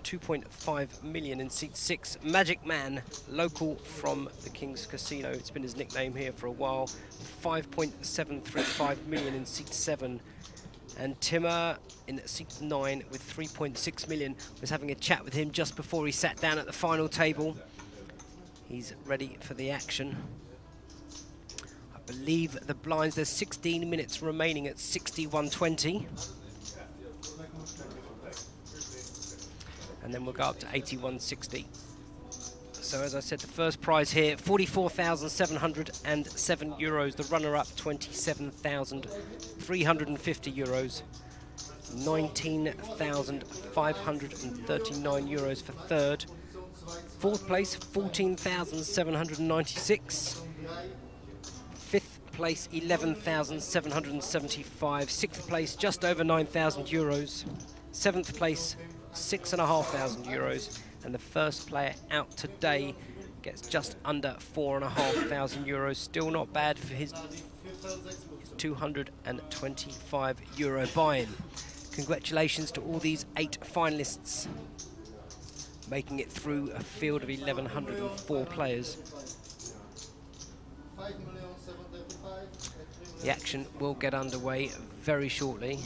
2.5 million in seat 6. Magic Man, local from the King's Casino. It's been his nickname here for a while. 5.735 million in seat 7. And Timmer in seat 9 with 3.6 million. Was having a chat with him just before he sat down at the final table. He's ready for the action. I believe the blinds, there's 16 minutes remaining at 61.20. And then we'll go up to 81.60. So as I said, the first prize here, 44,707 euros. The runner-up, 27,350 euros. 19,539 euros for third. Fourth place, 14,796. Fifth place, 11,775. Sixth place, just over 9,000 euros. Seventh place, 6,500 euros. And the first player out today gets just under 4,500 euros. Still not bad for his 225 euro buy-in. Congratulations to all these 8 finalists, making it through a field of 1,104 players. The action will get underway very shortly.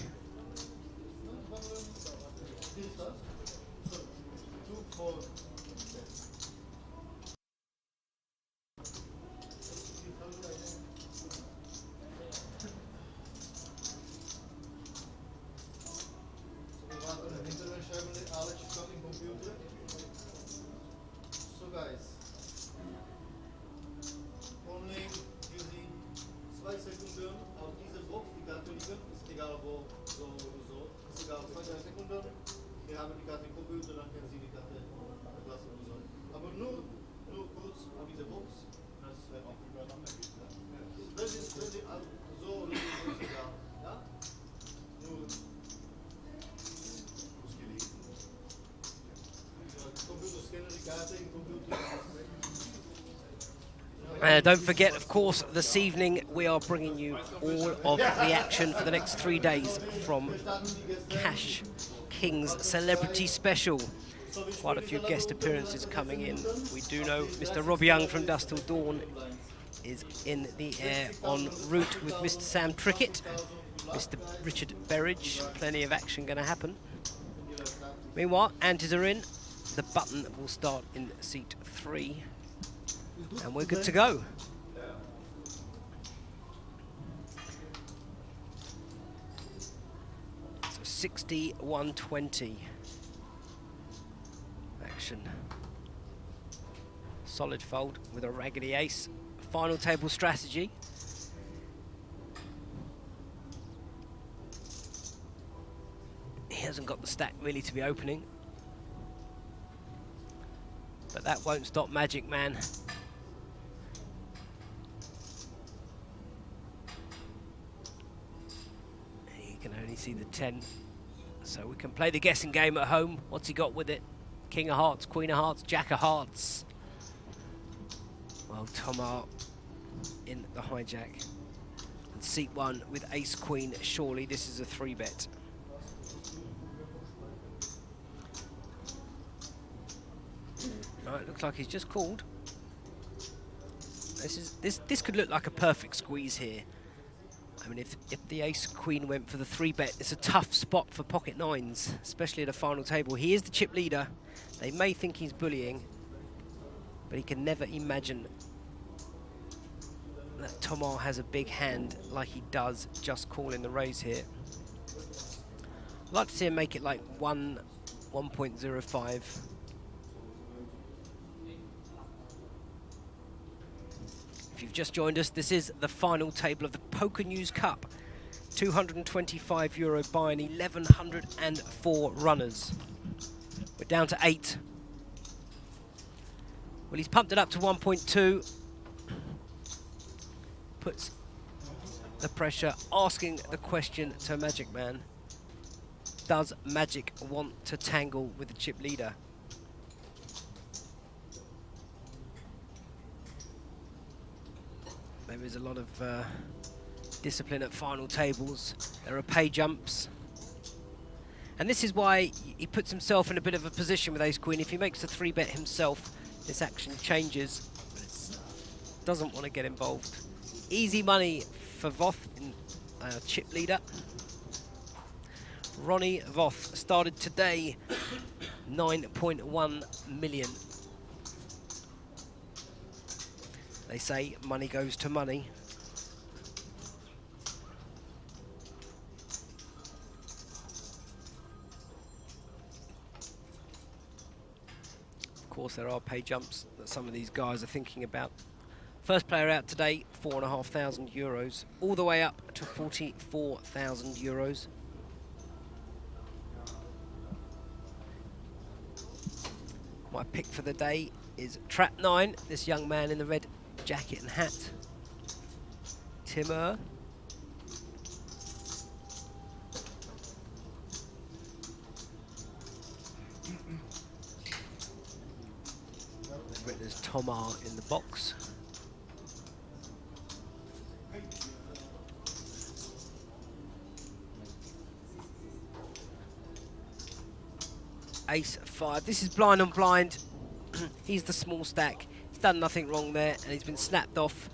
Don't forget, of course, this evening we are bringing you all of the action for the next 3 days from Cash King's Celebrity Special. Quite a few guest appearances coming in. We do know Mr. Rob Young from Dusk Till Dawn is in the air en route with Mr. Sam Trickett, Mr. Richard Berridge. Plenty of action going to happen. Meanwhile, antes are in. The button will start in seat 3. And we're good to go. So 61.20 action. Solid fold with a raggedy ace. Final table strategy. He hasn't got the stack really to be opening. But that won't stop Magic Man. Can only see the 10, so we can play the guessing game at home. What's he got with it? King of Hearts, Queen of Hearts, Jack of Hearts. Well, Tomar in the hijack. And seat 1 with Ace Queen. Surely this is a 3-bet. Right, looks like he's just called. This could look like a perfect squeeze here. I mean, if the Ace Queen went for the 3-bet, it's a tough spot for pocket nines, especially at a final table. He is the chip leader. They may think he's bullying, but he can never imagine that Tomar has a big hand like he does just calling the raise here. I'd like to see him make it like 1.05. If you've just joined us, this is the final table of the Pokernews Cup. 225 euro buy-in, 1,104 runners. We're down to 8. Well, he's pumped it up to 1.2. Puts the pressure, asking the question to Magic Man. Does Magic want to tangle with the chip leader? There is a lot of discipline at final tables. There are pay jumps. And this is why he puts himself in a bit of a position with ace-queen. If he makes a 3-bet himself, this action changes. But doesn't want to get involved. Easy money for Voth, in chip leader. Ronnie Voth started today, 9.1 million. They say money goes to money. Of course, there are pay jumps that some of these guys are thinking about. First player out today, €4,500, all the way up to €44,000. My pick for the day is Trap 9, this young man in the red jacket and hat. Timur. Written as Tomar in the box. Ace-5. This is blind on blind. He's the small stack. He's done nothing wrong there, and he's been snapped off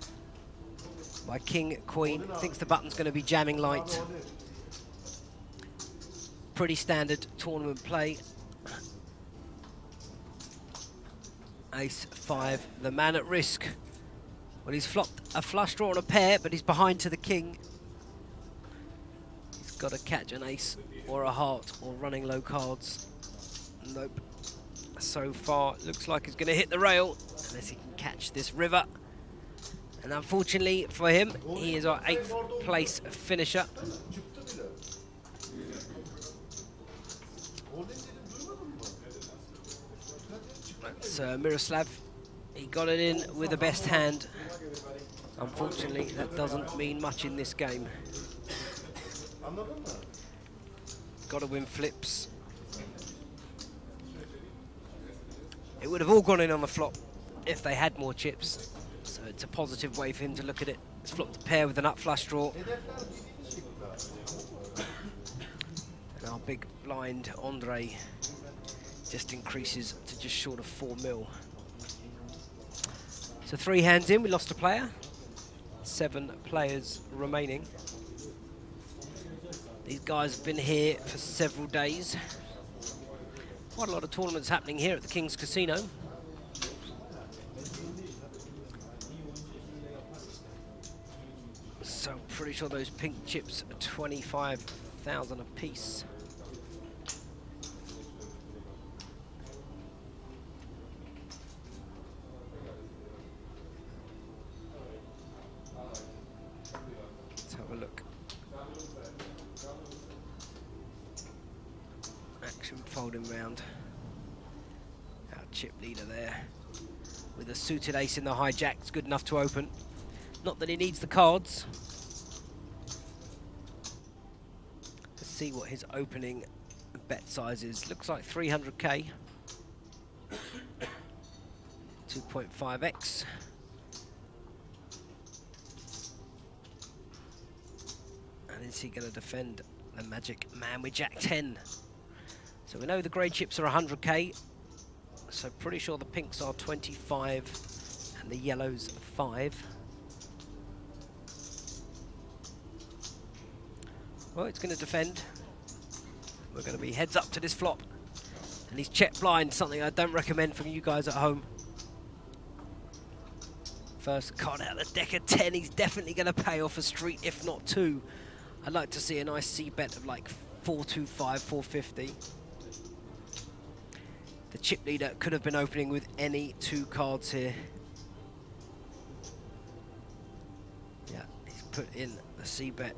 by King, Queen. Thinks the button's going to be jamming light. Pretty standard tournament play. Ace-5, the man at risk. Well, he's flopped a flush draw on a pair, but he's behind to the king. He's got to catch an ace or a heart or running low cards. Nope. So far, it looks like he's going to hit the rail, unless he can catch this river. And unfortunately for him, he is our 8th place finisher. That's Miroslav. He got it in with the best hand. Unfortunately, that doesn't mean much in this game. Got to win flips. It would have all gone in on the flop if they had more chips. So it's a positive way for him to look at it. He's flopped a pair with an up flush draw. And our big blind Andre just increases to just short of 4 mil. So 3 hands in, we lost a player. 7 players remaining. These guys have been here for several days. Quite a lot of tournaments happening here at the King's Casino. So I'm pretty sure those pink chips are 25,000 a piece. Let's have a look. Action folding round. Our chip leader there with a suited ace in the hijack. It's good enough to open. Not that he needs the cards. Let's see what his opening bet size is. Looks like 300k. 2.5x. And is he going to defend the magic man with Jack 10? So we know the grey chips are 100k. So pretty sure the pinks are 25 and the yellows 5. Well, it's going to defend. We're going to be heads up to this flop. And he's check blind, something I don't recommend from you guys at home. First card out of the deck of 10. He's definitely going to pay off a street, if not 2. I'd like to see a nice C bet of like 425, 450. The chip leader could have been opening with any 2 cards here. Yeah, he's put in the C bet.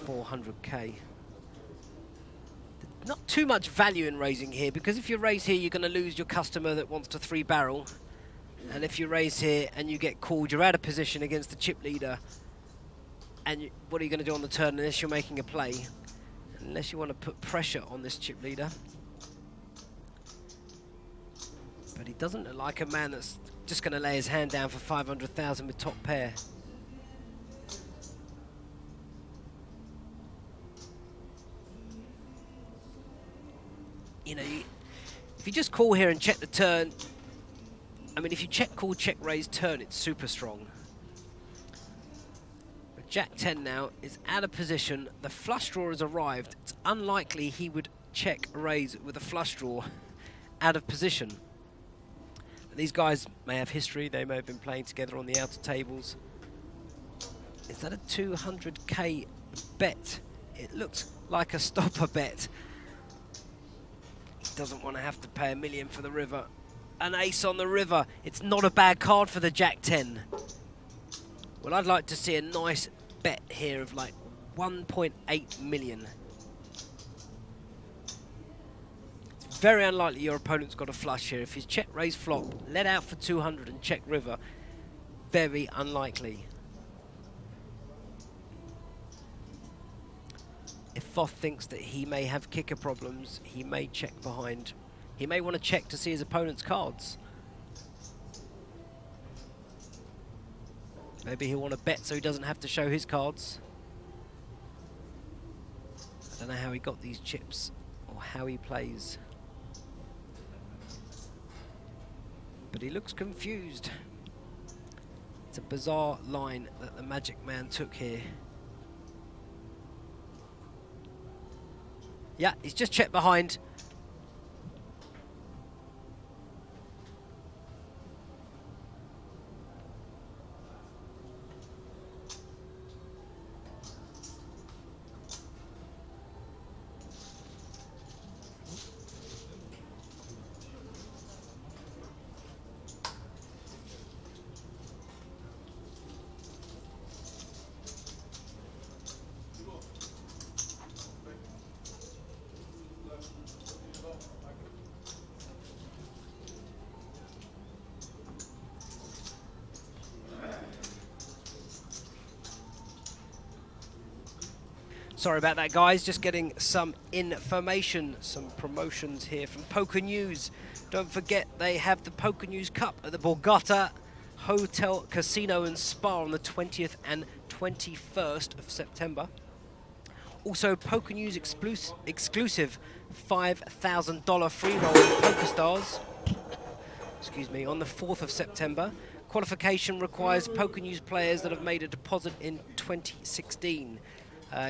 400k. Not too much value in raising here, because if you raise here, you're going to lose your customer that wants to 3-barrel. And if you raise here and you get called, you're out of position against the chip leader. And what are you going to do on the turn unless you're making a play? Unless you want to put pressure on this chip leader. But he doesn't look like a man that's just going to lay his hand down for 500,000 with top pair. If you just call here and check the turn, I mean, if you check call, check raise turn, it's super strong. But Jack 10 now is out of position. The flush draw has arrived. It's unlikely he would check raise with a flush draw out of position. These guys may have history. They may have been playing together on the outer tables. Is that a 200k bet? It looks like a stopper bet. He doesn't want to have to pay $1 million for the river. An ace on the river. It's not a bad card for the Jack 10. Well, I'd like to see a nice bet here of like 1.8 million. It's very unlikely your opponent's got a flush here. If his check raise flop, let out for 200 and check river, very unlikely. If Foth thinks that he may have kicker problems, he may check behind. He may want to check to see his opponent's cards. Maybe he'll want to bet so he doesn't have to show his cards. I don't know how he got these chips or how he plays. But he looks confused. It's a bizarre line that the Magic Man took here. Yeah, he's just checked behind. Sorry about that, guys. Just getting some information, some promotions here from Pokernews. Don't forget, they have the Pokernews Cup at the Borgata Hotel, Casino and Spa on the 20th and 21st of September. Also, Pokernews exclusive $5,000 free roll in PokerStars. Excuse me, on the 4th of September. Qualification requires Pokernews players that have made a deposit in 2016.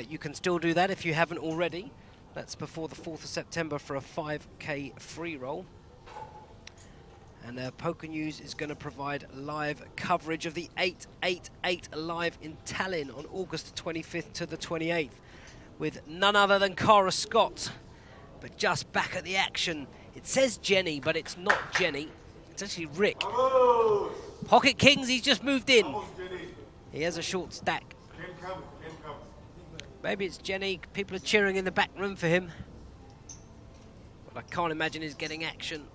You can still do that if you haven't already. That's before the 4th of September for a 5k free roll. And Pokernews is going to provide live coverage of the 888 live in Tallinn on August 25th to the 28th with none other than Cara Scott. But just back at the action, it says Jenny, but it's not Jenny. It's actually Rick. Pocket Kings, he's just moved in. He has a short stack. Maybe it's Jenny. People are cheering in the back room for him. But I can't imagine he's getting action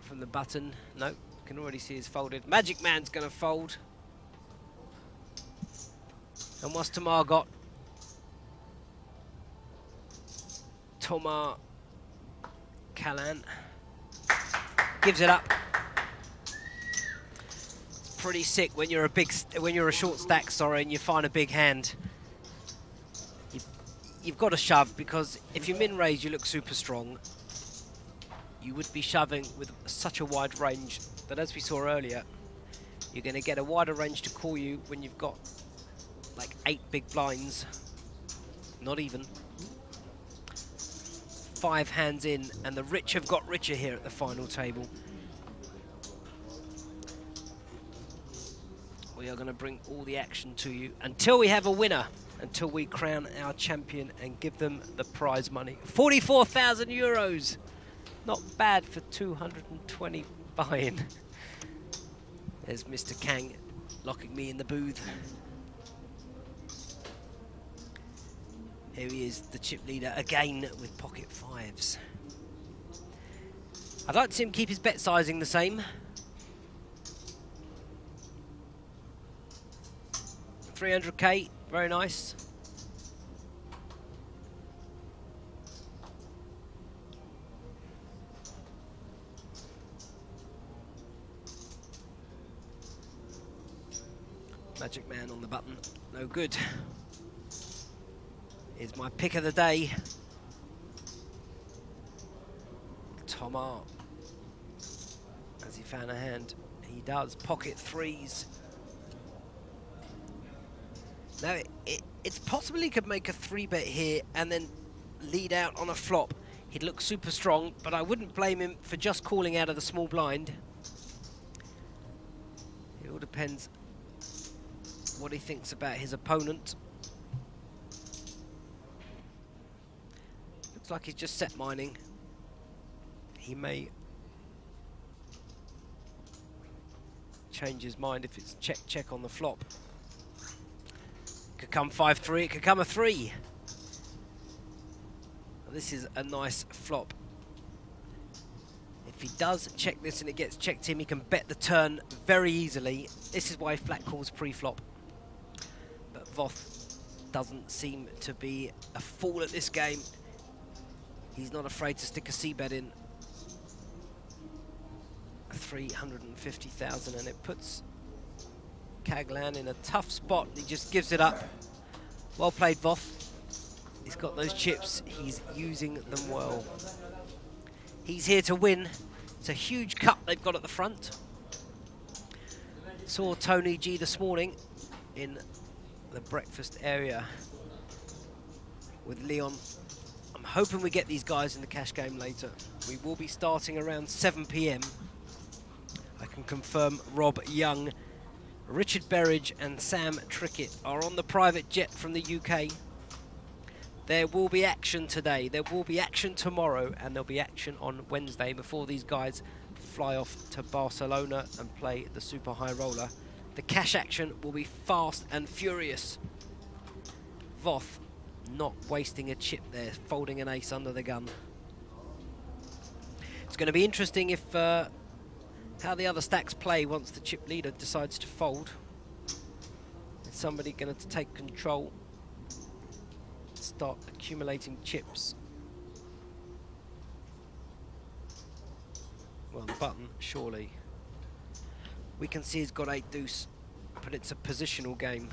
from the button. No, can already see he's folded. Magic Man's going to fold. And what's Tamar got? Tomar Callan gives it up. It's pretty sick when you're a short stack, sorry, and you find a big hand. You've got to shove, because if you min raise, you look super strong. You would be shoving with such a wide range that, as we saw earlier, you're going to get a wider range to call you when you've got like 8 big blinds. Not even. 5 hands in, and the rich have got richer here at the final table. We are going to bring all the action to you until we have a winner, until we crown our champion and give them the prize money. 44,000 euros. Not bad for 220 buy-in. There's Mr. Kang locking me in the booth. Here he is, the chip leader again with pocket fives. I'd like to see him keep his bet sizing the same. 300k, very nice. Magic Man on the button, no good. Here's my pick of the day. Tomar. Has he found a hand? He does. Pocket threes. Now, it's possible he could make a 3-bet here and then lead out on a flop. He'd look super strong, but I wouldn't blame him for just calling out of the small blind. It all depends what he thinks about his opponent. Looks like he's just set mining. He may change his mind if it's check on the flop. Could come 5-3, it could come a 3. This is a nice flop. If he does check this and it gets checked him, he can bet the turn very easily. This is why flat calls pre-flop. But Voth doesn't seem to be a fool at this game. He's not afraid to stick a C-bet in. 350,000, and it puts Caglan in a tough spot. He just gives it up. Well played, Voth. He's got those chips. He's using them well. He's here to win. It's a huge cup they've got at the front. Saw Tony G this morning in the breakfast area with Leon. I'm hoping we get these guys in the cash game later. We will be starting around 7 p.m. I can confirm Rob Young, Richard Berridge and Sam Trickett are on the private jet from the UK. There will be action today, there will be action tomorrow, and there'll be action on Wednesday before these guys fly off to Barcelona and play the Super High Roller. The cash action will be fast and furious. Voth not wasting a chip there, folding an ace under the gun. It's going to be interesting if how the other stacks play once the chip leader decides to fold. Is somebody going to take control, start accumulating chips? Well, the button, surely. We can see he's got 8 deuce, but it's a positional game.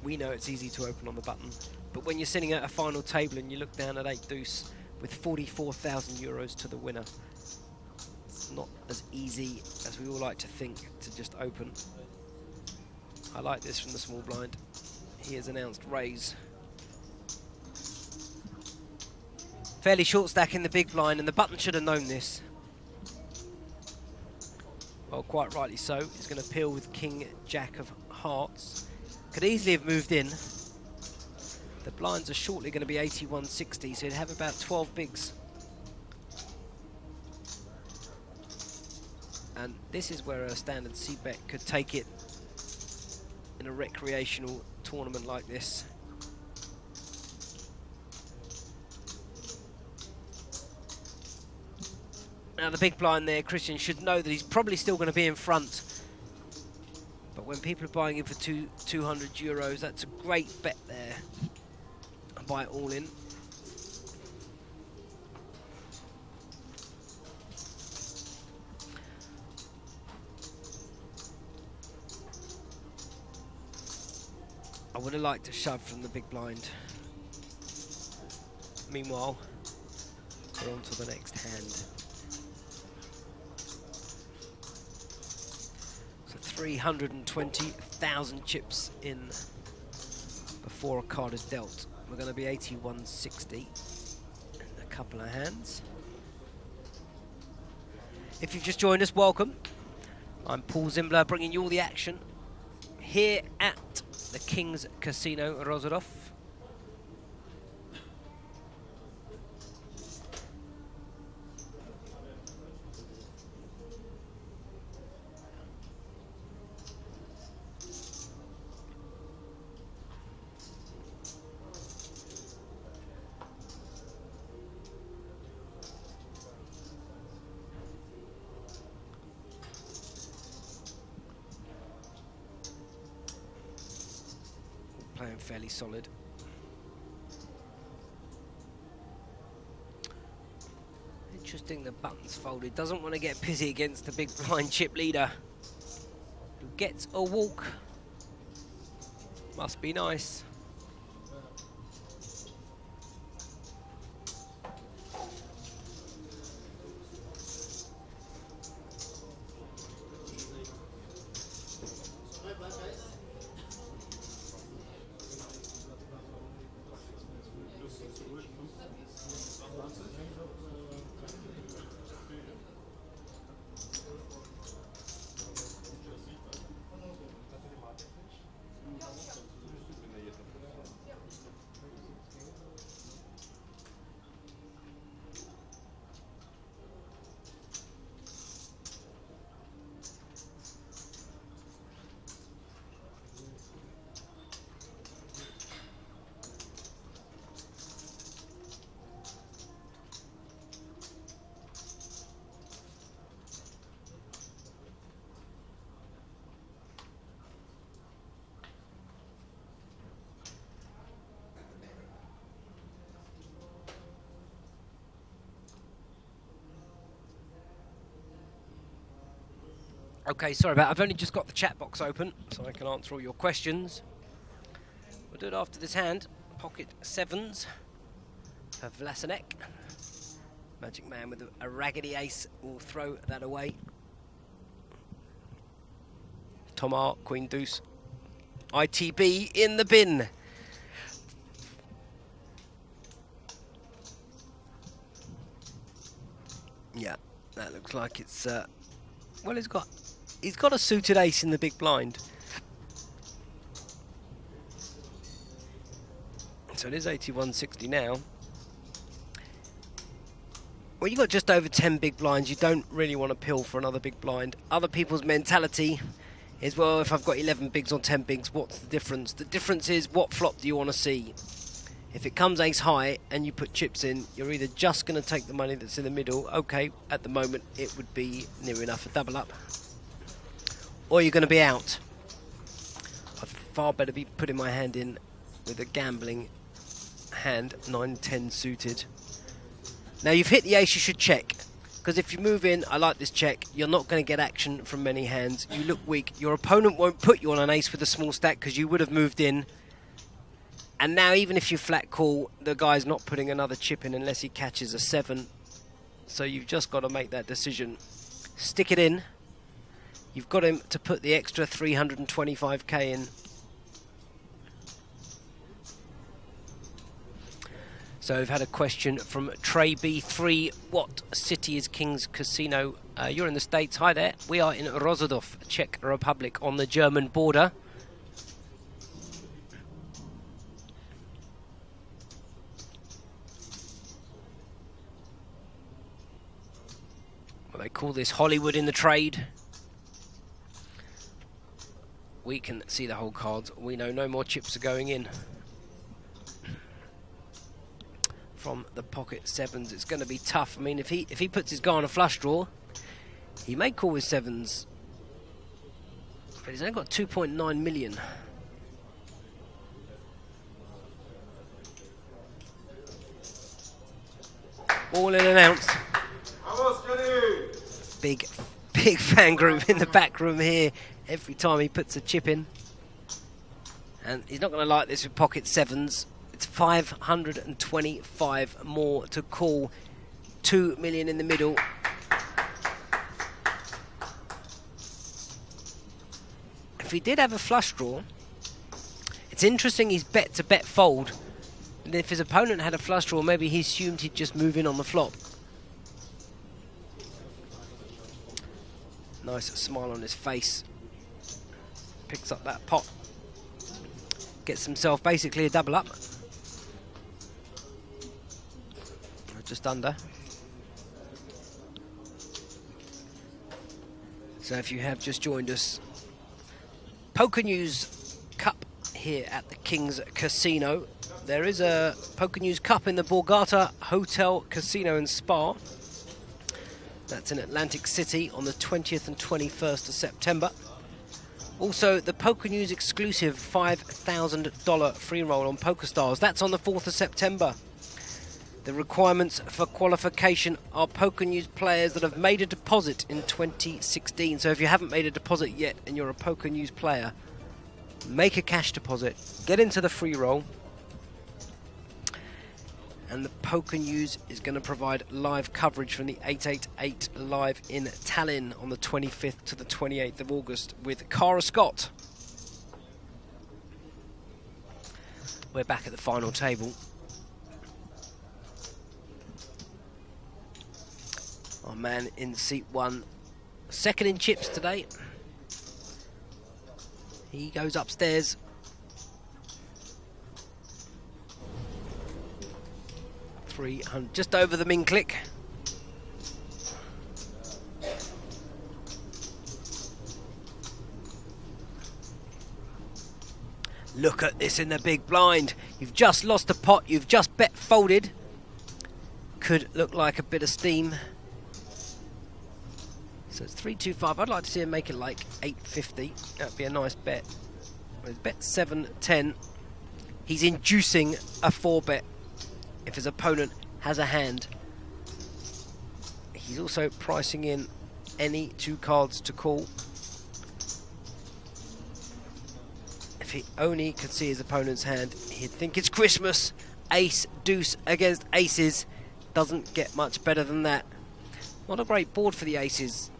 We know it's easy to open on the button, but when you're sitting at a final table and you look down at 8 deuce with 44,000 euros to the winner, it's not as easy as we all like to think to just open. I like this from the small blind. He has announced raise. Fairly short stack in the big blind, and the button should have known this. Well, quite rightly so. He's going to peel with King Jack of Hearts. Could easily have moved in. The blinds are shortly going to be 81.60, so he'd have about 12 bigs. And this is where a standard C-bet could take it in a recreational tournament like this. Now the big blind there, Christian should know that he's probably still going to be in front. But when people are buying in for 200 euros, that's a great bet there. Buy it all in. I would have liked to shove from the big blind. Meanwhile, we're on to the next hand. So 320,000 chips in before a card is dealt. We're going to be 81.60 in a couple of hands. If you've just joined us, welcome. I'm Paul Zimbler, bringing you all the action here at the King's Casino, Rozadov. Playing fairly solid. Interesting, the button's folded. Doesn't want to get busy against the big blind chip leader, who gets a walk. Must be nice. Okay, sorry about. I've only just got the chat box open, so I can answer all your questions. We'll do it after this hand. Pocket sevens for Vlasinek. Magic Man with a raggedy ace will throw that away. Tomar, Queen Deuce. ITB in the bin. Yeah, that looks like it's well, he's got a suited ace in the big blind. So it is 81.60 now. Well, you've got just over 10 big blinds. You don't really want to pill for another big blind. Other people's mentality is, well, if I've got 11 bigs or 10 bigs, what's the difference? The difference is, what flop do you want to see? If it comes ace high and you put chips in, you're either just going to take the money that's in the middle. Okay, at the moment, it would be near enough a double up. Or you're going to be out. I'd far better be putting my hand in with a gambling hand, 9-10 suited. Now, you've hit the ace, you should check. Because if you move in, I like this check, you're not going to get action from many hands. You look weak. Your opponent won't put you on an ace with a small stack because you would have moved in. And now, even if you flat call, the guy's not putting another chip in unless he catches a 7. So you've just got to make that decision. Stick it in. You've got him to put the extra 325k in. So we've had a question from Trey B3. What city is King's Casino? You're in the States. Hi there. We are in Rozadov, Czech Republic, on the German border. Well, they call this Hollywood in the trade. We can see the whole cards. We know no more chips are going in. From the pocket sevens, it's going to be tough. I mean, if he puts his guy on a flush draw, he may call his sevens, but he's only got 2.9 million. All in and out. Big fan group in the back room here. Every time he puts a chip in, and he's not going to like this with pocket sevens. 525 more to call. 2 million in the middle. If he did have a flush draw, it's interesting he's bet to bet fold. And if his opponent had a flush draw, maybe he assumed he'd just move in on the flop. Nice smile on his face. Picks up that pot. Gets himself basically a double up. Just under. So if you have just joined us, Pokernews Cup here at the King's Casino. There is a Pokernews Cup in the Borgata Hotel, Casino and Spa. That's in Atlantic City on the 20th and 21st of September. Also, the Pokernews exclusive $5,000 free roll on PokerStars. That's on the 4th of September. The requirements for qualification are Pokernews players that have made a deposit in 2016. So if you haven't made a deposit yet and you're a Pokernews player, make a cash deposit, get into the free roll, and the Pokernews is going to provide live coverage from the 888 live in Tallinn on the 25th to the 28th of August with Cara Scott. We're back at the final table. Our man in seat 1, second in chips today. He goes upstairs. $300, just over the min click. Look at this in the big blind. You've just lost a pot. You've just bet folded. Could look like a bit of steam. So it's 325. I'd like to see him make it like 850. That'd be a nice bet. With bet 710. He's inducing a 4-bet if his opponent has a hand. He's also pricing in any 2 cards to call. If he only could see his opponent's hand, he'd think it's Christmas. Ace, deuce against aces. Doesn't get much better than that. Not a great board for the aces.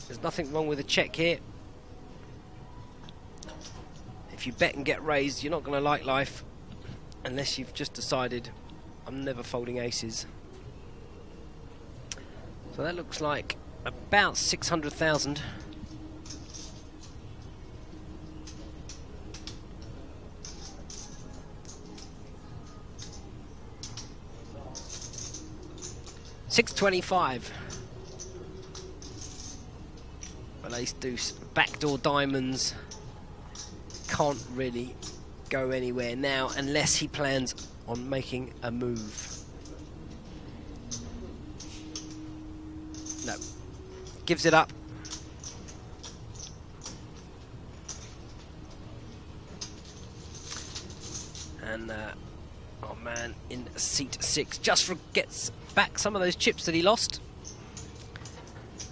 There's nothing wrong with a check here. If you bet and get raised, you're not going to like life unless you've just decided, I'm never folding aces. So that looks like about 600,000. $625. Well, ace deuce, backdoor diamonds. Can't really go anywhere now unless he plans on making a move. No. Gives it up. And oh man, in seat 6 just gets back some of those chips that he lost.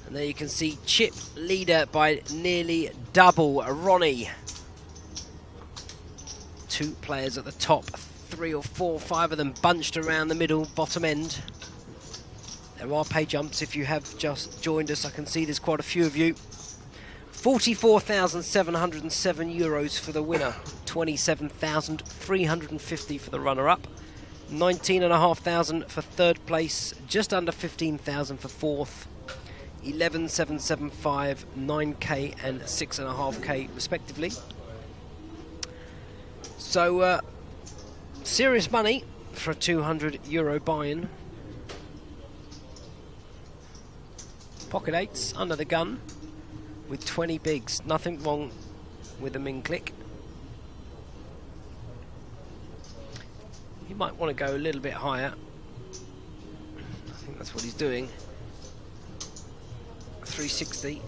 And there you can see chip leader by nearly double. Ronnie. 2 players at the top, 3 or 4, 5 of them bunched around the middle, bottom end. There are pay jumps if you have just joined us. I can see there's quite a few of you. 44,707 euros for the winner, 27,350 for the runner-up, 19,500 for third place, just under 15,000 for fourth, 11,775, 9k and 6.5k respectively. So serious money for a 200 euro buy-in. Pocket eights under the gun with 20 bigs. Nothing wrong with the min click. He might want to go a little bit higher. I think that's what he's doing. 360.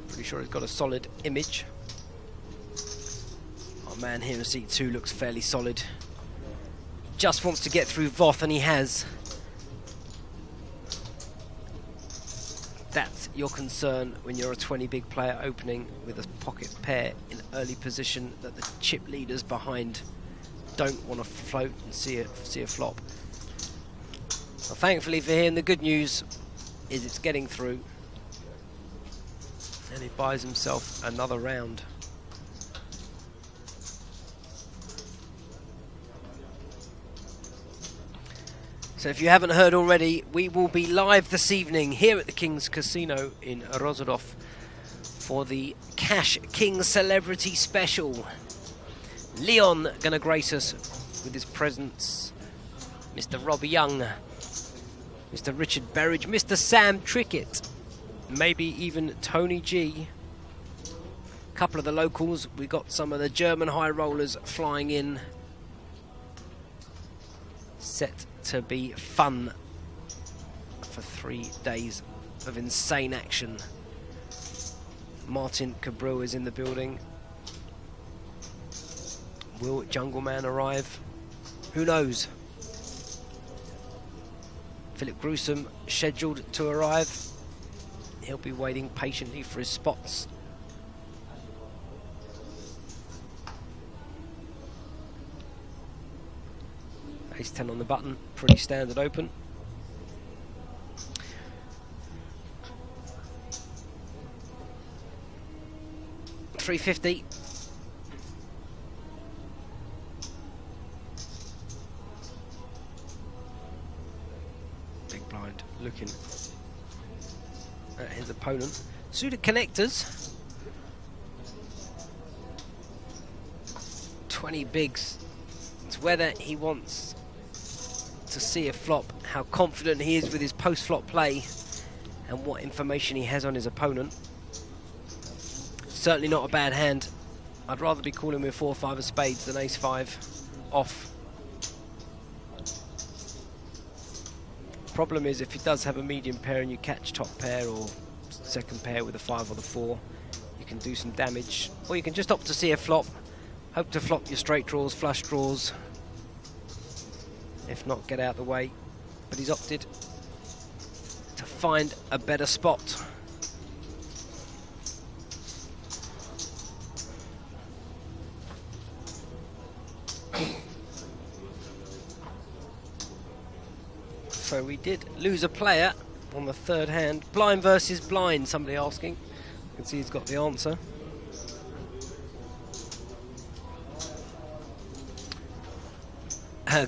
Pretty sure he's got a solid image. Our man here in seat 2 looks fairly solid. Just wants to get through Voth, and he has. That's your concern when you're a 20 big player opening with a pocket pair in early position, that the chip leaders behind don't want to float and see a flop. Well, thankfully for him, the good news is it's getting through, and he buys himself another round. So if you haven't heard already, we will be live this evening here at the King's Casino in Rozadov for the Cash King Celebrity Special. Leon going to grace us with his presence. Mr. Robbie Young, Mr. Richard Berridge, Mr. Sam Trickett, maybe even Tony G. A couple of the locals. We got some of the German high rollers flying in. Set to be fun for 3 days of insane action. Martin Cabreau is in the building. Will Jungle Man arrive? Who knows? Philip Gruesome scheduled to arrive. He'll be waiting patiently for his spots. Ace 10 on the button, pretty standard open. $350. Big blind looking at his opponent. Suited connectors. 20 bigs. It's whether he wants to see a flop, how confident he is with his post-flop play, and what information he has on his opponent. Certainly not a bad hand. I'd rather be calling with 4 or 5 of spades than ace 5 off. Problem is, if he does have a medium pair and you catch top pair or second pair with a 5 or the 4, you can do some damage. Or you can just opt to see a flop, hope to flop your straight draws, flush draws. If not, get out the way. But he's opted to find a better spot. So we did lose a player on the third hand. Blind versus blind, somebody asking. You can see he's got the answer.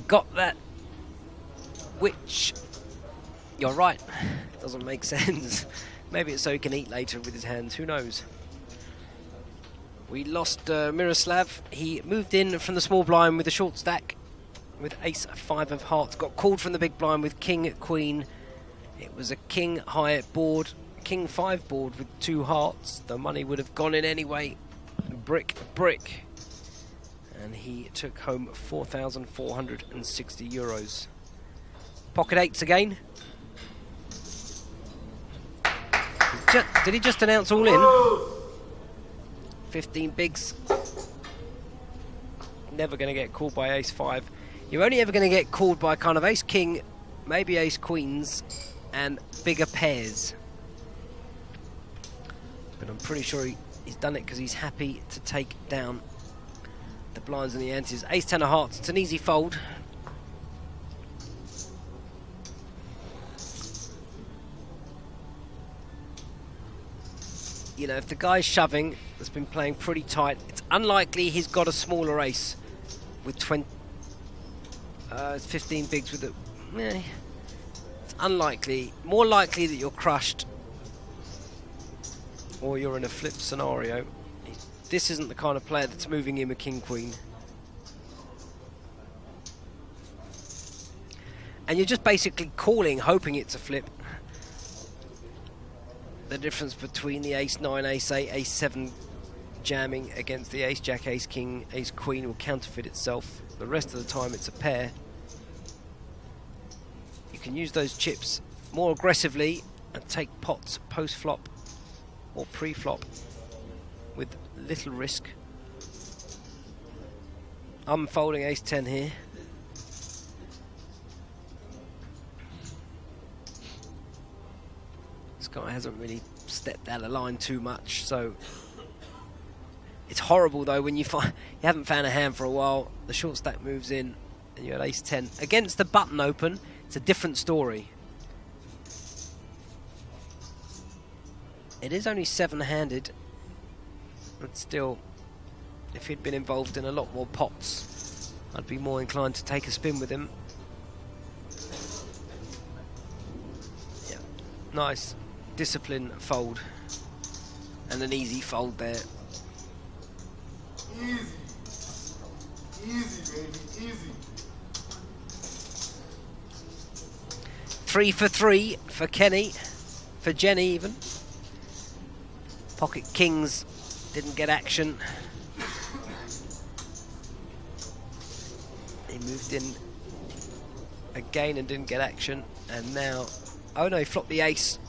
Got that. Which, you're right, doesn't make sense. Maybe it's so he can eat later with his hands, who knows. We lost Miroslav. He moved in from the small blind with a short stack with ace 5 of hearts. Got called from the big blind with king queen. It was a king high board, king 5 board with 2 hearts. The money would have gone in anyway. Brick. And he took home 4,460 euros. Pocket 8s again. Did he just announce all in? 15 bigs. Never going to get called by ace 5. You're only ever going to get called by kind of ace king, maybe ace queens, and bigger pairs. But I'm pretty sure he's done it because he's happy to take down the blinds and the antes. Ace 10 of hearts. It's an easy fold. You know, if the guy's shoving, that's been playing pretty tight, it's unlikely he's got a smaller ace with 15 bigs with it. It's unlikely. More likely that you're crushed or you're in a flip scenario. This isn't the kind of player that's moving him a king-queen. And you're just basically calling, hoping it's a flip. The difference between the ace-9, ace-8, ace-7 jamming against the ace-jack, ace-king, ace-queen will counterfeit itself. The rest of the time it's a pair. You can use those chips more aggressively and take pots post-flop or pre-flop with little risk. I'm folding ace-10 here. This guy hasn't really stepped out of line too much, so it's horrible though when you haven't found a hand for a while. The short stack moves in, and you had ace-10 against the button open. It's a different story. It is only 7-handed, but still, if he'd been involved in a lot more pots, I'd be more inclined to take a spin with him. Yeah, nice. Discipline fold. And an easy fold there. Easy. Easy, baby. Easy. 3 for 3 for Kenny. For Jenny, even. Pocket kings didn't get action. He moved in again and didn't get action. And now, oh no, he flopped the ace.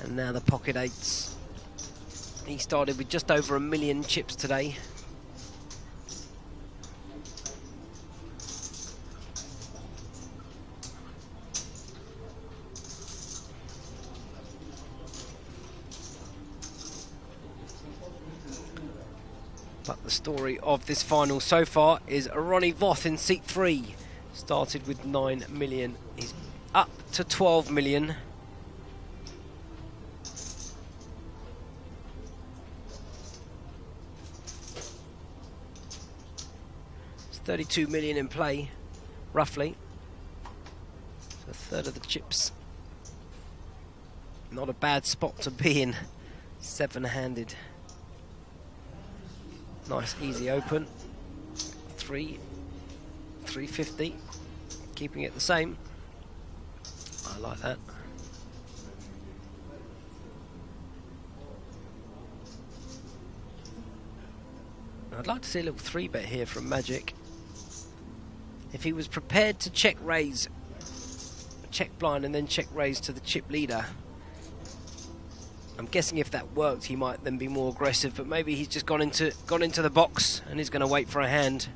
And now the pocket 8s. He started with just over 1 million chips today. But the story of this final so far is Ronnie Voth in seat 3. Started with 9 million. He's up to 12 million. It's 32 million in play, roughly. So a third of the chips. Not a bad spot to be in. 7-handed. Nice easy open. 350. Keeping it the same. I like that. I'd like to see a little 3-bet here from Magic. If he was prepared to check raise, check blind and then check raise to the chip leader, I'm guessing if that worked he might then be more aggressive, but maybe he's just gone into the box and he's going to wait for a hand.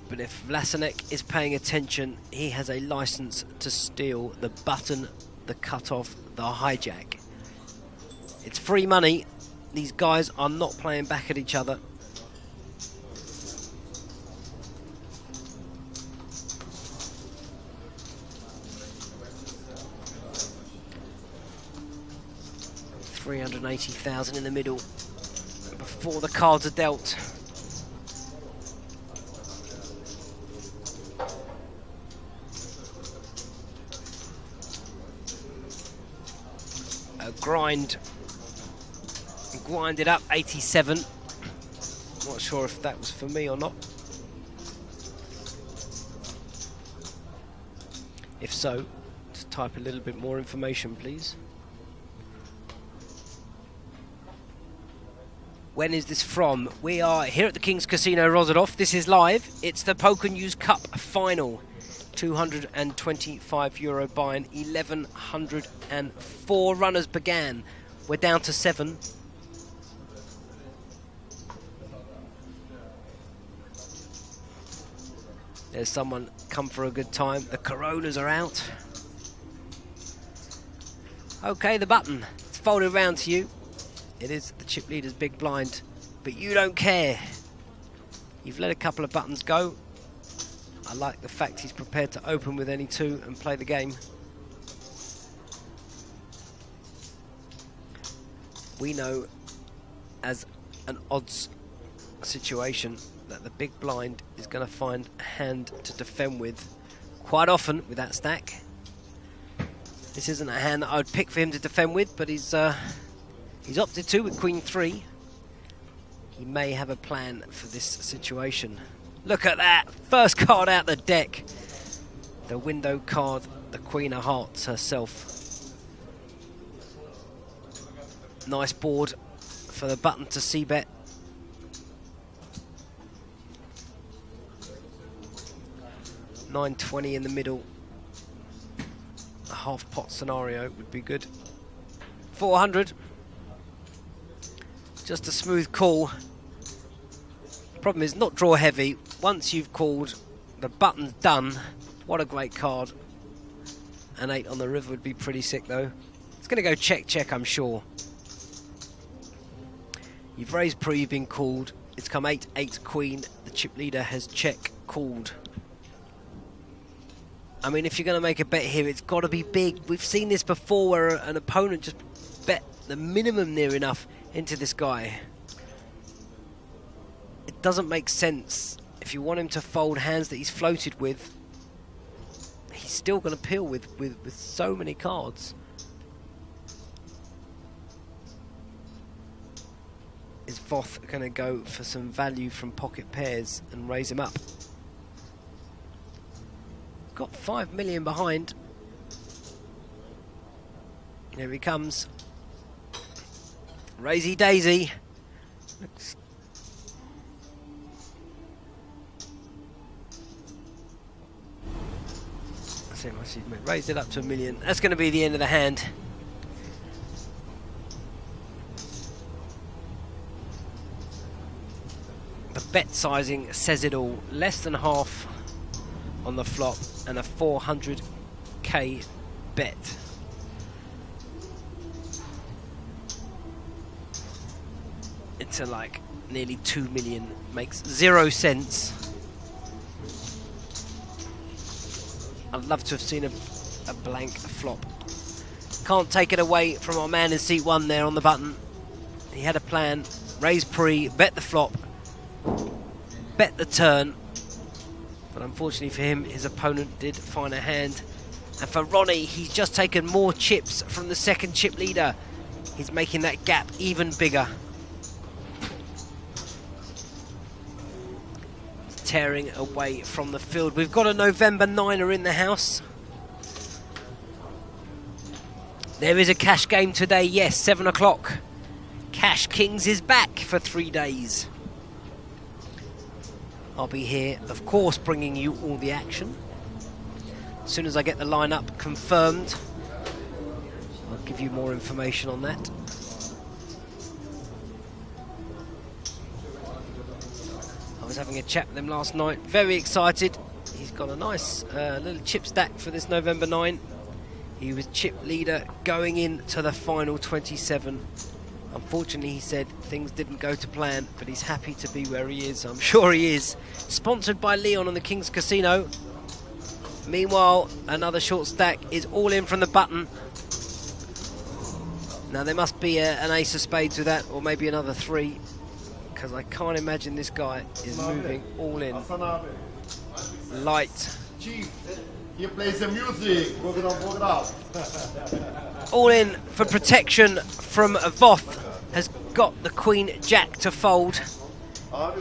But if Vlasenek is paying attention, he has a license to steal the button, the cutoff, the hijack. It's free money. These guys are not playing back at each other. 380,000 in the middle before the cards are dealt. A grind. Grinded up 87. Not sure if that was for me or not. If so, just type a little bit more information, please. When is this from? We are here at the King's Casino Rosadoff. This is live. It's the Pokernews Cup final. €225 buy-in. 1,104 runners began. We're down to 7. There's someone come for a good time. The Coronas are out. Okay, the button. It's folded around to you. It is the chip leader's big blind, but you don't care. You've let a couple of buttons go. I like the fact he's prepared to open with any two and play the game. We know as an odds situation that the big blind is going to find a hand to defend with quite often with that stack. This isn't a hand that I would pick for him to defend with, but he's opted to with Queen 3. He may have a plan for this situation. Look at that! First card out the deck. The window card, the Queen of Hearts herself. Nice board for the button to c-bet. $9.20 in the middle. A half pot scenario would be good. 400. Just a smooth call. Problem is not draw heavy. Once you've called, the button's done. What a great card. An 8 on the river would be pretty sick though. It's going to go check, I'm sure. You've raised pre, you've been called. It's come 8-8 queen. The chip leader has check called. I mean, if you're going to make a bet here, it's got to be big. We've seen this before where an opponent just bet the minimum near enough into this guy. It doesn't make sense. If you want him to fold hands that he's floated with, he's still going to peel with so many cards. Is Voth going to go for some value from pocket pairs and raise him up? Got 5 million behind. Here he comes. Raisy daisy. Raised it up to 1 million. That's going to be the end of the hand. The bet sizing says it all. Less than half on the flop and a 400k bet. Into like nearly 2 million. Makes 0 sense. I'd love to have seen a blank flop. Can't take it away from our man in seat 1 there on the button. He had a plan. Raise pre, bet the flop, bet the turn. But unfortunately for him, his opponent did find a hand. And for Ronnie, he's just taken more chips from the second chip leader. He's making that gap even bigger. Tearing away from the field. We've got a November 9er in the house. There is a cash game today, yes, 7 o'clock. Cash Kings is back for 3 days. I'll be here, of course, bringing you all the action. As soon as I get the lineup confirmed, I'll give you more information on that. I was having a chat with him last night, very excited. He's got a nice little chip stack for this November 9. He was chip leader going into the final 27. Unfortunately, he said things didn't go to plan, but he's happy to be where he is. I'm sure he is. Sponsored by Leon on the King's Casino. Meanwhile, another short stack is all in from the button. Now there must be an ace of spades with that, or maybe another 3, because I can't imagine this guy is moving all in. Light. Chief, here plays the music. Program. All in for protection from Voth. Has got the Queen Jack to fold.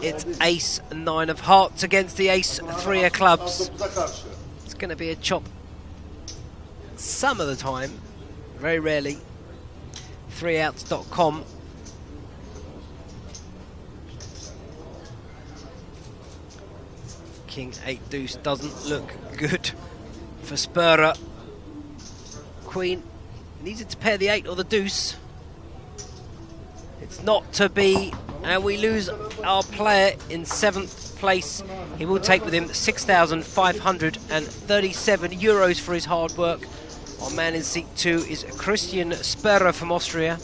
It's Ace 9 of hearts against the Ace 3 of clubs. It's going to be a chop some of the time, very rarely. 3outs.com. King 8 deuce doesn't look good for Spurrer. Queen needed to pair the 8 or the deuce. It's not to be, and we lose our player in 7th place. He will take with him 6,537 euros for his hard work. Our man in seat 2 is Christian Spurrer from Austria.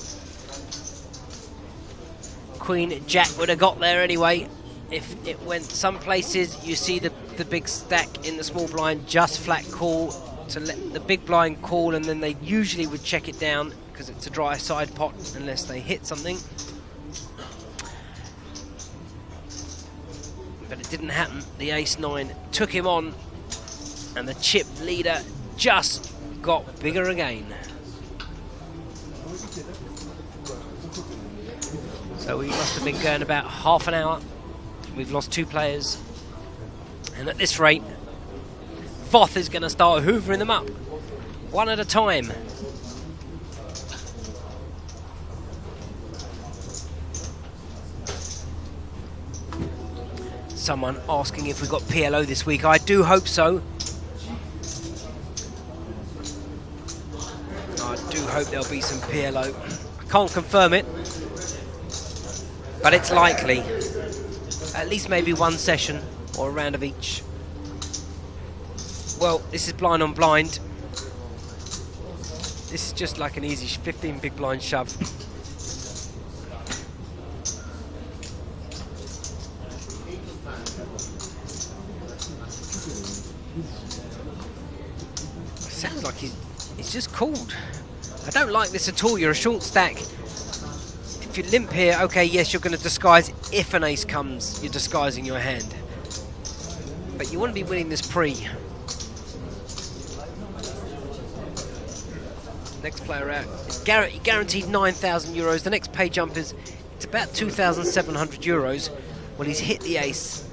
Queen Jack would have got there anyway. If it went some places, you see the big stack in the small blind just flat call to let the big blind call, and then they usually would check it down because it's a dry side pot unless they hit something. But it didn't happen. The Ace 9 took him on, and the chip leader just got bigger again. So we must have been going about half an hour. We've lost 2 players, and at this rate Voth is going to start hoovering them up one at a time. Someone asking if we've got PLO this week. I do hope so. I do hope there'll be some PLO. I can't confirm it, but it's likely. At least maybe one session or a round of each. Well, this is blind on blind. This is just like an easy 15 big blind shove. Sounds like he's just called. I don't like this at all. You're a short stack. If you limp here, okay, yes, you're going to disguise. If an ace comes, you're disguising your hand. But you want to be winning this pre. Next player out. Guaranteed 9,000 euros. The next pay jump is, it's about 2,700 euros. Well, he's hit the ace.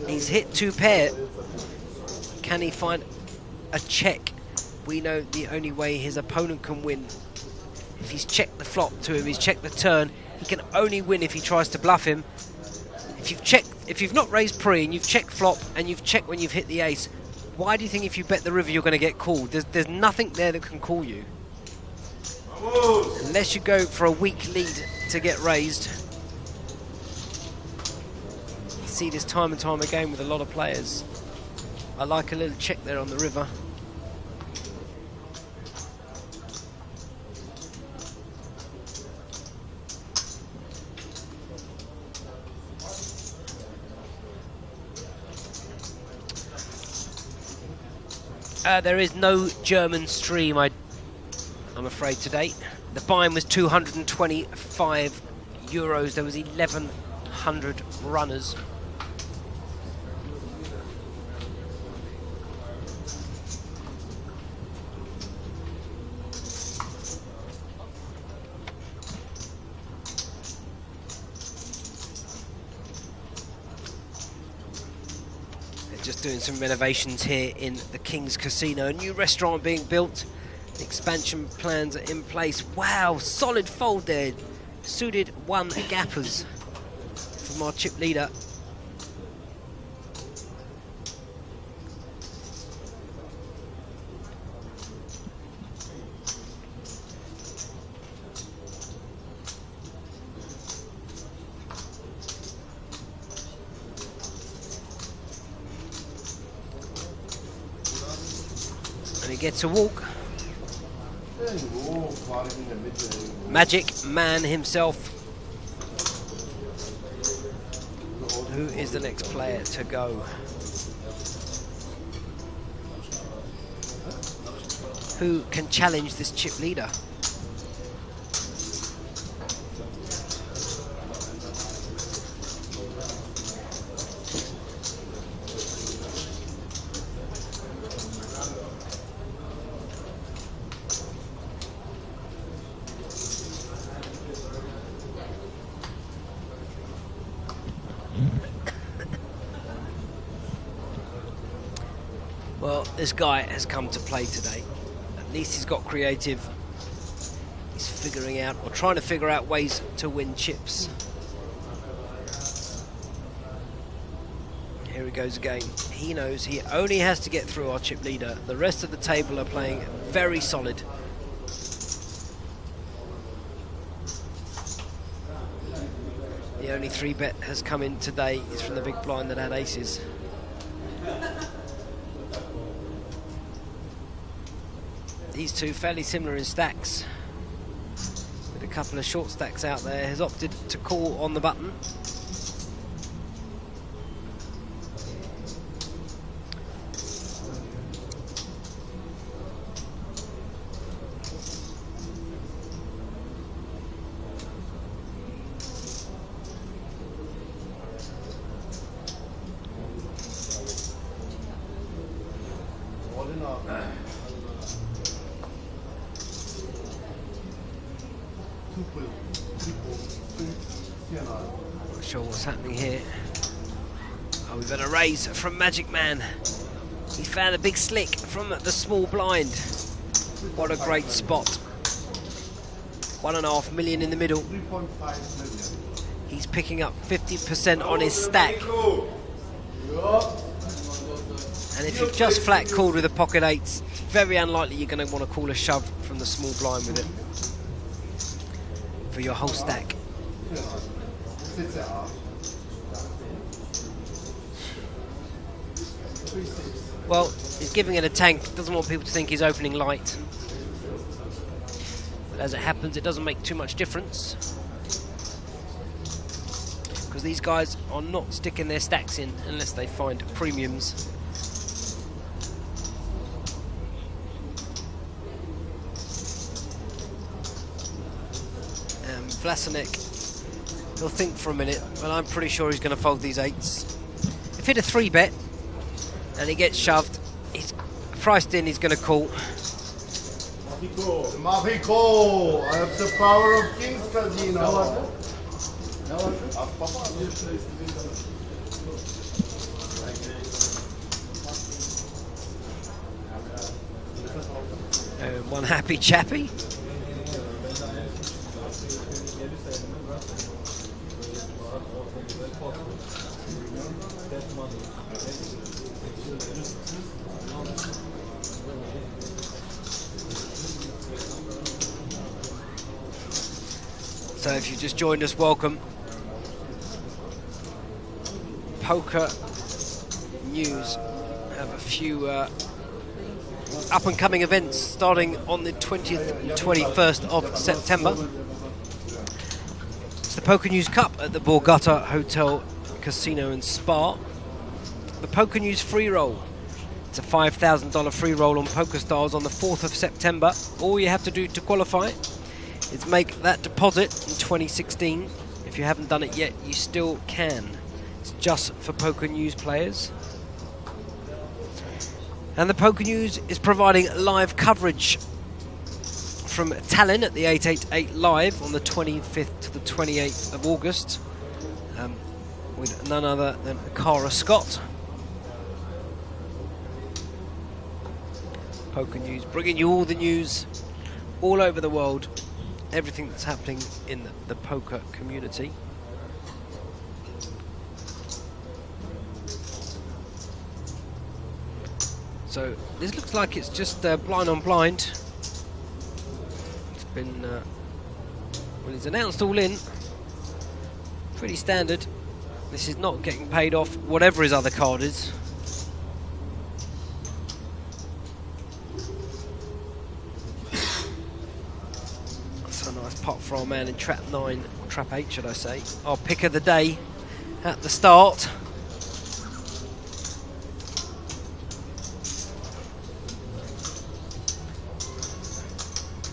He's hit 2 pair. Can he find a check? We know the only way his opponent can win. If he's checked the flop to him, he's checked the turn, he can only win if he tries to bluff him. If you've not raised pre and you've checked flop and you've checked when you've hit the ace, why do you think if you bet the river you're going to get called? There's nothing there that can call you. Unless you go for a weak lead to get raised. You see this time and time again with a lot of players. I like a little check there on the river. There is no German stream, I'm afraid, today. The buy-in was 225 euros. There was 1,100 runners. Just doing some renovations here in the King's Casino. A new restaurant being built. Expansion plans are in place. Wow, solid fold there. Suited 1 gappers from our chip leader. Gets a walk. Magic Man himself. Who is the next player to go? Who can challenge this chip leader? Well, this guy has come to play today. At least he's got creative. He's figuring out, or trying to figure out, ways to win chips. Here he goes again. He knows he only has to get through our chip leader. The rest of the table are playing very solid. The only 3-bet has come in today is from the big blind that had aces. These two fairly similar in stacks, with a couple of short stacks out there. Has opted to call on the button. Not sure what's happening here. Oh, we've got a raise from Magic Man. He's found a big slick from the small blind. What a great spot. 1.5 million in the middle. He's picking up 50% on his stack. And if you've just flat called with a pocket eights, it's very unlikely you're going to want to call a shove from the small blind with it for your whole stack. Well, he's giving it a tank. Doesn't want people to think he's opening light. But as it happens, it doesn't make too much difference, because these guys are not sticking their stacks in unless they find premiums. Vlasinek, he'll think for a minute, but I'm pretty sure he's going to fold these eights. If he'd a 3-bet and he gets shoved, he's priced in, he's going to call. Mahiko, I have the power of King's Casino. One happy chappy. So if you've just joined us, welcome. Poker News have a few up-and-coming events starting on the 20th and 21st of September. It's the Poker News Cup at the Borgata Hotel, Casino and Spa. The Poker News Free Roll. It's a $5,000 free roll on PokerStars on the 4th of September. All you have to do to qualify is make that deposit in 2016. If you haven't done it yet, you still can. It's just for Poker News players. And the Poker News is providing live coverage from Tallinn at the 888 Live on the 25th to the 28th of August with none other than Cara Scott. Poker News, bringing you all the news all over the world, everything that's happening in the poker community. So this looks like it's just blind on blind. It's been, well, it's announced all in. Pretty standard. This is not getting paid off, whatever his other card is. That's a nice pot for our man in trap 9, or trap 8 should I say. Our pick of the day at the start.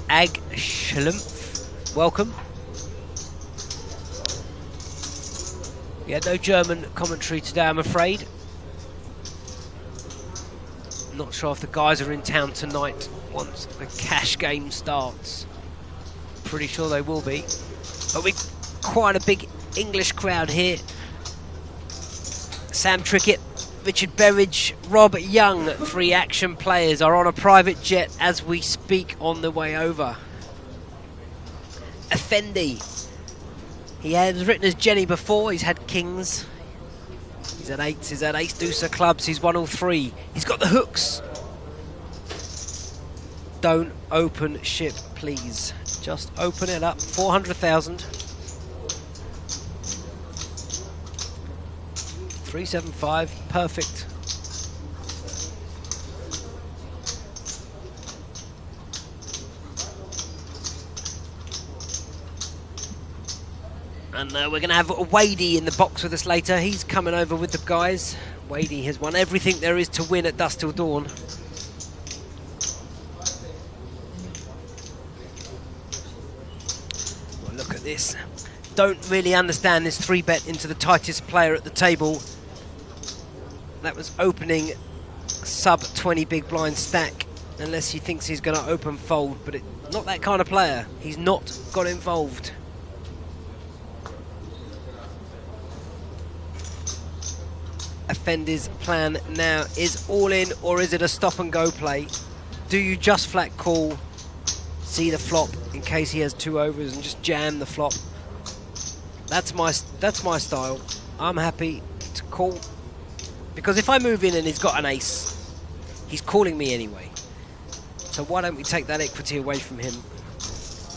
Ag Schlumpf, welcome. Yeah, no German commentary today, I'm afraid. Not sure if the guys are in town tonight once the cash game starts. Pretty sure they will be. But we've quite a big English crowd here. Sam Trickett Richard Berridge, Rob Young, 3 action players are on a private jet as we speak on the way over. Effendi, he has written as Jenny before, he's had kings. He's had 8s, he's had ace deuce of clubs, he's won all 3. He's got the hooks. Don't open ship, please. Just open it up, 400,000. 375, perfect. And we're going to have Wadey in the box with us later. He's coming over with the guys. Wadey has won everything there is to win at Dusk Till Dawn. Well, look at this. Don't really understand this 3-bet into the tightest player at the table. That was opening sub 20 big blind stack, unless he thinks he's going to open fold, but not that kind of player. He's not got involved. Effendi's plan now is all in, or is it a stop and go play? Do you just flat call, see the flop in case he has 2 overs and just jam the flop? That's my style. I'm happy to call, because if I move in and he's got an ace, he's calling me anyway. So why don't we take that equity away from him?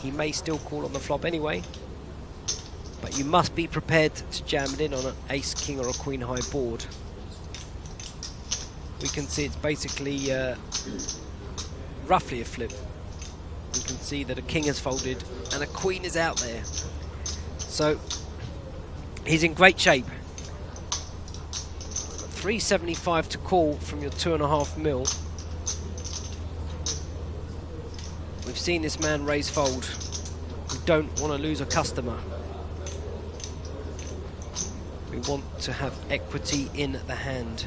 He may still call on the flop anyway, but you must be prepared to jam it in on an ace, king or a queen high board. We can see it's basically roughly a flip. You can see that a king has folded and a queen is out there. So he's in great shape. 375 to call from your 2.5 mil. We've seen this man raise fold. We don't want to lose a customer. We want to have equity in the hand.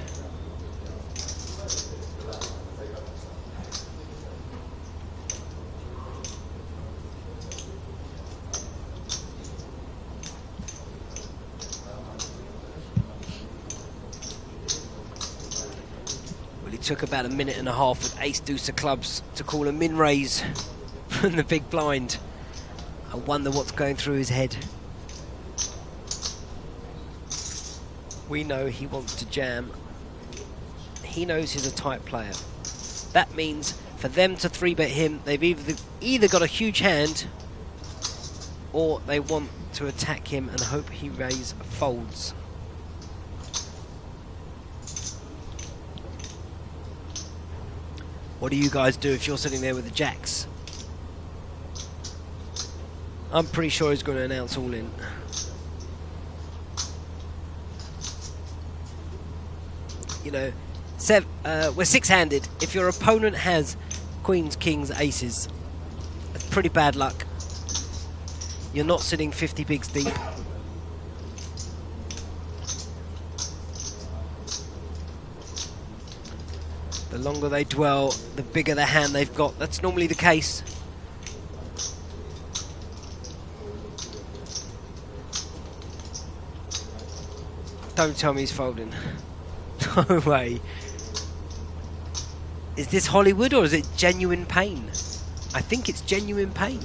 Took about 1.5 minutes with ace deuce of clubs to call a min raise from the big blind. I wonder what's going through his head. We know he wants to jam. He knows he's a tight player. That means for them to 3-bet him, they've either got a huge hand or they want to attack him and hope he raise folds. What do you guys do if you're sitting there with the jacks? I'm pretty sure he's going to announce all in. You know, we're 6-handed. If your opponent has queens, kings, aces, that's pretty bad luck. You're not sitting 50 bigs deep. The longer they dwell, the bigger the hand they've got. That's normally the case. Don't tell me he's folding. No way. Is this Hollywood or is it genuine pain? I think it's genuine pain.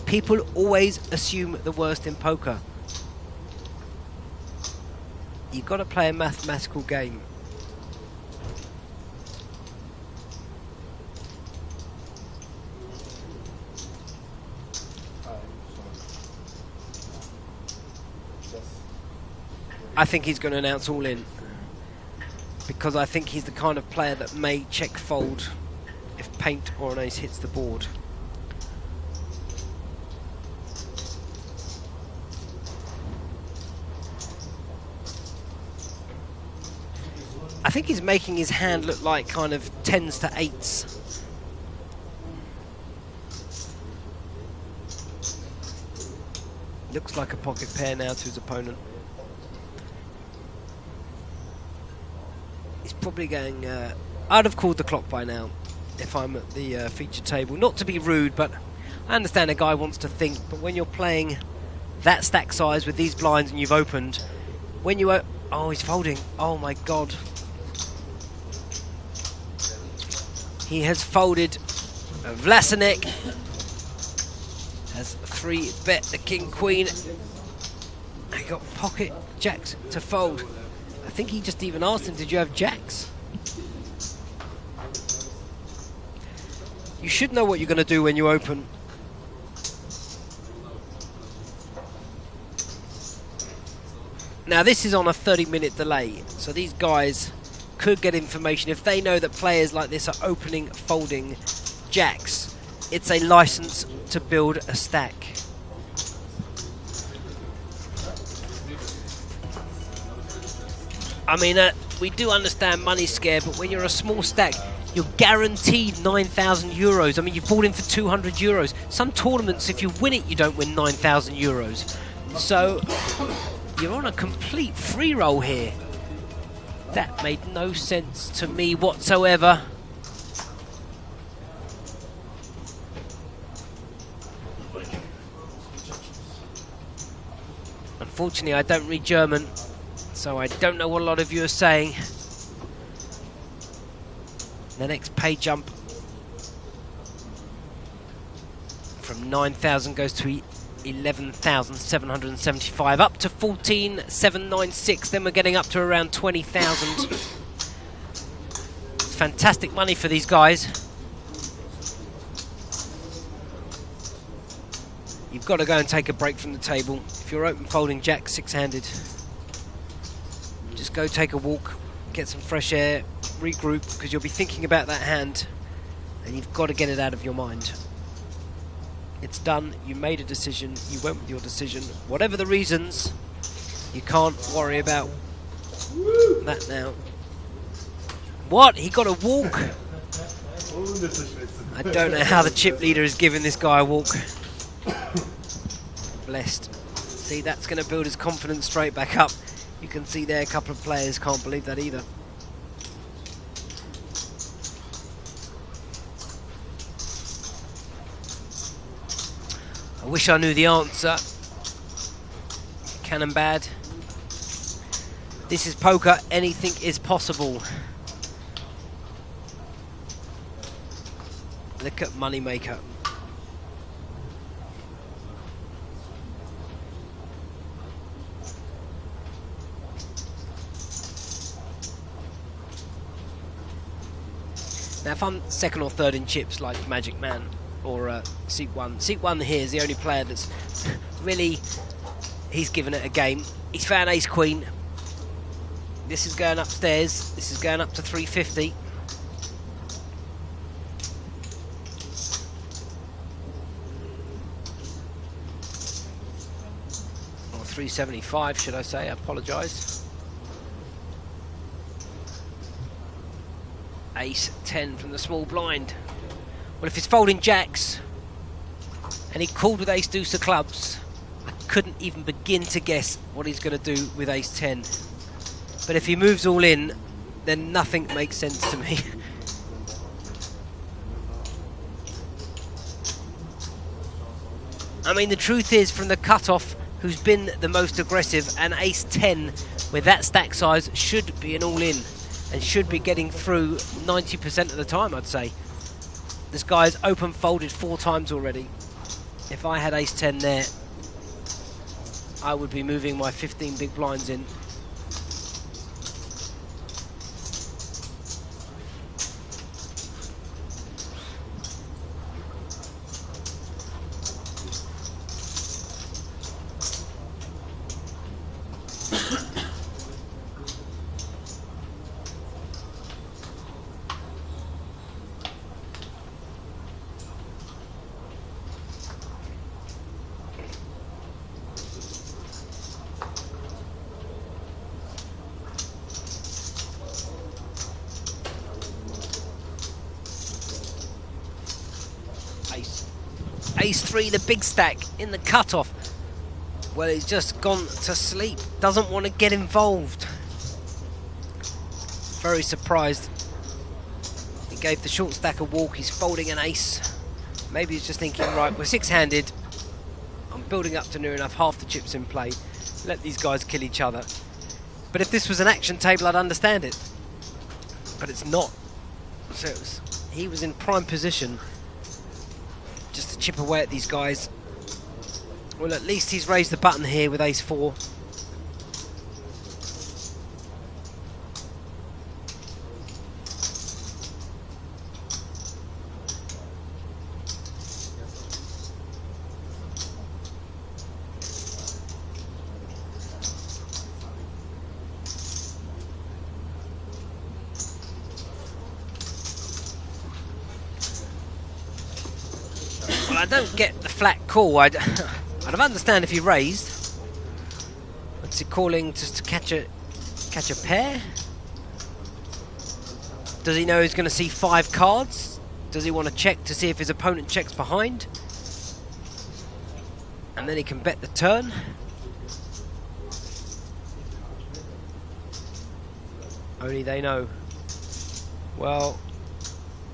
People always assume the worst in poker. You've got to play a mathematical game. I think he's going to announce all in, because I think he's the kind of player that may check fold if paint or an ace hits the board. I think he's making his hand look like kind of 10s to 8s. Looks like a pocket pair now to his opponent. Probably going, I'd have called the clock by now if I'm at the feature table. Not to be rude, but I understand a guy wants to think, but when you're playing that stack size with these blinds and you've opened, when you oh, he's folding, oh my god. He has folded. Vlasinek has 3-bet the king queen. He got pocket jacks to fold. I think he just even asked him, did you have jacks? You should know what you're going to do when you open. Now this is on a 30-minute delay, so these guys could get information. If they know that players like this are opening, folding jacks, it's a license to build a stack. I mean, we do understand money's scarce, but when you're a small stack, you're guaranteed 9,000 euros. I mean, you've bought in for 200 euros. Some tournaments, if you win it, you don't win 9,000 euros. So you're on a complete free roll here. That made no sense to me whatsoever. Unfortunately, I don't read German, so I don't know what a lot of you are saying. The next pay jump from 9,000 goes to 11,775, up to 14,796. Then we're getting up to around 20,000. It's fantastic money for these guys. You've got to go and take a break from the table. If you're open folding jack 6-handed, just go take a walk, get some fresh air, regroup, because you'll be thinking about that hand and you've got to get it out of your mind. It's done, you made a decision, you went with your decision. Whatever the reasons, you can't worry about that now. What? He got a walk? I don't know how the chip leader is giving this guy a walk. Blessed. See, that's going to build his confidence straight back up. You can see there a couple of players can't believe that either. I wish I knew the answer. Cannon bad. This is poker. Anything is possible. Look at Moneymaker. Now, if I'm second or third in chips like Magic Man or Seat 1, Seat 1 here is the only player that's really, he's given it a game. He's found Ace Queen. This is going upstairs. This is going up to 350. Or 375, should I say? I apologise. Ace 10 from the small blind. Well, if he's folding jacks and he called with ace deuce of clubs, I couldn't even begin to guess what he's going to do with ace 10. But if he moves all in, then nothing makes sense to me. I mean, the truth is, from the cutoff, who's been the most aggressive, and ace 10 with that stack size should be an all-in and should be getting through 90% of the time, I'd say. This guy's open folded 4 times already. If I had ace 10 there, I would be moving my 15 big blinds in. Ace 3, the big stack in the cutoff. Well, he's just gone to sleep. Doesn't want to get involved. Very surprised. He gave the short stack a walk. He's folding an ace. Maybe he's just thinking, right, we're 6-handed. I'm building up to near enough half the chips in play. Let these guys kill each other. But if this was an action table, I'd understand it. But it's not. So it was he was in prime position just to chip away at these guys. Well, at least he's raised the button here with ace-4. Well, I don't get the flat call. I'd have understand if he raised. What's he calling, just to catch a pair? Does he know he's going to see 5 cards? Does he want to check to see if his opponent checks behind? And then he can bet the turn. Only they know. Well,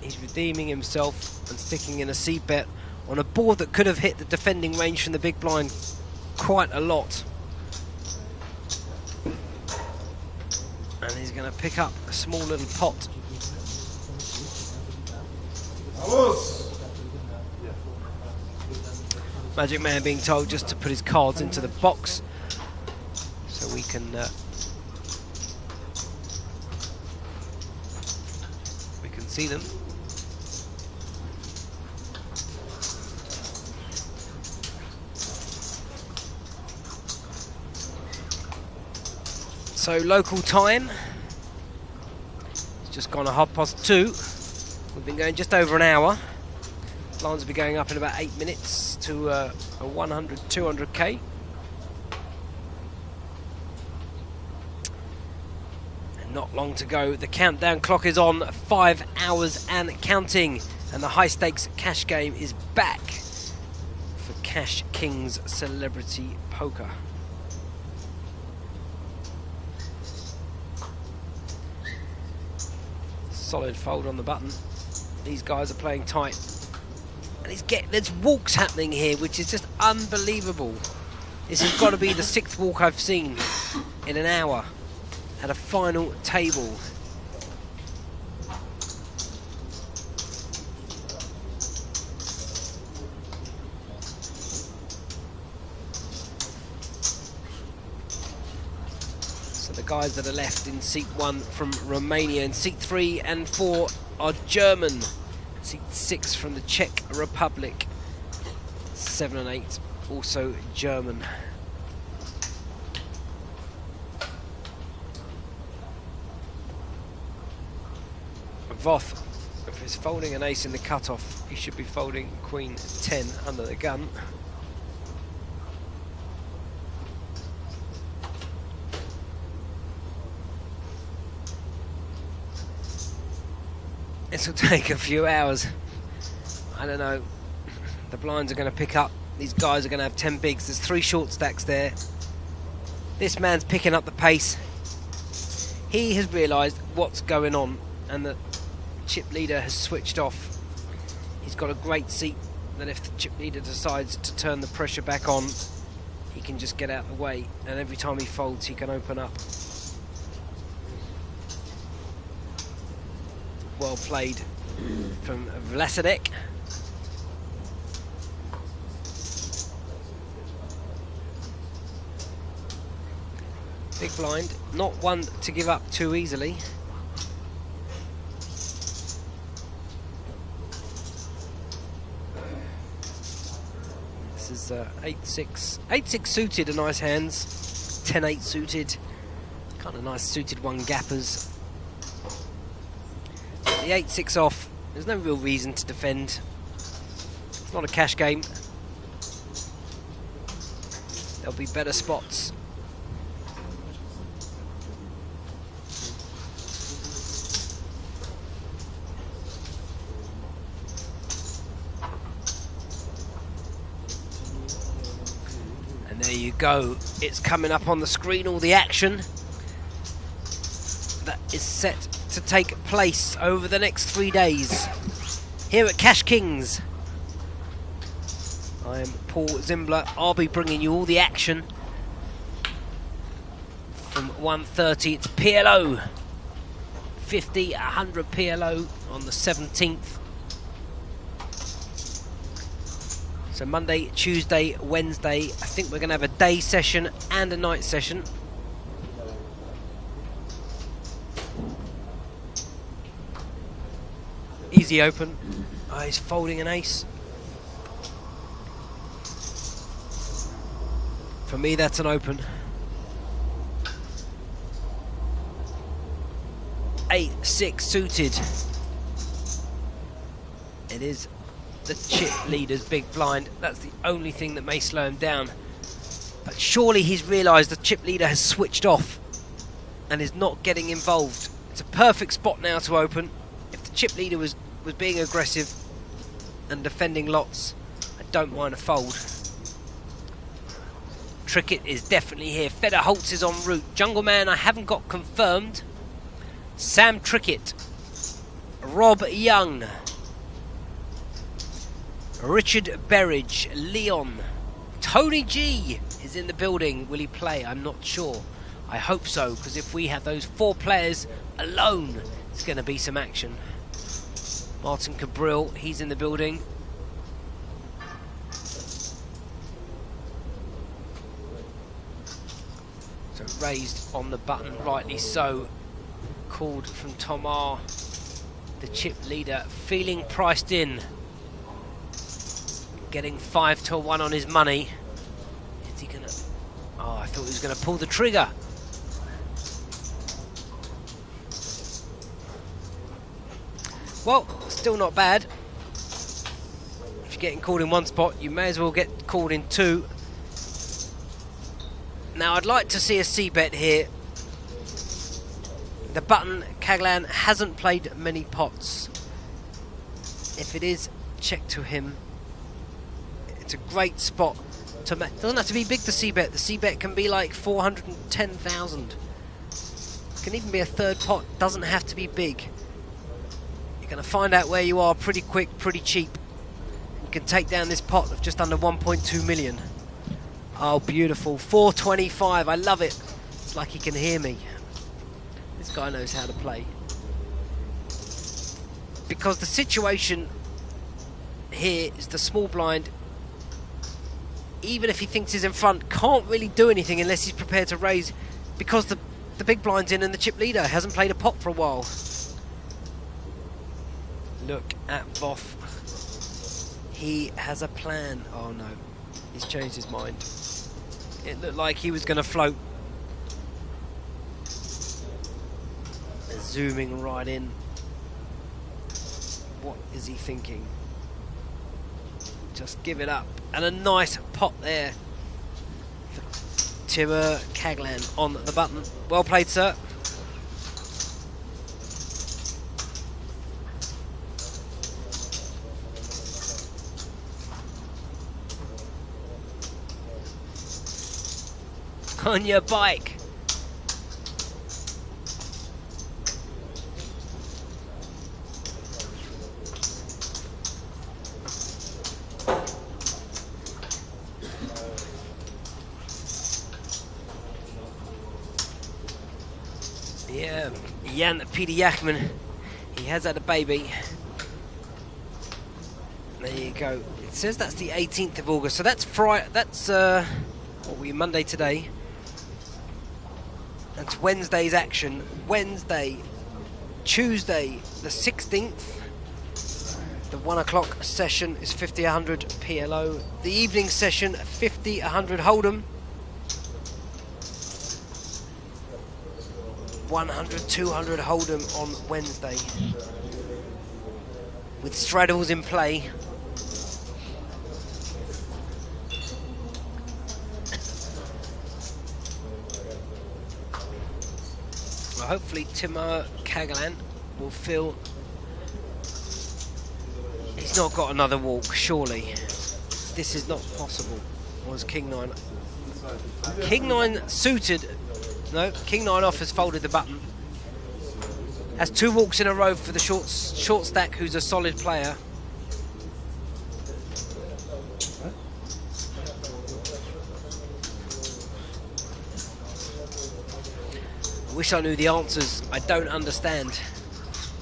he's redeeming himself and sticking in a c-bet on a board that could have hit the defending range from the big blind quite a lot. And he's going to pick up a small little pot. Magic Man being told just to put his cards into the box so we can see them. So local time, it's just gone 2:30. We've been going just over an hour. Lines will be going up in about 8 minutes to a 100, 200k. And not long to go. The countdown clock is on, 5 hours and counting. And the high stakes cash game is back for Cash Kings Celebrity Poker. Solid fold on the button. These guys are playing tight. And there's walks happening here, which is just unbelievable. This has got to be the 6th walk I've seen in an hour at a final table. So the guys that are left in seat 1 from Romania, and seat 3 and 4 are German. Seat 6 from the Czech Republic. 7 and 8 also German. Voth, if he's folding an ace in the cutoff, he should be folding Queen 10 under the gun. This will take a few hours. I don't know. The blinds are going to pick up. These guys are going to have 10 bigs. There's 3 short stacks there. This man's picking up the pace. He has realised what's going on and that chip leader has switched off. He's got a great seat that if the chip leader decides to turn the pressure back on, he can just get out of the way. And every time he folds, he can open up. Well played from Vlasadek. Big blind, not one to give up too easily. This is 8-6. 8-6 suited are nice hands. 10-8 suited. Kind of nice suited one gappers. The 8-6 off, there's no real reason to defend. It's not a cash game. There'll be better spots. And there you go. It's coming up on the screen, all the action that is set to take place over the next 3 days here at Cash Kings. I am Paul Zimbler. I'll be bringing you all the action from 1:30. It's PLO 50, 100 PLO on the 17th. So Monday, Tuesday, Wednesday, I think we're going to have a day session and a night session. Easy open. Oh, he's folding an ace. For me, that's an open. 8-6 suited. It is the chip leader's big blind. That's the only thing that may slow him down. But surely he's realised the chip leader has switched off and is not getting involved. It's a perfect spot now to open. If the chip leader was being aggressive and defending lots, I don't mind a fold. Trickett is definitely here. Feder Holtz is en route. Jungle Man, I haven't got confirmed. Sam Trickett, Rob Young, Richard Berridge, Leon, Tony G is in the building. Will he play? I'm not sure. I hope so, because if we have those 4 players alone, it's going to be some action. Martin Cabril, he's in the building. So raised on the button, rightly so. Called from Tom R. The chip leader feeling priced in. Getting 5-1 on his money. Is he gonna... Oh, I thought he was gonna pull the trigger. Well, still not bad. If you're getting called in one spot, you may as well get called in 2. Now, I'd like to see a C-bet here. The button, Kaglan, hasn't played many pots. If it is, check to him. It's a great spot to make. It doesn't have to be big, the C-bet. The C-bet can be like 410,000. It can even be a third pot. Doesn't have to be big. You're going to find out where you are pretty quick, pretty cheap. You can take down this pot of just under 1.2 million. Oh, beautiful. 425. I love it. It's like he can hear me. This guy knows how to play. Because the situation here is the small blind, even if he thinks he's in front, can't really do anything unless he's prepared to raise, because the big blind's in and the chip leader hasn't played a pot for a while. Look at Voff. He has a plan. Oh no, he's changed his mind. It looked like he was going to float. Zooming right in. What is he thinking? Just give it up. And a nice pot there for Timur Kaglan on the button. Well played, sir. On your bike. Yeah, Jan Peter Yachman, he has had a baby. There you go. It says that's the 18th of August, so that's Friday. That's what we Monday today. That's Wednesday's action. Wednesday, Tuesday, the 16th. The 1 o'clock session is 50-100 PLO. The evening session, 50-100 Hold'em. 100-200 Hold'em on Wednesday. With straddles in play. Well, hopefully Timur Kaglan will feel he's not got another walk, surely. This is not possible. Was King 9. King 9 suited. No, King 9 off has folded the button. Has 2 walks in a row for the short stack, who's a solid player. I wish I knew the answers. I don't understand.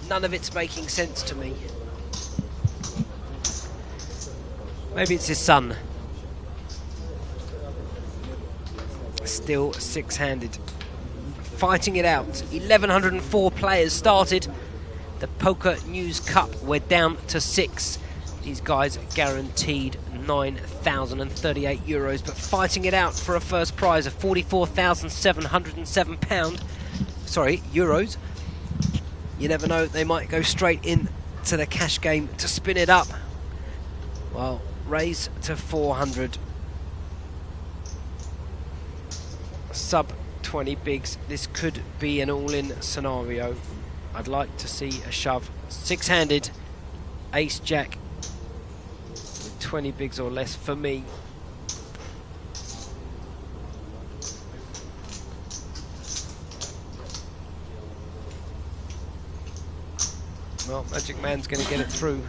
None of it's making sense to me. Maybe it's his son. Still six-handed. Fighting it out. 1,104 players started. The Pokernews Cup, we're down to 6. These guys guaranteed €9,038, but fighting it out for a first prize of £44,707. Sorry, euros. You never know, they might go straight in to the cash game to spin it up. Well, raise to 400. Sub 20 bigs. This could be an all-in scenario. I'd like to see a shove. Six-handed, ace jack, with 20 bigs or less for me. Well, Magic Man's going to get it through.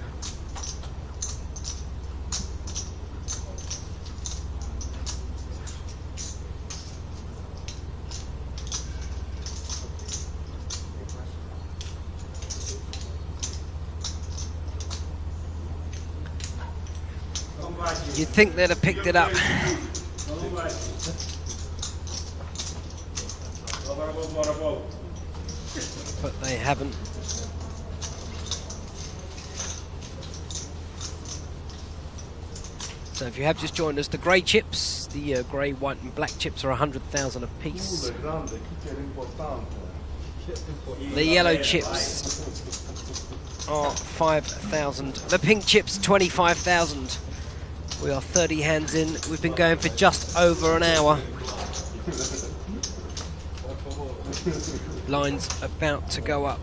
You'd think they'd have picked it up. But they haven't. So if you have just joined us, the grey chips, the grey, white and black chips are 100,000 a piece. The yellow chips are 5,000. The pink chips, 25,000. We are 30 hands in. We've been going for just over an hour. Line's about to go up.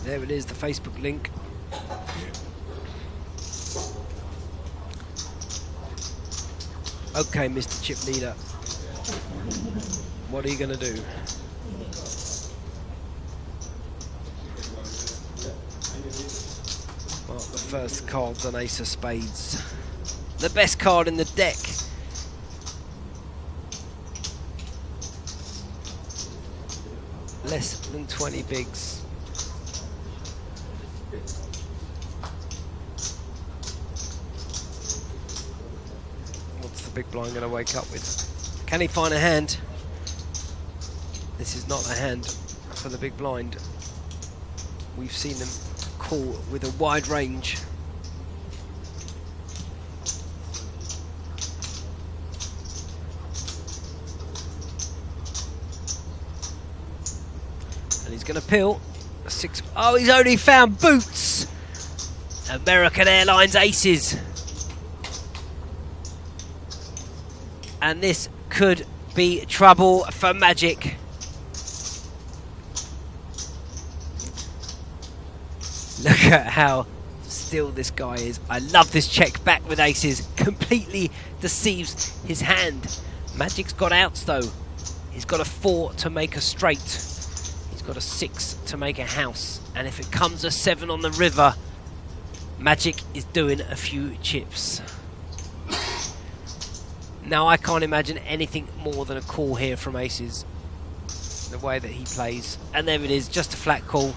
There it is, the Facebook link. Okay, Mr. Chip Leader. What are you going to do? Well, the first card's an ace of spades. The best card in the deck. Less than 20 bigs. What's the big blind going to wake up with? Can he find a hand? This is not a hand for the big blind. We've seen them call with a wide range. And he's going to peel a 6. Oh, he's only found boots. American Airlines aces. And this could be trouble for Magic. Look at how still this guy is. I love this check back with aces. Completely deceives his hand. Magic's got outs though. He's got a 4 to make a straight. He's got a 6 to make a house. And if it comes a 7 on the river, Magic is doing a few chips. Now I can't imagine anything more than a call here from aces. The way that he plays. And there it is, just a flat call.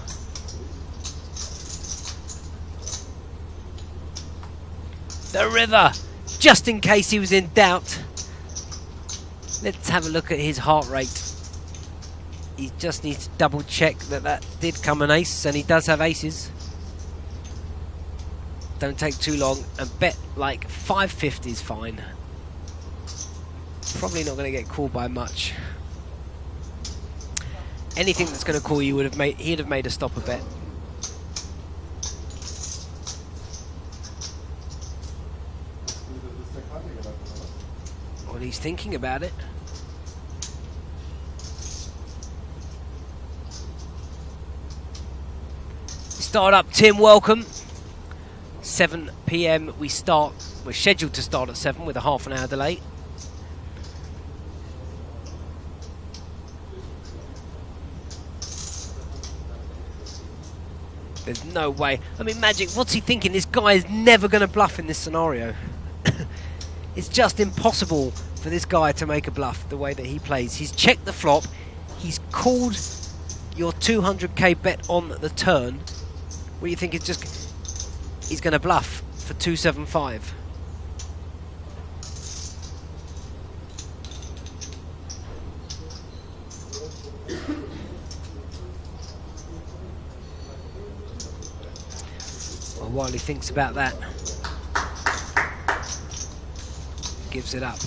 The river, just in case he was in doubt. Let's have a look at his heart rate. He just needs to double check that that did come an ace, and he does have aces. Don't take too long, and bet like 550 is fine. Probably not going to get called by much. Anything that's going to call you he'd have made a stopper bet. Well, he's thinking about it. Start up, Tim, welcome. 7 PM we start. We're scheduled to start at 7 with a half an hour delay. There's no way. I mean, Magic, what's he thinking? This guy is never going to bluff in this scenario. It's just impossible for this guy to make a bluff the way that he plays. He's checked the flop. He's called your 200k bet on the turn. What do you think? It's just he's going to bluff for 275. Well, while he thinks about that, gives it up.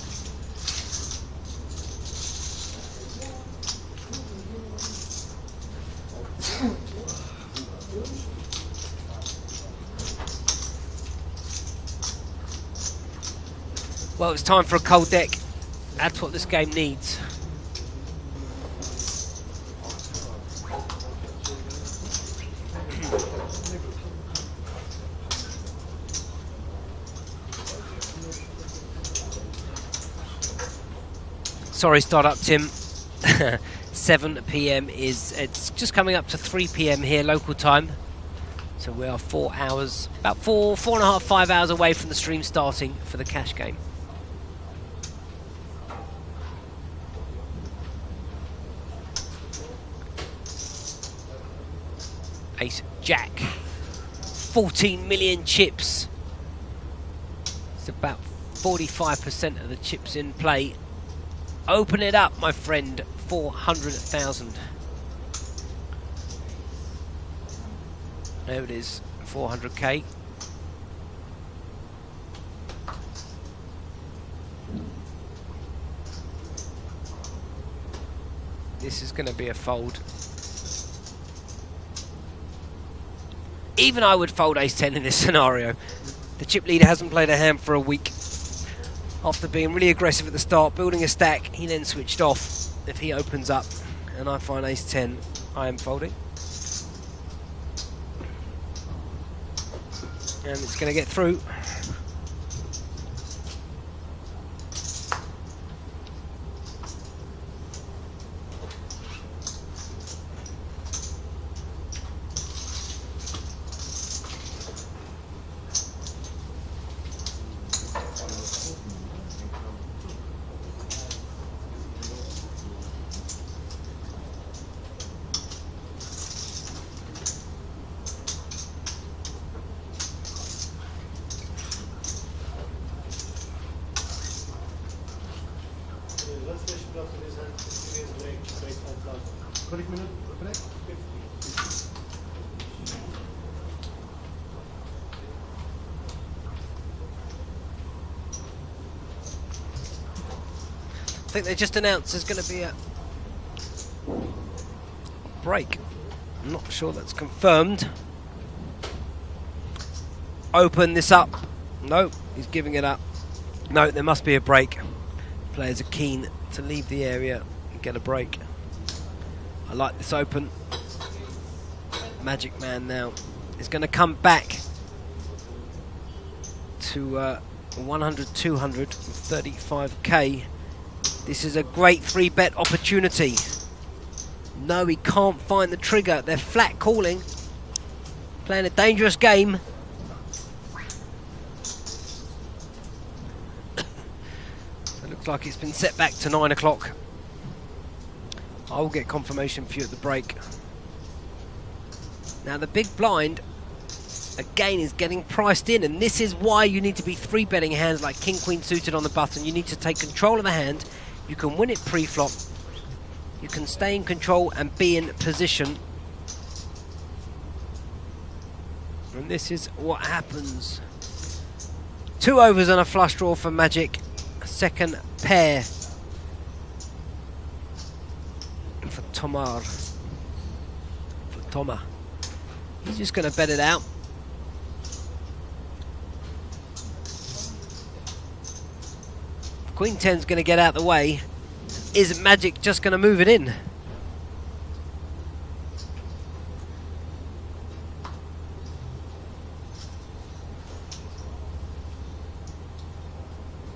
Well, it's time for a cold deck. That's what this game needs. Sorry, start up, Tim. 7 p.m. it's just coming up to 3 p.m. here, local time. So we are 4 hours, about four and a half, 5 hours away from the stream starting for the cash game. Ace Jack, 14 million chips. It's about 45% of the chips in play. Open it up, my friend. 400,000. There it is, 400k. This is going to be a fold. Even I would fold ace-10 in this scenario. The chip leader hasn't played a hand for a week. After being really aggressive at the start, building a stack, he then switched off. If he opens up and I find ace-10, I am folding. And it's going to get through. I think they just announced there's going to be a break. I'm not sure that's confirmed. Open this up. No, he's giving it up. No, there must be a break. Players are keen to leave the area and get a break. I like this open. Magic Man now is going to come back to 100, 200, 35k. This is a great 3-bet opportunity. No, he can't find the trigger. They're flat calling. Playing a dangerous game. It looks like it's been set back to 9 o'clock. I will get confirmation for you at the break. Now the big blind, again, is getting priced in, and this is why you need to be 3-betting hands like King Queen suited on the button. You need to take control of the hand. You can win it pre-flop. You can stay in control and be in position. And this is what happens. 2 overs and a flush draw for Magic. Second pair for Tomar. For Toma. He's just going to bet it out. Queen 10's going to get out the way. Is Magic just going to move it in?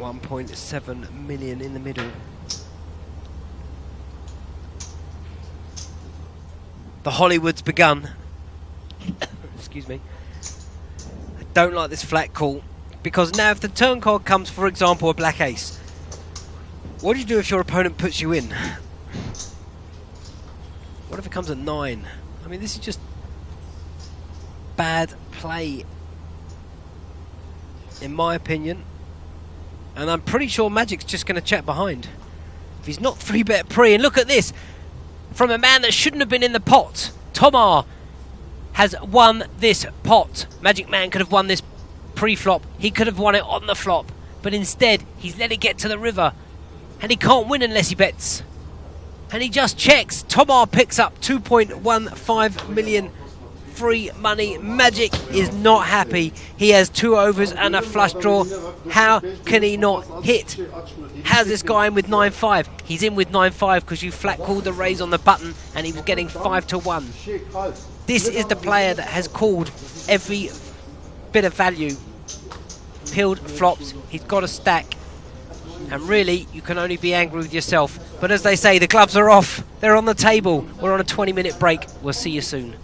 $1.7 million in the middle. The Hollywood's begun. Excuse me. I don't like this flat call. Because now if the turn card comes, for example, a black ace, what do you do if your opponent puts you in? What if it comes a 9? I mean, this is just bad play, in my opinion. And I'm pretty sure Magic's just going to check behind. If he's not 3-bet pre, and look at this, from a man that shouldn't have been in the pot. Tomar has won this pot. Magic Man could have won this pre-flop. He could have won it on the flop. But instead, he's let it get to the river. And he can't win unless he bets. And he just checks. Tomar picks up 2.15 million free money. Magic is not happy. He has 2 overs and a flush draw. How can he not hit? How's this guy in with 9-5? He's in with 9-5 because you flat called the raise on the button and he was getting 5-1. This is the player that has called every bit of value. Peeled flops. He's got a stack. And really, you can only be angry with yourself. But as they say, the gloves are off. They're on the table. We're on a 20-minute break. We'll see you soon.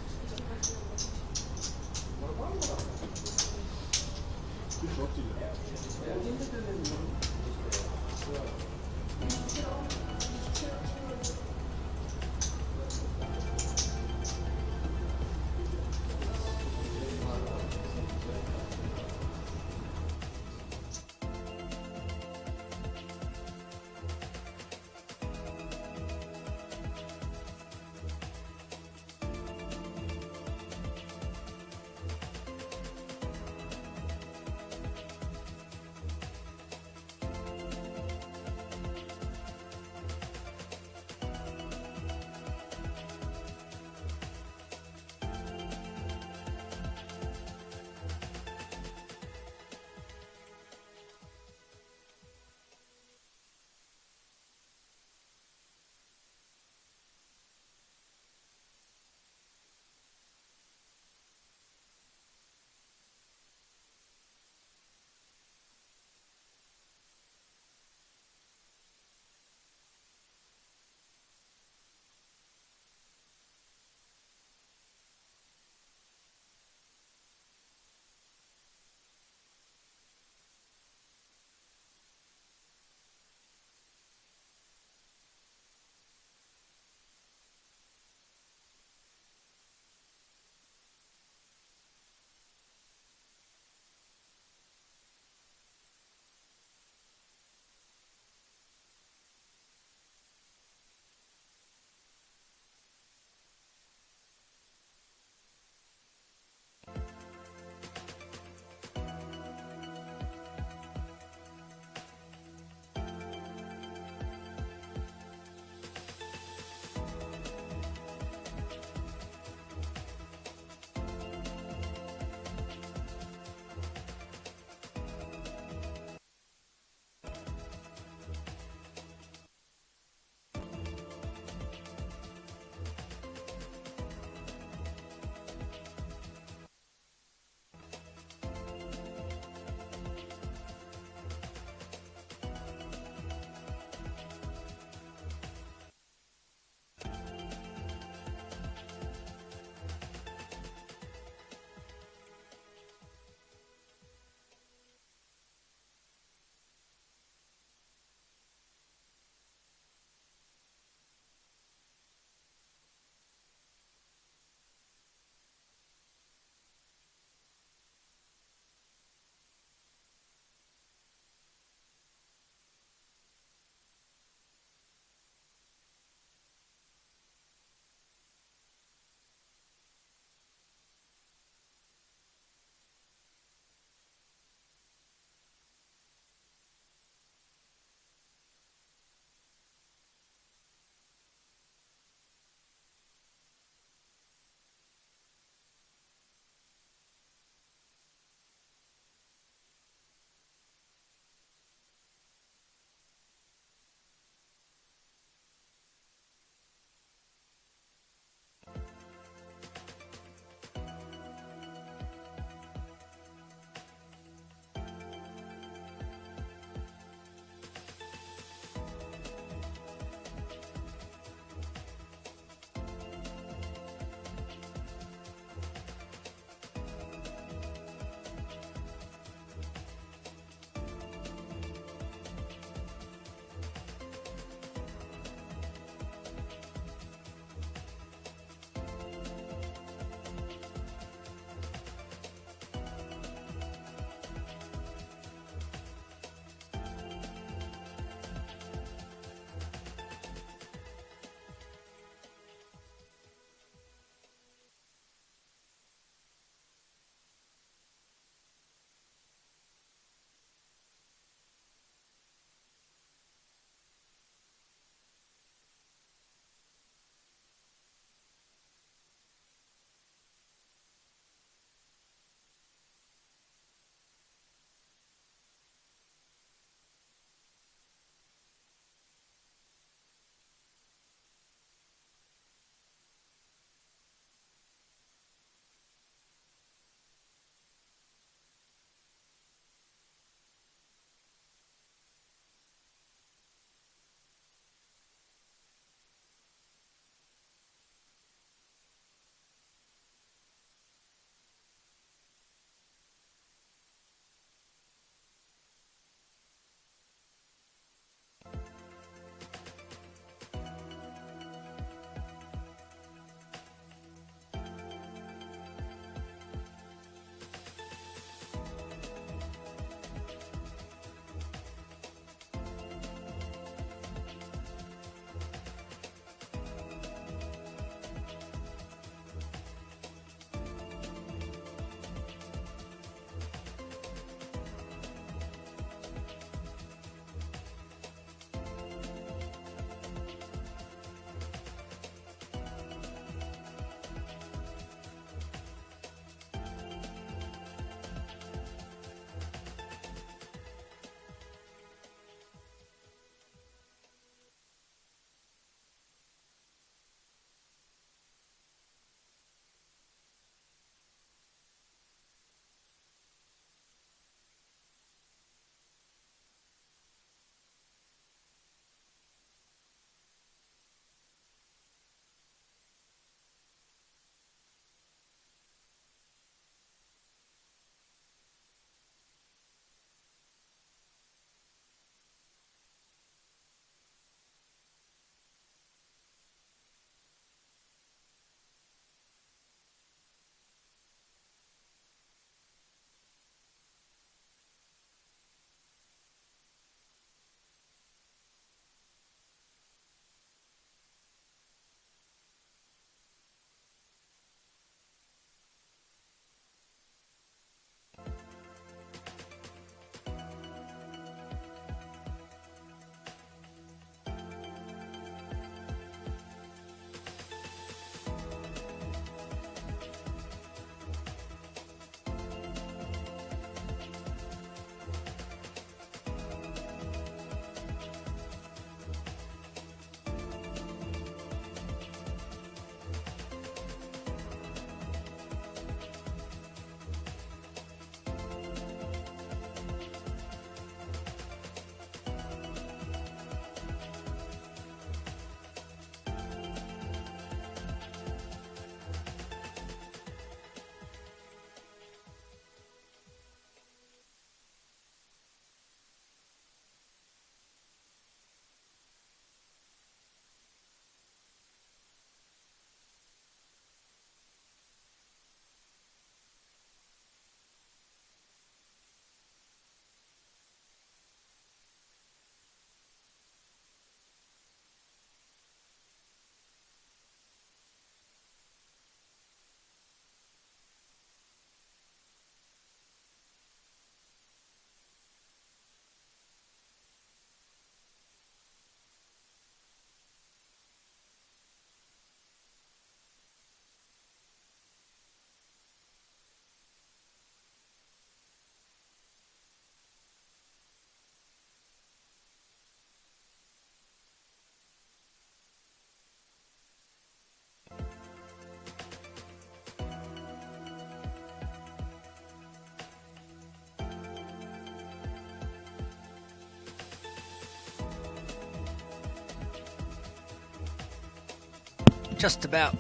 Just about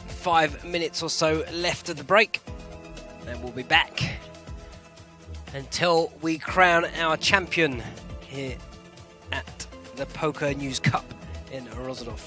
5 minutes or so left of the break, and we'll be back until we crown our champion here at the Pokernews Cup in Rozhdov.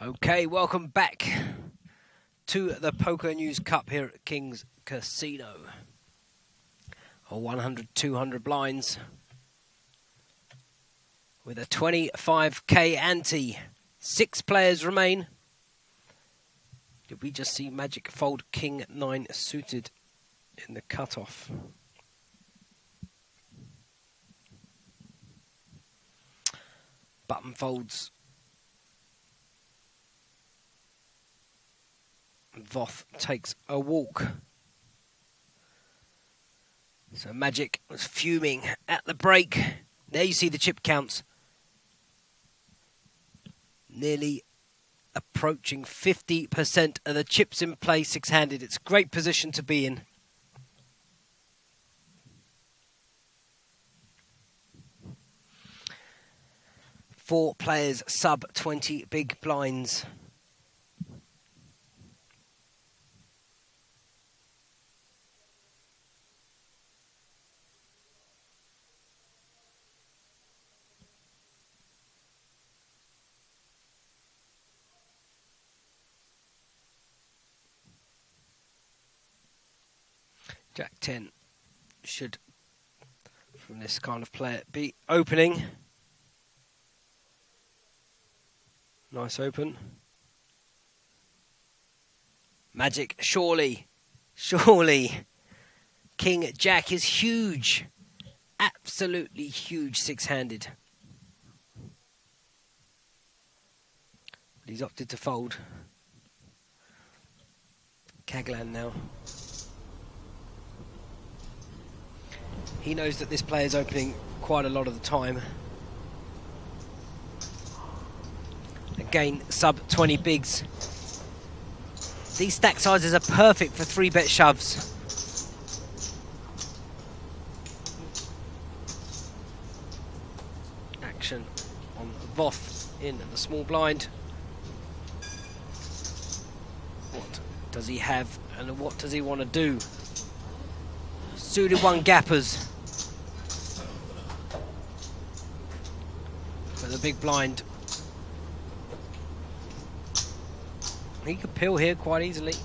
Okay, welcome back to the Pokernews Cup here at King's Casino. 100, 200 blinds with a 25k ante. 6 players remain. Did we just see Magic fold King 9 suited in the cutoff? Button folds. Voth takes a walk. So Magic was fuming at the break. There you see the chip counts. Nearly approaching 50% of the chips in play six-handed. It's a great position to be in. Four players sub 20 big blinds. Jack 10 should, from this kind of player, be opening. Nice open. Magic, surely. King Jack is huge. Absolutely huge six-handed. But he's opted to fold. Kaglan now. He knows that this player is opening quite a lot of the time. Again, sub 20 bigs. These stack sizes are perfect for 3-bet shoves. Action on Voth in the small blind. What does he have and what does he want to do? Suited one gappers. With a big blind. He could pill here quite easily.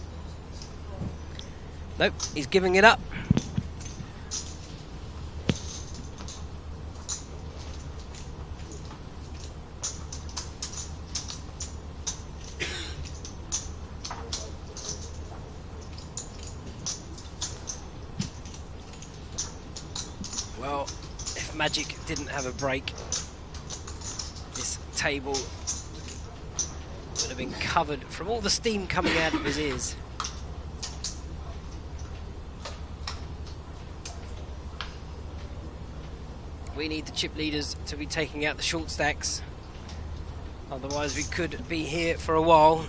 Nope, he's giving it up. Well, if Magic didn't have a break, this table would have been covered from all the steam coming out of his ears. We need the chip leaders to be taking out the short stacks. Otherwise we could be here for a while.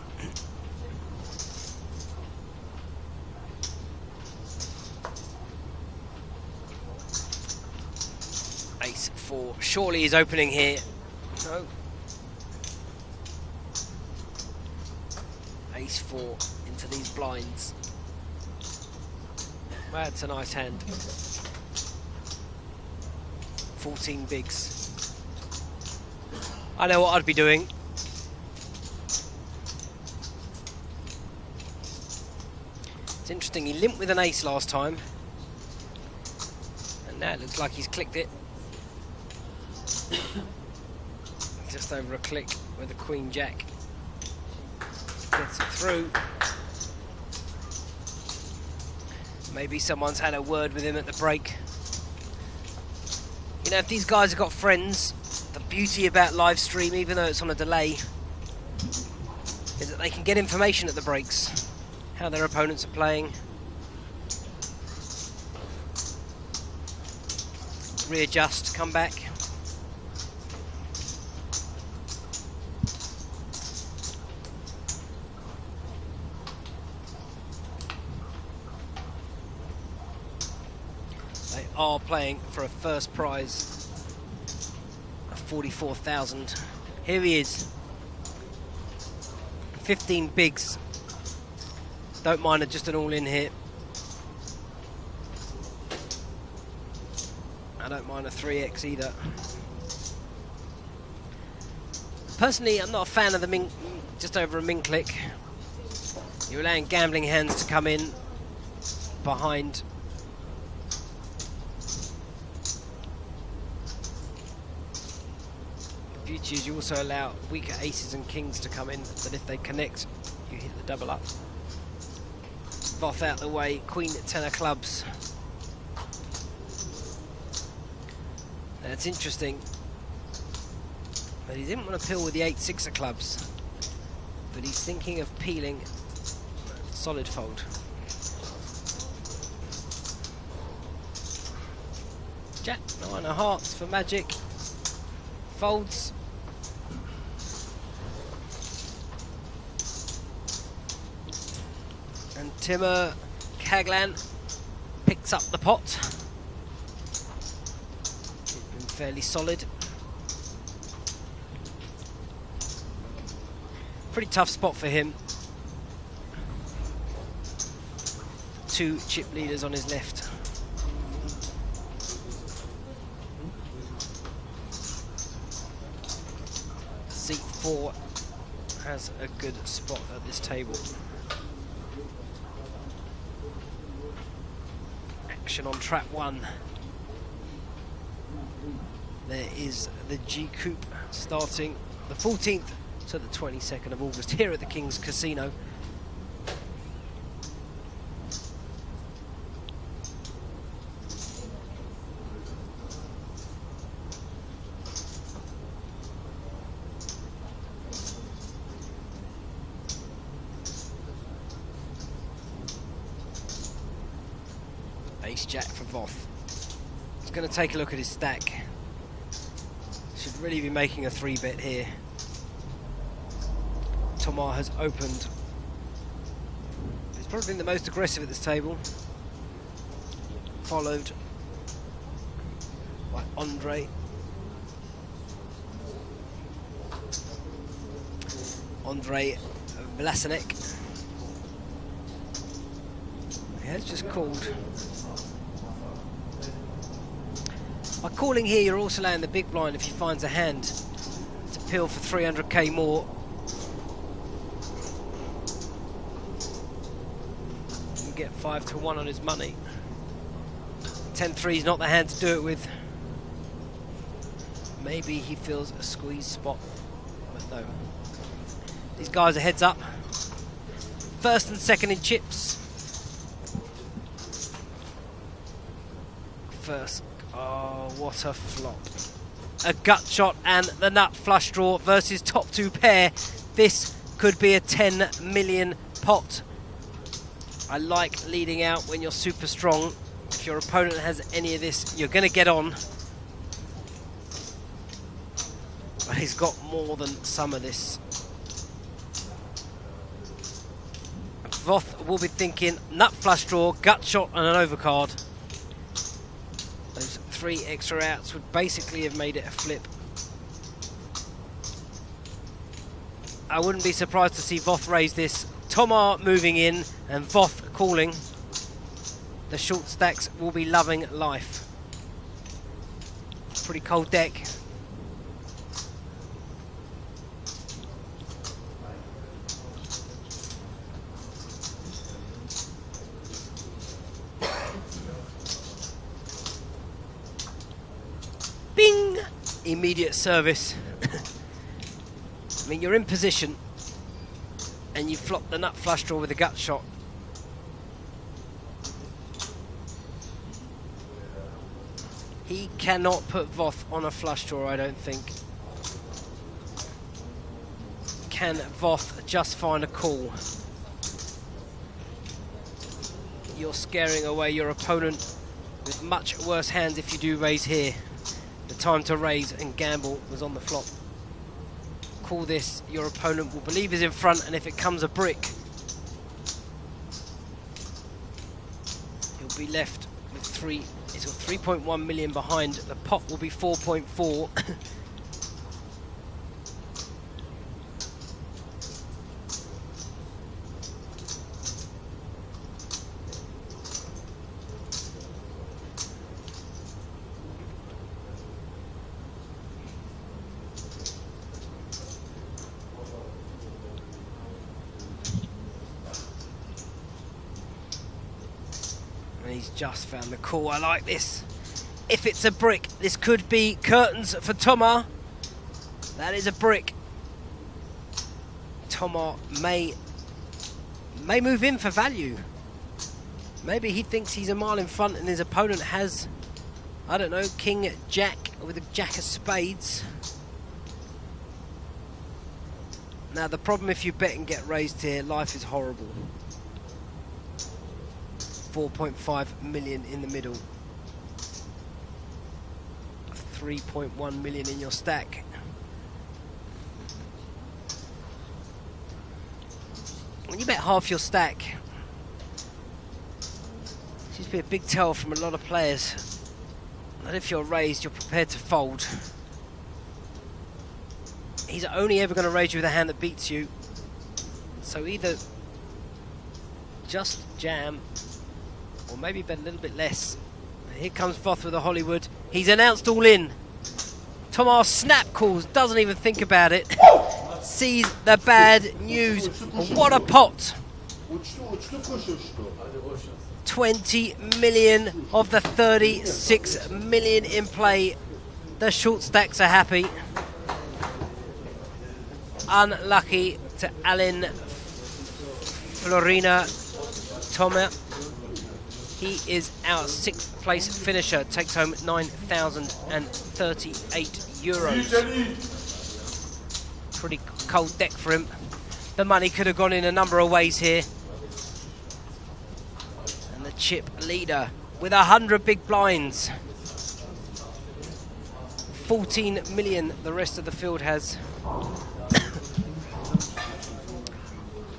Ace 4. Surely he's opening here. No. Ace 4 into these blinds. That's a nice hand. 14 bigs. I know what I'd be doing. It's interesting, he limped with an ace last time. And now it looks like he's clicked it. Just over a click with a Queen Jack. Gets it through. Maybe someone's had a word with him at the break. You know, if these guys have got friends, the beauty about live stream, even though it's on a delay, is that they can get information at the breaks. How their opponents are playing. Readjust, come back. They are playing for a first prize of 44,000. Here he is. 15 bigs. Don't mind just an all-in here. I don't mind a 3x either. Personally, I'm not a fan of the min, just over a min click. You're allowing gambling hands to come in behind. The beauty is you also allow weaker aces and kings to come in, but if they connect, you hit the double up. Voth out the way, Queen at 10 of clubs. That's interesting. But he didn't want to pill with the 8-6 of clubs. But he's thinking of peeling solid fold. Jack, 9 of hearts for Magic. Folds. And Timur Kaglan picks up the pot. He's been fairly solid. Pretty tough spot for him. 2 chip leaders on his left. Seat 4 has a good spot at this table. Action on trap 1. There is the G Coupe starting the 14th to the 22nd of August here at the King's Casino. Ace Jack for Voth. He's going to take a look at his stack. Should really be making a 3-bet here. Tomar has opened. He's probably been the most aggressive at this table. Followed by Andre. Andre Vlasinek. He has just called. By calling here, you're also allowing the big blind, if he finds a hand, to peel for 300k more. You get 5 to 1 on his money. 10-3 is not the hand to do it with. Maybe he feels a squeeze spot, but no. These guys are heads up. First and second in chips. First. Oh, what a flop. A gut shot and the nut flush draw versus top 2 pair. This could be a 10 million pot. I like leading out when you're super strong. If your opponent has any of this, you're going to get on. But he's got more than some of this. Voth will be thinking nut flush draw, gut shot and an overcard. Those 3 extra outs would basically have made it a flip. I wouldn't be surprised to see Voth raise this. Tomar moving in and Voth calling. The short stacks will be loving life. Pretty cold deck. Bing! Immediate service. I mean, you're in position and you flop the nut flush draw with a gut shot. He cannot put Voth on a flush draw, I don't think. Can Voth just find a call? You're scaring away your opponent with much worse hands if you do raise here. The time to raise and gamble was on the flop. Call this, your opponent will believe is in front, and if it comes a brick, he'll be left with 3. He's got 3.1 million behind. The pot will be 4.4. He's just found the call. I like this. If it's a brick, this could be curtains for Tomar. That is a brick. Tomar may move in for value. Maybe he thinks he's a mile in front and his opponent has, I don't know, King Jack with a Jack of spades. Now the problem if you bet and get raised here, life is horrible. 4.5 million in the middle. 3.1 million in your stack. When you bet half your stack, seems to be a big tell from a lot of players that if you're raised, you're prepared to fold. He's only ever going to raise you with a hand that beats you. So either just jam, or maybe bet a little bit less. Here comes Voth with a Hollywood. He's announced all in. Tomas snap calls, doesn't even think about it. Sees the bad news. What a pot! 20 million of the 36 million in play. The short stacks are happy. Unlucky to Alan Florina Toma. He is our 6th place finisher. Takes home 9,038 euros. Pretty cold deck for him. The money could have gone in a number of ways here. And the chip leader with 100 big blinds. 14 million the rest of the field has.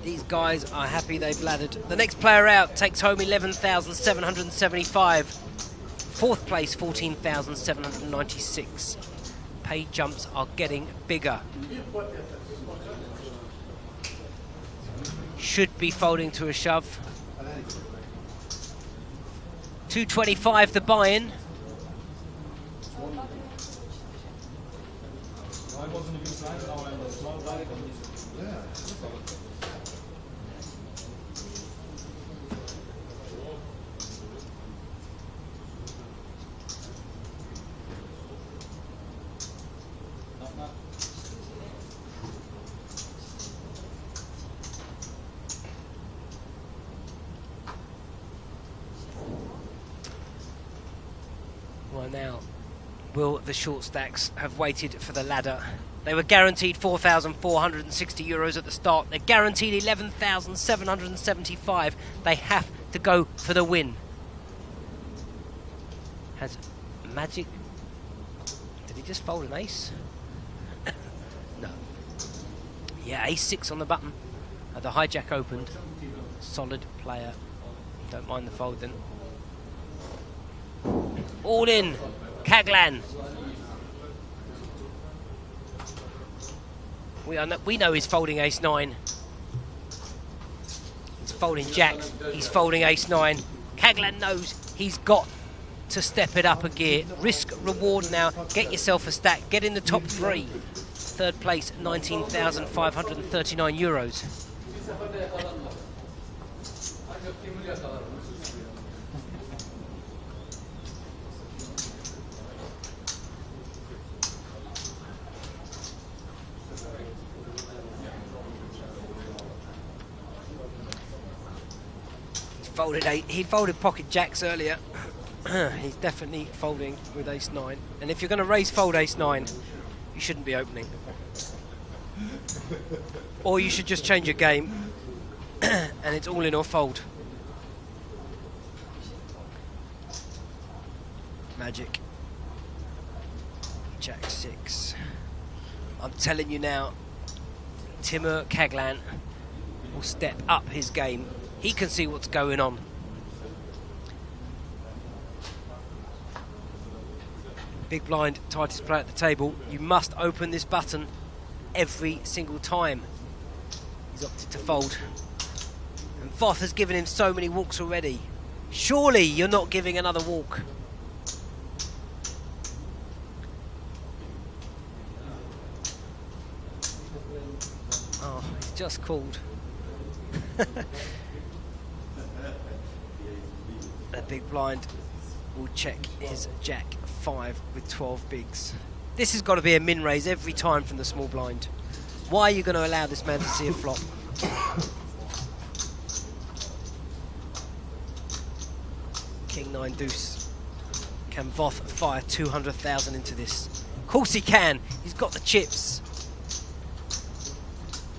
These guys are happy they've laddered. The next player out takes home 11,775. 4th place, 14,796. Pay jumps are getting bigger. Should be folding to a shove. 225 the buy-in. Well, now, will the short stacks have waited for the ladder? They were guaranteed 4,460 euros at the start. They're guaranteed 11,775. They have to go for the win. Has Magic... Did he just fold an ace? No. Yeah, ace-6 on the button. The hijack opened. Solid player. Don't mind the fold then. All in, Kaglan. We know he's folding ace-9. He's folding jacks. He's folding ace-9. Kaglan knows he's got to step it up a gear. Risk reward now. Get yourself a stack. Get in the top 3. 3rd place, 19,539 euros. He folded pocket jacks earlier. He's definitely folding with ace-9. And if you're going to raise fold ace-9, you shouldn't be opening. Or you should just change your game and it's all in or fold. Magic. Jack-6. I'm telling you now, Timur Kaglan will step up his game. He can see what's going on. Big blind, tightest player at the table. You must open this button every single time. He's opted to fold. And Voth has given him so many walks already. Surely you're not giving another walk. Oh, he's just called. A big blind will check his Jack-5 with 12 bigs. This has got to be a min raise every time from the small blind. Why are you going to allow this man to see a flop? King-9 deuce. Can Voth fire 200,000 into this? Of course he can. He's got the chips.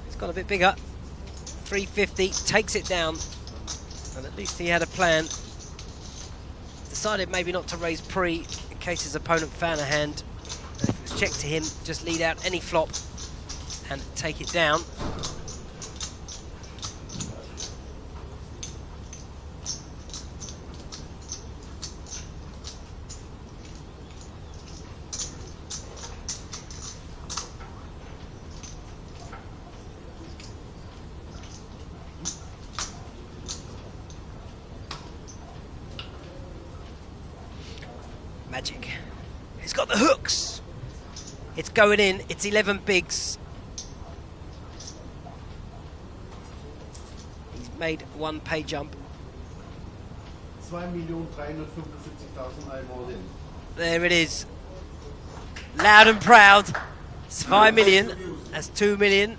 He's got a bit bigger. 350, takes it down. And at least he had a plan. Decided maybe not to raise pre in case his opponent found a hand check to him, just lead out any flop and take it down. Magic. He's got the hooks. It's going in. It's 11 bigs. He's made one pay jump. 2.375.000 I'm all in. There it is. Loud and proud. It's 5 million. That's 2 million.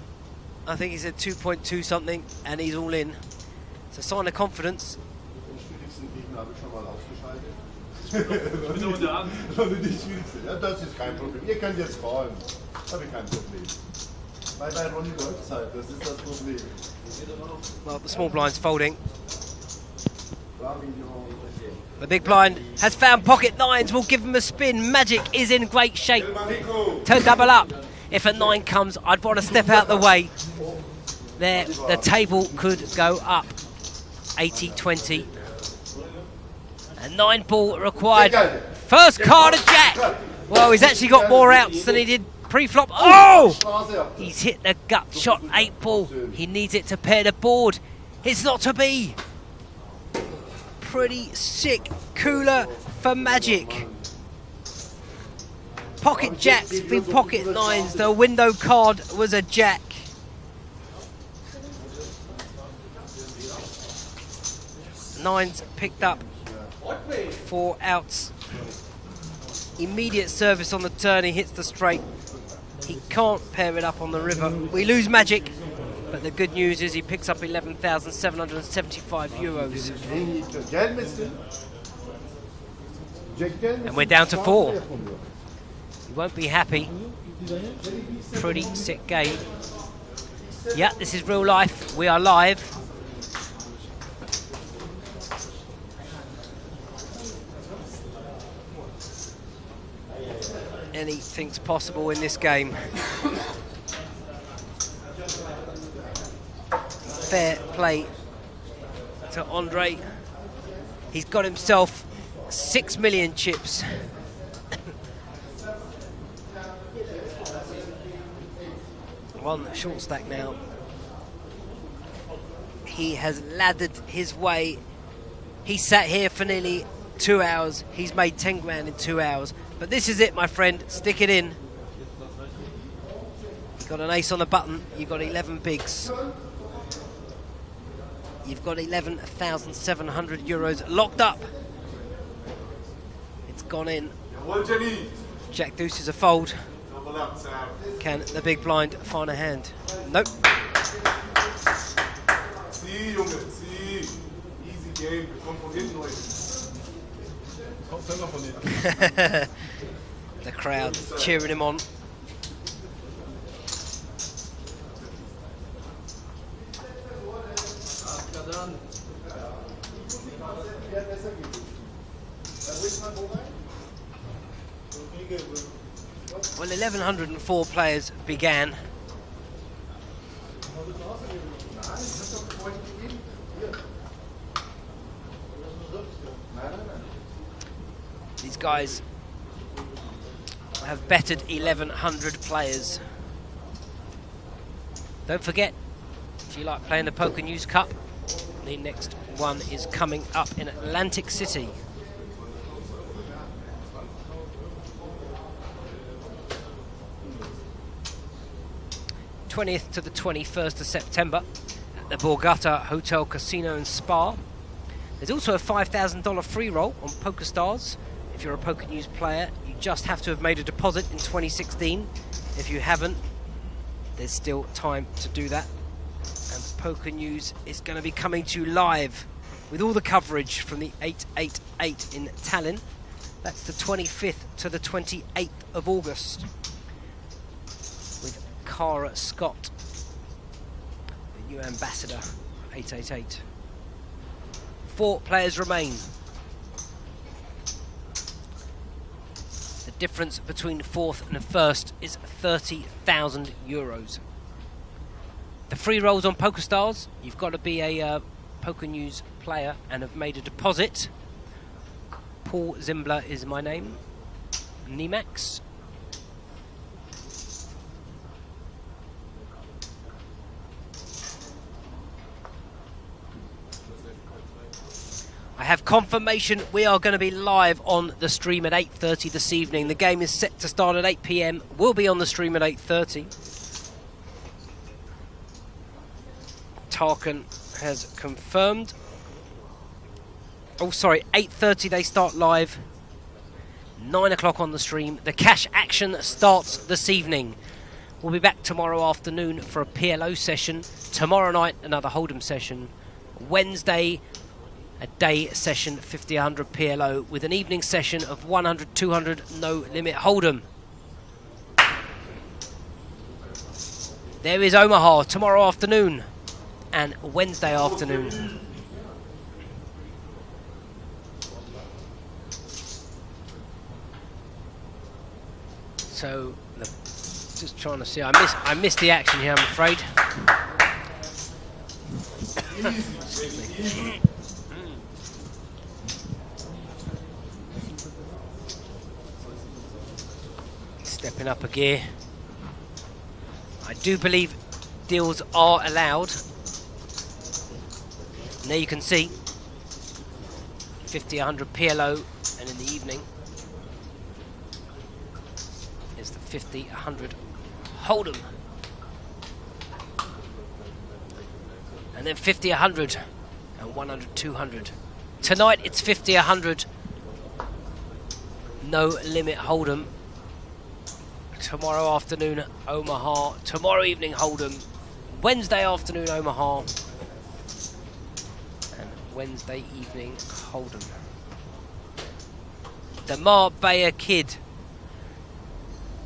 I think he said 2.2 something, and he's all in. It's a sign of confidence. Den schwierigsten Gegner habe ich schon mal ausgeschaltet. Ja, das ist kein Problem. Ihr könnt jetzt fallen. Habe ich kein Problem. Weil bei Ronny läuft halt, das ist das Problem. Well, the small blind's folding. The big blind has found pocket nines. We'll give him a spin. Magic is in great shape to double up. If a 9 comes, I'd want to step out the way. There, the table could go up. 80-20. A 9 ball required. First card of jack. Well, he's actually got more outs than he did pre-flop. Oh! He's hit the gut shot 8 ball. He needs it to pair the board. It's not to be. Pretty sick cooler for Magic. Pocket jacks with pocket nines. The window card was a jack. Nines picked up 4 outs. Immediate service on the turn. He hits the straight. He can't pair it up on the river. We lose Magic, but the good news is he picks up 11,775 euros. And we're down to 4. He won't be happy. Pretty sick game. Yeah, this is real life. We are live. Anything's possible in this game. Fair play to Andre. He's got himself 6 million chips. One short stack now. He has laddered his way. He sat here for nearly 2 hours. He's made 10 grand in 2 hours. But this is it, my friend. Stick it in. You've got an ace on the button. You've got 11 bigs. You've got 11,700 euros locked up. It's gone in. Jack deuce is a fold. Can the big blind find a hand? Nope. Easy game. The crowd cheering him on. Well, 1,104 players began. These guys have betted 1,100 players. Don't forget, if you like playing the Pokernews Cup, the next one is coming up in Atlantic City. (20th to the 21st of September at the Borgata Hotel Casino and Spa. There's also a $5,000 free roll on PokerStars. If you're a Pokernews player, you just have to have made a deposit in 2016. If you haven't, there's still time to do that. And Pokernews is going to be coming to you live with all the coverage from the 888 in Tallinn. That's the 25th to the 28th of August. With Cara Scott, the new ambassador, 888. 4 players remain. The Difference between fourth and first is €30,000. The free rolls on PokerStars, you've got to be a Pokernews player and have made a deposit. Paul Zimbler is my name. Nemax. I have confirmation we are going to be live on the stream at 8:30 this evening. The game is set to start at 8 PM. We'll be on the stream at 8:30. Tarkan has confirmed. Oh, sorry, 8:30 they start live. 9 o'clock on the stream. The cash action starts this evening. We'll be back tomorrow afternoon for a PLO session. Tomorrow night, another Hold'em session. Wednesday, a day session, 50, 100 PLO, with an evening session of 100, 200, no limit Hold'em. There is Omaha tomorrow afternoon and Wednesday afternoon. So, just trying to see. I missed the action here, I'm afraid. Stepping up a gear. I do believe deals are allowed. And there you can see 50, 100 PLO, and in the evening is the 50, 100 Hold'em. And then 50, 100 and 100, 200. Tonight it's 50, 100 no limit Hold'em. Tomorrow afternoon, Omaha. Tomorrow evening, Hold'em. Wednesday afternoon, Omaha. And Wednesday evening, Hold'em. The Marbella Kid.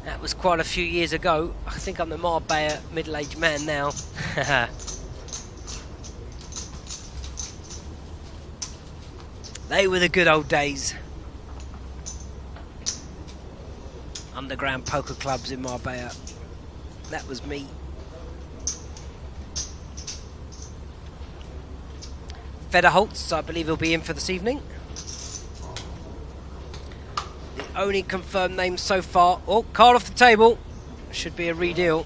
That was quite a few years ago. I think I'm the Marbella middle-aged man now. They were the good old days. Underground poker clubs in Marbella. That was me. Federholtz, I believe he'll be in for this evening. The only confirmed name so far. Oh, card off the table. Should be a redeal.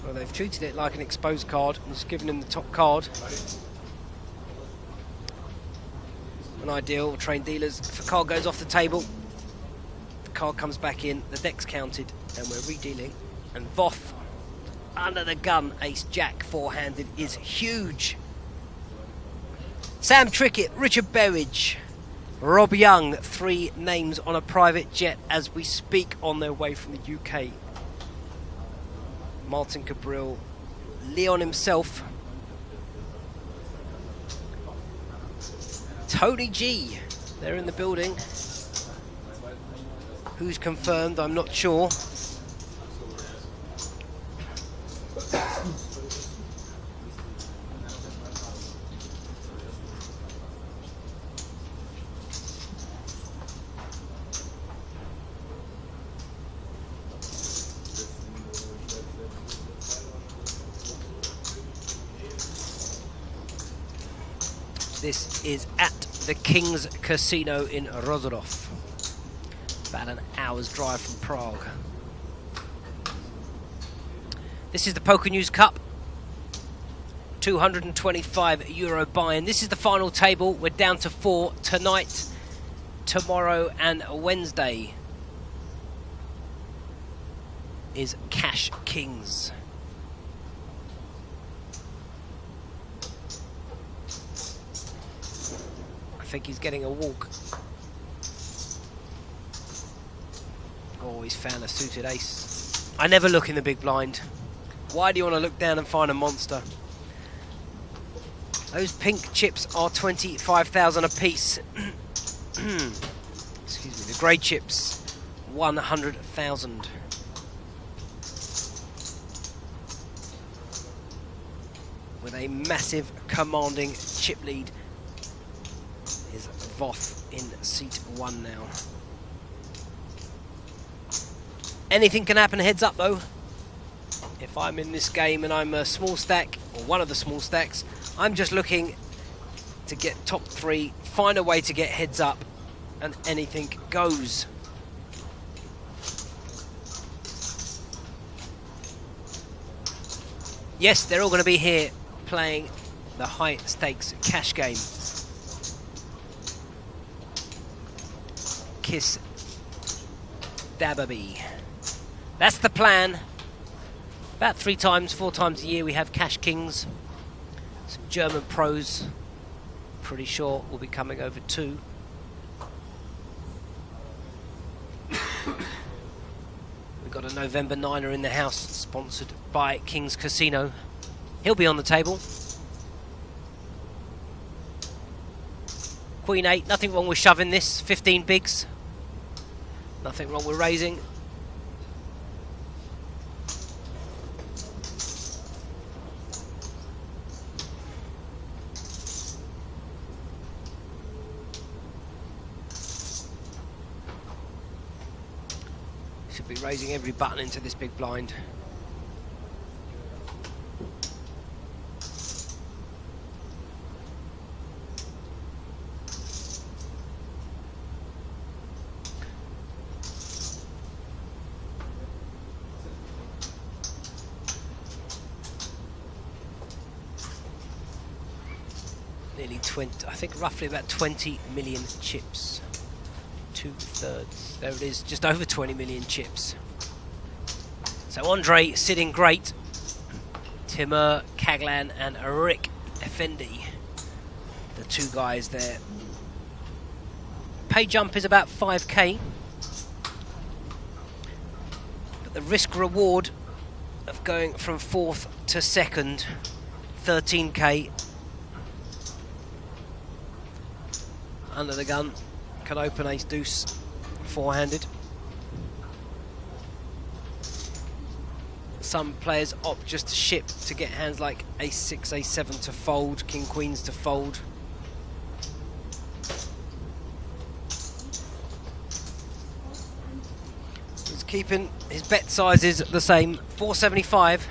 Well, they've treated it like an exposed card and just given him the top card. An ideal trained dealers. If a card goes off the table, the card comes back in, the deck's counted, and we're redealing. And Voth, under the gun, ace jack four-handed is huge. Sam Trickett, Richard Berridge, Rob Young, 3 names on a private jet as we speak on their way from the UK. Martin Cabril, Leon himself, Tony G, they're in the building. Who's confirmed, I'm not sure. This is at the King's Casino in Rozorov. About an hour's drive from Prague. This is the Pokernews Cup. €225 buy-in. This is the final table. We're down to 4 tonight, tomorrow and Wednesday is Cash Kings. I think he's getting a walk. Oh, he's found a suited ace. I never look in the big blind. Why do you want to look down and find a monster? Those pink chips are 25,000 a piece. Excuse me. The grey chips, 100,000. with a massive commanding chip lead is Voth in seat 1 now. Anything can happen heads up though. If I'm in this game and I'm a small stack, or one of the small stacks, I'm just looking to get top 3, find a way to get heads up, and anything goes. Yes, they're all going to be here playing the high stakes cash game. Kiss Dababy. That's the plan. About 3 times, 4 times a year we have Cash Kings. Some German pros, pretty sure, will be coming over too. We've got a November 9er in the house, sponsored by King's Casino. He'll be on the table. Queen 8, nothing wrong with shoving this. 15 bigs. Nothing wrong with raising. Should be raising every button into this big blind. Nearly 20, I think roughly about 20 million chips. 2/3. There it is, just over 20 million chips. So Andre sitting great. Timur, Kaglan and Rick Effendi, the 2 guys there. Pay jump is about 5k. But the risk reward of going from 4th to 2nd, 13k. Under the gun. Can open ace deuce four-handed. Some players opt just to ship to get hands like ace 6, ace 7 to fold, king queens to fold. He's keeping his bet sizes the same, 475.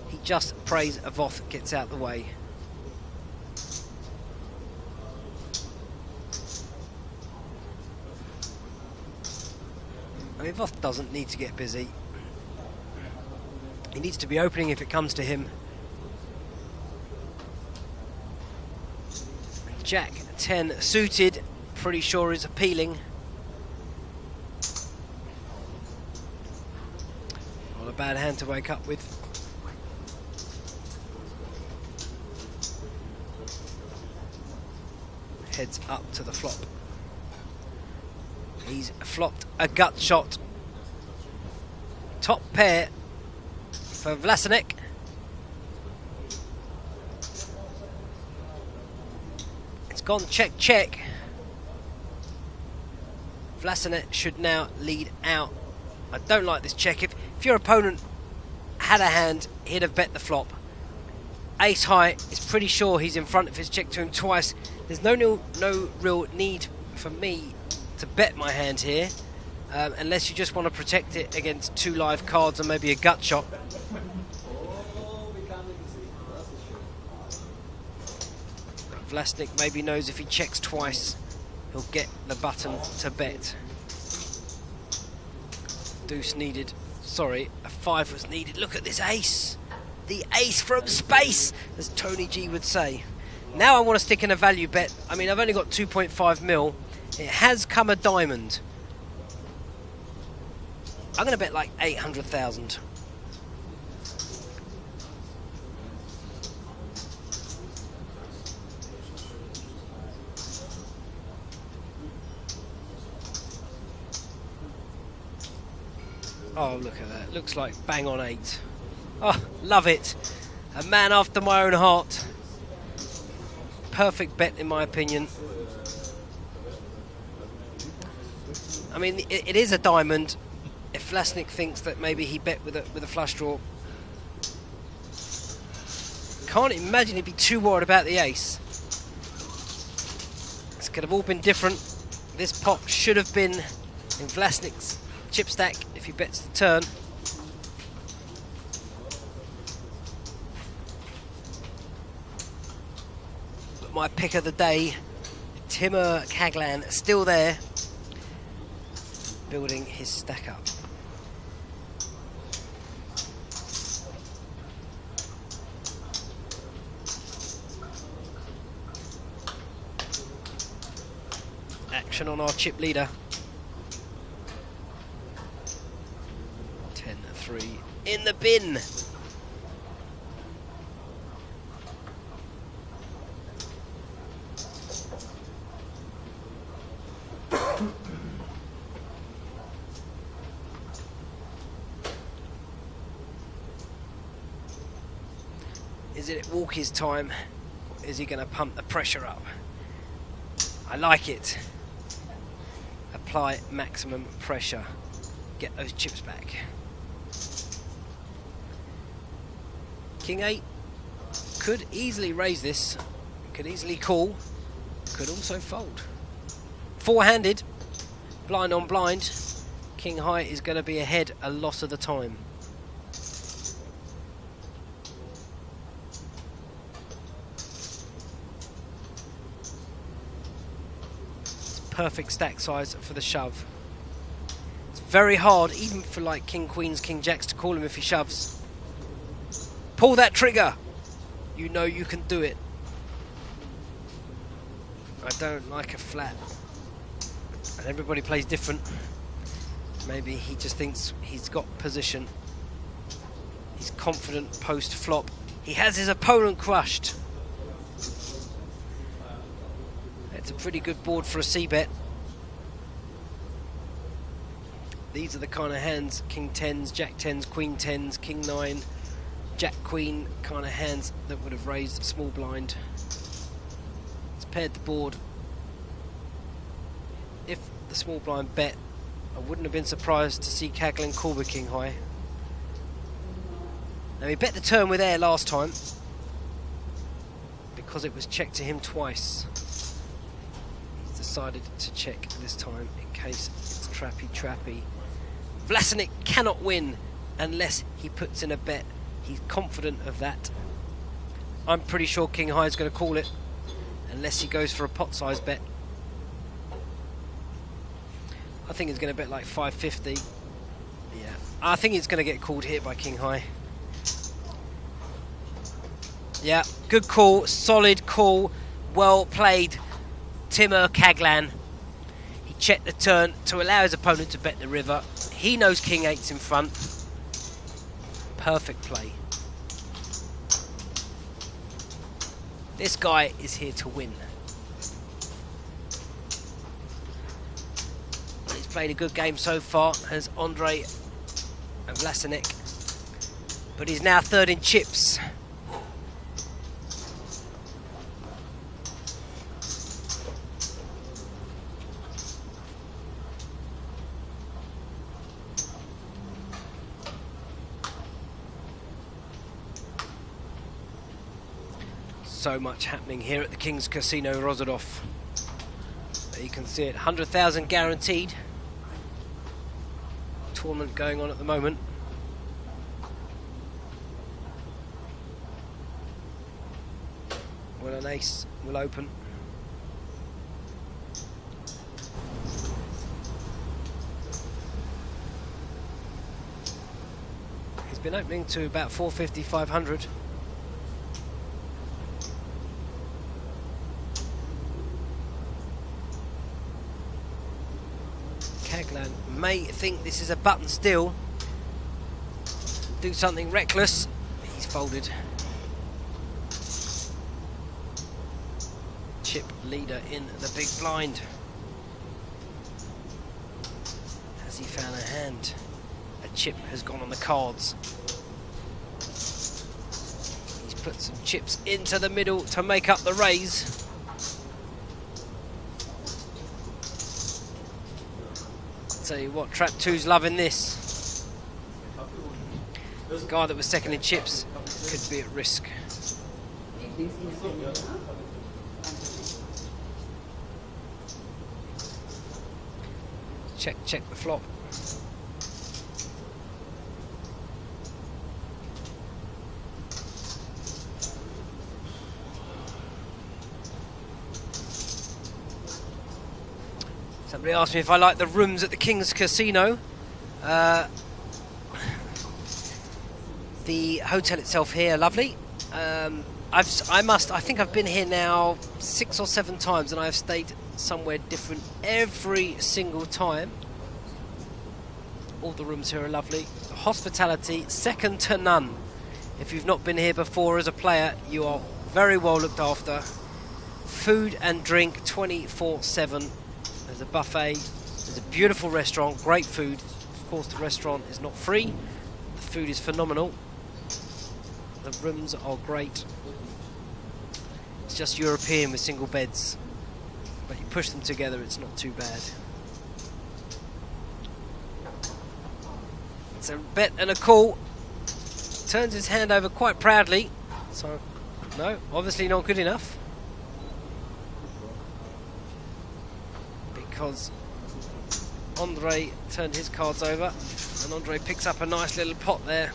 He just prays Voth gets out the way. I mean, Voth doesn't need to get busy. He needs to be opening if it comes to him. Jack 10 suited, pretty sure is appealing. Not a bad hand to wake up with. Heads up to the flop. He's flopped a gut shot. Top pair for Vlasinek. It's gone check, check. Vlasinek should now lead out. I don't like this check. If your opponent had a hand, he'd have bet the flop. Ace high is pretty sure he's in front if it's checked to him twice. There's no real need for me to bet my hand here, unless you just want to protect it against 2 live cards and maybe a gut shot. Vlasinek maybe knows if he checks twice, he'll get the button to bet. Deuce needed, sorry, a 5 was needed. Look at this ace. The ace from space, as Tony G would say. Now I want to stick in a value bet. I mean, I've only got 2.5 mil. It has come a diamond. I'm going to bet like 800,000. Oh, look at that. Looks like bang on 8. Oh, love it. A man after my own heart. Perfect bet in my opinion. I mean, it is a diamond, if Vlasnik thinks that maybe he bet with a flush draw. Can't imagine he'd be too worried about the ace. This could have all been different. This pot should have been in Vlasnik's chip stack if he bets the turn. But my pick of the day, Timur Kaglan, still there, building his stack up. Action on our chip leader. 10-3 in the bin. Is it Walkie's time? Or is he going to pump the pressure up? I like it. Apply maximum pressure. Get those chips back. King 8 could easily raise this. Could easily call. Could also fold. Four-handed. Blind on blind. King high is going to be ahead a lot of the time. Perfect stack size for the shove. It's very hard, even for like king queens, king jacks, to call him if he shoves. Pull that trigger. You know you can do it. I don't like a flat. And everybody plays different. Maybe he just thinks he's got position. He's confident post flop. He has his opponent crushed. It's a pretty good board for a c-bet. These are the kind of hands, king 10s, jack 10s, queen 10s, king 9, jack queen kind of hands that would have raised small blind. It's paired the board. If the small blind bet, I wouldn't have been surprised to see Kaglan call with king high. Now he bet the turn with air last time because it was checked to him twice. Decided to check this time in case it's trappy. Vlasnik cannot win unless he puts in a bet. He's confident of that. I'm pretty sure king high is going to call it unless he goes for a pot size bet. I think he's going to bet like 550. Yeah, I think he's going to get called here by king high. Yeah, good call, solid call, well played. Timur Kaglan. He checked the turn to allow his opponent to bet the river. He knows king 8's in front. Perfect play. This guy is here to win. He's played a good game so far, has Andre and Vlasnik. But he's now third in chips. So much happening here at the King's Casino Rozadov. You can see it, 100,000 guaranteed. Tournament going on at the moment. Well, an ace will open. He's been opening to about 450, 500. Kaglan may think this is a button still. Do something reckless. He's folded. Chip leader in the big blind. Has he found a hand? A chip has gone on the cards. He's put some chips into the middle to make up the raise. Tell you what, Trap 2's loving this. The guy that was second in chips could be at risk. Check the flop. Somebody asked me if I like the rooms at the King's Casino. The hotel itself here, lovely. I think I've been here now 6 or 7 times, and I've stayed somewhere different every single time. All the rooms here are lovely. Hospitality, second to none. If you've not been here before as a player, you are very well looked after. Food and drink 24/7. There's a buffet, there's a beautiful restaurant, great food. Of course, the restaurant is not free. The food is phenomenal. The rooms are great. It's just European with single beds, but you push them together, it's not too bad. It's a bet and a call. Turns his hand over quite proudly. So, no, obviously not good enough. Because Andre turned his cards over, and Andre picks up a nice little pot there.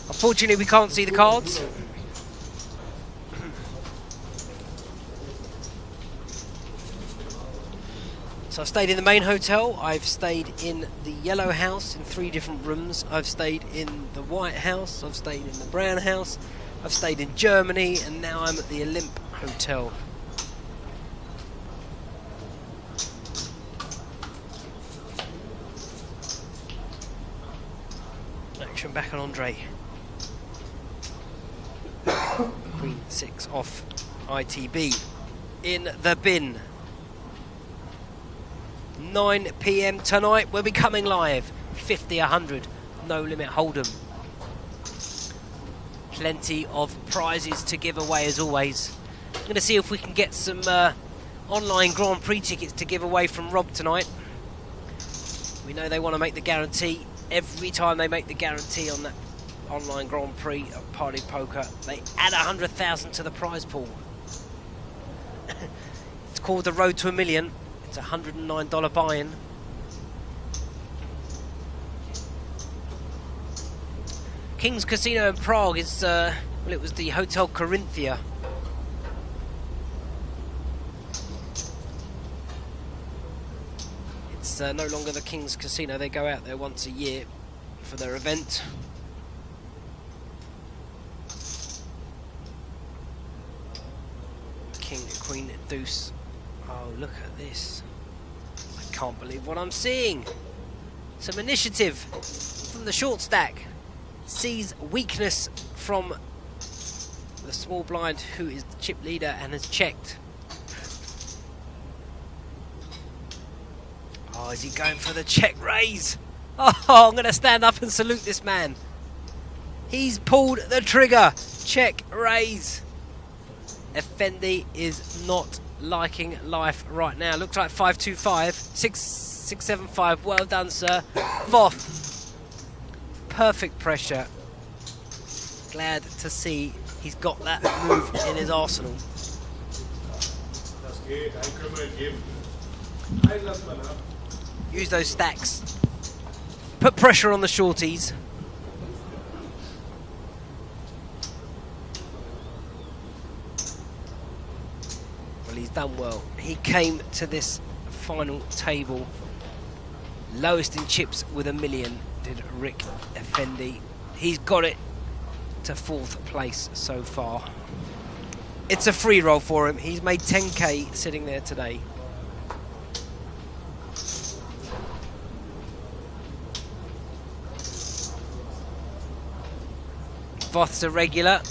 Unfortunately, we can't see the cards. So I've stayed in the main hotel, I've stayed in the yellow house in 3 different rooms, I've stayed in the white house, I've stayed in the brown house, I've stayed in Germany, and now I'm at the Olymp Hotel. Action back on Andre. Queen 6 off ITB. In the bin. 9 PM tonight, we'll be coming live. 50, 100, no limit hold'em. Plenty of prizes to give away as always. I'm going to see if we can get some online Grand Prix tickets to give away from Rob tonight. We know they want to make the guarantee. Every time they make the guarantee on that online Grand Prix of Party Poker, they add 100,000 to the prize pool. It's called the Road to a Million. It's a $109 buy-in. King's Casino in Prague is, well, it was the Hotel Corinthia. It's no longer the King's Casino. They go out there once a year for their event. King, Queen, Deuce. Oh, look at this. I can't believe what I'm seeing. Some initiative from the short stack. Sees weakness from the small blind, who is the chip leader, and has checked. Oh, is he going for the check raise? Oh, I'm going to stand up and salute this man. He's pulled the trigger. Check raise. Effendi is not liking life right now. Looks like 525, 675. Well done, sir. Voth. Perfect pressure. Glad to see he's got that move in his arsenal. Use those stacks. Put pressure on the shorties. Well, he's done well. He came to this final table lowest in chips with $1 million, did Rick Effendi. He's got it to 4th place so far. It's a free roll for him. He's made 10k sitting there today. Voth's a regular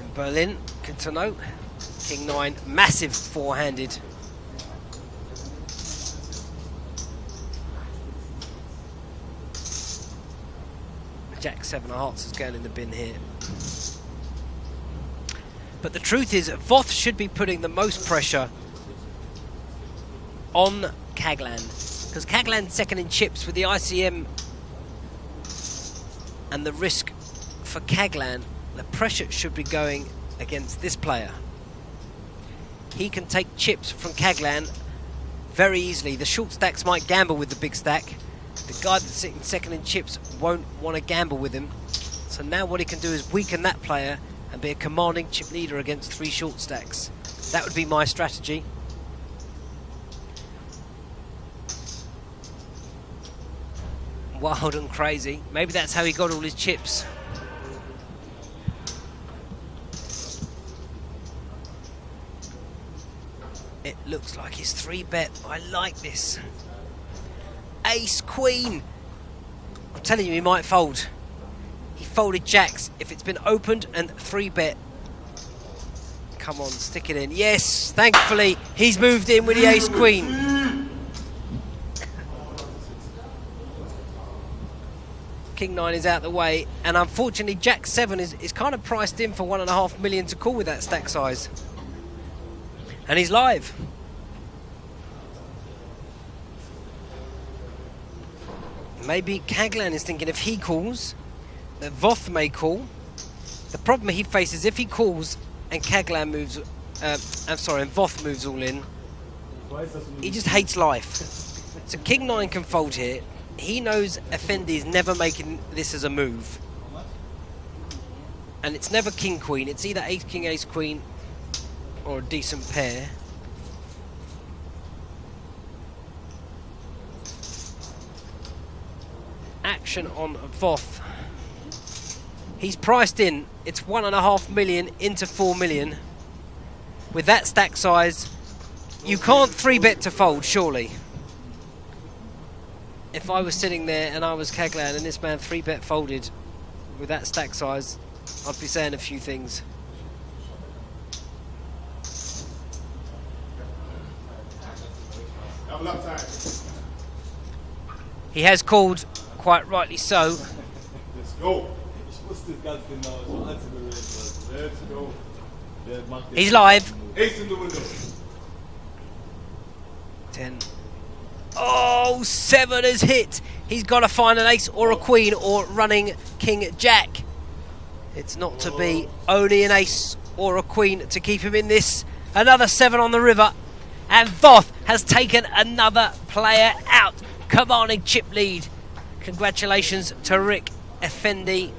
in Berlin. Good to know. King 9, massive four-handed. Jack 7 of hearts is going in the bin here. But the truth is, Voth should be putting the most pressure on Kaglan, because Kaglan's second in chips with the ICM, and the risk for Kaglan, the pressure should be going against this player. He can take chips from Kaglan very easily. The short stacks might gamble with the big stack. The guy that's sitting second in chips won't want to gamble with him. So now what he can do is weaken that player and be a commanding chip leader against 3 short stacks. That would be my strategy. Wild and crazy. Maybe that's how he got all his chips. It looks like his 3-bet. I like this. Ace Queen. I'm telling you, he might fold. He folded jacks. If it's been opened and 3-bet. Come on, stick it in. Yes, thankfully, he's moved in with the Ace Queen. King 9 is out the way, and unfortunately Jack 7 is kind of priced in for 1.5 million to call with that stack size. And he's live. Maybe Kaglan is thinking if he calls, that Voth may call. The problem he faces, if he calls and Kaglan moves, and Voth moves all in, he just hates life. So King 9 can fold here. He knows Effendi is never making this as a move. And it's never King Queen. It's either Ace King, Ace Queen, or a decent pair. Action on Voth. He's priced in. It's 1.5 million into 4 million. With that stack size, you can't 3-bet to fold, surely. If I was sitting there and I was Kaglan and this man 3-bet folded with that stack size, I'd be saying a few things. He has called, quite rightly so. Let's go. He's live. Ace in the window. 10. Oh, 7 has hit. He's got to find an ace or a queen or running King Jack. It's not to be. Only an ace or a queen to keep him in this. Another 7 on the river. And Voth has taken another player out. Commanding chip lead. Congratulations to Rick Effendi.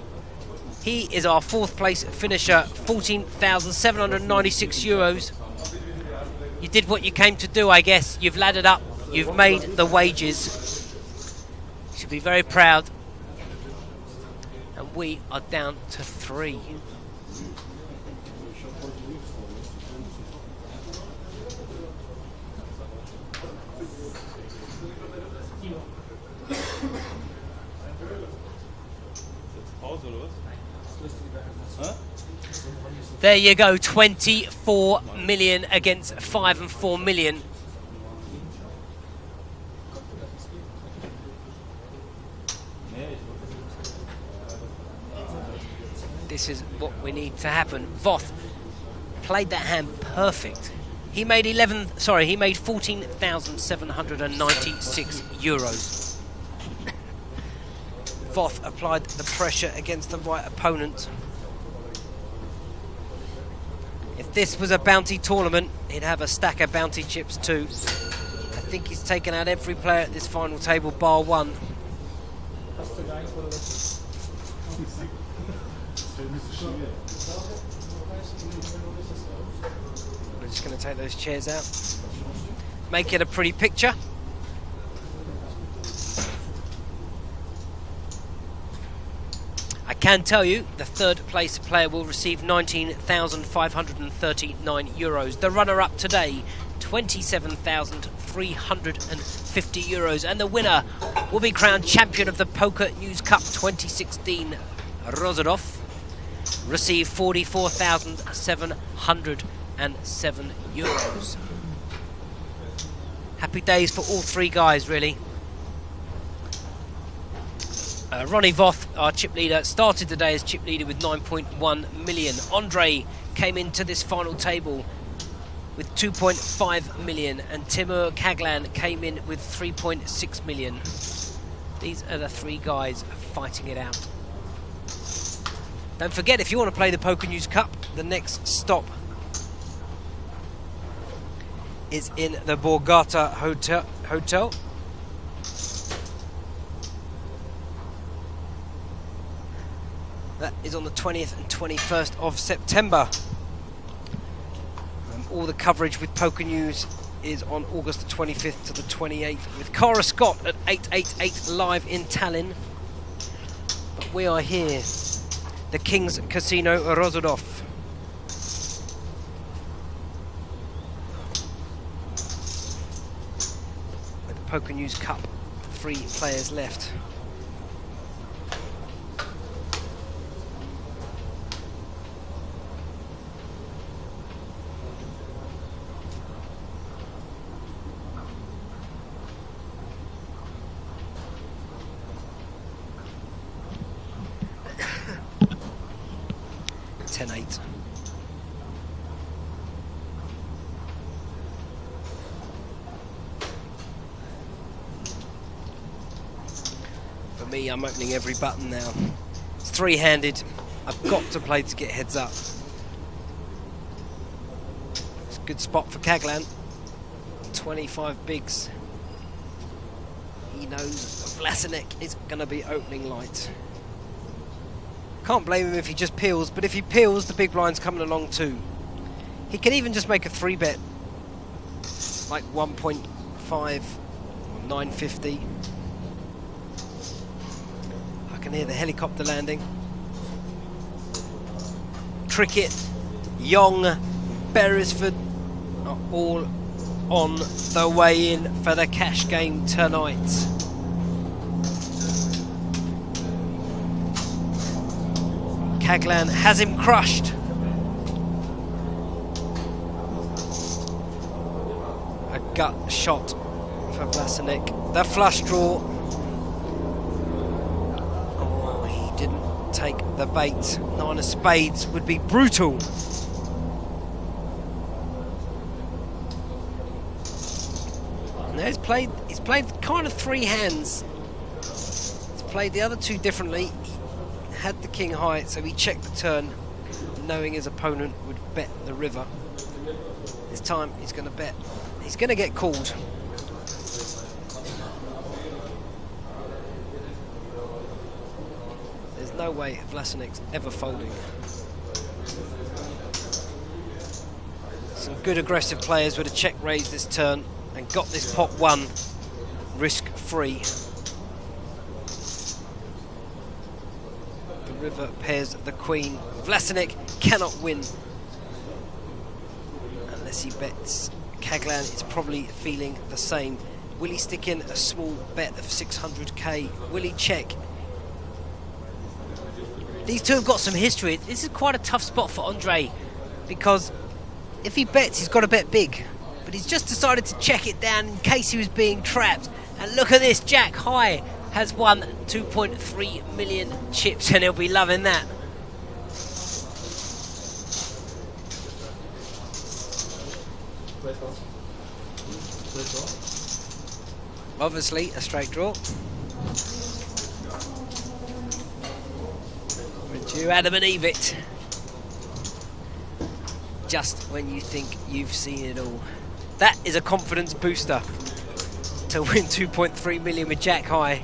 He is our 4th place finisher. 14,796 euros. You did what you came to do, I guess. You've laddered up. You've made the wages. You should be very proud. And we are down to 3. There you go, 24 million against 5 and 4 million. This is what we need to happen. Voth played that hand perfect. He made 14,796 euros. Voth applied the pressure against the right opponent. If this was a bounty tournament, he'd have a stack of bounty chips too. I think he's taken out every player at this final table bar 1. We're just going to take those chairs out. Make it a pretty picture. I can tell you the 3rd place player will receive 19,539 euros. The runner-up today, 27,350 euros. And the winner will be crowned champion of the Pokernews Cup 2016. Rozadov received 44,707 euros. Happy days for all 3 guys, really. Ronnie Voth, our chip leader, started the day as chip leader with 9.1 million. Andre came into this final table with 2.5 million, and Timur Kaglan came in with 3.6 million. These are the three guys fighting it out. Don't forget, if you want to play the Pokernews Cup, the next stop is in the Borgata Hotel. That is on the 20th and 21st of September. All the coverage with Pokernews is on August the 25th to the 28th with Cara Scott at 888 live in Tallinn. But we are here, the King's Casino Rozhodov. With the Pokernews Cup, 3 players left. For me, I'm opening every button now. It's three-handed. I've got to play to get heads up. It's a good spot for Kaglan. 25 bigs. He knows Vlasinek is going to be opening light. Can't blame him if he just peels, but if he peels, the big blind's coming along too. He can even just make a 3-bet, like 1.5 or 950. I can hear the helicopter landing. Trickett, Young, Beresford are all on the way in for the cash game tonight. Kaglan has him crushed. A gut shot for Vlasinek. The flush draw. Oh, he didn't take the bait. 9 of spades would be brutal. Now he's played kind of 3 hands. He's played the other 2 differently. Had the king high, so he checked the turn, knowing his opponent would bet the river. This time he's going to bet. He's going to get called. There's no way Vlasinek's ever folding. Some good aggressive players would have check raised this turn and got this pot 1 risk free. River pairs the queen. Vlasinek cannot win unless he bets. Kaglan is probably feeling the same. Will he stick in a small bet of 600k? Will he check? These two have got some history. This is quite a tough spot for Andre, because if he bets, he's got to bet big. But he's just decided to check it down in case he was being trapped. And look at this, Jack high has won 2.3 million chips, and he'll be loving that. Obviously, a straight draw. Would you Adam and Eve it? Just when you think you've seen it all. That is a confidence booster to win 2.3 million with Jack high.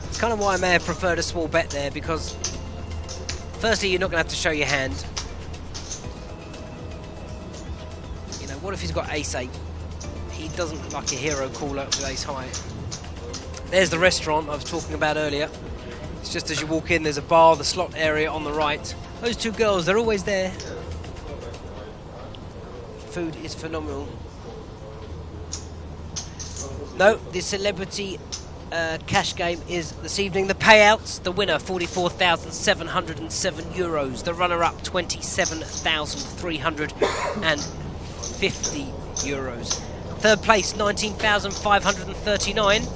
It's kind of why I may have preferred a small bet there, because firstly, you're not going to have to show your hand. You know, what if he's got ace-8? He doesn't look like a hero caller with ace-high. There's the restaurant I was talking about earlier. It's just as you walk in, there's a bar, the slot area on the right. Those 2 girls, they're always there. Food is phenomenal. No, the celebrity cash game is this evening. The payouts, the winner, 44,707 euros. The runner-up, 27,350 euros. Third place, 19,539.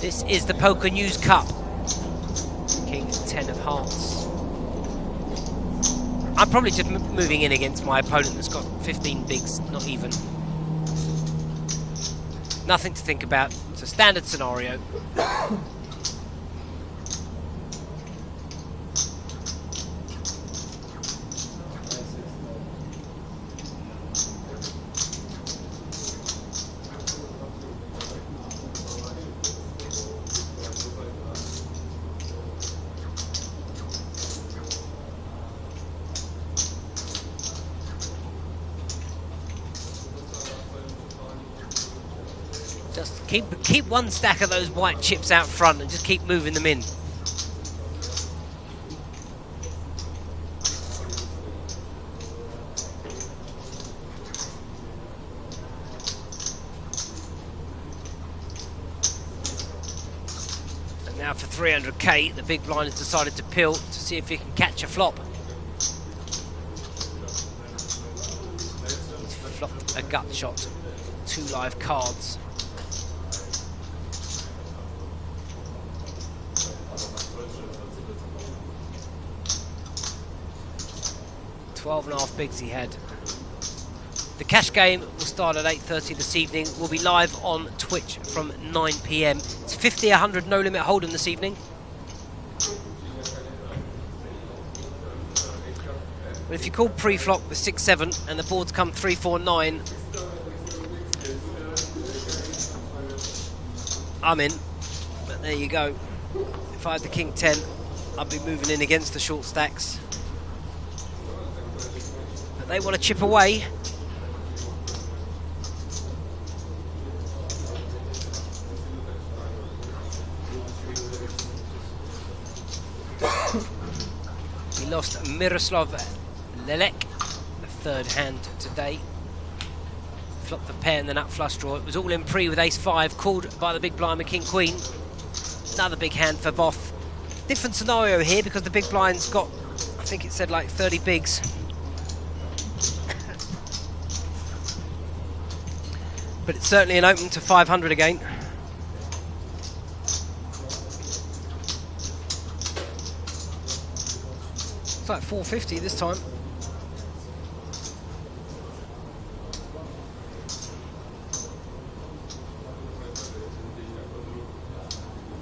This is the Pokernews Cup. King 10 of hearts. I'm probably just moving in against my opponent that's got 15 bigs, not even. Nothing to think about. It's a standard scenario. Just keep one stack of those white chips out front and just keep moving them in. And now for 300k, the big blind has decided to pill to see if he can catch a flop. He's flopped a gut shot, 2 live cards. 12.5 bigs he had. The cash game will start at 8:30 this evening. We'll be live on Twitch from 9 PM. It's 50, 100 no limit hold'em this evening. But if you call pre-flop with 6-7 and the boards come 3-4-9, I'm in. But there you go. If I had the king 10, I'd be moving in against the short stacks. But they want to chip away. He lost Miroslav Lelek, the third hand today. Flopped the pair and the nut flush draw. It was all in pre with ace-5, called by the big blind with king-queen. Another big hand for Voth. Different scenario here because the big blind's got, I think it said like 30 bigs. But it's certainly an open to 500 again. It's like 450 this time.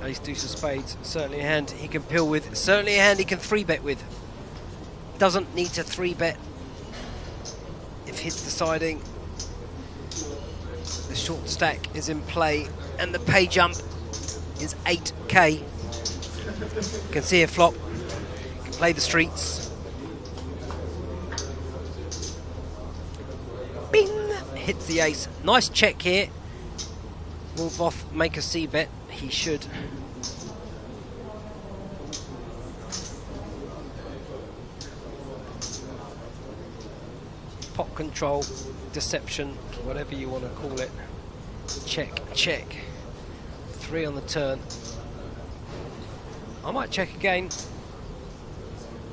Ace deuce of spades, certainly a hand he can pill with, certainly a hand he can 3-bet with. Doesn't need to 3-bet if he's deciding the short stack is in play and the pay jump is 8k. You can see a flop, you can play the streets. Bing! Hits the ace. Nice check here. Will Voth make a c-bet? He should. Pot control, deception, whatever you want to call it. Check, check. 3 on the turn. I might check again.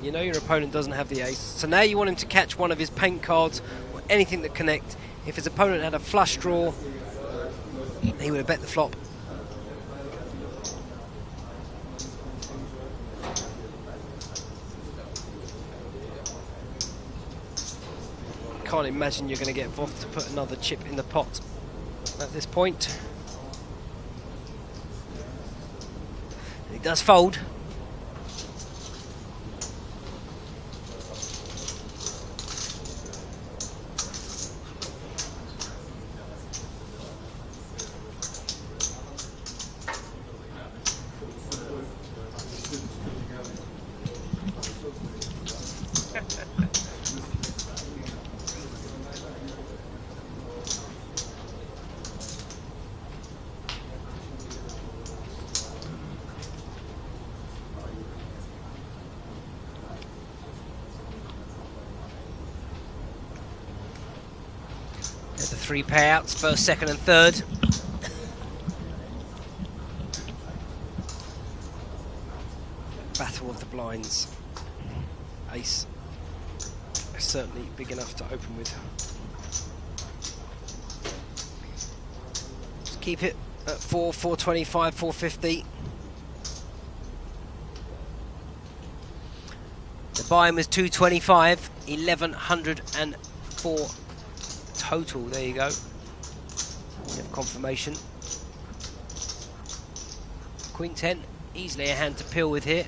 You know your opponent doesn't have the ace. So now you want him to catch one of his paint cards or anything that connect. If his opponent had a flush draw, he would have bet the flop. Can't imagine you're going to get Voth to put another chip in the pot at this point. He does fold. There's the 3 payouts, first, second and third. Battle of the blinds. Ace. Certainly big enough to open with. Just keep it at 425, 450. The buy-in was 225, 1104 total. There you go. You have confirmation. Queen 10, easily a hand to peel with here.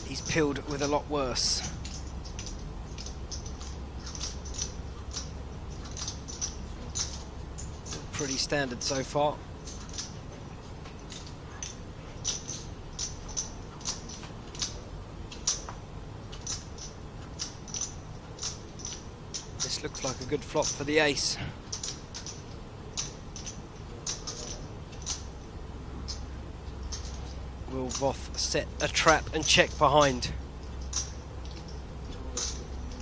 He's peeled with a lot worse. Pretty standard so far. This looks like a good flop for the ace. Will Voth set a trap and check behind?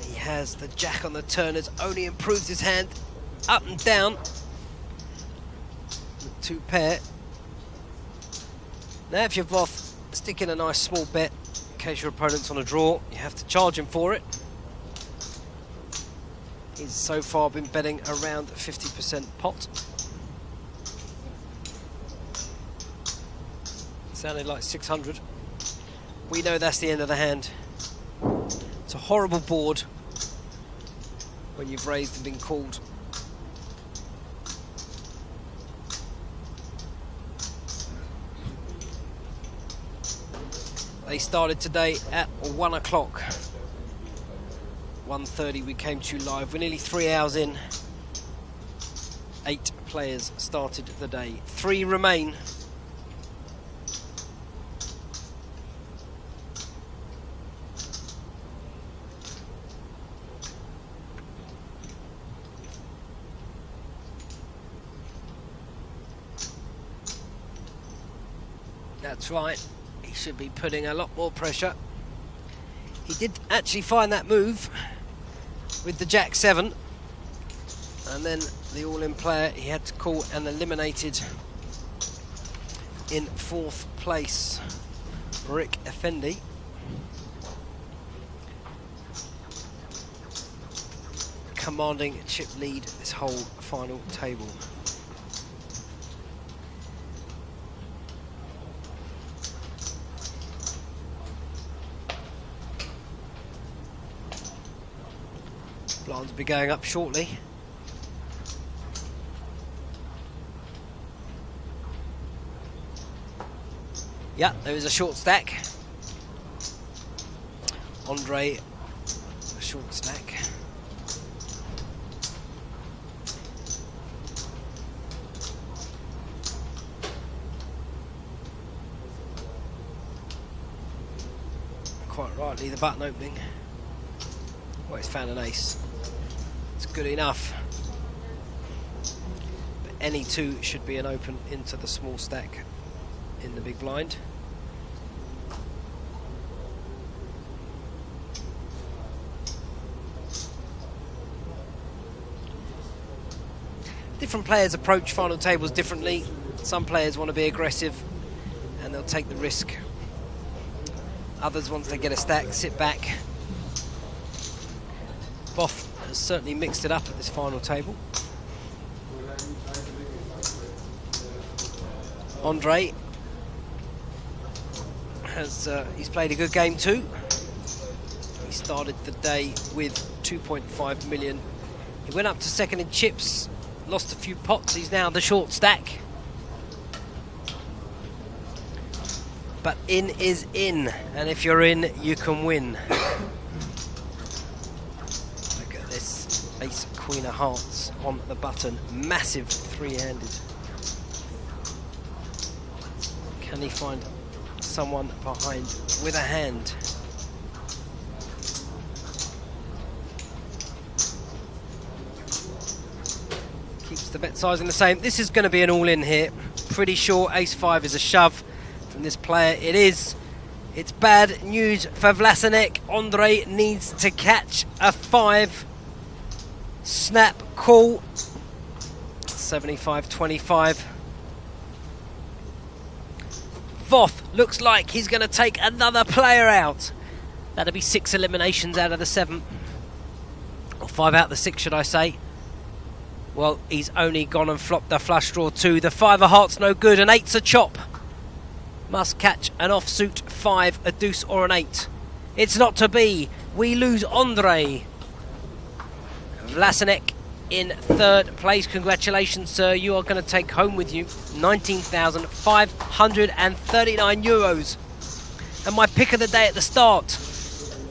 He has the jack on the turn, has only improved his hand up and down. The two pair. Now if you're Voth, stick in a nice small bet in case your opponent's on a draw. You have to charge him for it. He's so far been betting around 50% pot. Sounded like 600. We know that's the end of the hand. It's a horrible board when you've raised and been called. They started today at 1 o'clock. 1:30 we came to live. We're nearly 3 hours in. 8 players started the day. 3 remain. That's right. He should be putting a lot more pressure. He did actually find that move with the Jack 7, and then the all-in player he had to call and eliminated in 4th place, Rick Effendi. Commanding chip lead this whole final table. Blinds will be going up shortly. Yeah, there is a short stack. Andre, a short stack. Quite rightly, the button opening. Well, he's found an ace. It's good enough. But any two should be an open into the small stack in the big blind. Different players approach final tables differently. Some players want to be aggressive and they'll take the risk. Others, once they get a stack, sit back. Voth has certainly mixed it up at this final table. Andre has he's played a good game too. He started the day with 2.5 million. He went up to second in chips, lost a few pots. He's now the short stack. But in is in, and if you're in, you can win. Ace, Queen of Hearts on the button. Massive three-handed. Can he find someone behind with a hand? Keeps the bet sizing the same. This is going to be an all-in here. Pretty sure Ace-5 is a shove from this player. It is. It's bad news for Vlasinek. Andre needs to catch a 5. Snap call. 75-25. Voth looks like he's going to take another player out. That'll be 6 eliminations out of the 7. Or 5 out of the 6, should I say. Well, he's only gone and flopped the flush draw 2. The 5 of hearts no good, an 8's a chop. Must catch an offsuit 5, a deuce or an 8. It's not to be. We lose Andre. Vlasinek in 3rd place. Congratulations, sir. You are going to take home with you 19,539 euros. And my pick of the day at the start,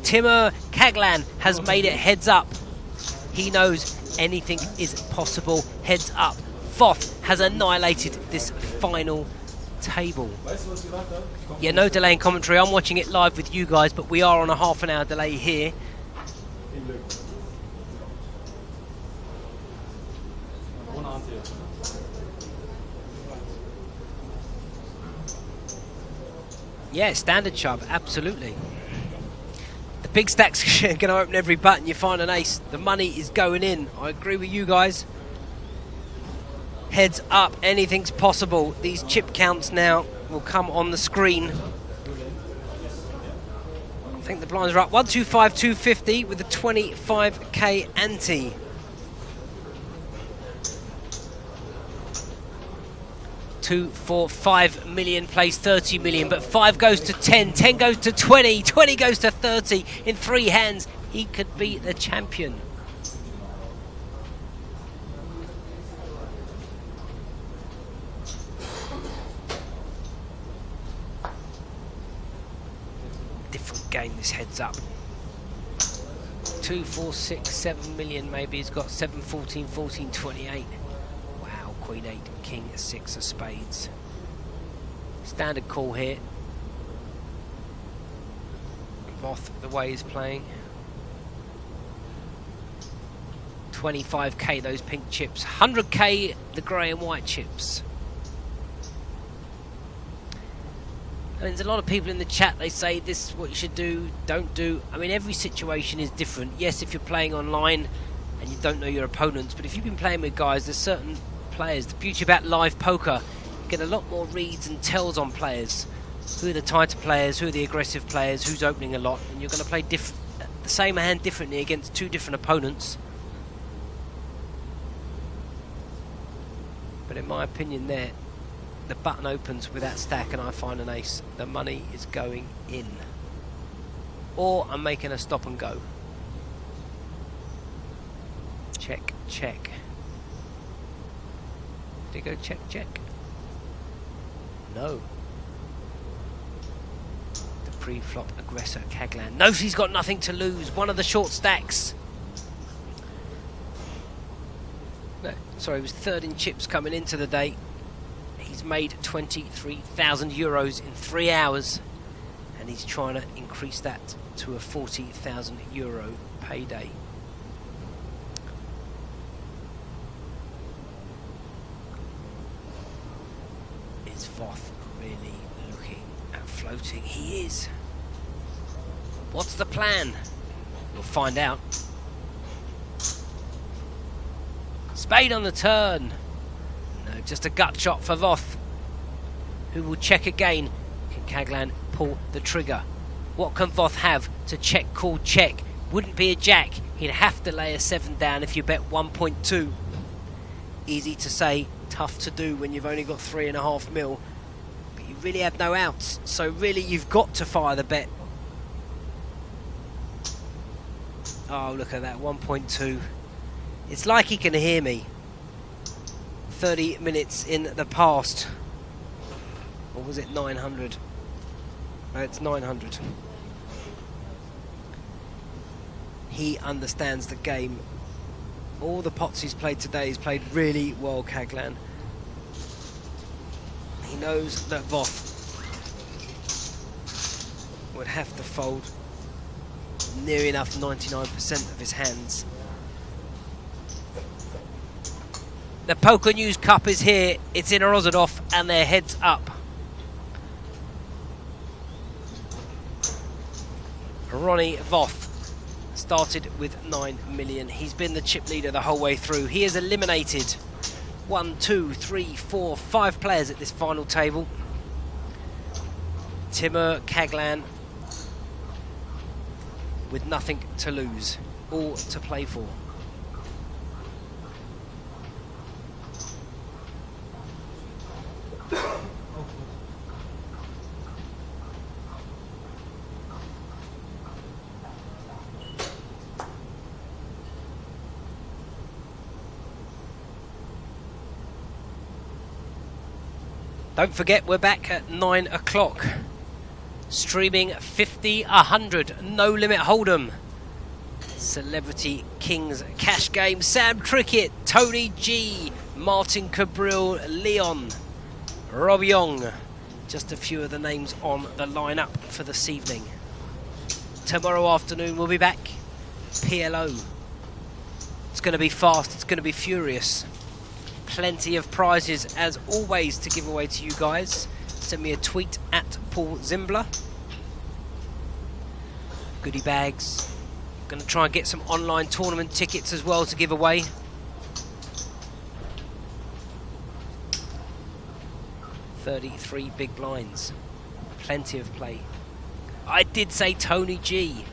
Timur Kaglan has made it heads up. He knows anything is possible. Heads up. Voth has annihilated this final table. Yeah, no delay in commentary. I'm watching it live with you guys, but we are on a half an hour delay here. Yeah, standard shove, absolutely. The big stack's going to open every button. You find an ace, the money is going in. I agree with you guys. Heads up, anything's possible. These chip counts now will come on the screen. I think the blinds are up 125,250 with a 25k ante. 2, 4, 5 million plays 30 million, but 5 goes to 10, 10 goes to 20, 20 goes to 30. In 3 hands, he could be the champion. Different game, this heads up. 2, 4, 6, 7 million maybe. He's got 7, 14, 14, 28. Wow, Queen 8, King 6 of spades. Standard call here. Voth, the way he's playing. 25k those pink chips. 100k the grey and white chips. And there's a lot of people in the chat, they say this is what you should do, don't do. I mean, every situation is different. Yes, if you're playing online and you don't know your opponents, but if you've been playing with guys, there's certain players. The beauty about live poker, you get a lot more reads and tells on players. Who are the tighter players, who are the aggressive players, who's opening a lot, and you're going to play the same hand differently against 2 different opponents. But in my opinion there, the button opens with that stack and I find an ace. The money is going in. Or I'm making a stop and go. Check, check. Did it go check, check? No. The pre-flop aggressor, Kaglan. Knows he's got nothing to lose. One of the short stacks. No, sorry, he was 3rd in chips coming into the day. He's made 23,000 euros in 3 hours, and he's trying to increase that to a 40,000 euro payday. Is Voth really looking at floating? He is. What's the plan? We'll find out. Spade on the turn. No, just a gut shot for Voth, who will check again. Can Kaglan pull the trigger? What can Voth have to check, call, check? Wouldn't be a jack. He'd have to lay a 7 down if you bet 1.2. Easy to say, tough to do when you've only got 3.5 mil. But you really have no outs, so really you've got to fire the bet. Oh, look at that, 1.2. It's like he can hear me. 30 minutes in the past. Or was it 900? No, it's 900. He understands the game. All the pots he's played today, he's played really well, Kaglan. He knows that Voth would have to fold near enough 99% of his hands. The Pokernews Cup is here. It's in Rozadov and they're heads up. Ronnie Voth started with 9 million. He's been the chip leader the whole way through. He has eliminated 1, 2, 3, 4, 5 players at this final table. Timur Kaglan with nothing to lose, all to play for. Don't forget, we're back at 9 o'clock. Streaming 50, 100, no limit hold'em. Celebrity Kings cash game. Sam Cricket, Tony G, Martin Cabril, Leon, Rob Young. Just a few of the names on the lineup for this evening. Tomorrow afternoon we'll be back. PLO. It's going to be fast, it's going to be furious. Plenty of prizes as always to give away to you guys. Send me a tweet at Paul Zimbler. Goodie bags. Going to try and get some online tournament tickets as well to give away. $33 big blinds. Plenty of play. I did say Tony G.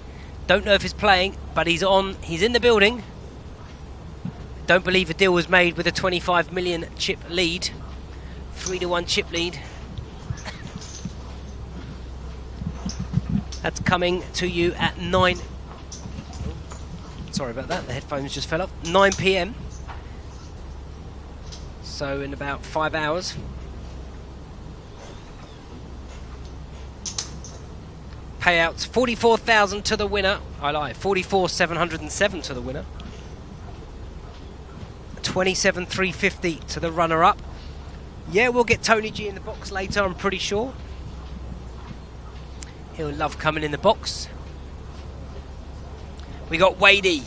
Don't know if he's playing, but he's on. He's in the building. Don't believe a deal was made with a 25 million chip lead. 3-1 chip lead. That's coming to you at 9. Sorry about that, the headphones just fell off. 9 PM. So in about 5 hours. Payouts 44,000 to the winner. I lied, 44,707 to the winner. 27,350 to the runner-up. Yeah, we'll get Tony G in the box later, I'm pretty sure. He'll love coming in the box. We got Wadey.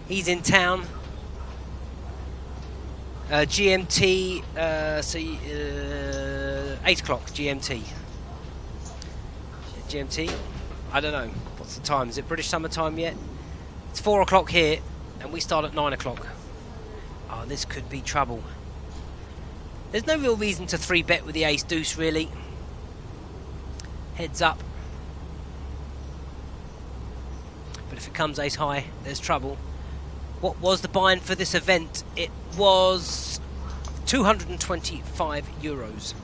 He's in town. GMT, 8 o'clock GMT. GMT? I don't know. What's the time? Is it British summer time yet? It's 4 o'clock here, and we start at 9 o'clock. Oh, this could be trouble. There's no real reason to 3-bet with the ace-deuce, really. Heads up. But if it comes ace-high, there's trouble. What was the buy-in for this event? It was €225.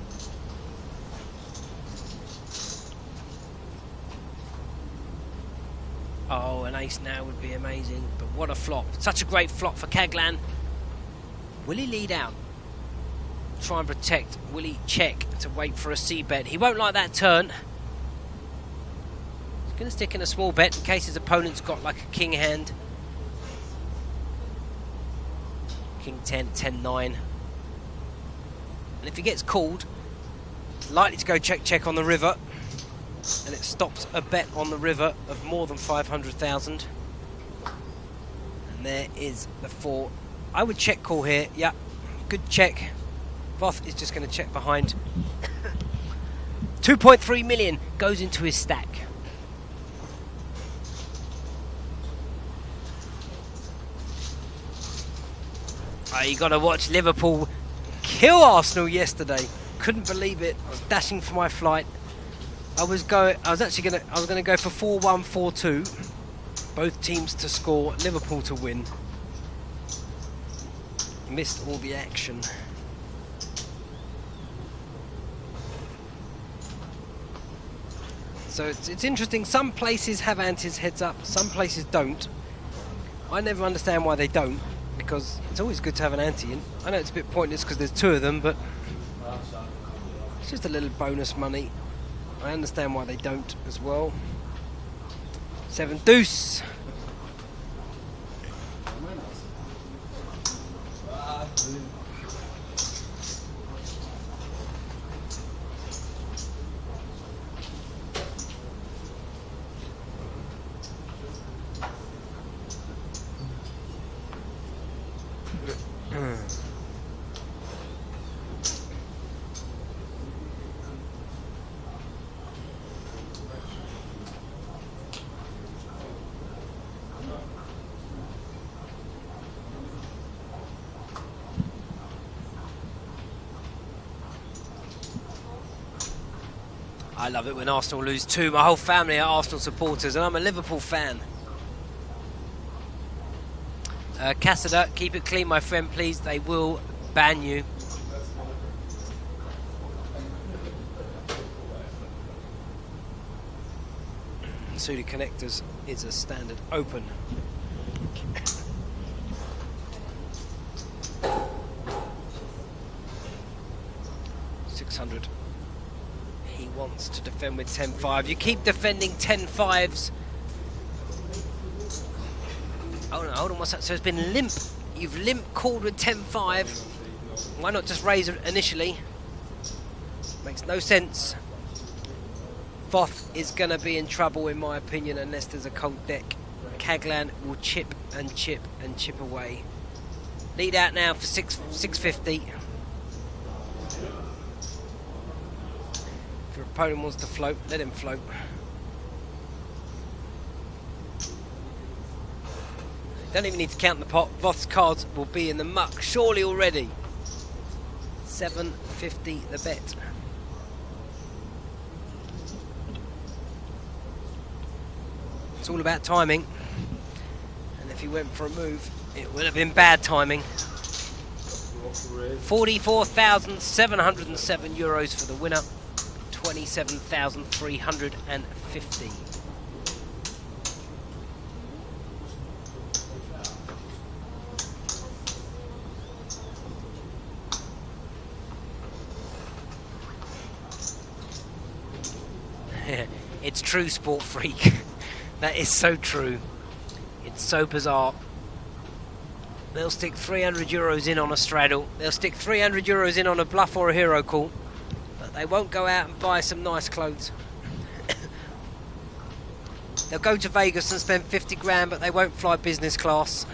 Oh, an ace now would be amazing, but what a flop. Such a great flop for Kaglan. Will he lead out? Try and protect. Will he check to wait for a c-bet? He won't like that turn. He's going to stick in a small bet in case his opponent's got like a king hand. King 10, 10-9. And if he gets called, it's likely to go check on the river. And it stops a bet on the river of more than 500,000. And there is the 4. I would check call here. Yeah, good check. Voth is just going to check behind. 2.3 million goes into his stack. Oh, you got to watch Liverpool kill Arsenal yesterday. Couldn't believe it. I was dashing for my flight. I was going to go for 4-1, 4-2. Both teams to score, Liverpool to win. Missed all the action. So it's interesting. Some places have antes heads up, some places don't. I never understand why they don't, because it's always good to have an ante in. I know it's a bit pointless because there's 2 of them, but it's just a little bonus money. I understand why they don't as well. 7 deuce. I love it when Arsenal lose 2. My whole family are Arsenal supporters and I'm a Liverpool fan. Cassada, keep it clean, my friend, please. They will ban you. Sudi Connectors is a standard open. $600. wants to defend with 10-5. You keep defending 10-5s. Oh no, hold on, what's that? So it's been limp. You've limp called with 10-5. Why not just raise it initially? Makes no sense. Voth is going to be in trouble, in my opinion, unless there's a cold deck. Kaglan will chip and chip and chip away. Lead out now for 650. If your opponent wants to float, let him float. Don't even need to count the pot. Voth's cards will be in the muck surely already. 750 the bet. It's all about timing. And if he went for a move, it would have been bad timing. 44,707 euros for the winner. 27,350. It's true, Sport Freak. That is so true. It's so bizarre. They'll stick 300 euros in on a straddle. They'll stick 300 euros in on a bluff or a hero call. But they won't go out and buy some nice clothes. They'll go to Vegas and spend 50 grand, but they won't fly business class.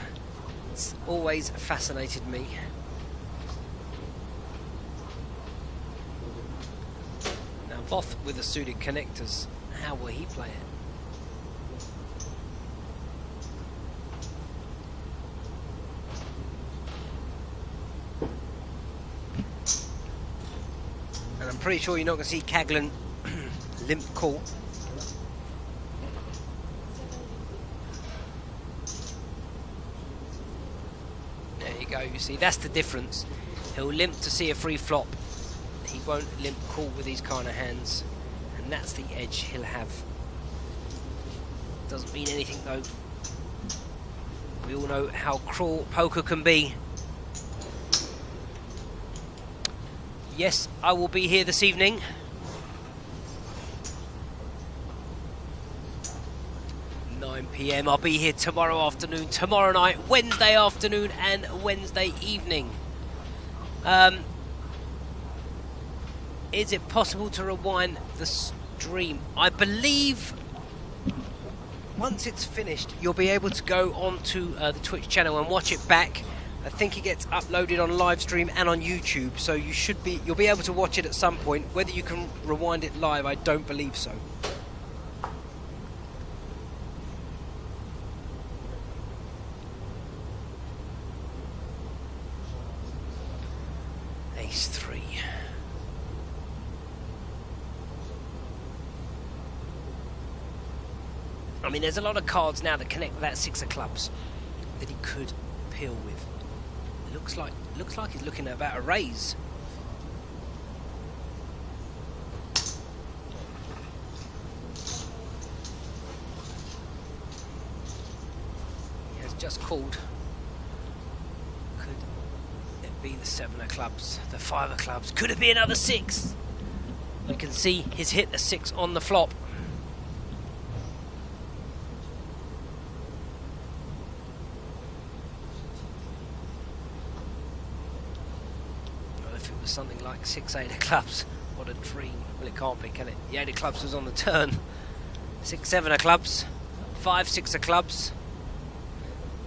It's always fascinated me. Now Voth with the suited connectors. How will he play it? And I'm pretty sure you're not going to see Kaglan limp call. There you go, you see, that's the difference. He'll limp to see a free flop. He won't limp call with these kind of hands. And that's the edge he'll have. Doesn't mean anything though. We all know how cruel poker can be. Yes, I will be here this evening. PM. I'll be here tomorrow afternoon, tomorrow night, Wednesday afternoon and Wednesday evening. Is it possible to rewind the stream? I believe once it's finished, you'll be able to go onto the Twitch channel and watch it back. I think it gets uploaded on live stream and on YouTube, so you'll be able to watch it at some point. Whether you can rewind it live, I don't believe so. Ace 3. I mean, there's a lot of cards now that connect with that 6 of clubs that he could peel with. It looks like he's looking at about a raise. He has just called. Could it be the 7 of clubs, the 5 of clubs? Could it be another 6? You can see he's hit the 6 on the flop. Something like 6 8 of clubs. What a dream. Well, it can't be, can it? The 8 of clubs was on the turn. 6 7 of clubs. 5 6 of clubs.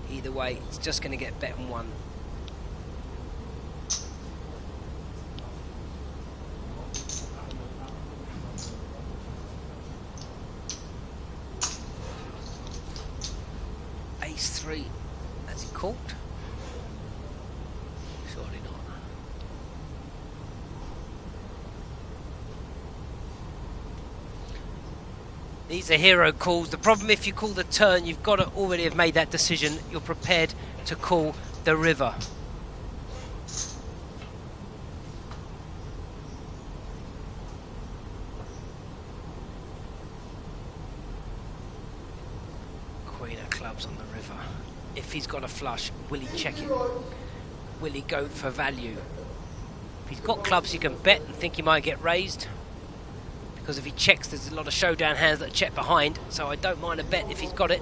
Either way, it's just going to get bet on one. Ace 3. Has he called? Surely not. These are hero calls. The problem, if you call the turn, you've got to already have made that decision. You're prepared to call the river. Queen of clubs on the river. If he's got a flush, will he check it? Will he go for value? If he's got clubs, you can bet and think he might get raised. because if he checks, there's a lot of showdown hands that check behind, so I don't mind a bet if he's got it.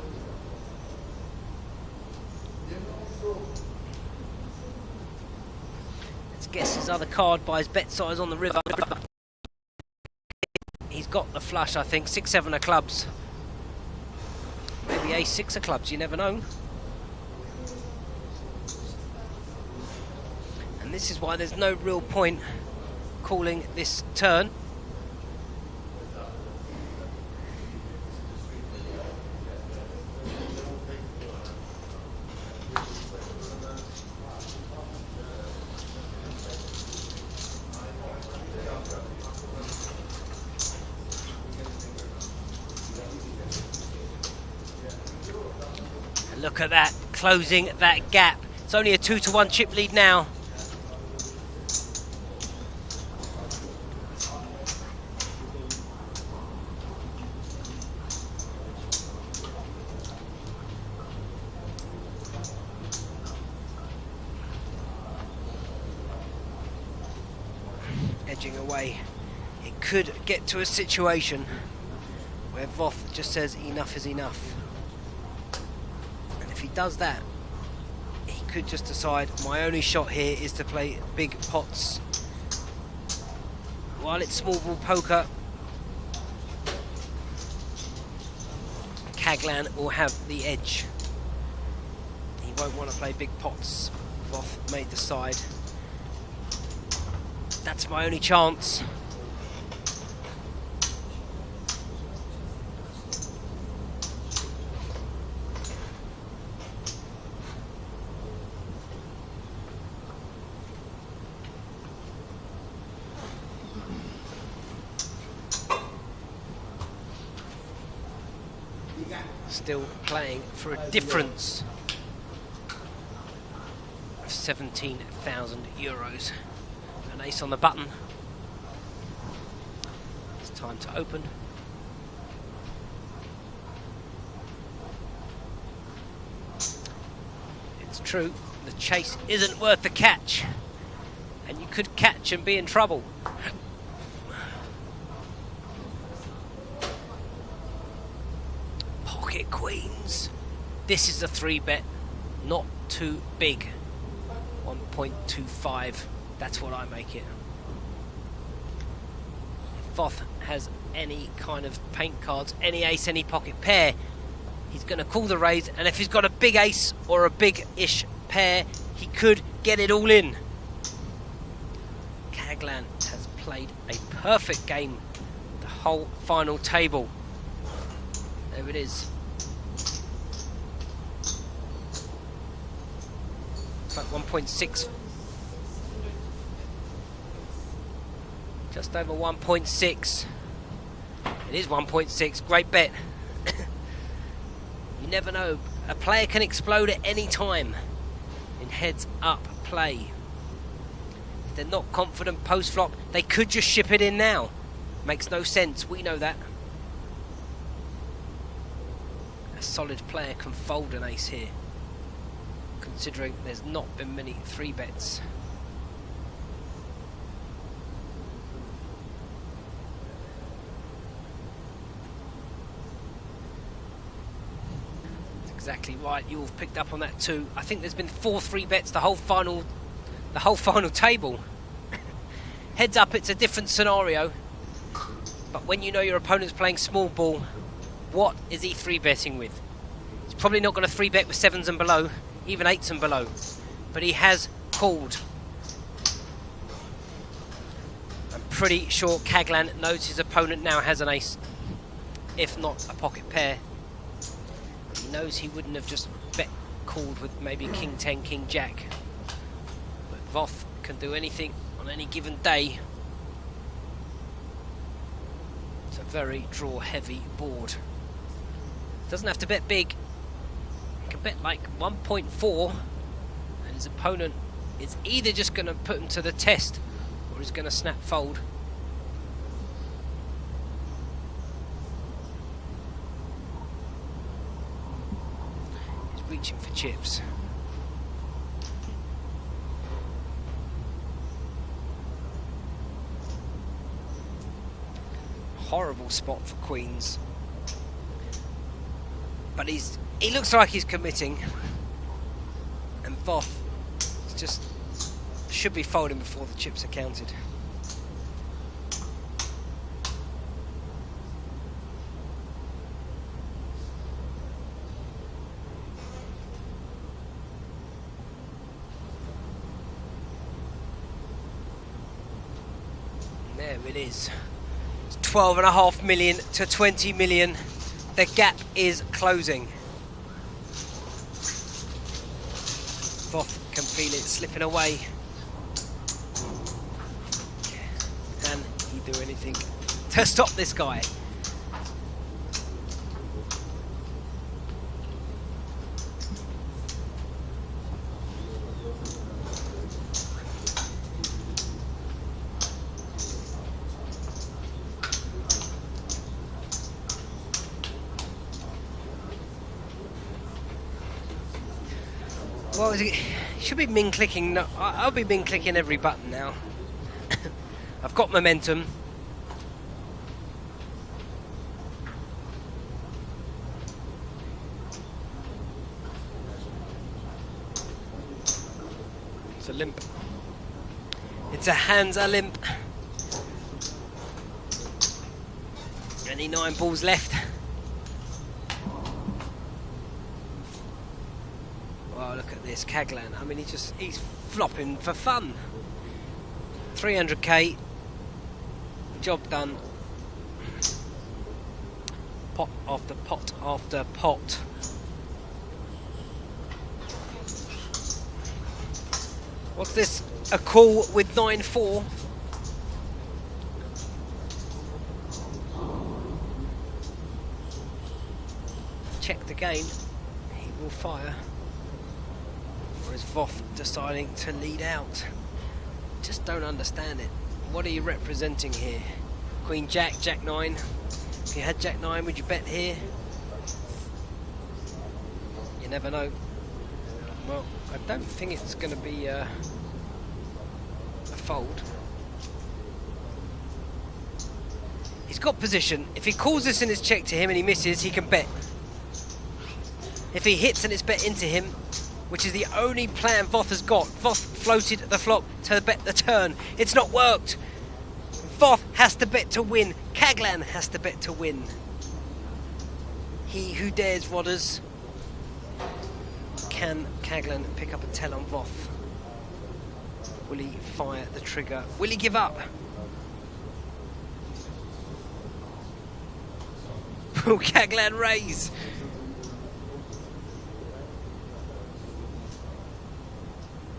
Let's guess his other card by his bet size on the river. He's got the flush, I think. 6-7 of clubs. Maybe ace-6 of clubs, you never know. And this is why there's no real point calling this turn. Look at that, closing that gap. It's only a 2-1 chip lead now. Edging away. It could get to a situation where Voth just says enough is enough. If he does that, he could just decide my only shot here is to play big pots. While it's small ball poker, Caglan will have the edge. He won't want to play big pots. Voth may decide that's my only chance. Still playing for a difference of 17,000 euros. An ace on the button. It's time to open. It's true, the chase isn't worth the catch, and you could catch and be in trouble. Pocket queens. This is a 3-bet, not too big. 1.25. That's what I make it. If Voth has any kind of paint cards, any ace, any pocket pair, he's going to call the raise, and if he's got a big ace or a big-ish pair, he could get it all in. Caglan has played a perfect game the whole final table. There it is. It's like 1.6. Just over 1.6. It is 1.6. Great bet. You never know. A player can explode at any time in heads-up play. If they're not confident post-flop, they could just ship it in now. Makes no sense. We know that. A solid player can fold an ace here, considering there's not been many 3-bets. That's exactly right. You've picked up on that too. I think there's been 4 3-bets the whole final table. Heads up, it's a different scenario. But when you know your opponent's playing small ball, what is he 3-betting with? He's probably not going to 3-bet with 7s and below, even 8s and below. But he has called. I'm pretty sure Caglan knows his opponent now has an ace, if not a pocket pair. He knows he wouldn't have just bet called with maybe King 10, King Jack. But Voth can do anything on any given day. It's a very draw-heavy board. Doesn't have to bet big. He can bet like 1.4, and his opponent is either just going to put him to the test or he's going to snap fold. He's reaching for chips. Horrible spot for queens. But he looks like he's committing. And Voth just should be folding before the chips are counted. There it is. It's 12.5 million to 20 million. The gap is closing. Voth can feel it slipping away. Can he do anything to stop this guy? Well, he should be min clicking. No, I'll be min clicking every button now. I've got momentum. It's a limp. It's a hands a limp. Only 9 balls left. Oh, look at this, Kaglan. I mean, he's flopping for fun. 300k. Job done. Pot after pot after pot. What's this? A call with 9-4. Checked again. He will fire. Or is Voth deciding to lead out? Just don't understand it. What are you representing here? Queen Jack, Jack 9. If you had Jack 9, would you bet here? You never know. Well, I don't think it's going to be a fold. He's got position. If he calls this in his check to him and he misses, he can bet. If he hits and it's bet into him, which is the only plan Voth has got. Voth floated the flop to bet the turn. It's not worked. Voth has to bet to win. Kaglan has to bet to win. He who dares, Rodders. Can Kaglan pick up a tell on Voth? Will he fire the trigger? Will he give up? Will Kaglan raise?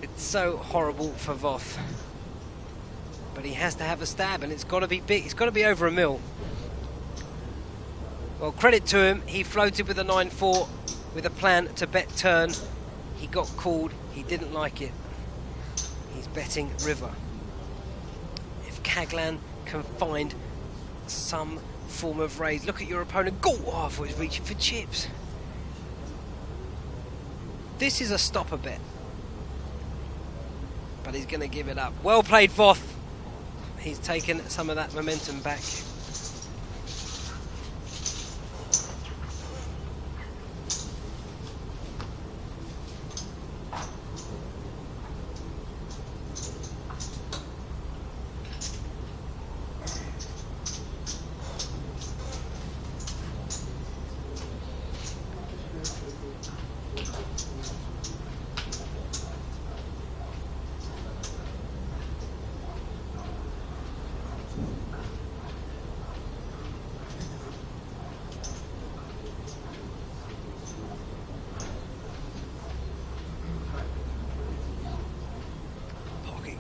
It's so horrible for Voth. But he has to have a stab, and it's got to be big. It's got to be over a mil. Well, credit to him. He floated with a 9-4 with a plan to bet turn. He got called. He didn't like it. He's betting river. If Kaglan can find some form of raise. Look at your opponent. Go! Oh, I thought he was reaching for chips. This is a stopper bet. But he's going to give it up. Well played, Voth. He's taken some of that momentum back.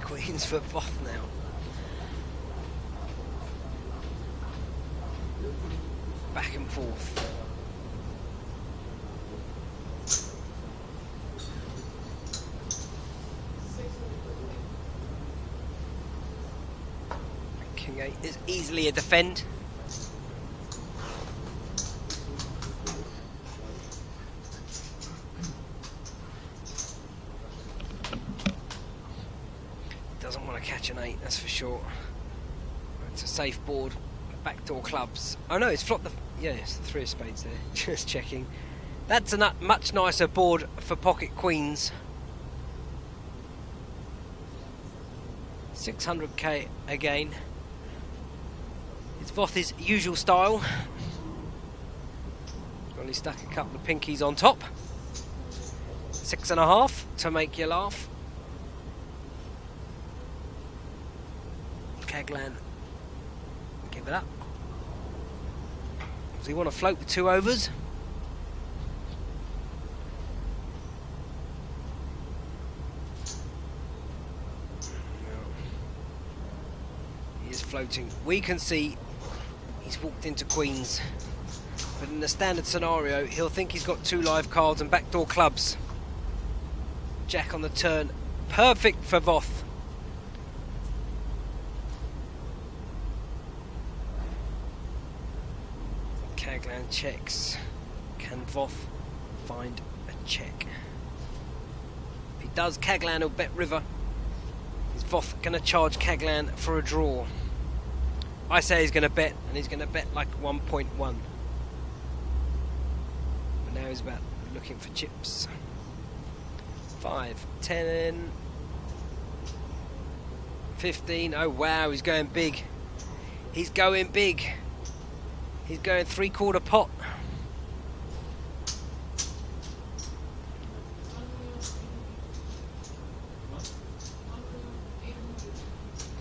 Queens for Voth now. Back and forth. King 8 is easily a defend. Doesn't want to catch an 8, that's for sure. It's a safe board. Backdoor clubs. Oh no, it's flopped the... Yeah, it's the 3 of spades there. Just checking. That's a much nicer board for pocket queens. 600k again. It's Voth's usual style. Only stuck a couple of pinkies on top. 6.5 to make you laugh. Keglan, give it up. Does he want to float with 2 overs? He is floating. We can see he's walked into queens, but in the standard scenario he'll think he's got 2 live cards and backdoor clubs. Jack on the turn, perfect for Voth. Kaglan checks. Can Voth find a check? If he does, Kaglan will bet river. Is Voth going to charge Kaglan for a draw? I say he's going to bet, and he's going to bet like 1.1. But now he's about looking for chips. 5, 10, 15. Oh wow, he's going big. He's going big. He's going 3/4 pot.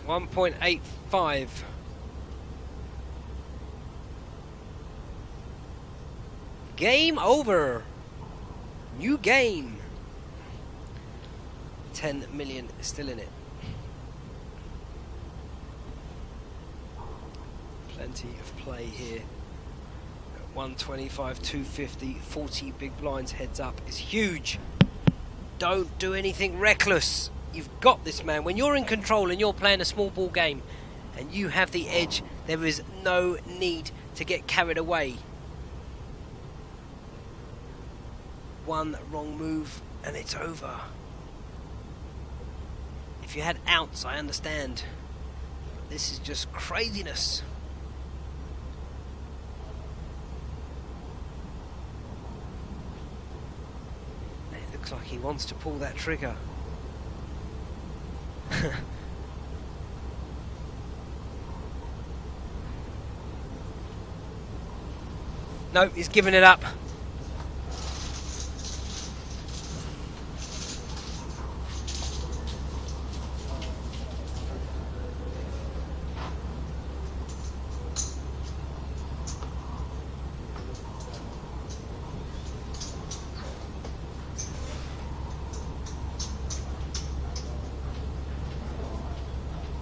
$1.85. Game over. New game. 10 million is still in it. Plenty of play here. 125, 250, 40 big blinds heads up is huge. Don't do anything reckless. You've got this, man. When you're in control and you're playing a small ball game and you have the edge, there is no need to get carried away. One wrong move and it's over. If you had outs, I understand. This is just craziness. It looks like he wants to pull that trigger. No, he's giving it up.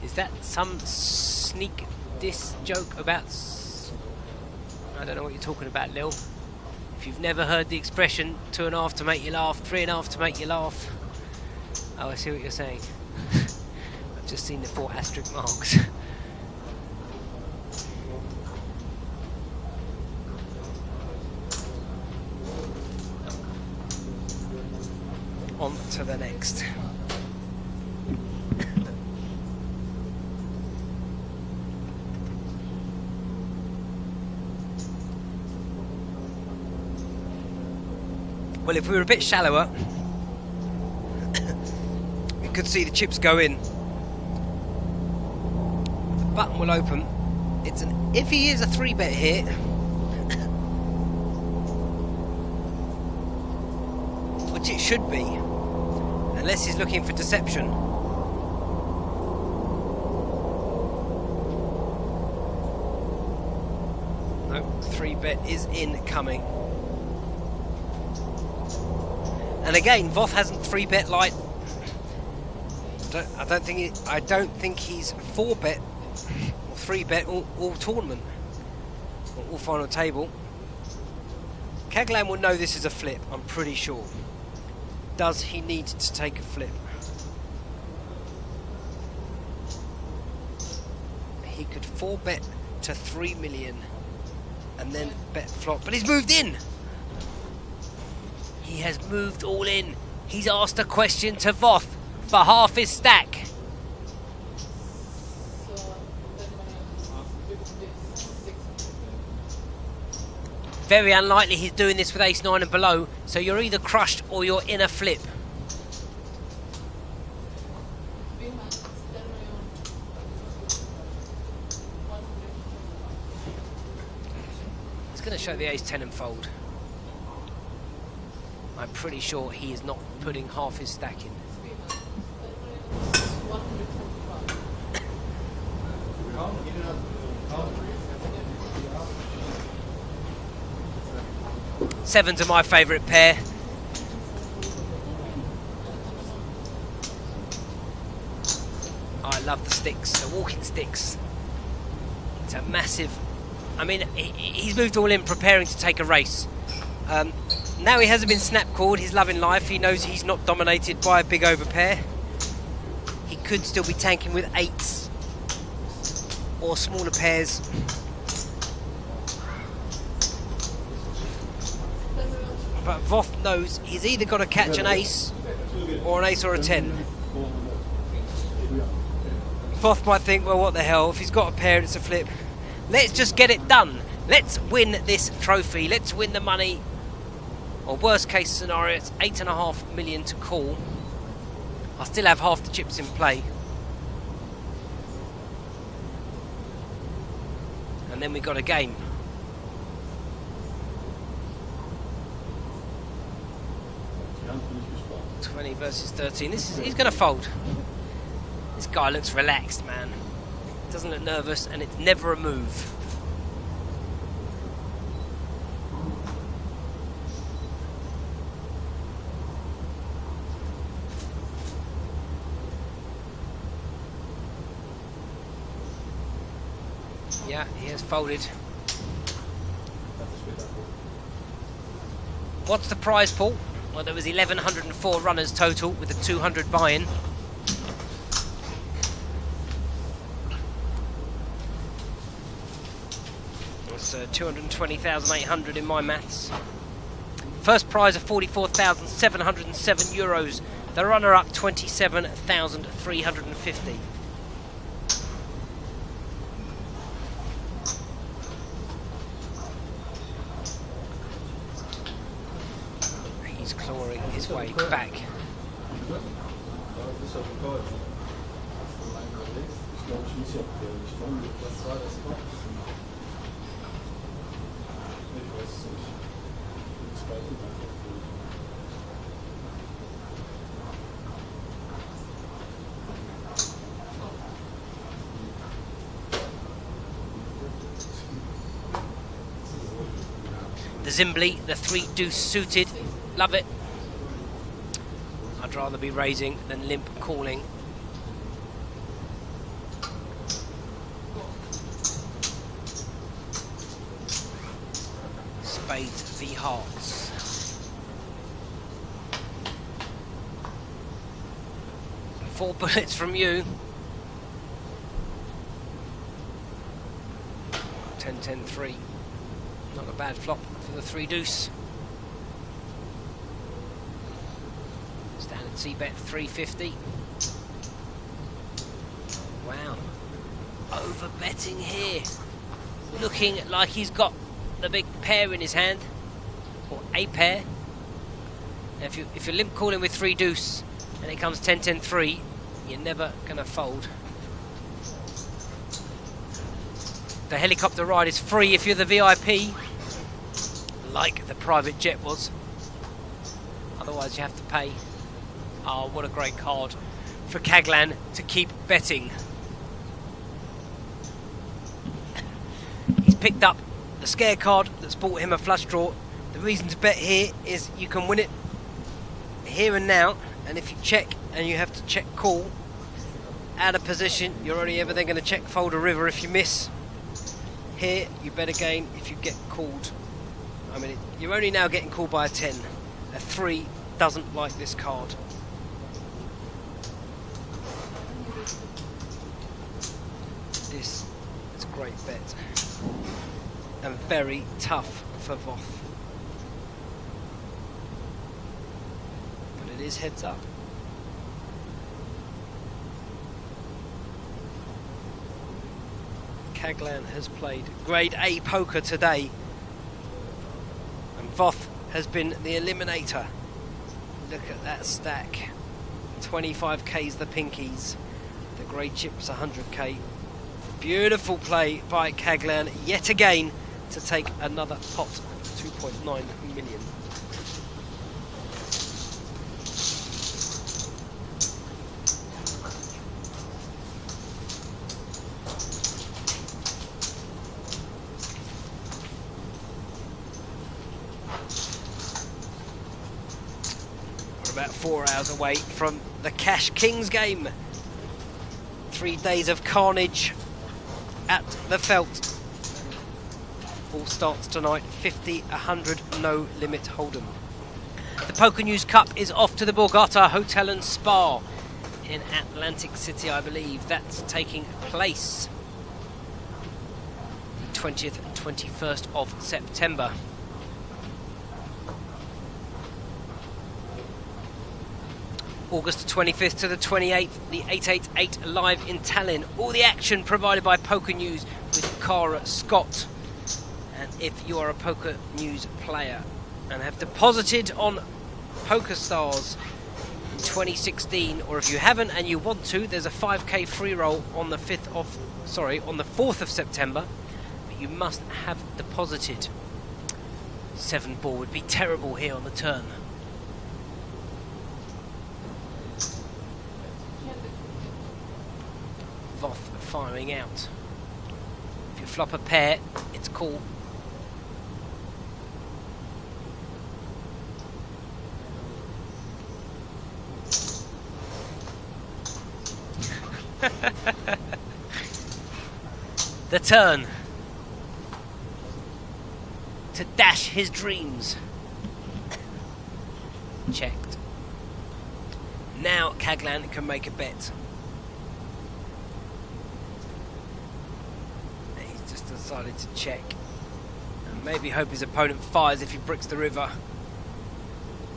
Is that some sneak diss joke about... I don't know what you're talking about, Lil. If you've never heard the expression 2.5 to make you laugh, 3.5 to make you laugh. Oh, I see what you're saying. I've just seen the 4 asterisk marks. On to the next. Well, if we were a bit shallower, we could see the chips go in. The button will open. It's an if he is a 3-bet here, which it should be, unless he's looking for deception. No, 3-bet is incoming. And again, Voth hasn't 3-bet light. I don't think he's 4-bet or 3-bet all tournament or all final table. Kaglan will know this is a flip, I'm pretty sure. Does he need to take a flip? He could 4-bet to 3 million and then bet flop, but he's moved in. He has moved all in. He's asked a question to Voth for half his stack. Very unlikely he's doing this with ace-9 and below, so you're either crushed or you're in a flip. He's going to show the ace-10 and fold. I'm pretty sure he is not putting half his stack in. Sevens are my favourite pair. I love the sticks, the walking sticks. It's a massive... I mean, he's moved all in preparing to take a race. Now he hasn't been snap called, he's loving life. He knows he's not dominated by a big overpair. He could still be tanking with eights or smaller pairs. But Voth knows he's either got to catch an ace or a 10. Voth might think, well, what the hell, if he's got a pair, it's a flip. Let's just get it done. Let's win this trophy. Let's win the money. Or worst case scenario, it's 8.5 million to call. I still have half the chips in play. And then we got a game. 20 versus 13. He's going to fold. This guy looks relaxed, man. Doesn't look nervous, and it's never a move. Yeah, he has folded. What's the prize pool? Well, there was 1,104 runners total with a 200 buy-in. That's 220,800 in my maths. First prize of 44,707 euros. The runner-up 27,350. Clawing his way back. The Zimbly, the 3-deuce suited. Love it. I'd rather be raising than limp calling. Spades v hearts. 4 bullets from you. 10-10-3. Not a bad flop for the 3-deuce. Standard C-bet 350. Wow. Over betting here. Looking like he's got the big pair in his hand. Or a pair. Now if you're limp calling with 3-deuce and it comes 10-10-3, you're never going to fold. The helicopter ride is free if you're the VIP, like the private jet was. Otherwise you have to pay. Oh, what a great card for Kaglan to keep betting. He's picked up the scare card that's bought him a flush draw. The reason to bet here is you can win it here and now, and if you check and you have to check call out of position, you're only ever then going to check fold a river if you miss. Here you bet again if you get called. I mean, you're only now getting called by a 10. A 3 doesn't like this card. This is a great bet. And very tough for Voth. But it is heads up. Kaglan has played grade A poker today. has been the eliminator. Look at that stack. 25k's the pinkies. The grey chips 100k. Beautiful play by Caglan yet again to take another pot. 2.9 million. About 4 hours away from the Cash Kings game. 3 days of carnage at the Felt. All starts tonight, 50, 100, no limit hold'em. The Pokernews Cup is off to the Borgata Hotel and Spa in Atlantic City, I believe. That's taking place 20th and 21st of September. August 25th to the 28th, the 888 live in Tallinn. All the action provided by Pokernews with Cara Scott. And if you are a Pokernews player and have deposited on PokerStars in 2016, or if you haven't and you want to, there's a 5k free roll on the 4th of September. But you must have deposited. 7 ball would be terrible here on the turn. Voth firing out. If you flop a pair, it's cool. The turn to dash his dreams. Checked. Now Caglan can make a bet. He's just decided to check and maybe hope his opponent fires if he bricks the river.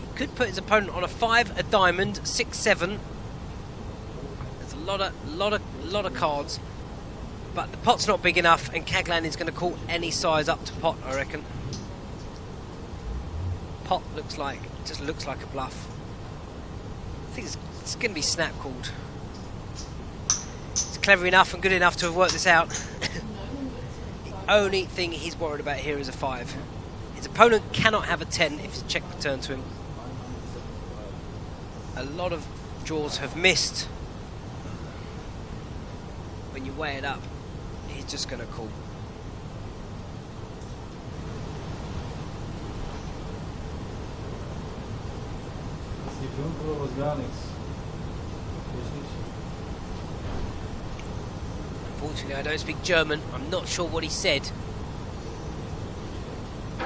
He could put his opponent on a 5, a diamond, 6, 7. There's a lot of cards, but the pot's not big enough, and Caglan is going to call any size up to pot, I reckon. Pot just looks like a bluff. I think it's going to be snap called. He's clever enough and good enough to have worked this out. The only thing he's worried about here is a 5. His opponent cannot have a 10 if it's a check return to him. A lot of draws have missed. When you weigh it up, he's just going to call. Unfortunately, I don't speak German. I'm not sure what he said. A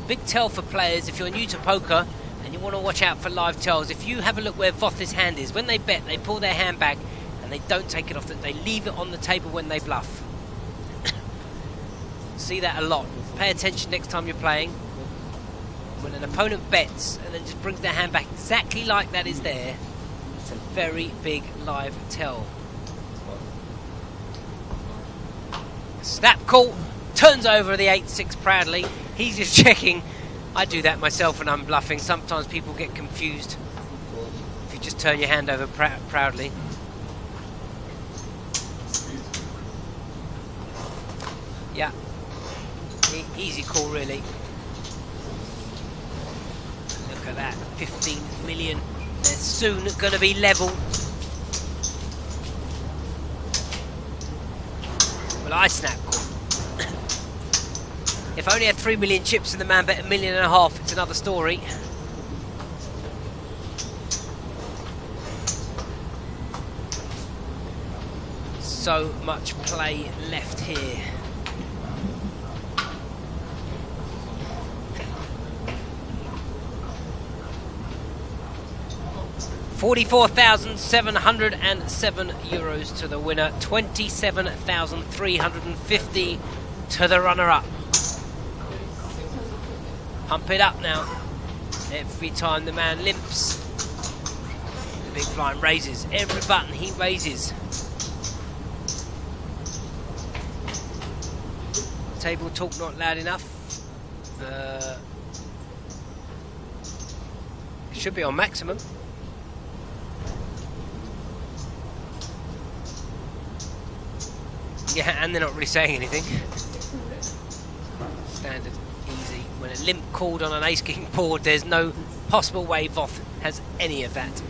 big tell for players if you're new to poker and you want to watch out for live tells. If you have a look where Voth's hand is, when they bet, they pull their hand back and they don't take it off. They leave it on the table when they bluff. See that a lot. Pay attention next time you're playing. When an opponent bets and then just brings their hand back exactly like that is there, it's a very big live tell. Snap call, turns over the 8-6 proudly. He's just checking. I do that myself when I'm bluffing. Sometimes people get confused if you just turn your hand over proudly. Yeah, easy call really. Look at that, 15 million. They're soon going to be level. Well, I snap call. If I only had 3 million chips and the man bet $1.5 million, it's another story. So much play left here. €44,707 to the winner, 27,350 to the runner-up. Pump it up now. Every time the man limps, the big blind raises. Every button he raises. Table talk not loud enough. Should be on maximum. Yeah, and they're not really saying anything. Standard, easy. When a limp called on an ace-king board, there's no possible way Voth has any of that.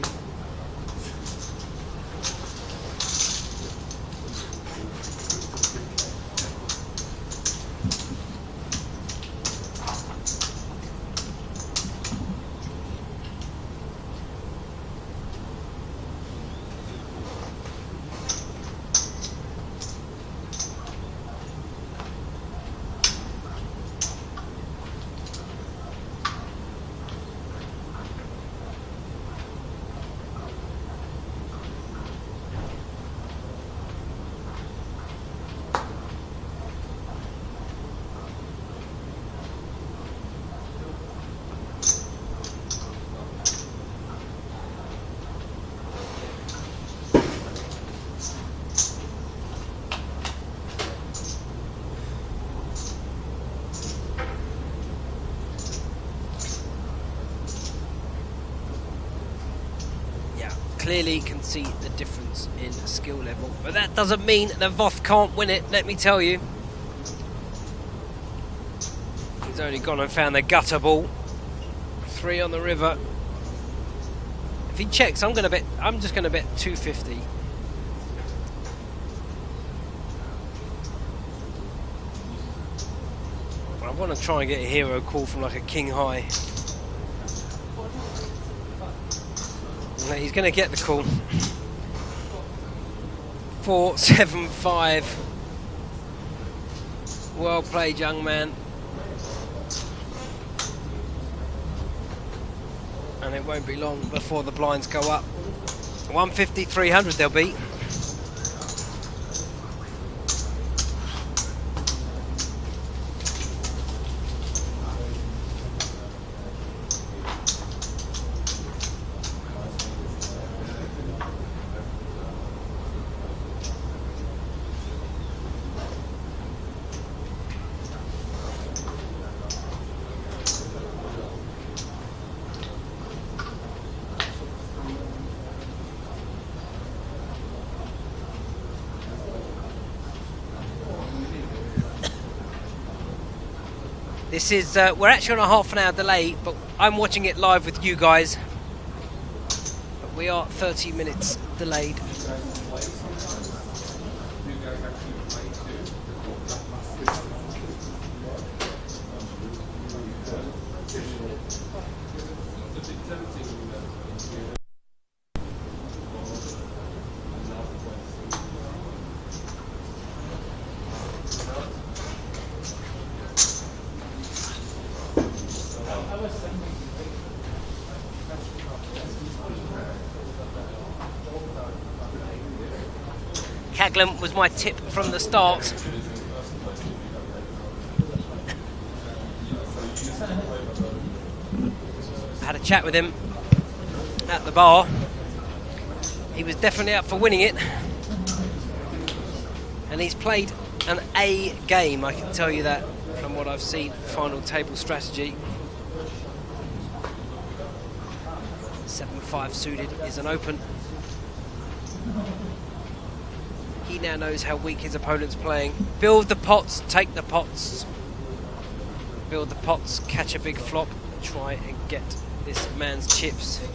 Clearly can see the difference in skill level, but that doesn't mean that Voth can't win it, let me tell you. He's only gone and found the gutter ball. 3 on the river. If he checks, I'm just gonna bet 250. I want to try and get a hero call from like a king high. He's going to get the call. 4-7-5. Well played, young man. And it won't be long before the blinds go up. 150, 300 they'll be. This is, we're actually on a half an hour delay, but I'm watching it live with you guys. But we are 30 minutes delayed. Caglan was my tip from the start. I had a chat with him at the bar. He was definitely up for winning it. And he's played an A game, I can tell you that, from what I've seen. Final table strategy. 7-5 suited is an open. He now knows how weak his opponent's playing. Build the pots, take the pots. Build the pots, catch a big flop, try and get this man's chips.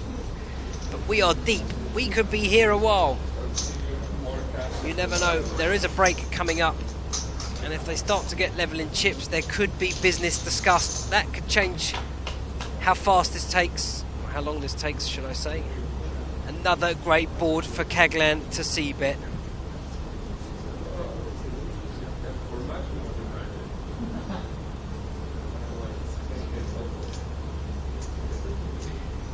But we are deep. We could be here a while. You never know. There is a break coming up. And if they start to get level in chips, there could be business discussed. That could change how fast this takes, or how long this takes, should I say. Another great board for Caglan to c-bet.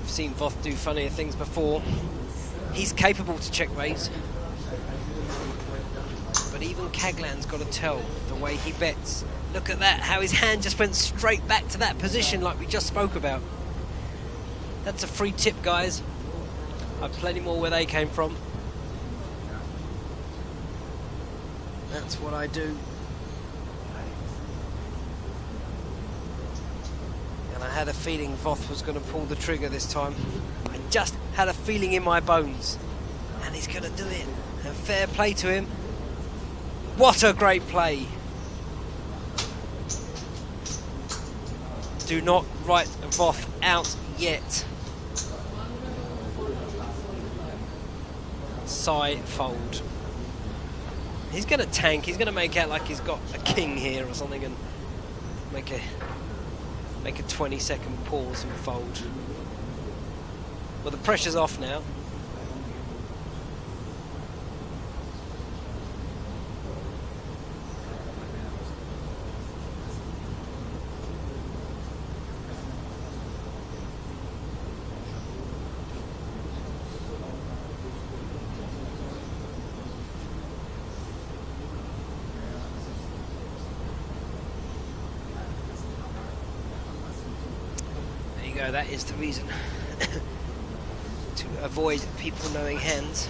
Seen Voth do funnier things before. He's capable to check raise, but even Caglan's got to tell the way he bets. Look at that, how his hand just went straight back to that position like we just spoke about. That's a free tip, guys. I've plenty more where they came from. That's what I do. And I had a feeling Voth was going to pull the trigger this time. I just had a feeling in my bones. And he's going to do it. And fair play to him. What a great play. Do not write Voth out yet. Side fold. He's going to tank. He's going to make out like he's got a king here or something and make a 20-second pause and fold. Well, the pressure's off now. Go, that is the reason to avoid people knowing hands.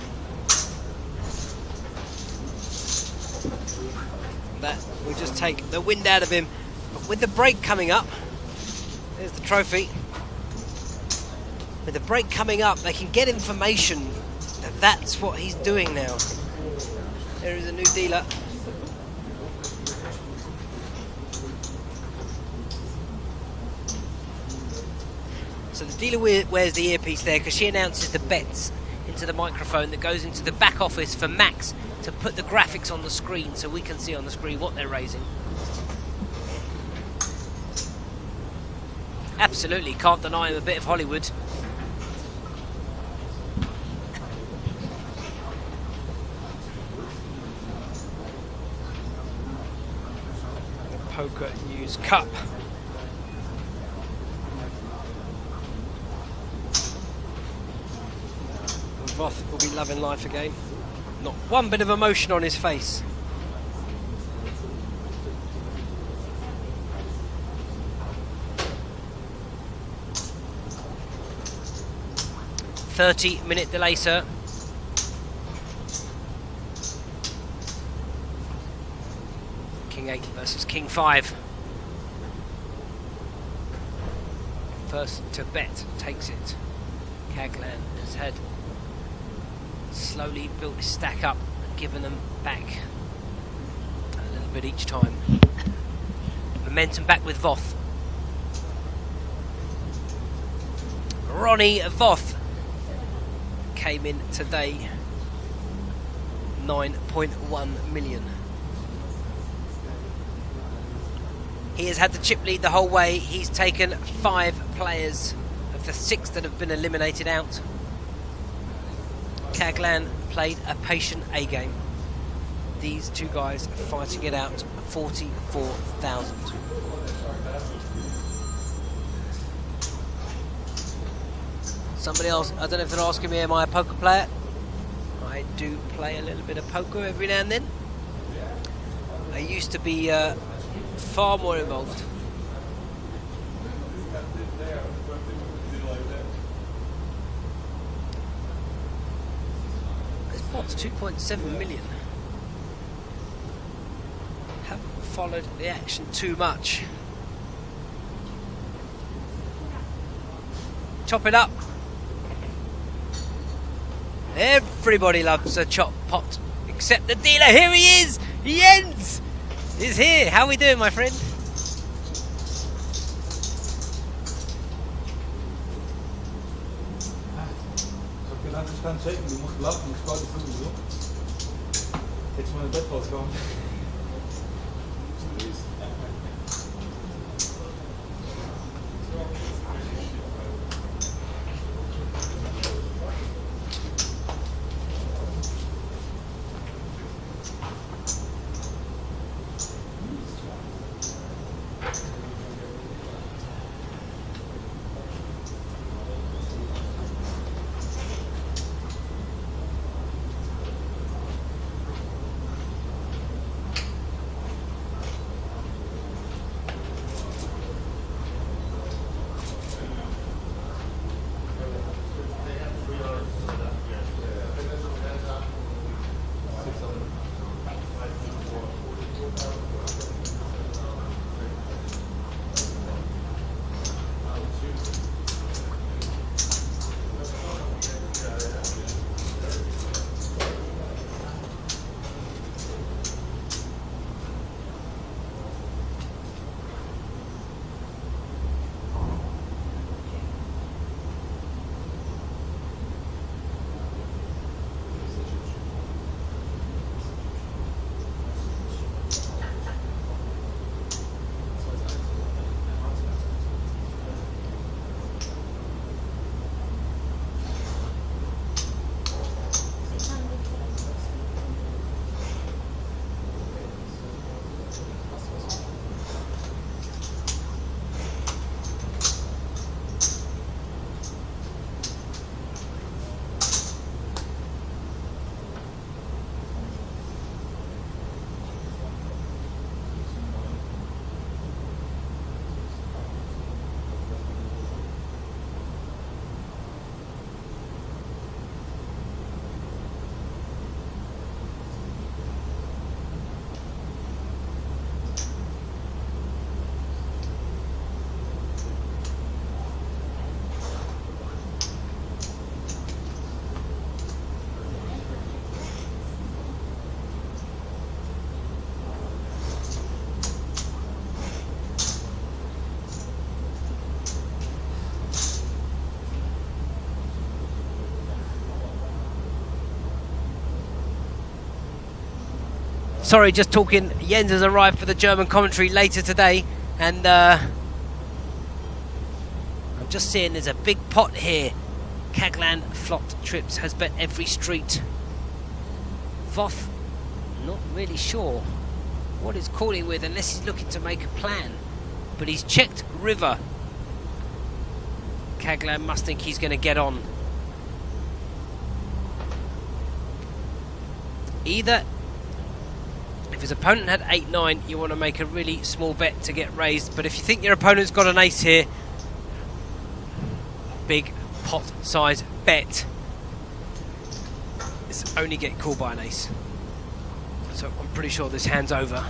That will just take the wind out of him. But with the break coming up, there's the trophy. With the break coming up, they can get information that that's what he's doing now. There is a new dealer. So the dealer wears the earpiece there because she announces the bets into the microphone that goes into the back office for Max to put the graphics on the screen so we can see on the screen what they're raising. Absolutely, can't deny him a bit of Hollywood. The Pokernews Cup. Voth will be loving life again. Not one bit of emotion on his face. "30-minute delay, sir." King 8 versus King 5. First to bet takes it. Caglan has had slowly built his stack up and given them back a little bit each time. Momentum back with Voth. Ronnie Voth came in today, 9.1 million. He has had the chip lead the whole way. He's taken 5 players of the 6 that have been eliminated out. Caglan played a patient A-game. These two guys are fighting it out, 44,000. Somebody else, I don't know if they're asking me, am I a poker player? I do play a little bit of poker every now and then. I used to be far more involved. What's 2.7 million? Haven't followed the action too much. Chop it up. Everybody loves a chop pot, except the dealer. Here he is. Jens is here. How are we doing, my friend? Kann checken, du musst lachen, ich spare dich sowieso. Jetzt mal ein Bett rauskommen. Sorry, just talking. Jens has arrived for the German commentary later today, and I'm just seeing there's a big pot here. Kaglan Flot Trips has bet every street. Voth, not really sure what he's calling with unless he's looking to make a plan. But he's checked river. Kaglan must think he's going to get on. Either, if his opponent had 8-9, you want to make a really small bet to get raised. But if you think your opponent's got an ace here, big pot size bet. It's only get called by an ace. So I'm pretty sure this hand's over.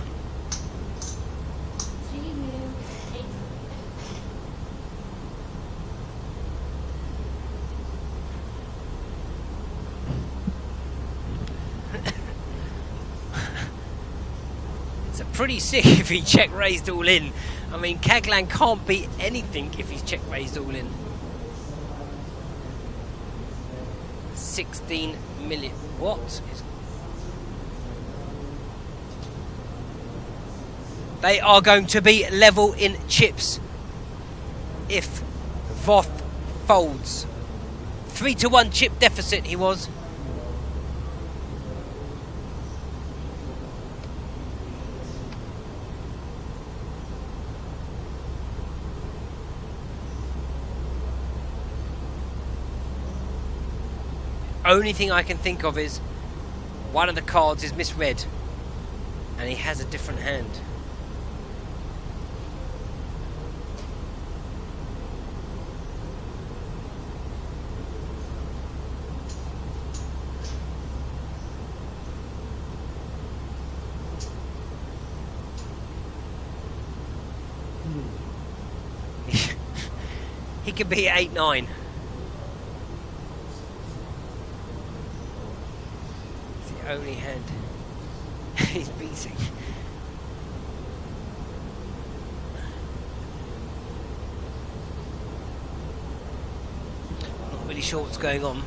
It's a pretty sick if he check raised all in. I mean, Kaglan can't beat anything if he's check raised all in. 16 million. What is... They are going to be level in chips if Voth folds. 3-1 chip deficit he was. Only thing I can think of is one of the cards is misread and he has a different hand. He could be 8-9. Only hand he's beating. Not really sure what's going on.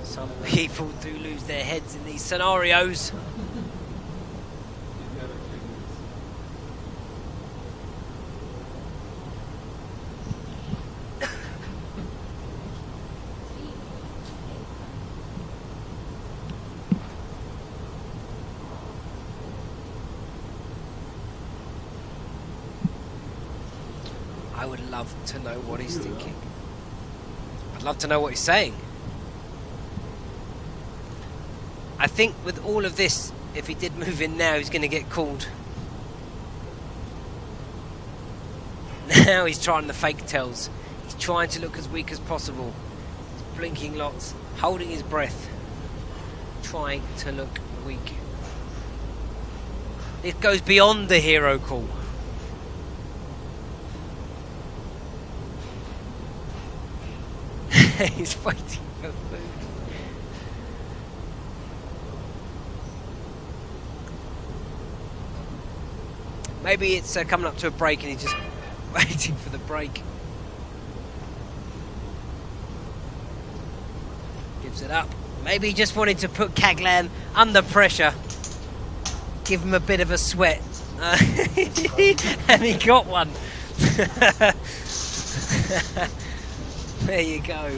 Some people do lose their heads in these scenarios. I would love to know what he's thinking. I'd love to know what he's saying. I think with all of this, if he did move in now, he's going to get called. Now he's trying the fake tells. He's trying to look as weak as possible. He's blinking lots, holding his breath, trying to look weak. It goes beyond the hero call. He's waiting for food. Maybe it's coming up to a break and he's just waiting for the break. Gives it up. Maybe he just wanted to put Kaglan under pressure. Give him a bit of a sweat. And he got one. There you go.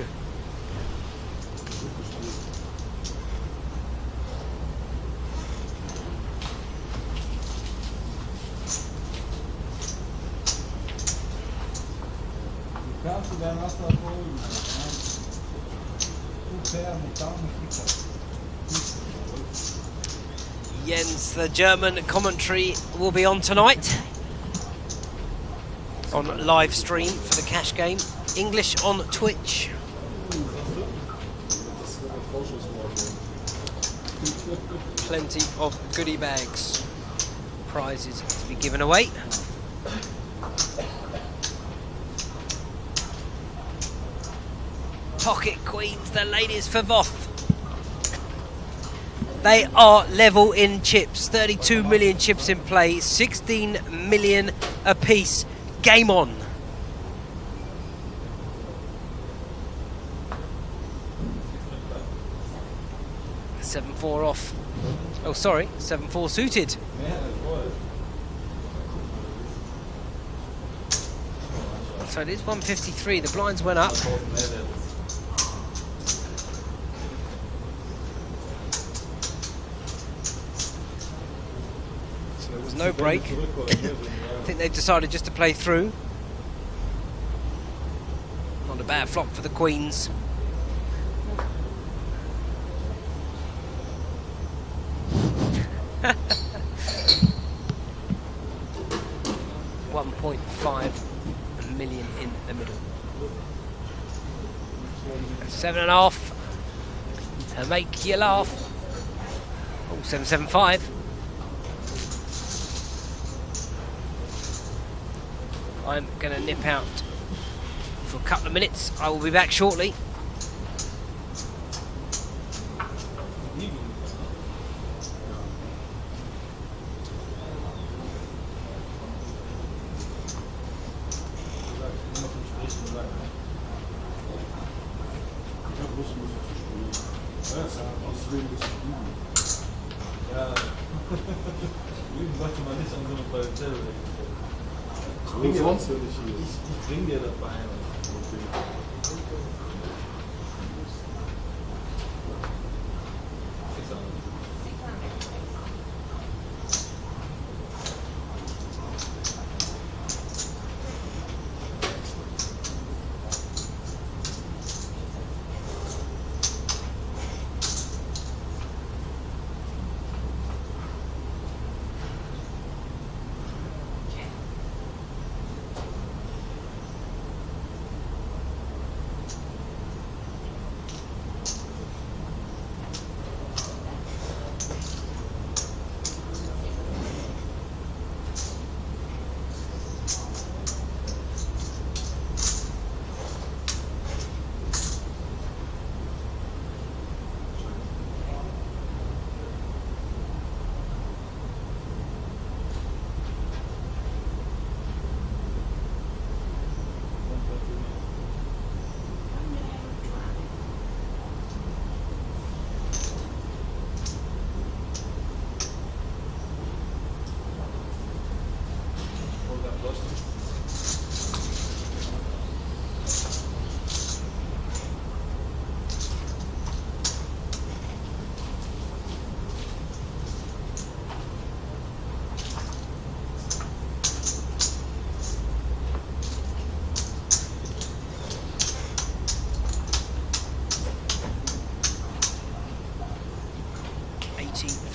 Jens, the German commentary will be on tonight on live stream for the cash game. English on Twitch. Plenty of goodie bags, prizes to be given away. Pocket Queens, the ladies for Voth. They are level in chips. 32 million chips in play, 16 million apiece. Game on. Seven four off. Oh, sorry, 7-4 suited. So it is 153. The blinds went up. So there was no break. I think they've decided just to play through. Not a bad flop for the Queens. $1.5 million in the middle. 7.5 to make you laugh. Oh, 7.75. I'm going to nip out for a couple of minutes. I will be back shortly. Ich bring dir das bei.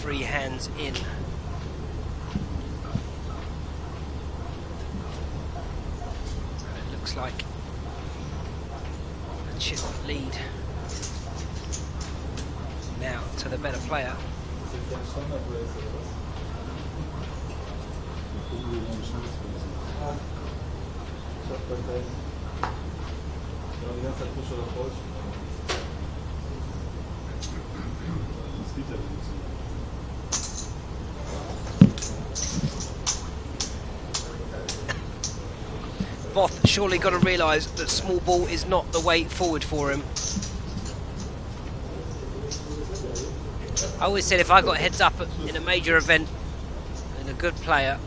Hands in. It looks like a chip lead now to the better player. Voth surely got to realise that small ball is not the way forward for him. I always said if I got heads up in a major event and a good player,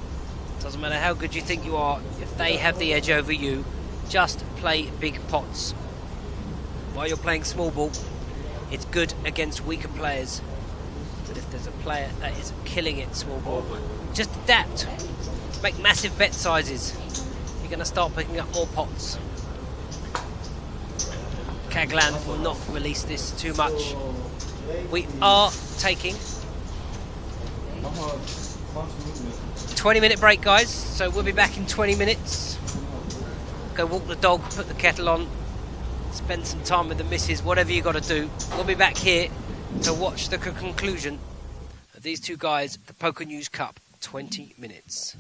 doesn't matter how good you think you are, if they have the edge over you, just play big pots. While you're playing small ball, it's good against weaker players. But if there's a player that is killing it small ball, just adapt. Make massive bet sizes. You're going to start picking up more pots. Kaglan will not release this too much. We are taking 20-minute break, guys, so we'll be back in 20 minutes. Go walk the dog, put the kettle on, spend some time with the missus, whatever you got to do. We'll be back here to watch the conclusion of these two guys, the Pokernews Cup. 20 minutes.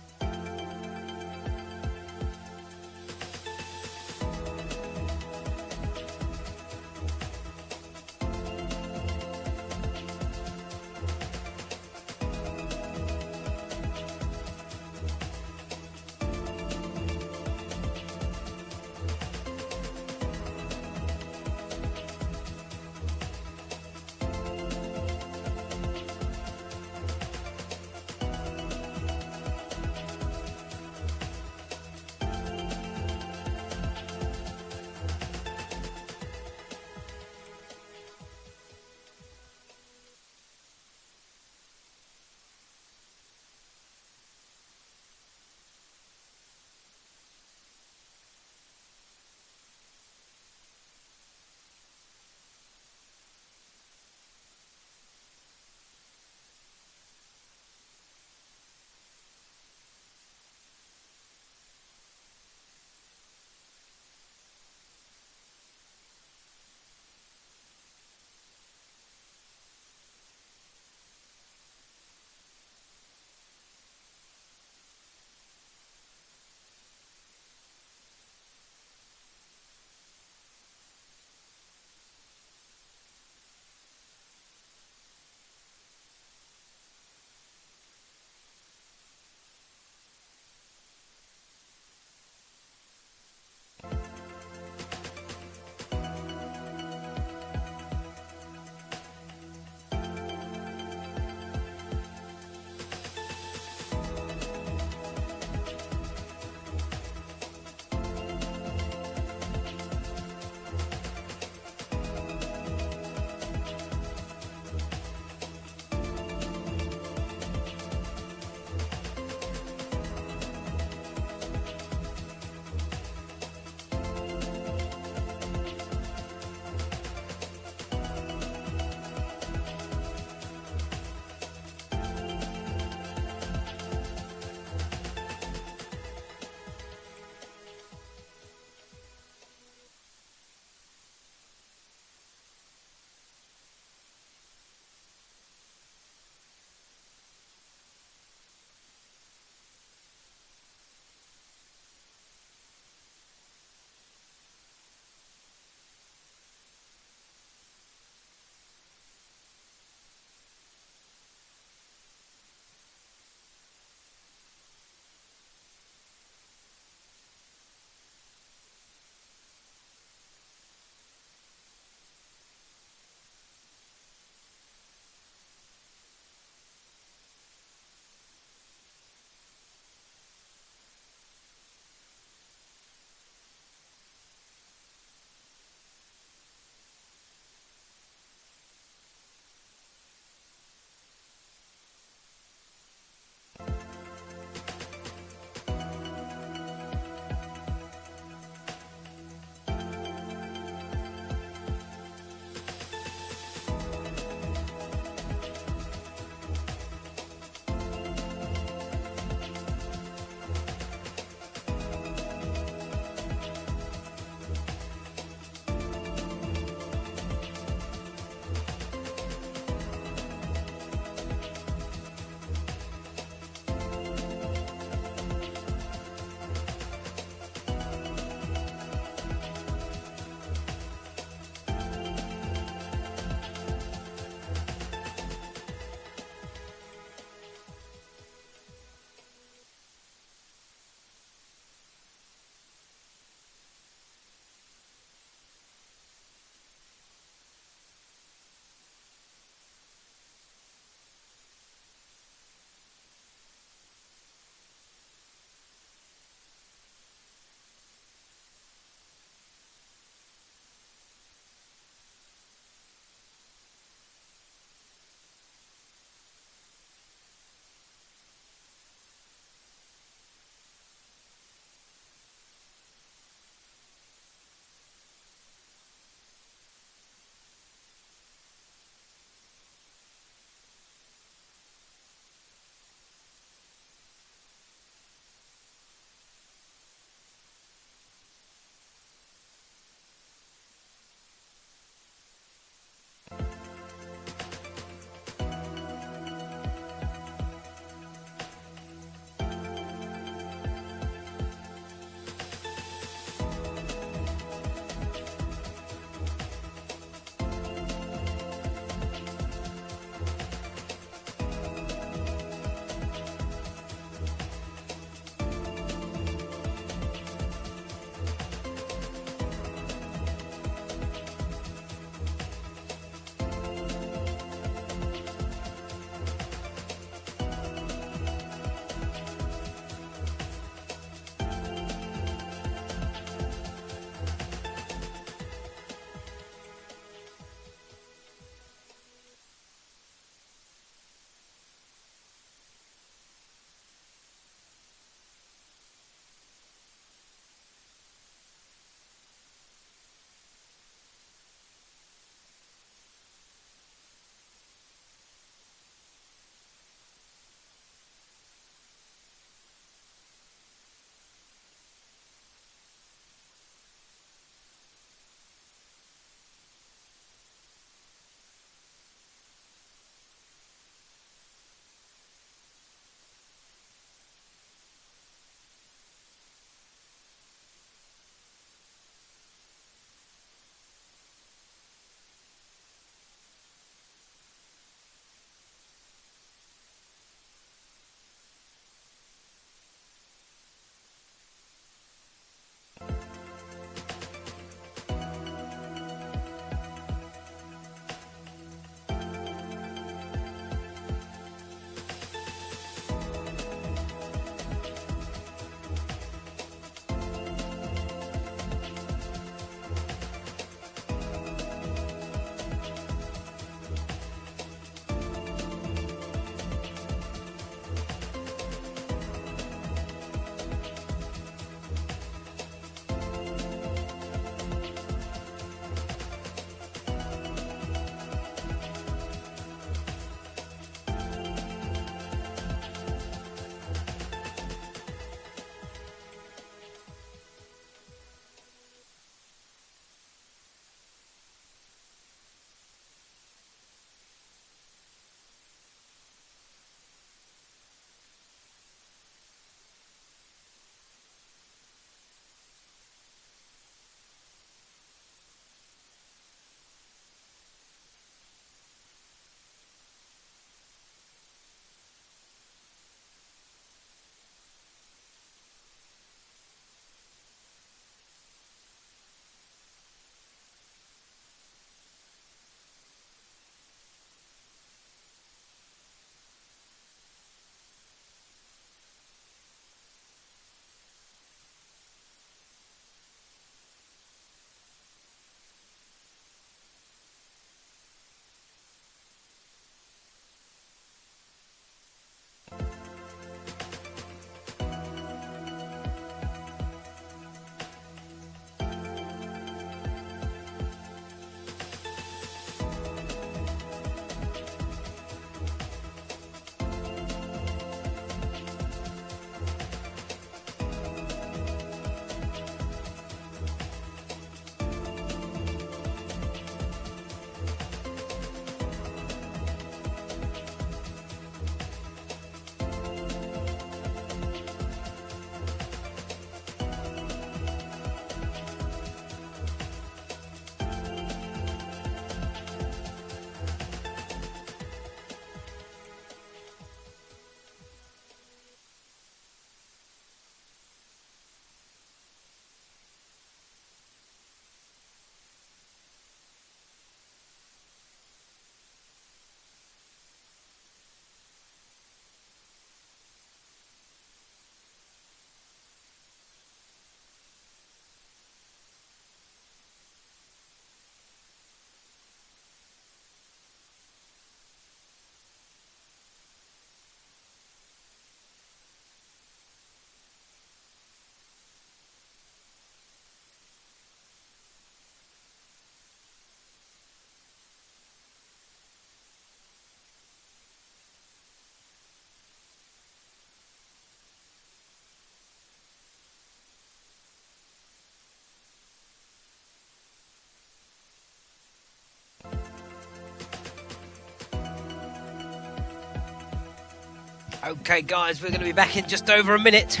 Okay, guys, we're going to be back in just over a minute.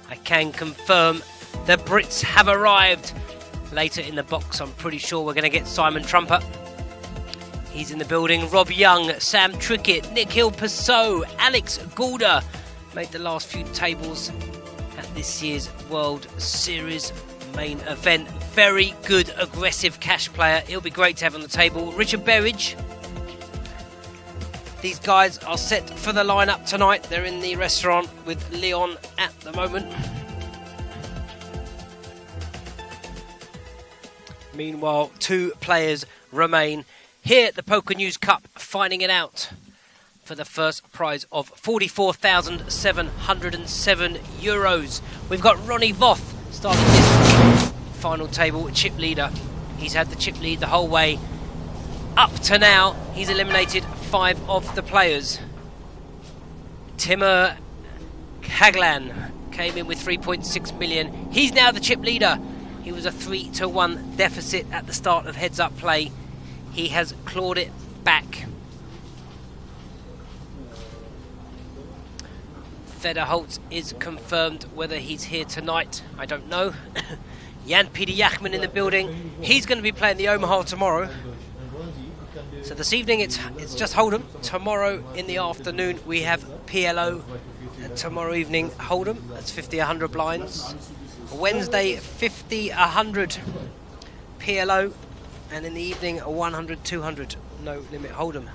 I can confirm the Brits have arrived. Later in the box, I'm pretty sure we're going to get Simon Trumper. He's in the building. Rob Young, Sam Trickett, Nikhil Passot, Alex Goulder made the last few tables at this year's World Series main event. Very good, aggressive cash player. It'll be great to have on the table. Richard Berridge. These guys are set for the lineup tonight. They're in the restaurant with Leon at the moment. Meanwhile, 2 players remain here at the Pokernews Cup, finding it out for the first prize of €44,707. We've got Ronnie Voth starting this final table, chip leader. He's had the chip lead the whole way up to now. He's eliminated 5 of the players. Timur Kaglan came in with 3.6 million. He's now the chip leader. He was a 3-1 deficit at the start of heads-up play. He has clawed it back. Federholz is confirmed. Whether he's here tonight, I don't know. Jan Peter Yachman in the building. He's going to be playing the Omaha tomorrow. So this evening it's just Hold'em. Tomorrow in the afternoon we have PLO. And tomorrow evening Hold'em. That's 50-100 blinds. Wednesday 50-100 PLO. And in the evening a 100-200 no limit Hold'em.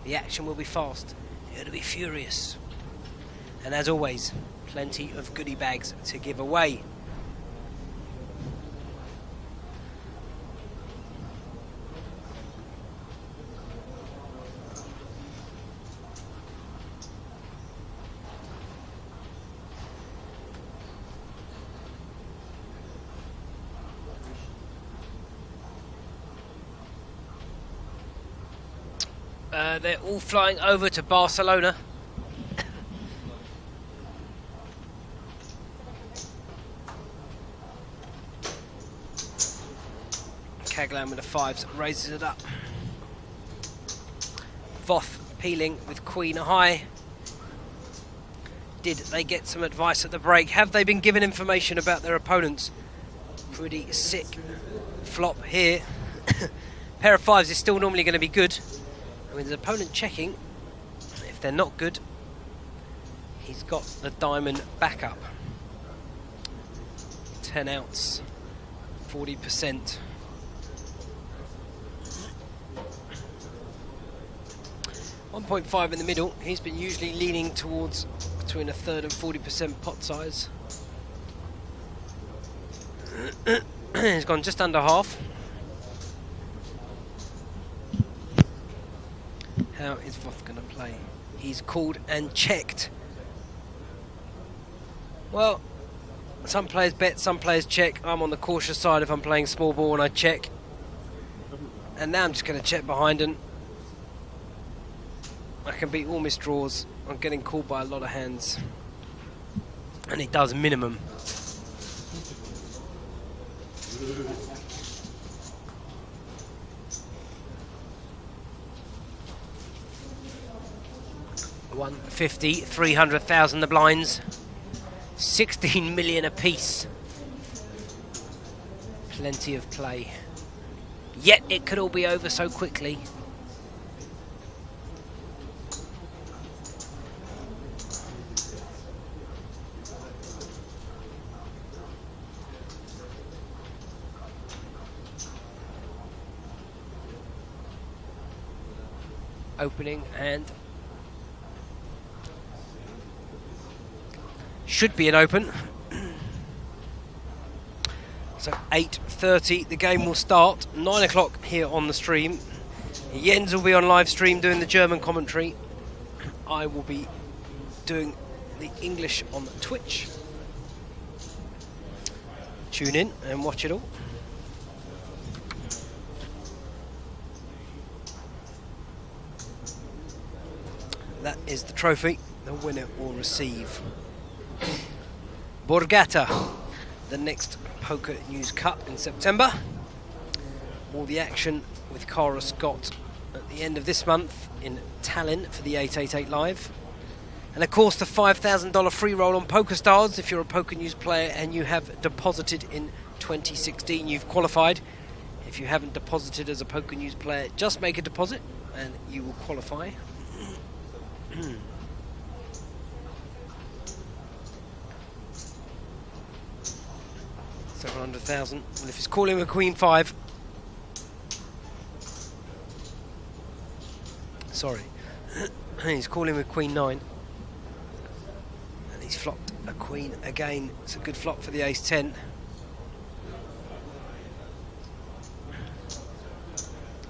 The action will be fast. It'll be furious. And as always, plenty of goodie bags to give away. They're all flying over to Barcelona. Kaglan with the 5s raises it up. Voth peeling with Queen high. Did they get some advice at the break? Have they been given information about their opponents? Pretty sick flop here. Pair of 5s is still normally going to be good. With his opponent checking, if they're not good, he's got the diamond backup. 10 outs, 40%. $1.5 in the middle. He's been usually leaning towards between a third and 40% pot size. He's gone just under half. How is Voth going to play? He's called and checked. Well, some players bet, some players check. I'm on the cautious side if I'm playing small ball and I check. And now I'm just going to check behind and I can beat all misdraws. I'm getting called by a lot of hands. And it does minimum. $150, 300,000 the blinds, 16 million apiece. Plenty of play. Yet it could all be over so quickly. Opening and should be an open. So 8:30 the game will start. 9 o'clock here on the stream. Jens will be on live stream doing the German commentary. I will be doing the English on Twitch. Tune in and watch it all. That is the trophy the winner will receive. Borgata, the next Pokernews Cup in September. All the action with Cara Scott at the end of this month in Tallinn for the 888 Live. And of course the $5,000 free roll on PokerStars. If you're a Pokernews player and you have deposited in 2016, you've qualified. If you haven't deposited as a Pokernews player, just make a deposit and you will qualify. 700,000. And if he's calling with Queen 5, sorry, he's calling with Queen 9, and he's flopped a Queen again. It's a good flop for the Ace 10.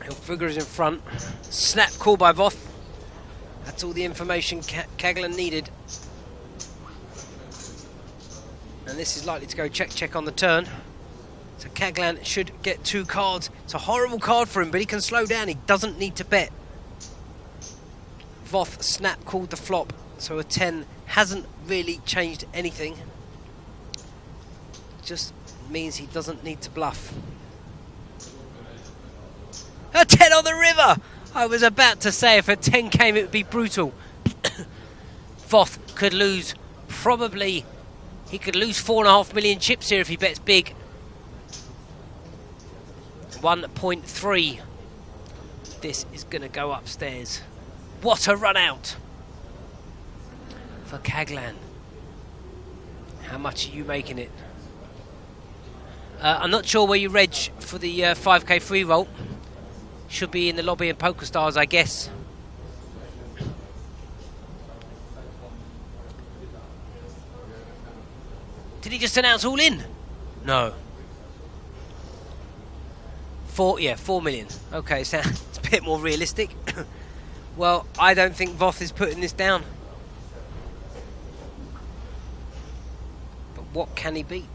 Hilfiger is in front. Snap call by Voth. That's all the information Kaglan needed. And this is likely to go check on the turn. So Kaglan should get 2 cards. It's a horrible card for him, but he can slow down. He doesn't need to bet. Voth snap called the flop, so a 10 hasn't really changed anything. Just means he doesn't need to bluff. A 10 on the river! I was about to say if a 10 came it would be brutal. Voth could lose probably... He could lose 4.5 million chips here if he bets big. 1.3. This is going to go upstairs. What a run out for Kaglan. How much are you making it? I'm not sure where you reg for the 5k free roll. Should be in the lobby in PokerStars, I guess. Did he just announce all in? No. 4 million. Okay, so it's a bit more realistic. Well, I don't think Voth is putting this down. But what can he beat?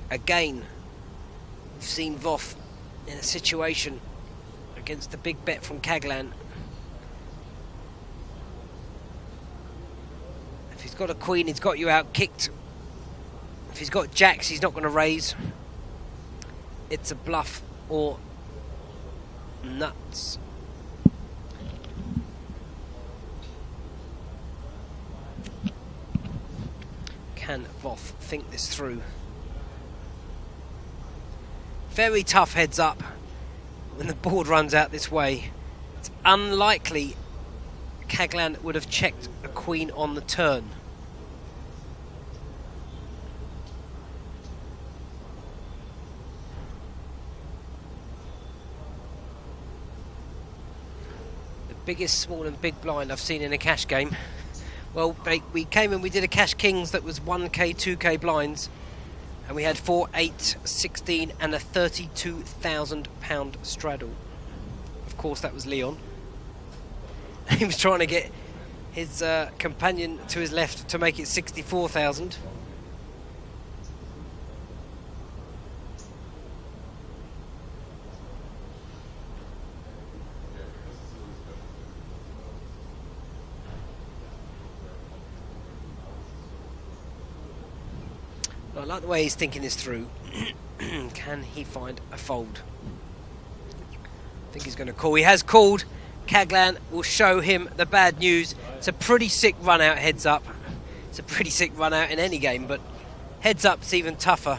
Again, we've seen Voth in a situation against the big bet from Kaglan. If he's got a queen, he's got you out kicked. If he's got jacks, he's not going to raise. It's a bluff or nuts. Can Voth think this through? Very tough heads up when the board runs out this way. It's unlikely Kaglan would have checked a queen on the turn. The biggest small and big blind I've seen in a cash game. Well, we came and we did a cash kings that was 1k, 2k blinds. And we had 4, 8, 16 and a £32,000 straddle. Of course, that was Leon. He was trying to get his companion to his left to make it 64,000. I like the way he's thinking this through. Can he find a fold? I think he's going to call. He has called. Kaglan will show him the bad news. It's a pretty sick run out, heads up. It's a pretty sick run out in any game, but heads up's even tougher.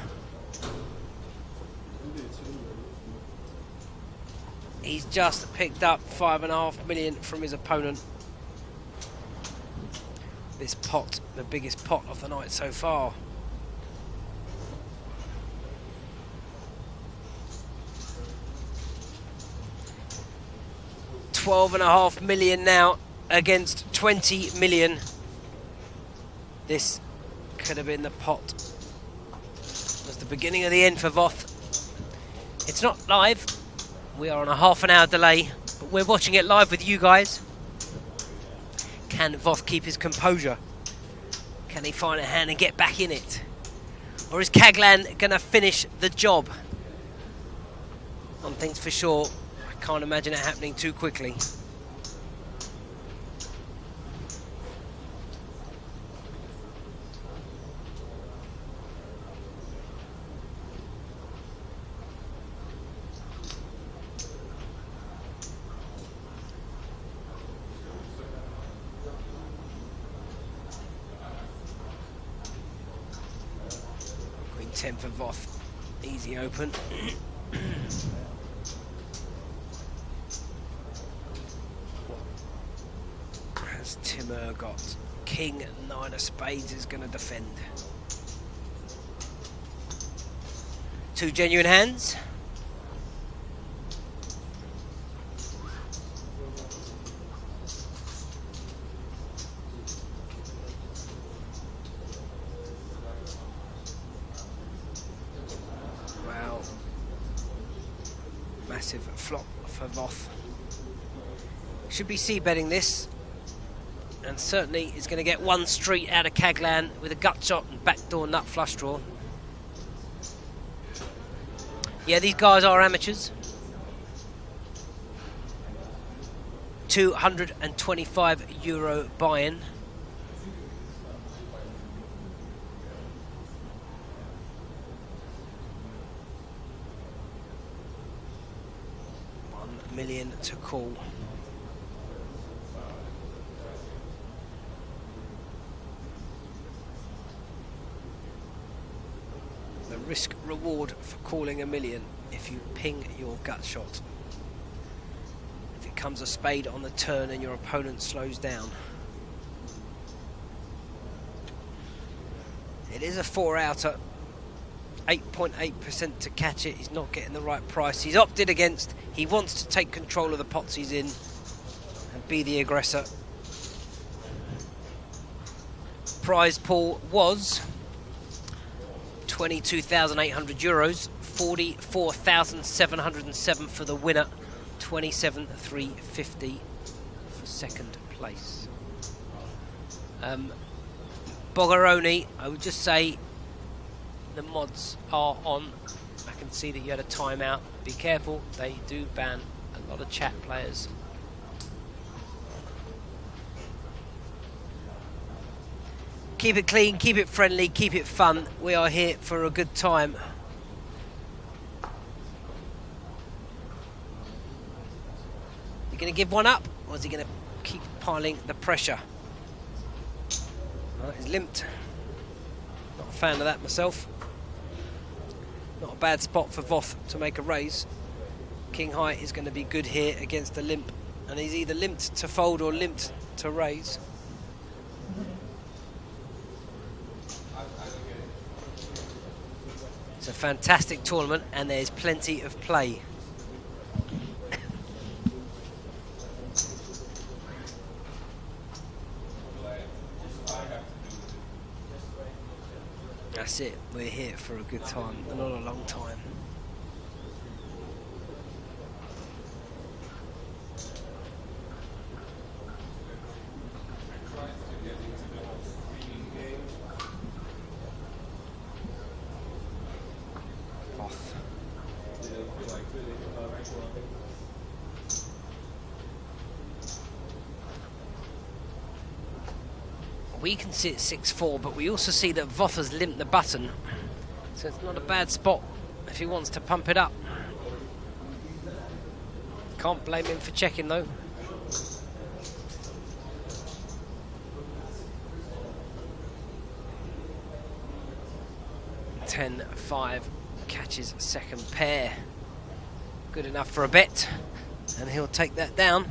He's just picked up 5.5 million from his opponent. This pot, the biggest pot of the night so far. $12.5 million now against 20 million. This could have been the pot. That's the beginning of the end for Voth. It's not live. We are on a half an hour delay, but we're watching it live with you guys. Can Voth keep his composure? Can he find a hand and get back in it? Or is Kaglan going to finish the job? One thing's for sure. Can't imagine it happening too quickly. 10 for Voth. Easy open. As Timur got King 9 of spades is going to defend. 2 genuine hands. Wow. Massive flop for Voth. Should be c-betting this. And certainly is going to get one street out of Caglan with a gut shot and backdoor nut flush draw. Yeah, these guys are amateurs. €225 buy-in. $1 million to call. The risk reward for calling $1 million if you ping your gut shot. If it comes a spade on the turn and your opponent slows down. It is a 4-outer. 8.8% to catch it. He's not getting the right price. He's opted against. He wants to take control of the pots he's in and be the aggressor. Prize pool was €22,800, 44,707 for the winner, 27,350 for second place. Bogaroni, I would just say the mods are on. I can see that you had a timeout. Be careful, they do ban a lot of chat players. Keep it clean, keep it friendly, keep it fun. We are here for a good time. You going to give one up, or is he going to keep piling the pressure? Right, he's limped. Not a fan of that myself. Not a bad spot for Voth to make a raise. King high is going to be good here against the limp, and he's either limped to fold or limped to raise. It's a fantastic tournament and there's plenty of play. That's it, we're here for a good time, not a long time. We can see it 6-4, but we also see that Voth has limped the button, so it's not a bad spot if he wants to pump it up. Can't blame him for checking though. $10-5 catches second pair. Good enough for a bet, and he'll take that down.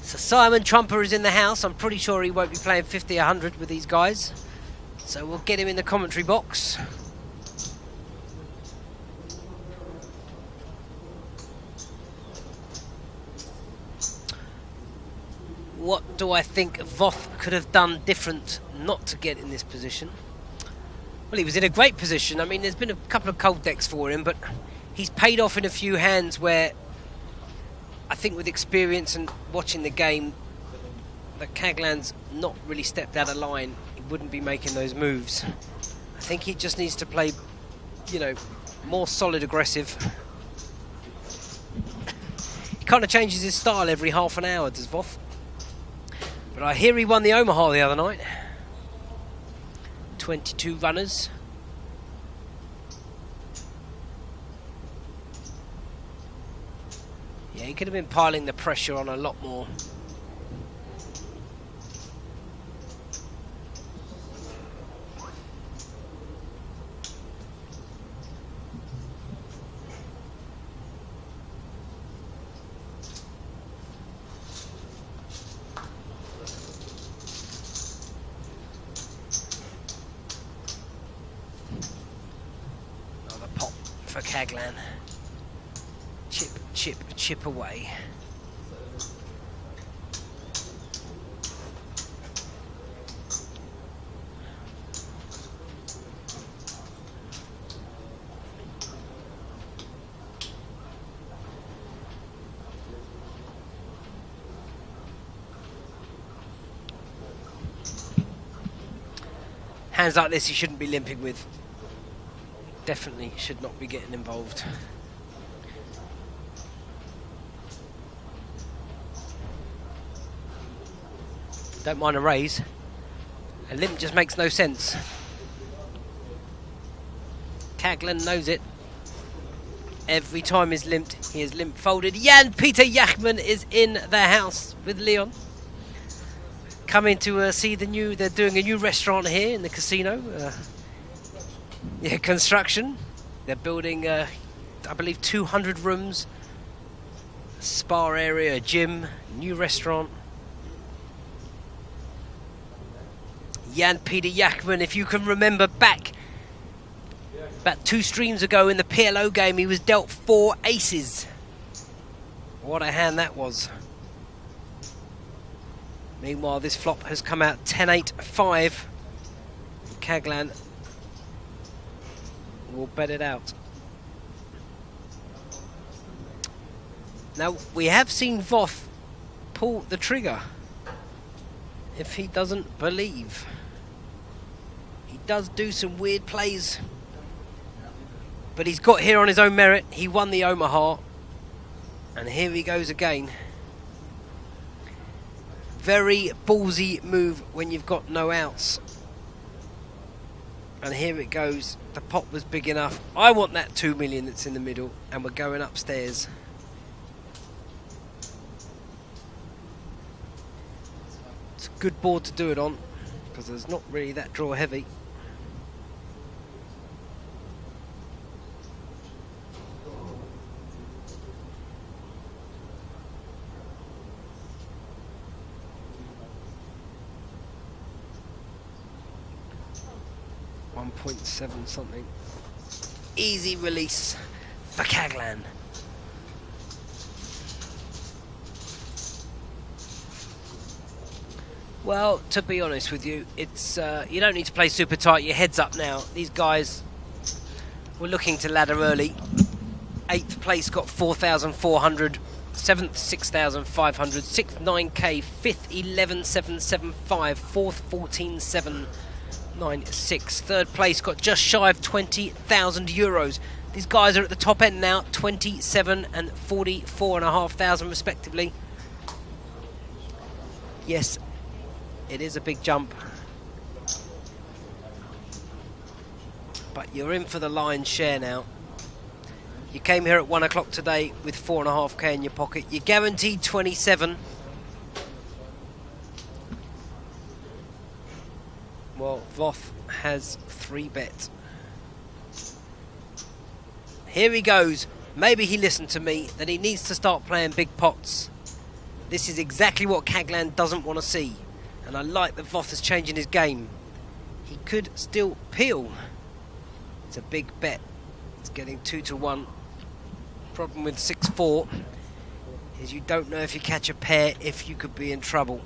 So Simon Trumper is in the house. I'm pretty sure he won't be playing 50, 100 with these guys. So we'll get him in the commentary box. What do I think Voth could have done different not to get in this position? Well, he was in a great position. I mean, there's been a couple of cold decks for him, but he's paid off in a few hands where I think with experience and watching the game, that Caglan's not really stepped out of line. He wouldn't be making those moves. I think he just needs to play, you know, more solid aggressive. He kind of changes his style every half an hour, does Voth. But I hear he won the Omaha the other night. 22 runners. Yeah, he could have been piling the pressure on a lot more. for Caglan. Chip, chip, chip away. Hands like this he shouldn't be limping with. Definitely should not be getting involved. Don't mind a raise. A limp just makes no sense. Caglan knows it. Every time he's limped, he is limp folded. Jan-Peter Jachmann is in the house with Leon. Coming to see the new, they're doing a new restaurant here in the casino. Yeah, construction. They're building, I believe, 200 rooms, spa area, a gym, new restaurant. Jan-Peter Jachmann, if you can remember back, about 2 streams ago in the PLO game, he was dealt 4 aces. What a hand that was. Meanwhile, this flop has come out 10-8-5. Caglan will bet it out. Now, we have seen Voth pull the trigger if he doesn't believe. He does do some weird plays, but he's got here on his own merit. He won the Omaha, and here he goes again. Very ballsy move when you've got no outs. And here it goes. The pot was big enough. I want that 2 million that's in the middle, and we're going upstairs. It's a good board to do it on, because there's not really that draw heavy. .7 something. Easy release for Caglan. Well, to be honest with you, it's you don't need to play super tight. Your head's up now. These guys were looking to ladder early. 8th place got 4,400. 7th 6,500. 6th 9k. 5th 11,775. 4th 14,796. 3rd place got just shy of 20,000 euros. These guys are at the top end now, 27 and 44,500 respectively. Yes, it is a big jump, but you're in for the lion's share now. You came here at 1 o'clock today with 4.5k in your pocket. You're guaranteed 27. Well, Voth has 3 bets. Here he goes. Maybe he listened to me, that he needs to start playing big pots. This is exactly what Caglan doesn't want to see. And I like that Voth is changing his game. He could still peel. It's a big bet. It's getting 2-1. Problem with 6-4 is you don't know if you catch a pair, if you could be in trouble.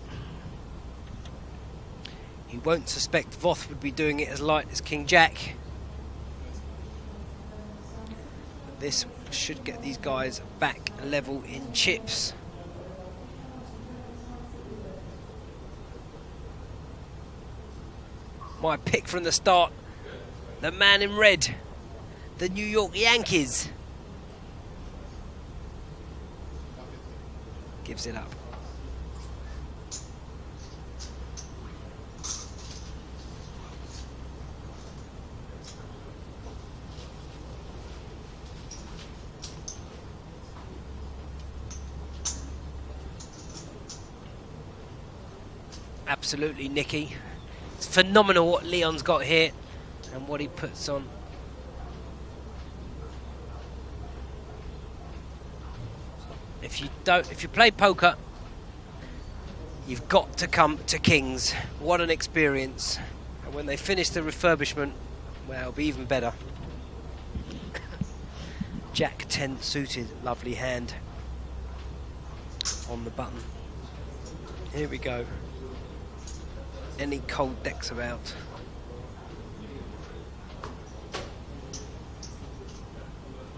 You won't suspect Voth would be doing it as light as King Jack. This should get these guys back level in chips. My pick from the start, the man in red, the New York Yankees, gives it up. Absolutely, Nicky. It's phenomenal what Leon's got here and what he puts on. If you play poker, you've got to come to Kings. What an experience. And when they finish the refurbishment, well, it'll be even better. Jack 10 suited, lovely hand on the button. Here we go. Any cold decks about?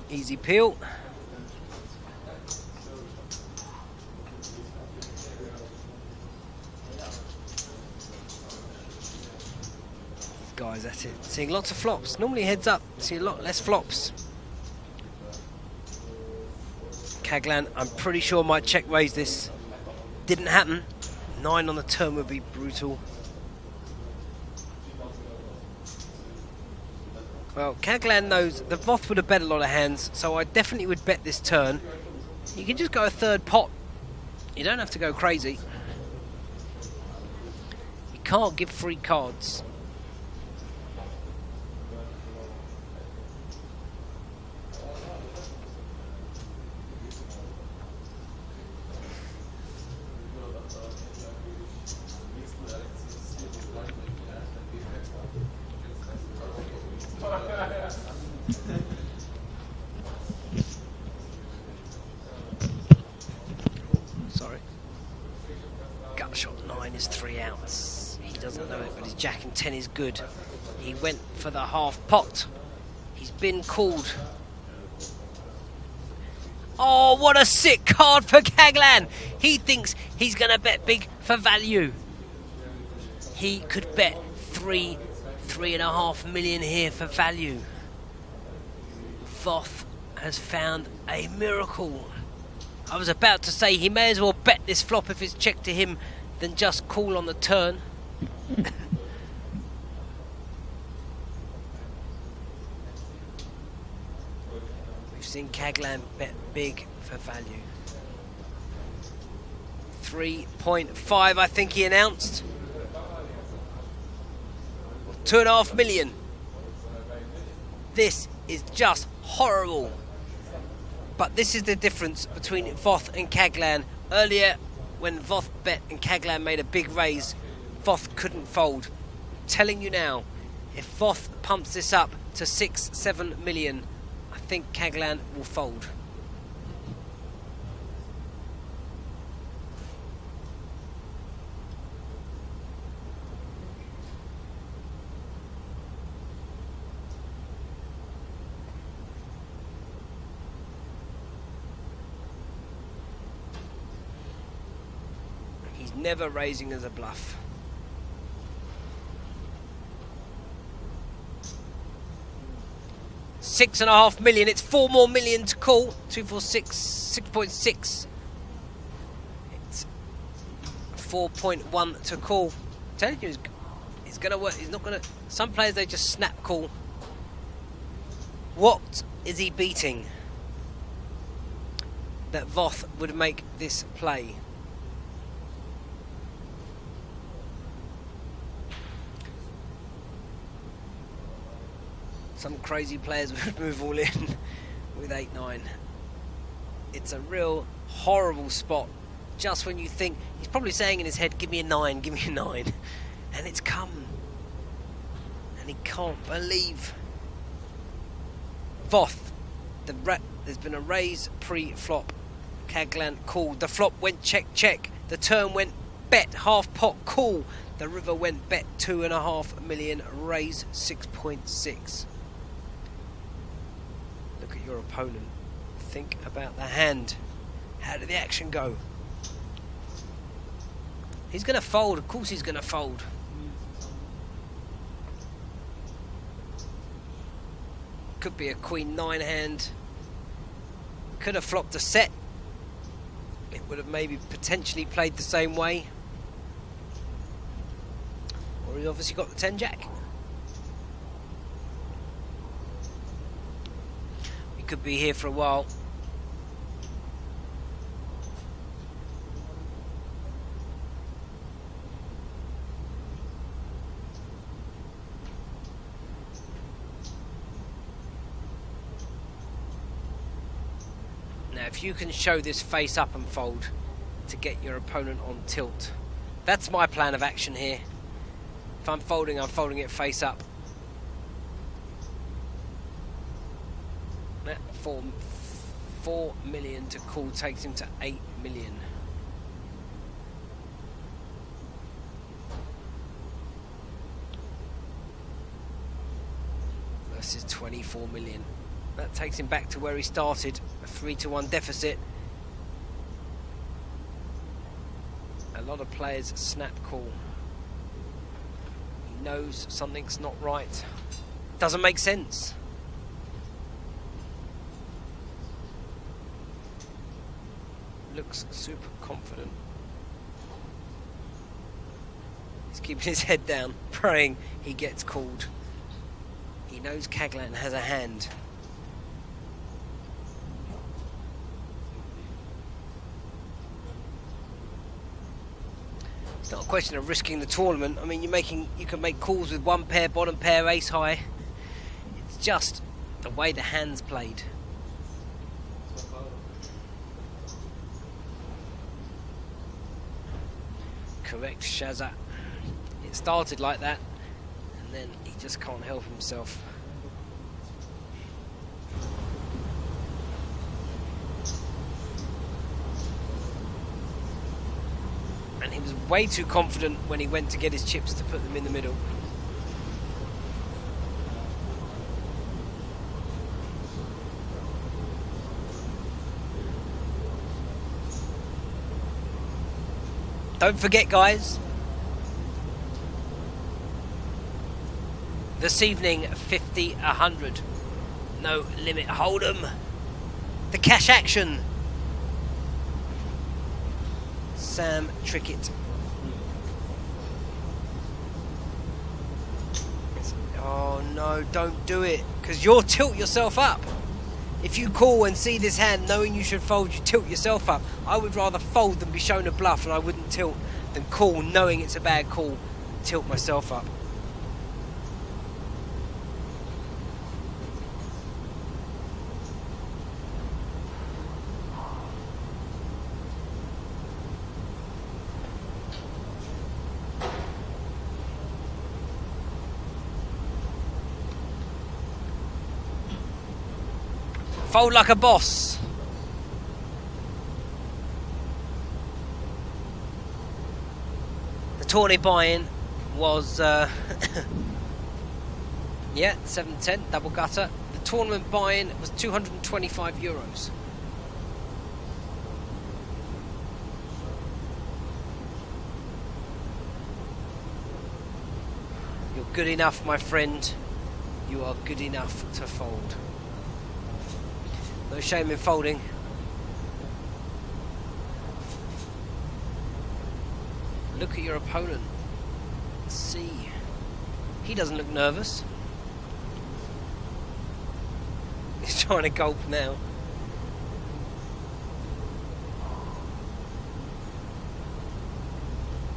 Easy peel. Guys, that's it. Seeing lots of flops. Normally heads up, see a lot less flops. Caglan, I'm pretty sure might check raise this. Didn't happen. 9 on the turn would be brutal. Well, Caglan knows the Voth would have bet a lot of hands, so I definitely would bet this turn. You can just go a third pot. You don't have to go crazy. You can't give free cards. Sorry. Gut shot 9 is 3 outs. He doesn't know it, but his Jack and 10 is good. He went for the half pot. He's been called. Oh, what a sick card for Caglan. He thinks he's going to bet big for value. He could bet 3.5 million here for value. Voth has found a miracle. I was about to say he may as well bet this flop if it's checked to him than just call on the turn. We've seen Caglan bet big for value. 3.5 I think he announced. 2.5 million. This is just horrible. But this is the difference between Voth and Caglan. Earlier, when Voth bet and Caglan made a big raise, Voth couldn't fold. I'm telling you now, if Voth pumps this up to 6-7 million, I think Caglan will fold. Never raising as a bluff. $6.5 million. It's 4 more million to call. 246, 6.6. It's 4.1 to call. I'm telling you, it's gonna work. He's not gonna. Some players they just snap call. What is he beating that Voth would make this play? Some crazy players would move all in with 8-9. It's a real horrible spot. Just when you think, he's probably saying in his head, give me a 9, give me a 9. And it's come. And he can't believe. Voth, there's been a raise pre-flop. Caglan called. The flop went check, check. The turn went bet, half pot, call. The river went bet, 2.5 million, raise 6.6. Look at your opponent. Think about the hand. How did the action go? He's going to fold. Of course he's going to fold. Could be a queen 9 hand. Could have flopped a set. It would have maybe potentially played the same way. Or he's obviously got the 10 jack. We could be here for a while. Now if you can show this face up and fold to get your opponent on tilt, that's my plan of action here. If I'm folding it face up. That 4 million to call takes him to 8 million. Versus 24 million. That takes him back to where he started, a 3-1 deficit. A lot of players snap call. He knows something's not right. Doesn't make sense. Looks super confident. He's keeping his head down, praying he gets called. He knows Caglan has a hand. It's not a question of risking the tournament. I mean, you can make calls with one pair, bottom pair, ace high. It's just the way the hand's played. Correct, Shazza. It started like that, and then he just can't help himself. And he was way too confident when he went to get his chips to put them in the middle. Don't forget, guys, this evening, 50, 100. No limit hold'em. The cash action. Sam Trickett. Oh no, don't do it, because you'll tilt yourself up. If you call and see this hand knowing you should fold, you tilt yourself up. I would rather fold than be shown a bluff, and I wouldn't tilt, than call knowing it's a bad call and tilt myself up. Fold like a boss. The tourney buy-in was yeah, 710 double gutter. The tournament buy-in was €225. You're good enough, my friend. You are good enough to fold. No shame in folding. Look at your opponent. See. He doesn't look nervous. He's trying to gulp now.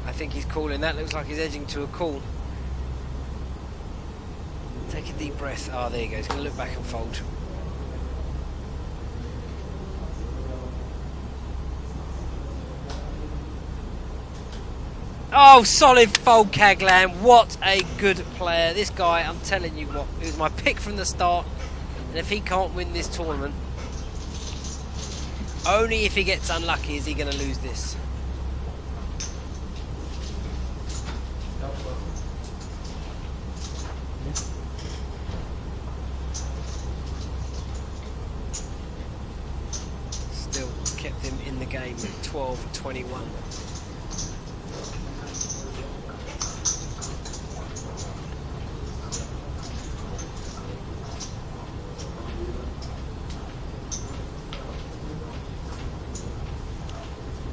I think he's calling. That looks like he's edging to a call. Take a deep breath. Oh, there you go. He's going to look back and fold. Oh, solid fold, Caglan. What a good player. This guy, I'm telling you what, he was my pick from the start. And if he can't win this tournament, only if he gets unlucky is he going to lose this. Still kept him in the game at 12-21.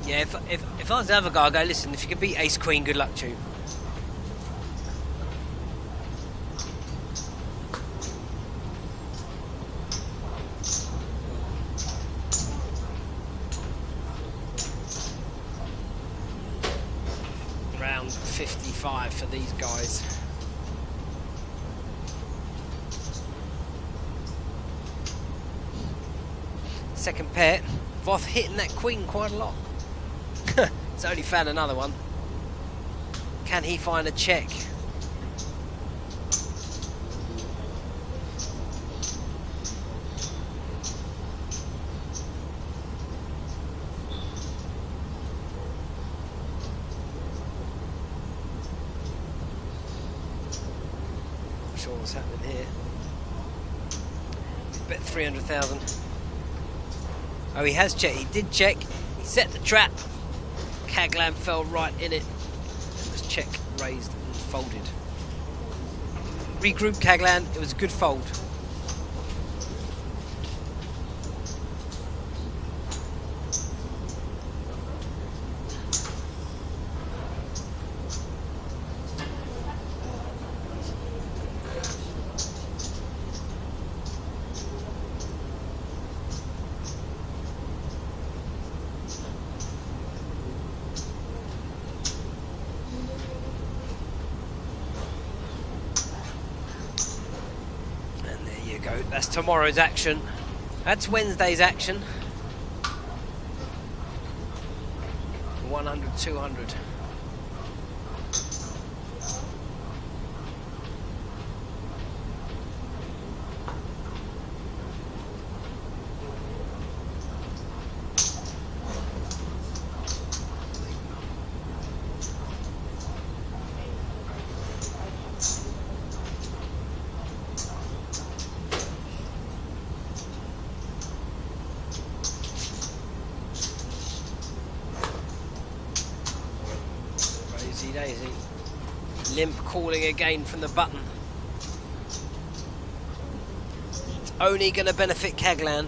Yeah, if I was the other guy, I'd go, listen, if you can beat ace queen, good luck to you. Round 55 for these guys. Second pair, Voth hitting that queen quite a lot. He's only found another one. Can he find a check? sure what's happening here. Bet 300,000. Oh, he has checked. He did check. He set the trap. Caglan fell right in it. It was check, raised, and folded. Regroup Caglan. It was a good fold. That's tomorrow's action. That's Wednesday's action. 100, 200. Daisy. Limp calling again from the button. It's only going to benefit Caglan.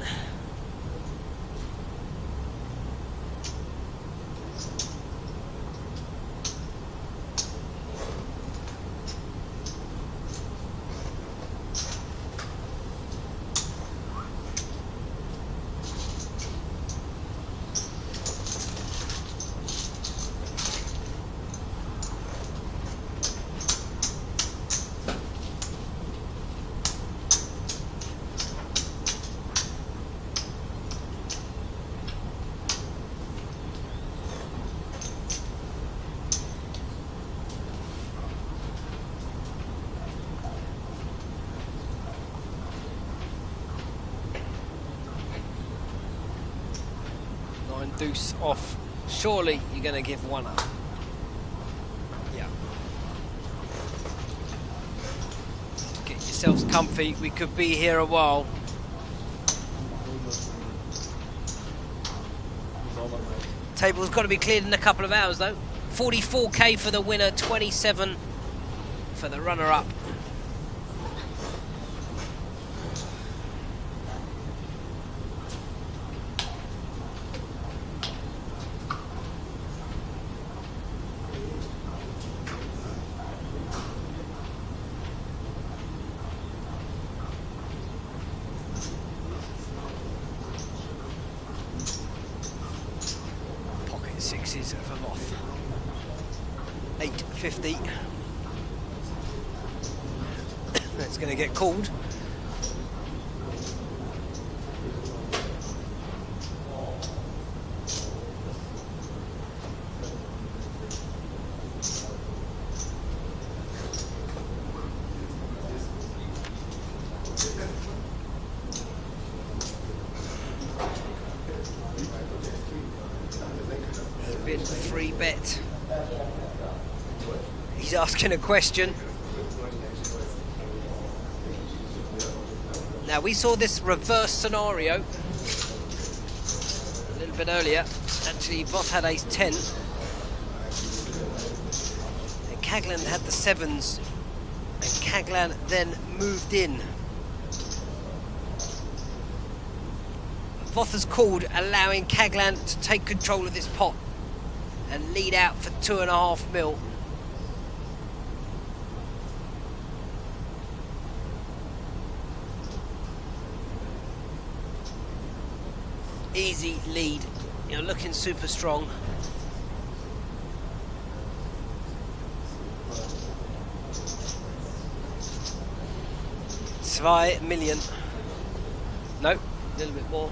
Deuce off. Surely you're going to give one up. Yeah. Get yourselves comfy. We could be here a while. Table's got to be cleared in a couple of hours though. 44k for the winner, 27 for the runner-up. Sixes of a moth. 850. It's going to get called. Free bet. He's asking a question. Now we saw this reverse scenario a little bit earlier. Actually, Voth had ace 10 and Caglan had the sevens, and Caglan then moved in. Voth has called, allowing Caglan to take control of this pot and lead out for 2.5 mil. Easy lead. You're looking super strong. $2 million. Nope, a little bit more.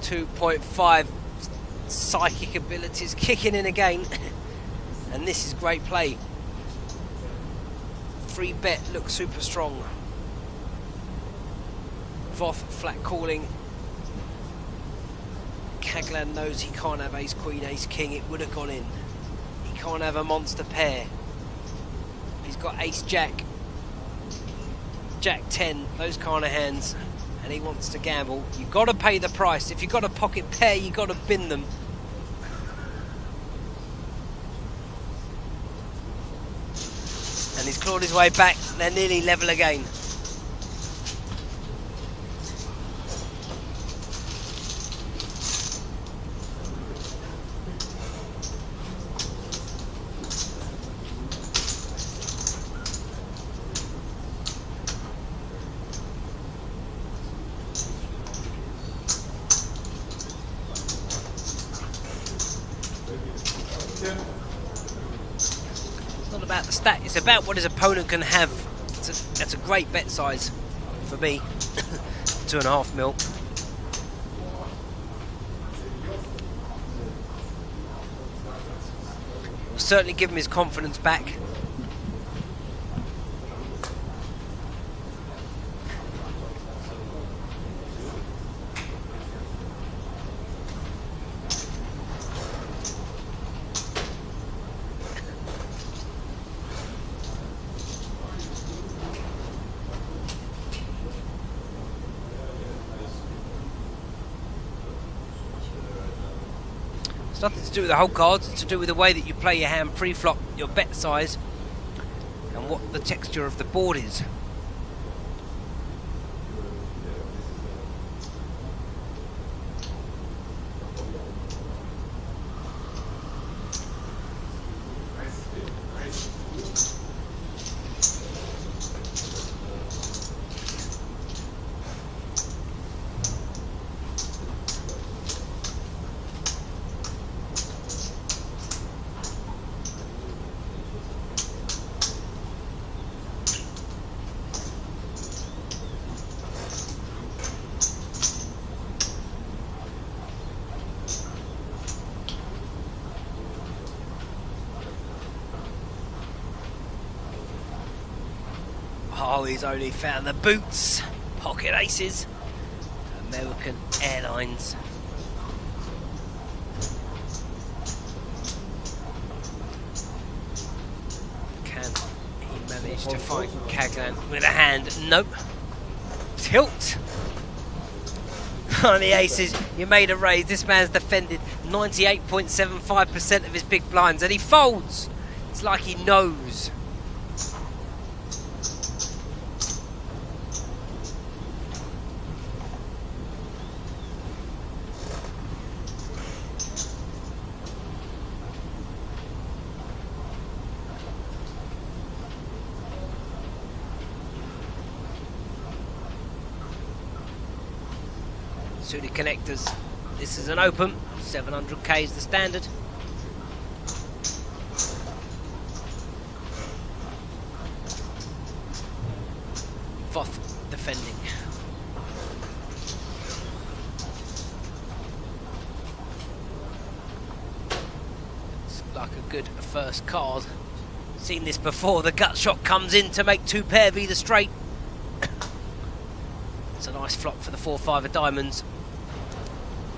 2.5 psychic abilities kicking in again. And this is great play. Free bet looks super strong. Voth flat calling. Caglan knows he can't have ace queen, ace king. It would have gone in. He can't have a monster pair. He's got ace jack, jack 10, those kind of hands, and he wants to gamble. You've got to pay the price. If you've got a pocket pair, you've got to bin them. And he's clawed his way back. They're nearly level again. It's not about the stat, it's about what his opponent can have. That's a great bet size for me. 2.5 mil. Will certainly give him his confidence back. It's nothing to do with the whole cards, it's to do with the way that you play your hand pre-flop, your bet size, and what the texture of the board is. Oh, he's only found the boots. Pocket aces. American Airlines. Can he manage to fight Kaglan with a hand? Nope. Tilt. On the aces, you made a raise. This man's defended 98.75% of his big blinds and he folds. It's like he knows. Suited connectors. This is an open. 700k is the standard. Voth defending. It's like a good first card. Seen this before. The gut shot comes in to make 2 pair v the straight. It's a nice flop for the 4-5 of diamonds.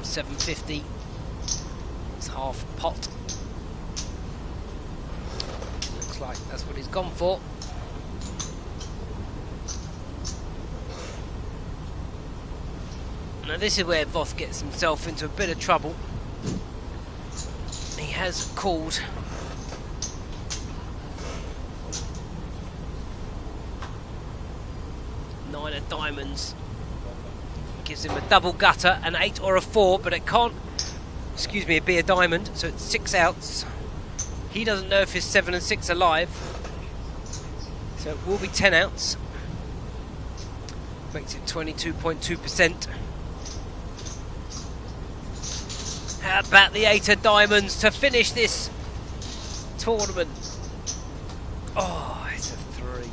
750. It's half pot. Looks like that's what he's gone for. Now this is where Voth gets himself into a bit of trouble. He has called. Nine of diamonds. Gives him a double gutter, an 8 or a 4, but it can't, excuse me, be a diamond, so it's 6 outs. He doesn't know if his 7 and 6 are live, so it will be 10 outs. Makes it 22.2%. How about the 8 of diamonds to finish this tournament? Oh, it's a 3.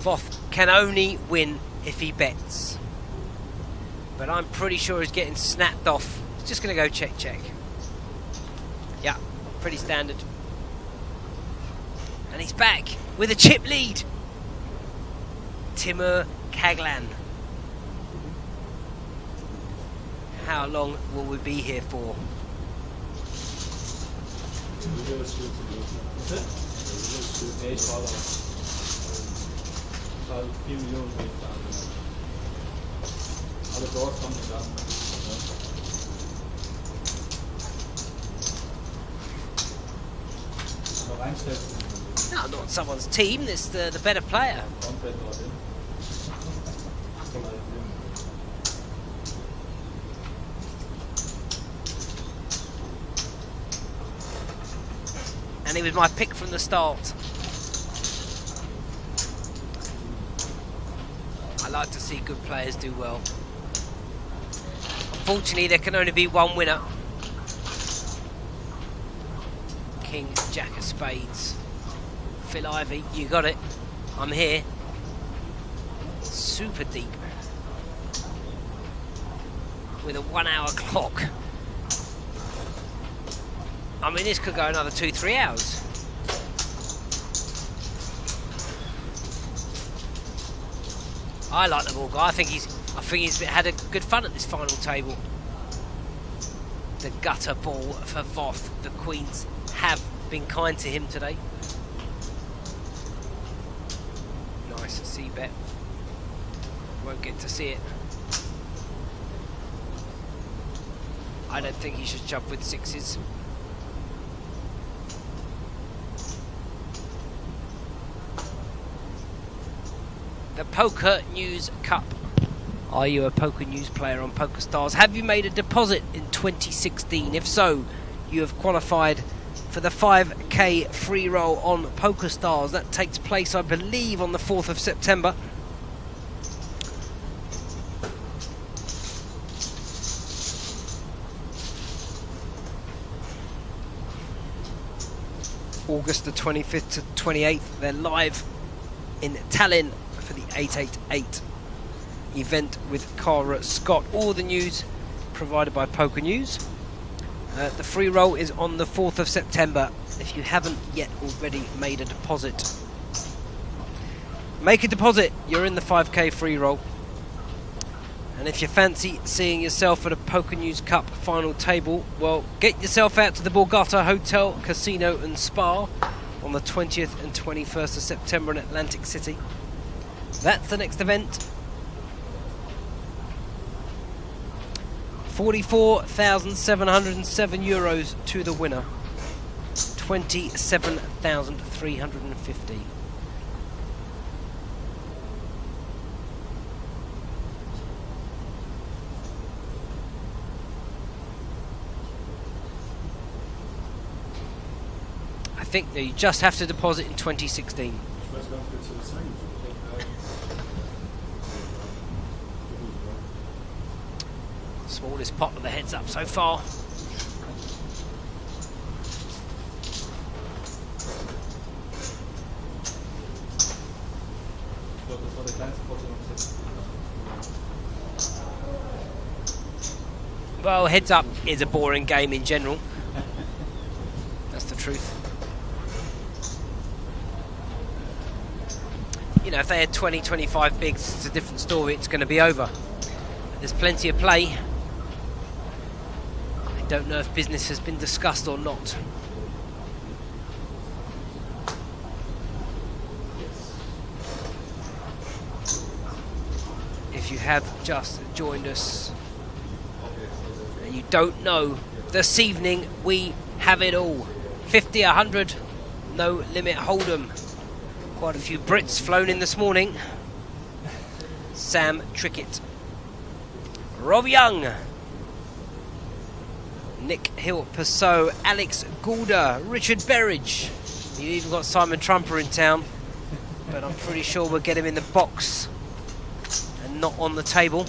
Voth can only win if he bets, but I'm pretty sure he's getting snapped off. He's just going to go check check. Yeah, pretty standard. And he's back with a chip lead. Timur Kaglan. How long will we be here for? Nee, ich war da. Ich war 4 Millionen für die Frage. Alle dort kommen da. Noch einstellen. No, not on someone's team. It's the better player. Komplett dorthin. And he was my pick from the start. I like to see good players do well. Unfortunately, there can only be one winner. King, Jack of Spades. Phil Ivey, you got it. I'm here. Super deep. With a 1 hour clock. I mean, this could go another 2-3 hours. I like the ball guy. I think he's had a good fun at this final table. The gutter ball for Voth. The Queens have been kind to him today. Nice C-bet. Won't get to see it. I don't think he should jump with sixes. The Poker News Cup. Are you a Poker News player on PokerStars? Have you made a deposit in 2016? If so, you have qualified for the 5k free roll on PokerStars. That takes place, I believe, on the 4th of September. August the 25th to 28th. They're live in Tallinn for the 888 event with Cara Scott. All the news provided by Poker News. The free roll is on the 4th of September. If you haven't yet already made a deposit, make a deposit. You're in the 5k free roll. And if you fancy seeing yourself at a Poker News Cup final table, well, get yourself out to the Borgata Hotel, Casino and Spa on the 20th and 21st of September in Atlantic City. That's the next event. 44,707 euros to the winner. 27,350. I think that you just have to deposit in 2016. Smallest pot of the heads up so far. Well, heads up is a boring game in general. That's the truth. You know, if they had 20, 25 bigs, it's a different story. It's going to be over. But there's plenty of play. I don't know if business has been discussed or not. If you have just joined us and you don't know, this evening we have it all. 50, 100, no limit hold'em. Quite a few Brits flown in this morning. Sam Trickett, Rob Young, Nick Hill-Persaud, Alex Goulder, Richard Berridge. You even got Simon Trumper in town, but I'm pretty sure we'll get him in the box and not on the table.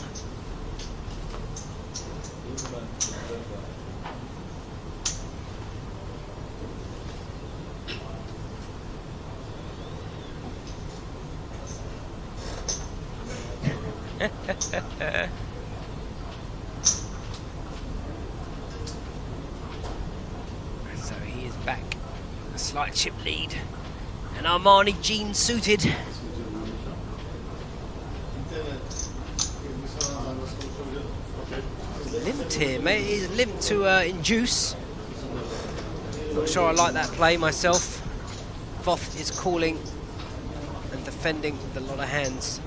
So he is back. A slight chip lead. And Armani jeans suited. Limped here, mate. He's limped to induce. Not sure I like that play myself. Voth is calling and defending with a lot of hands.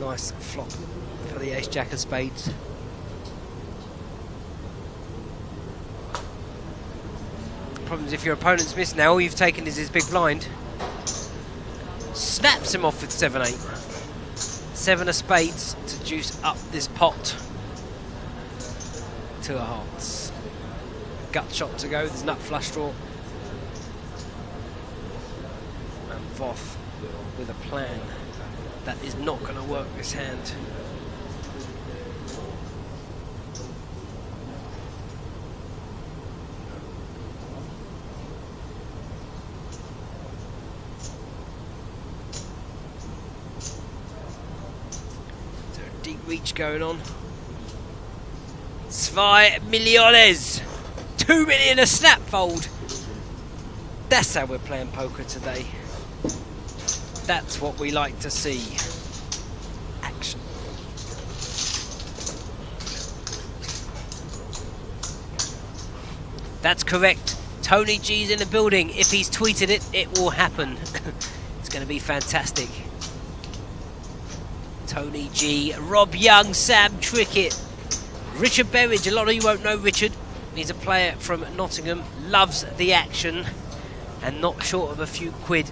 Nice flop for the ace-jack of spades. The problem is if your opponent's missed now, all you've taken is his big blind. Snaps him off with 7-8. 7 of spades to juice up this pot. 2 of hearts. Gut shot to go, there's nut flush draw. And Voth with a plan that is not going to work this hand. Is there a deep reach going on? 2 millones! 2 million a snap fold! That's how we're playing poker today. That's what we like to see. Action. That's correct. Tony G's in the building. If he's tweeted it, it will happen. It's going to be fantastic. Tony G, Rob Young, Sam Trickett, Richard Berridge. A lot of you won't know Richard. He's a player from Nottingham, loves the action and not short of a few quid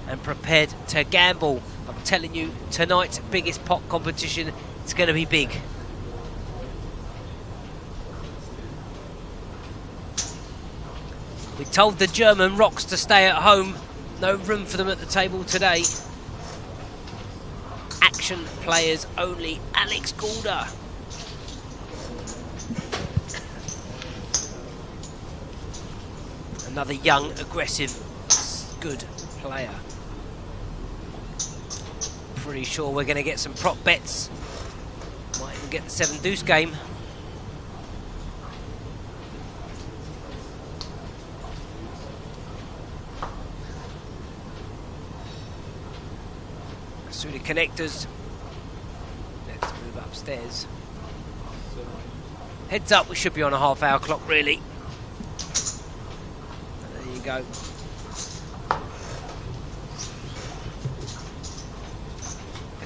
and prepared to gamble. I'm telling you, tonight's biggest pot competition is going to be big. We told the German rocks to stay at home. No room for them at the table today. Action players only. Alex Goulder. Another young, aggressive, good player. Pretty sure we're going to get some prop bets. Might even get the 7 deuce game. Suited connectors. Let's move upstairs. Heads up, we should be on a half-hour clock, really. There you go.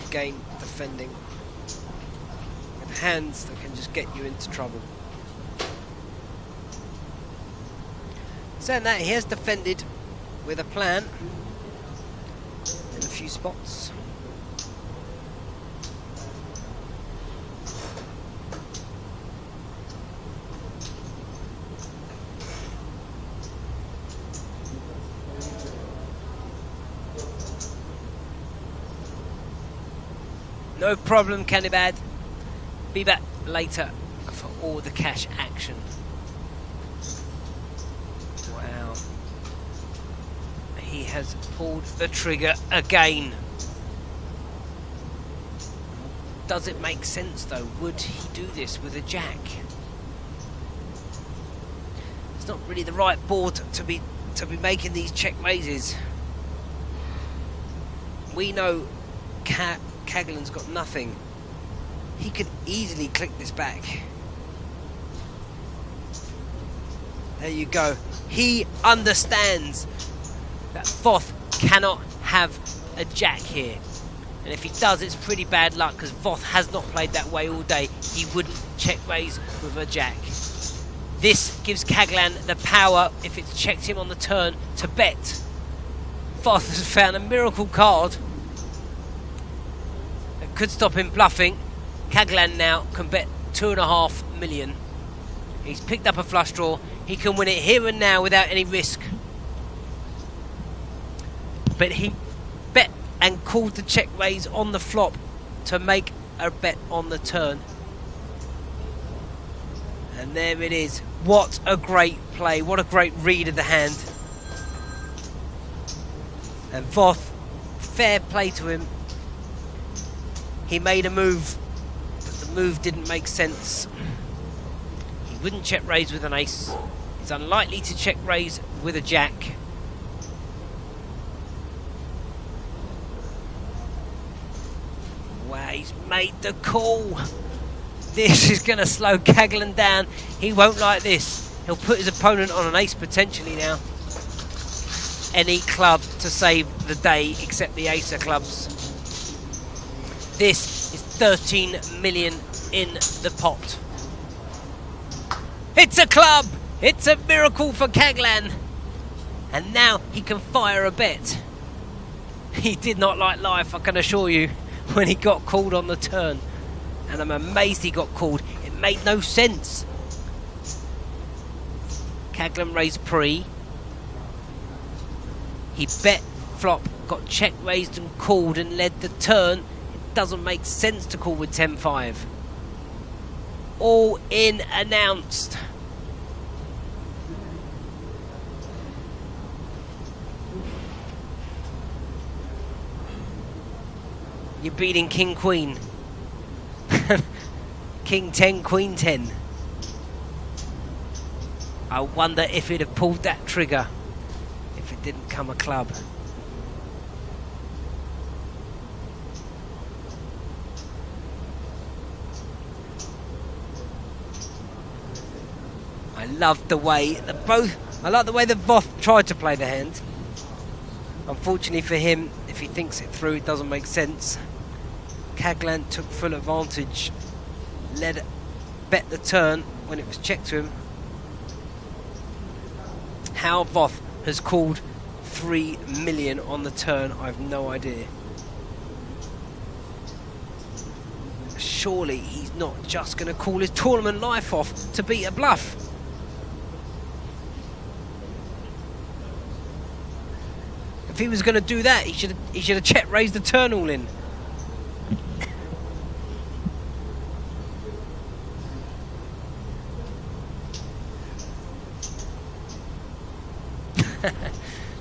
Again, defending with hands that can just get you into trouble. Saying that, he has defended with a plan in a few spots. No problem, Cannibad. Be back later for all the cash action. Wow. He has pulled the trigger again. Does it make sense though? Would he do this with a jack? It's not really the right board to be making these check raises. We know Caglan's got nothing. He could easily click this back. There you go. He understands that Voth cannot have a jack here. And if he does, it's pretty bad luck because Voth has not played that way all day. He wouldn't check raise with a jack. This gives Caglan the power, if it's checked him on the turn, to bet. Voth has found a miracle card. Could stop him bluffing. Caglan now can bet 2.5 million. He's picked up a flush draw. He can win it here and now without any risk. But he bet and called the check raise on the flop to make a bet on the turn. And there it is. What a great play. What a great read of the hand. And Voth, fair play to him. He made a move, but the move didn't make sense. He wouldn't check raise with an ace. He's unlikely to check raise with a jack. Wow, he's made the call. This is going to slow Caglan down. He won't like this. He'll put his opponent on an ace potentially now. Any club to save the day except the ace of clubs. This is 13 million in the pot. It's a club! It's a miracle for Caglan. And now he can fire a bet. He did not like life, I can assure you, when he got called on the turn. And I'm amazed he got called. It made no sense. Caglan raised pre. He bet flop, got check raised and called and led the turn. It doesn't make sense to call with 10-5. All in announced. You're beating King Queen. King 10, Queen 10. I wonder if he'd have pulled that trigger if it didn't come a club. I love the way I like the way the Voth tried to play the hand. Unfortunately for him, if he thinks it through, it doesn't make sense. Caglan took full advantage, bet the turn when it was checked to him. How Voth has called 3 million on the turn, I've no idea. Surely he's not just going to call his tournament life off to beat a bluff. If he was going to do that, he should have check raised the turn all in.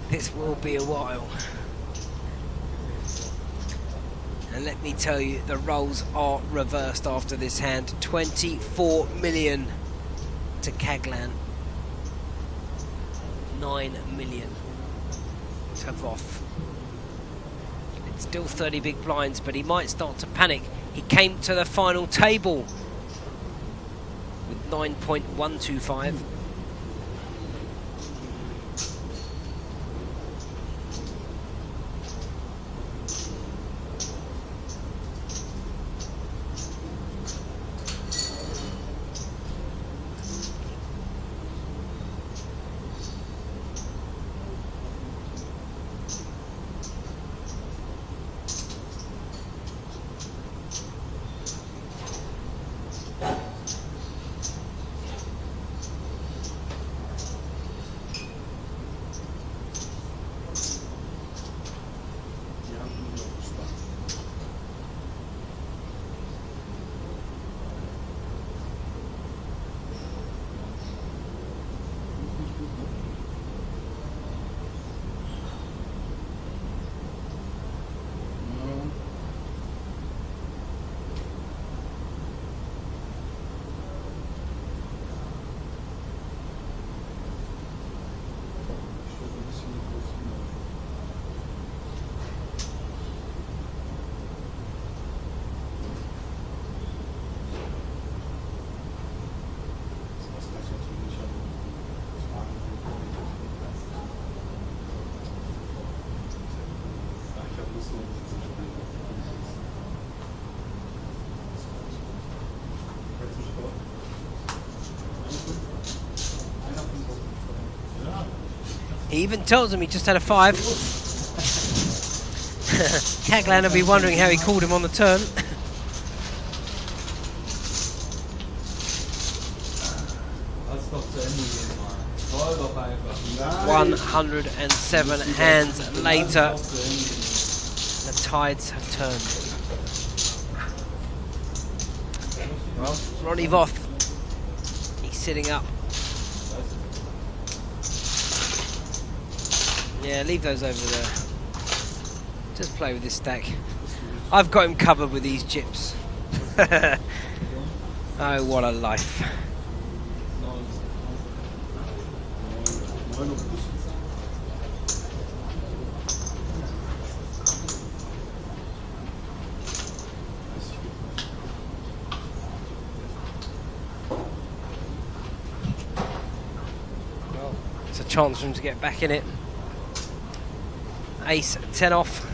This will be a while. And let me tell you, the roles are reversed after this hand. 24 million to Caglan. 9 million to Voth. It's still 30 big blinds, but he might start to panic. He came to the final table with 9.125. He even tells him he just had a 5. Caglan will be wondering how he called him on the turn. $107 hands later, the tides have turned. Well, Ronnie Voth, he's sitting up. Yeah, leave those over there. Just play with this stack. I've got him covered with these chips. Oh, what a life. chance for him to get back in it. Ace 10 off.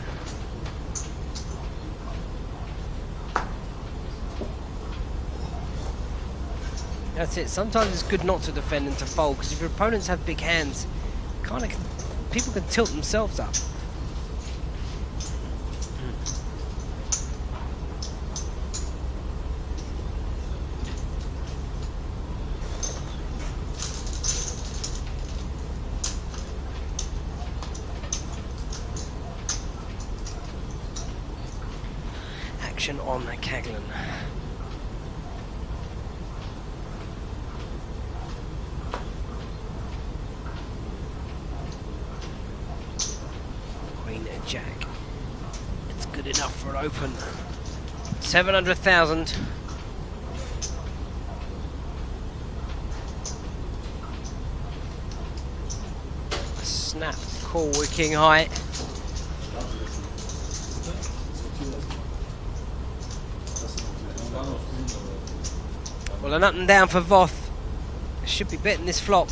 That's it. Sometimes it's good not to defend and to fold, because if your opponents have big hands, kind of people can tilt themselves up. Action on Caglan. Jack. It's good enough for an open. 700,000. Snap, call with king high. Well, an up and down for Voth. Should be betting this flop.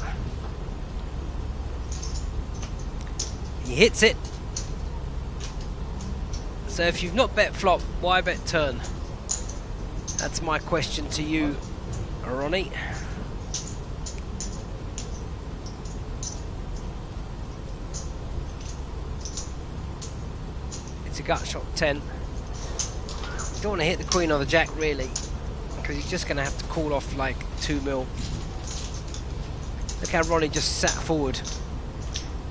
He hits it. So if you've not bet flop, why bet turn? That's my question to you, Ronnie. It's a gut shot 10. You don't want to hit the queen or the jack really, because you're just going to have to call off like 2 mil. Look how Ronnie just sat forward.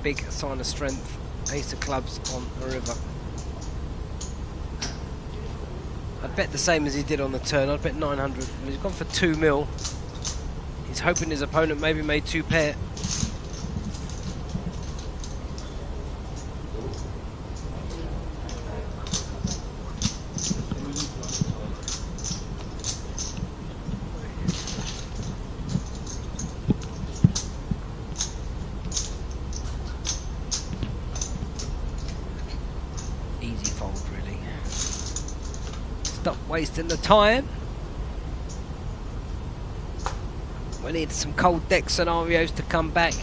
Big sign of strength. Ace of clubs on the river. I'd bet the same as he did on the turn. I'd bet 900. And he's gone for 2 mil. He's hoping his opponent maybe made 2 pair. Easy fold, really. Stop wasting the time. We need some cold deck scenarios to come back.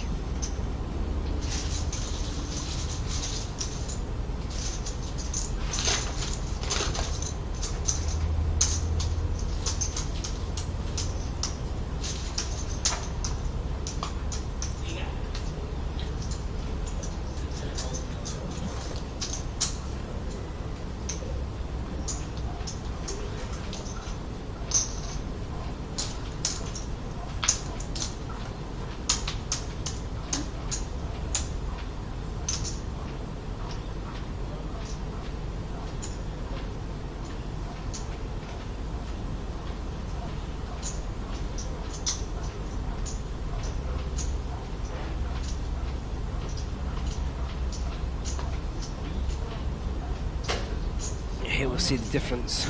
Here we'll see the difference.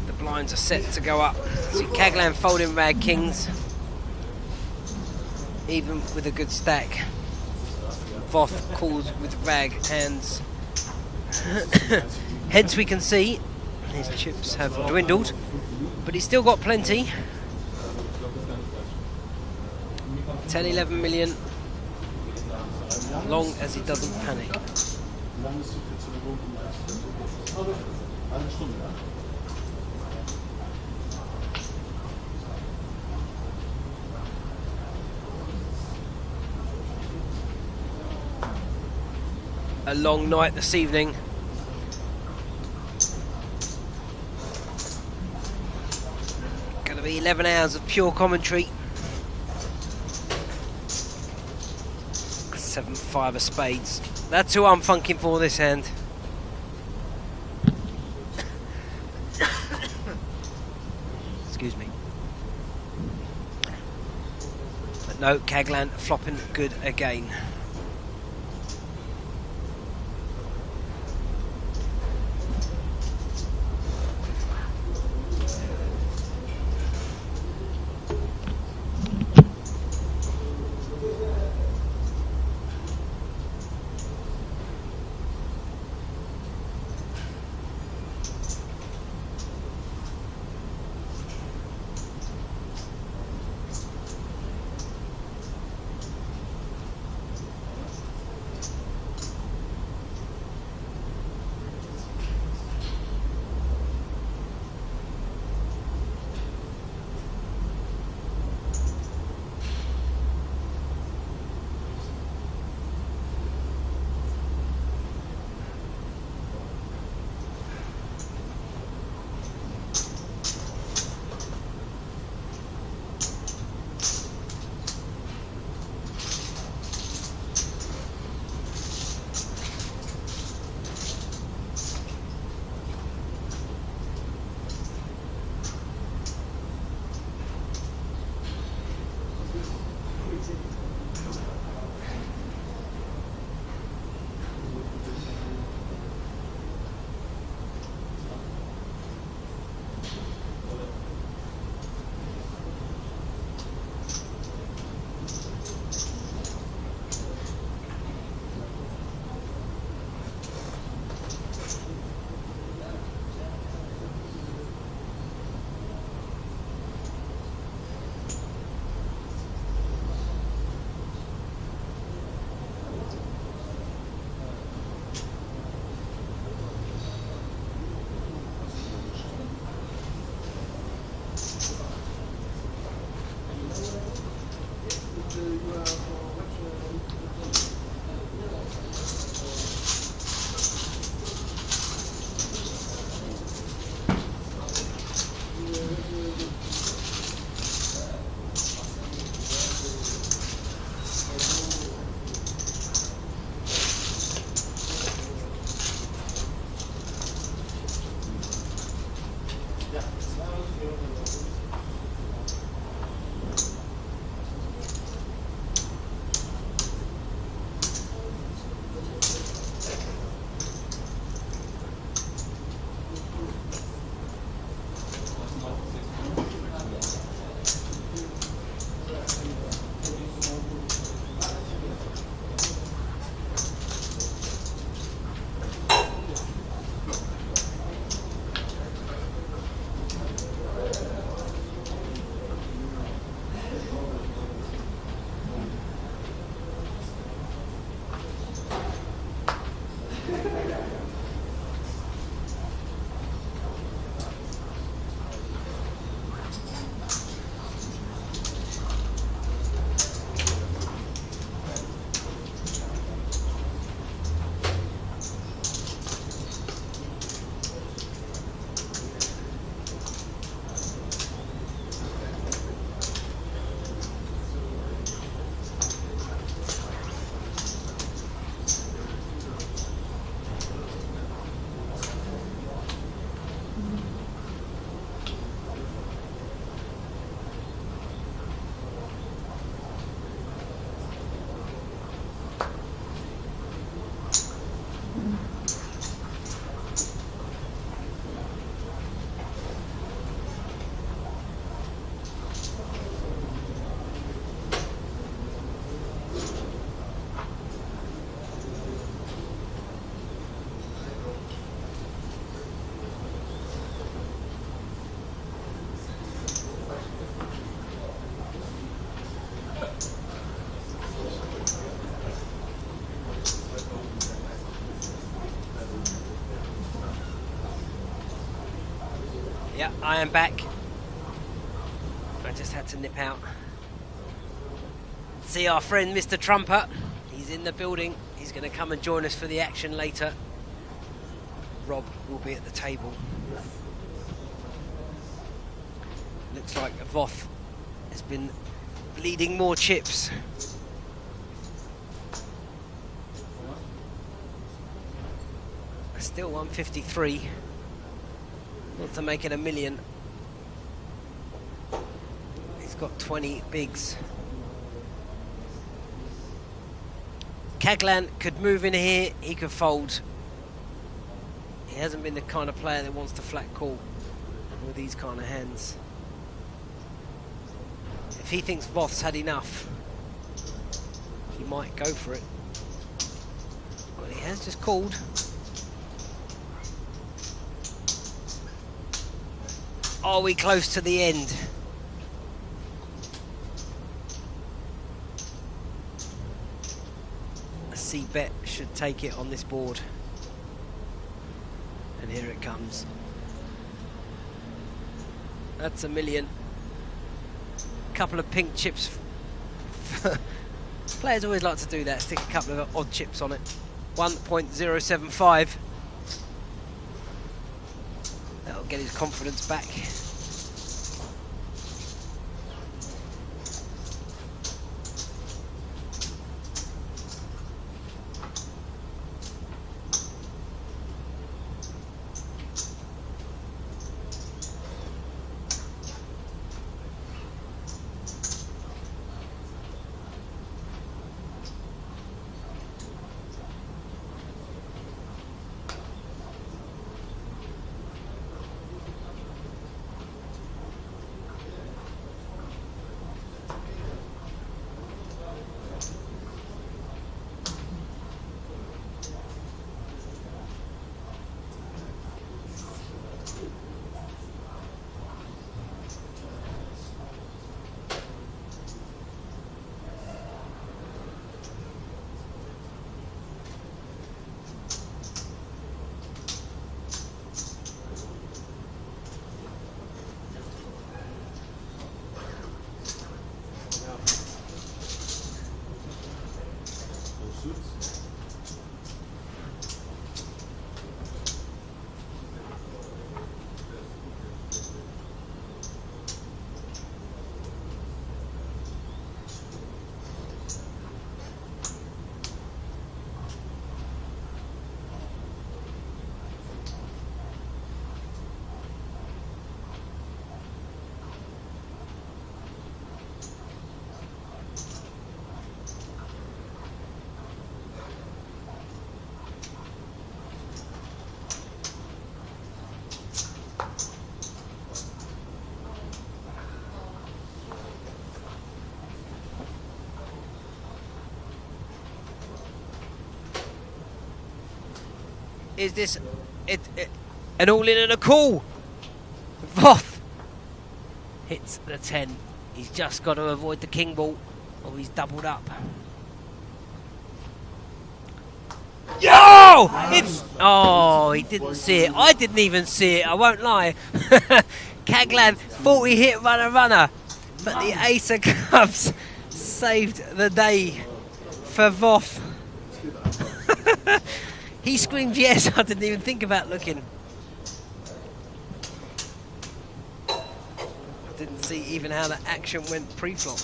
The blinds are set to go up. See Caglan folding rag kings, even with a good stack. Voth calls with rag hands. Hence we can see his chips have dwindled, but he's still got plenty. 10, 11 million, long as he doesn't panic. A long night this evening. Gonna be 11 hours of pure commentary. 7-5 of spades. That's who I'm funking for this hand. Excuse me. But no, Caglan flopping good again. Yeah, I am back. I just had to nip out. See our friend Mr. Trumper. He's in the building. He's going to come and join us for the action later. Rob will be at the table. Looks like Voth has been bleeding more chips. Still 153. Not to make it a million. He's got 20 bigs. Kaglan could move in here, he could fold. He hasn't been the kind of player that wants to flat call with these kind of hands. If he thinks Voth's had enough, he might go for it. Well, he has just called. Are we close to the end? A C-bet should take it on this board. And here it comes. That's a million. Couple of pink chips. Players always like to do that, stick a couple of odd chips on it. 1.075. That'll get his confidence back. Is this an all-in and a call? Voth hits the 10. He's just got to avoid the king ball, or he's doubled up. Yo! It's... Oh, he didn't see it. I didn't even see it, I won't lie. Kaglan thought he hit runner, but the ace of clubs saved the day for Voth. He screamed yes, I didn't even think about looking. Didn't see even how the action went pre-flop.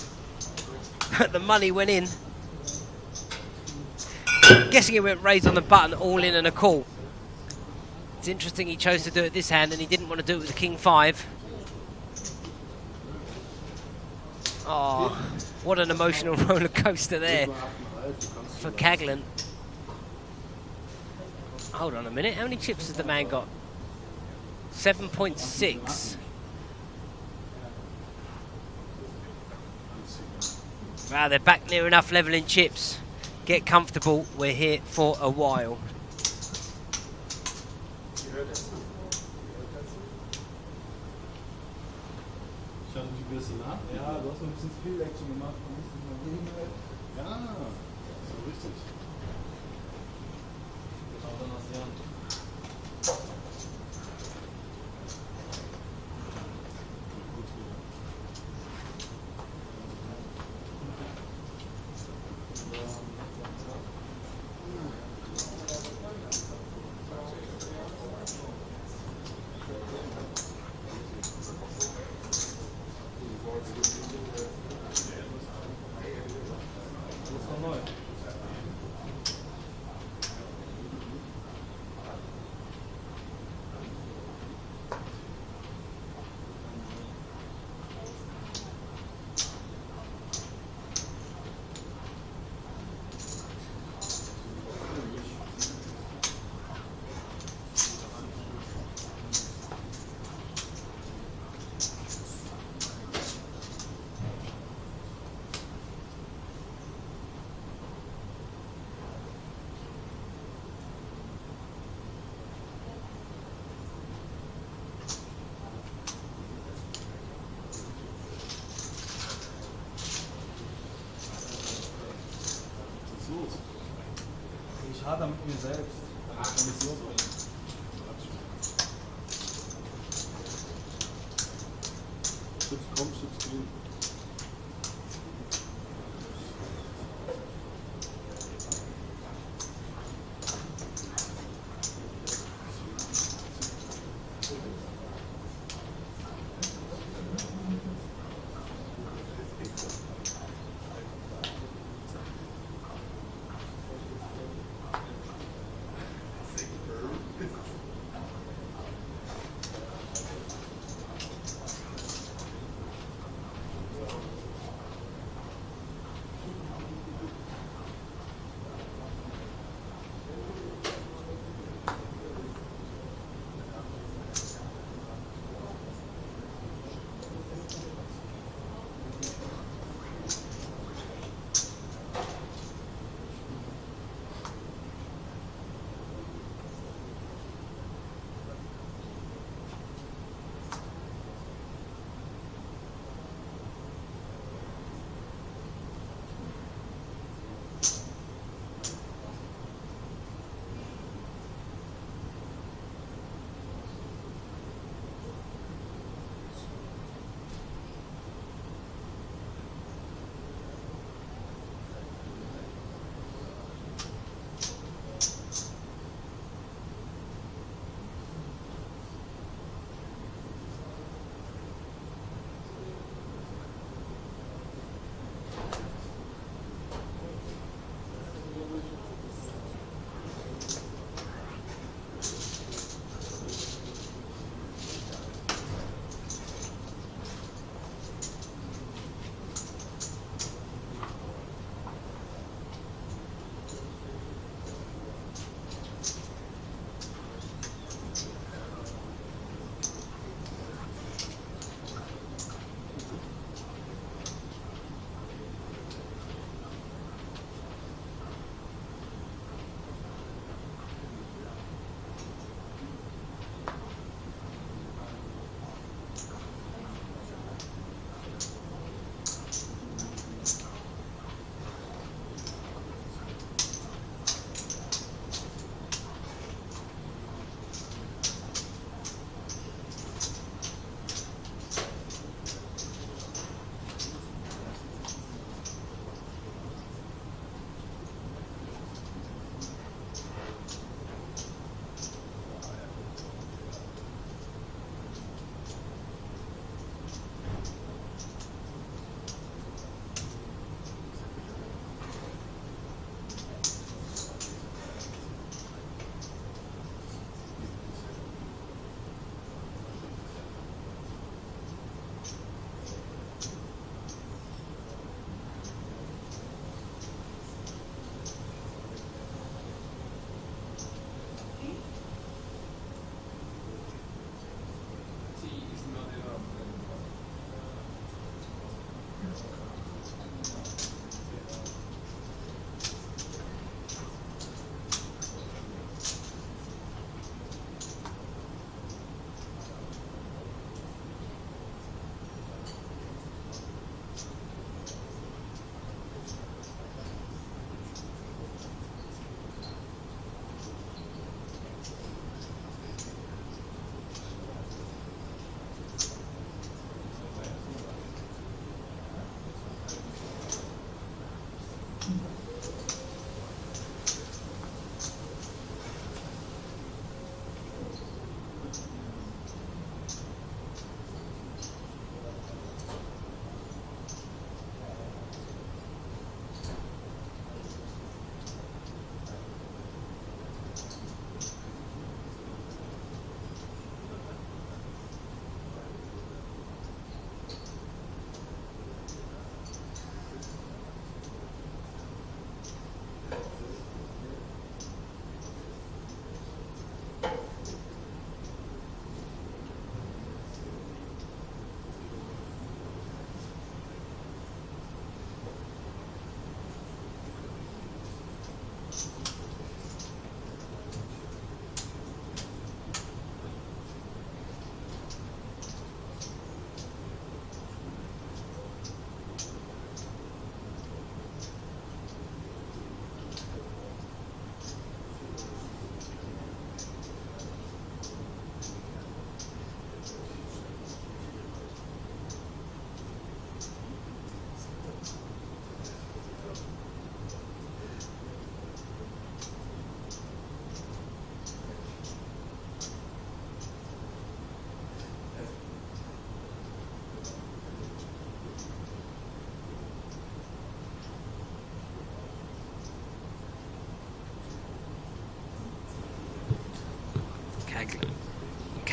The money went in. Guessing it went raised on the button, all in and a call. It's interesting he chose to do it this hand and he didn't want to do it with the king 5. Oh, what an emotional roller coaster there for Kaglan. Hold on a minute, how many chips has the man got? 7.6. Wow, they're back near enough level in chips. Get comfortable, we're here for a while. Schauen Sie die Bürste nach? Ja, du hast noch ein bisschen viel Action gemacht. Ja, so richtig. Hader mit mir selbst. Das kann ich so bringen. Schütz kommt, Schütz drin.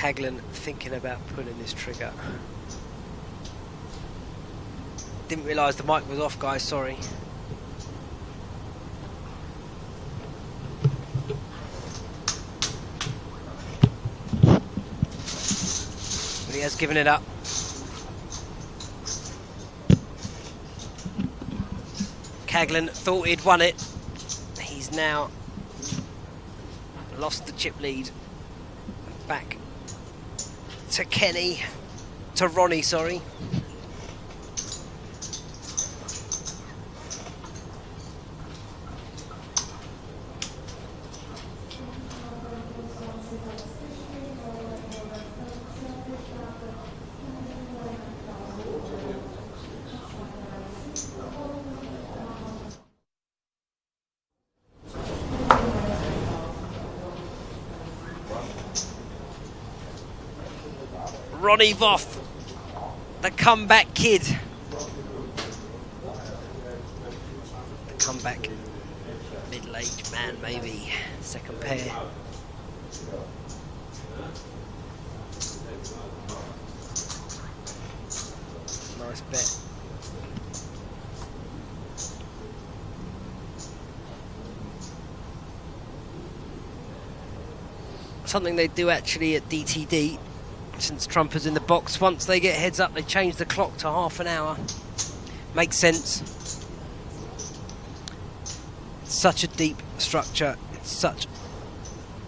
Caglan thinking about pulling this trigger. Didn't realise the mic was off, guys, sorry. But he has given it up. Caglan thought he'd won it. He's now lost the chip lead. Back to Kenny, to Ronnie, sorry. Ronnie Voth, the comeback kid. The comeback middle-aged man, maybe. Second pair. Nice bet. Something they do actually at DTD, since Trump is in the box, once they get heads up, they change the clock to half an hour. Makes sense. It's such a deep structure. It's such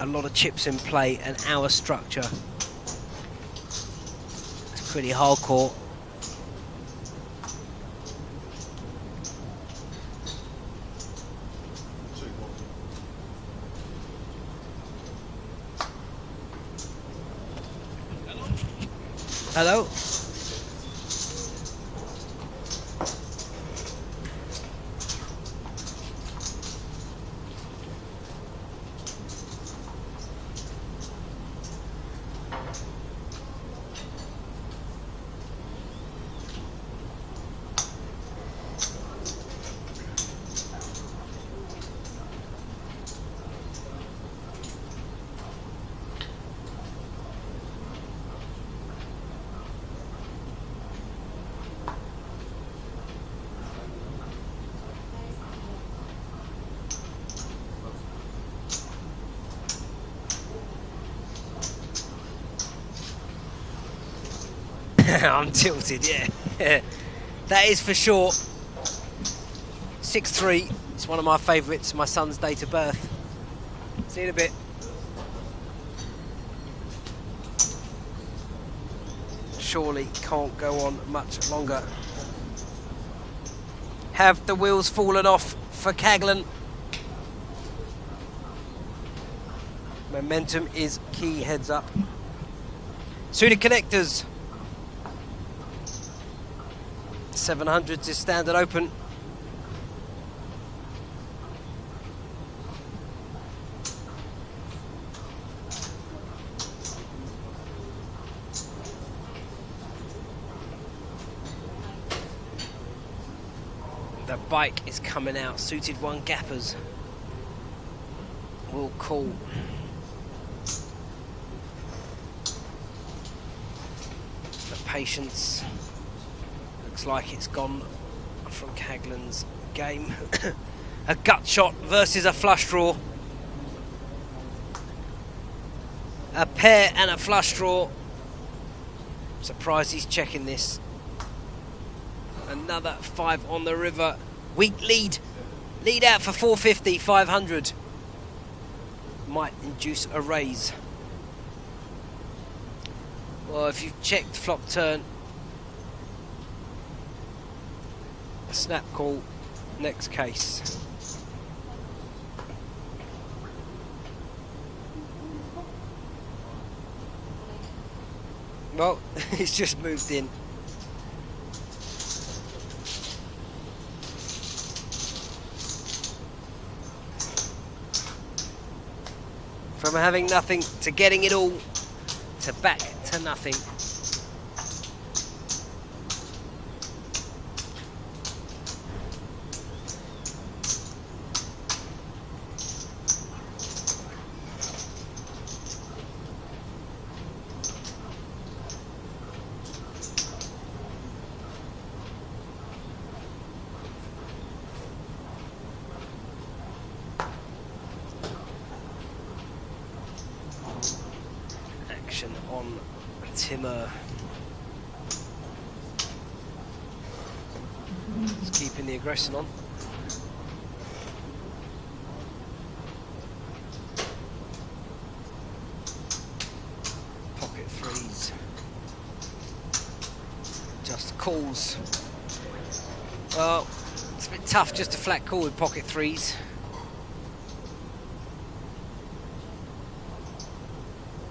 a lot of chips in play. An hour structure. It's pretty hardcore. Hello? I'm tilted, yeah. That is for sure. 6-3. It's one of my favourites, my son's date of birth. See you in a bit. Surely can't go on much longer. Have the wheels fallen off for Caglan? Momentum is key, heads up. Suited connectors. 700s is standard open. The bike is coming out. Suited one gappers will call. The patience looks like it's gone from Caglan's game. A gut shot versus a flush draw. A pair and a flush draw. Surprised he's checking this. Another 5 on the river. Weak lead. Lead out for 450, 500. Might induce a raise. Well, if you've checked flop turn, snap call, next case. Well, it's just moved in. From having nothing to getting it all to back to nothing. Timur. Just keeping the aggression on. Pocket threes. Just calls. Well, it's a bit tough just to flat call with pocket threes.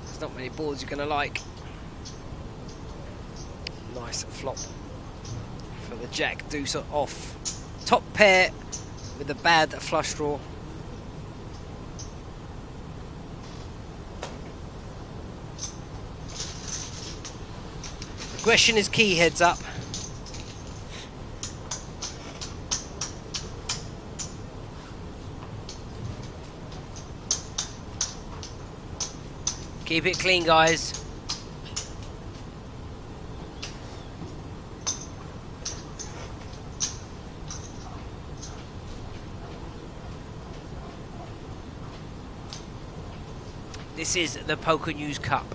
There's not many boards you're going to like. Nice flop for the jack deuce off. Top pair with a bad flush draw. Aggression is key, heads up. Keep it clean, guys. This is the Pokernews Cup.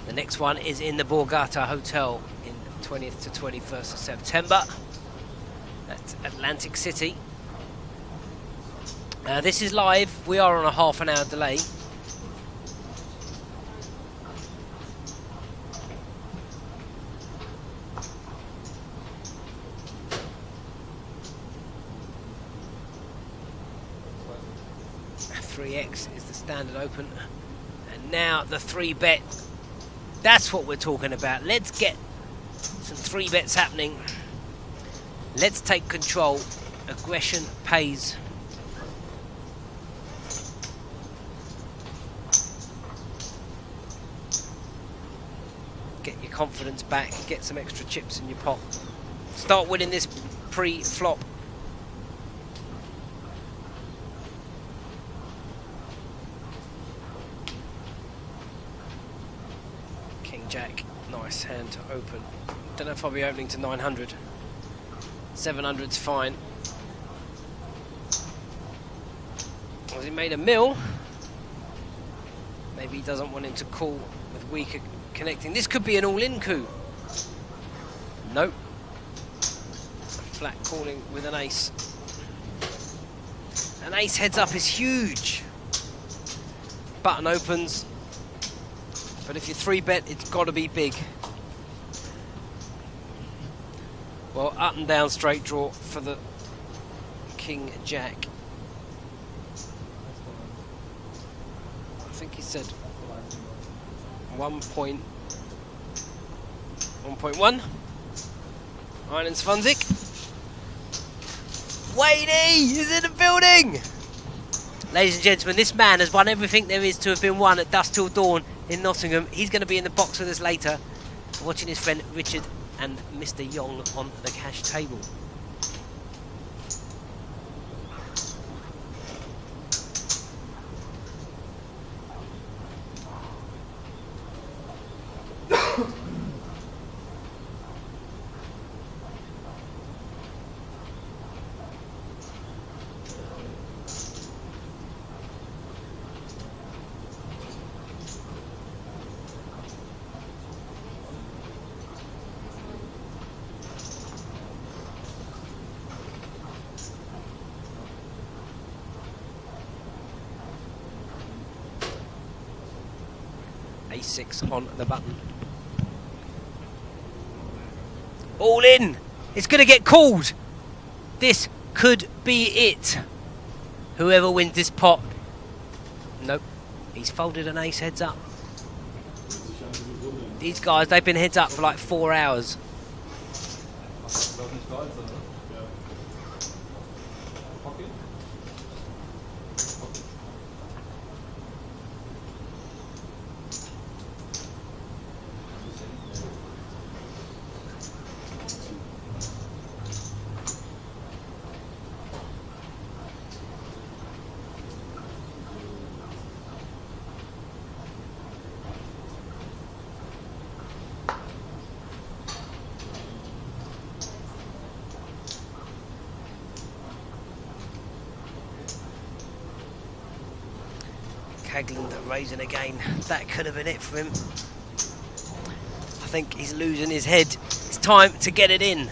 The next one is in the Borgata Hotel in 20th to 21st of September at Atlantic City. This is live. We are on a half-an-hour delay. X is the standard open, and now the 3-bet. That's what we're talking about. Let's get some 3-bets happening. Let's take control. Aggression pays. Get your confidence back, get some extra chips in your pot. Start winning this pre-flop. Jack, nice hand to open. Don't know if I'll be opening to 900. 700's fine. Has he made a mill? Maybe he doesn't want him to call with weaker connecting. This could be an all-in coup. Nope. Flat calling with an ace. An ace heads up is huge. Button opens. But if you 3-bet, it's got to be big. Well, up and down straight draw for the King Jack. I think he said 1.1. Iron Svanzik. Wadey is in the building! Ladies and gentlemen, this man has won everything there is to have been won at Dusk Till Dawn in Nottingham. He's going to be in the box with us later, watching his friend Richard and Mr. Yong on the cash table. A6 on the button. All in! It's going to get called! This could be it. Whoever wins this pot. Nope. He's folded an ace heads up. These guys, they've been heads up for like 4 hours. Hagland raising again. That could have been it for him. think he's losing his head. It's time to get it in.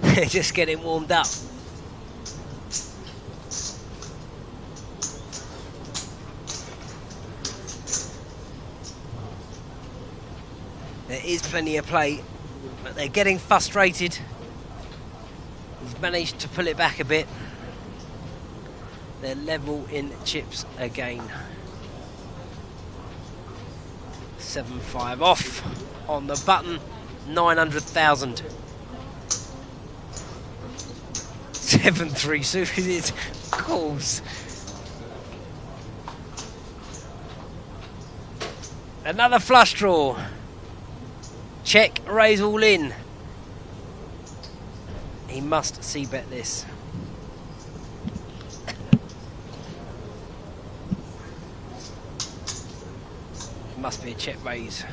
They're just getting warmed up. There is plenty of play, but they're getting frustrated. He's managed to pull it back a bit. They're level in chips again. 7-5 off on the button. 900,000. 7-3 suited calls. Another flush draw. Check, raise all in. He must c-bet this. Must be a check raise.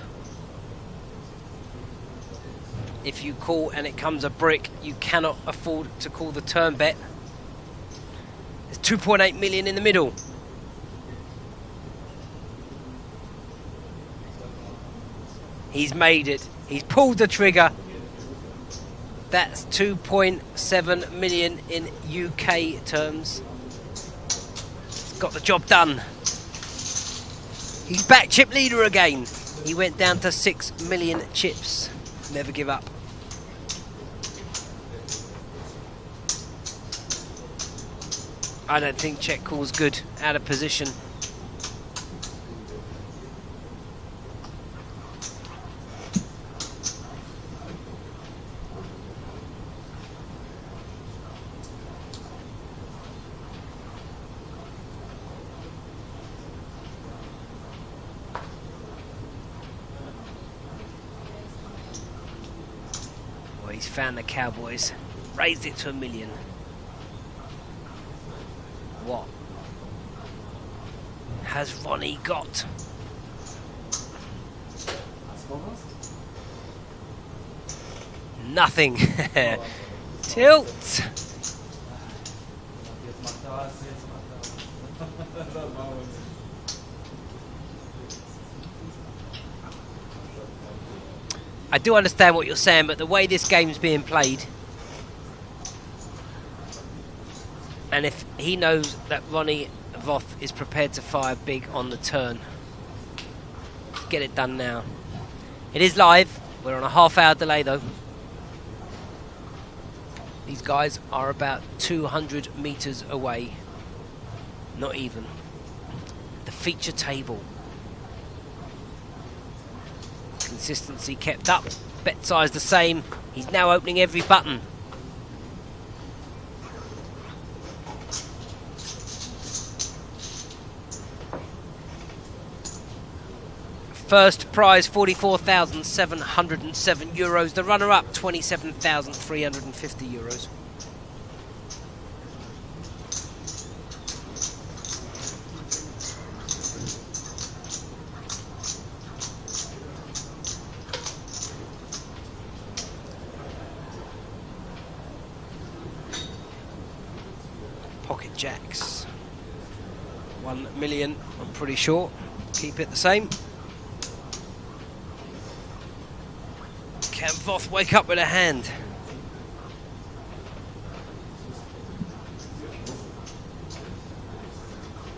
If you call and it comes a brick, you cannot afford to call the turn bet. There's 2.8 million in the middle. He's made it. He's pulled the trigger. That's 2.7 million in UK terms. Got the job done. He's back chip leader again. He went down to 6 million chips. Never give up. I don't think check call's good. Out of position. He's found the Cowboys, raised it to 1 million. What has Ronnie got? Nothing. Tilt. I do understand what you're saying, but the way this game's being played, and if he knows that Ronnie Voth is prepared to fire big on the turn, get it done now. It is live. We're on a half-hour delay, though. These guys are about 200 meters away. Not even. The feature table. Consistency kept up, bet size the same. He's now opening every button. First prize 44,707 euros. The runner-up 27,350 euros. Pocket jacks. 1 million, I'm pretty sure. Keep it the same. Can Voth wake up with a hand?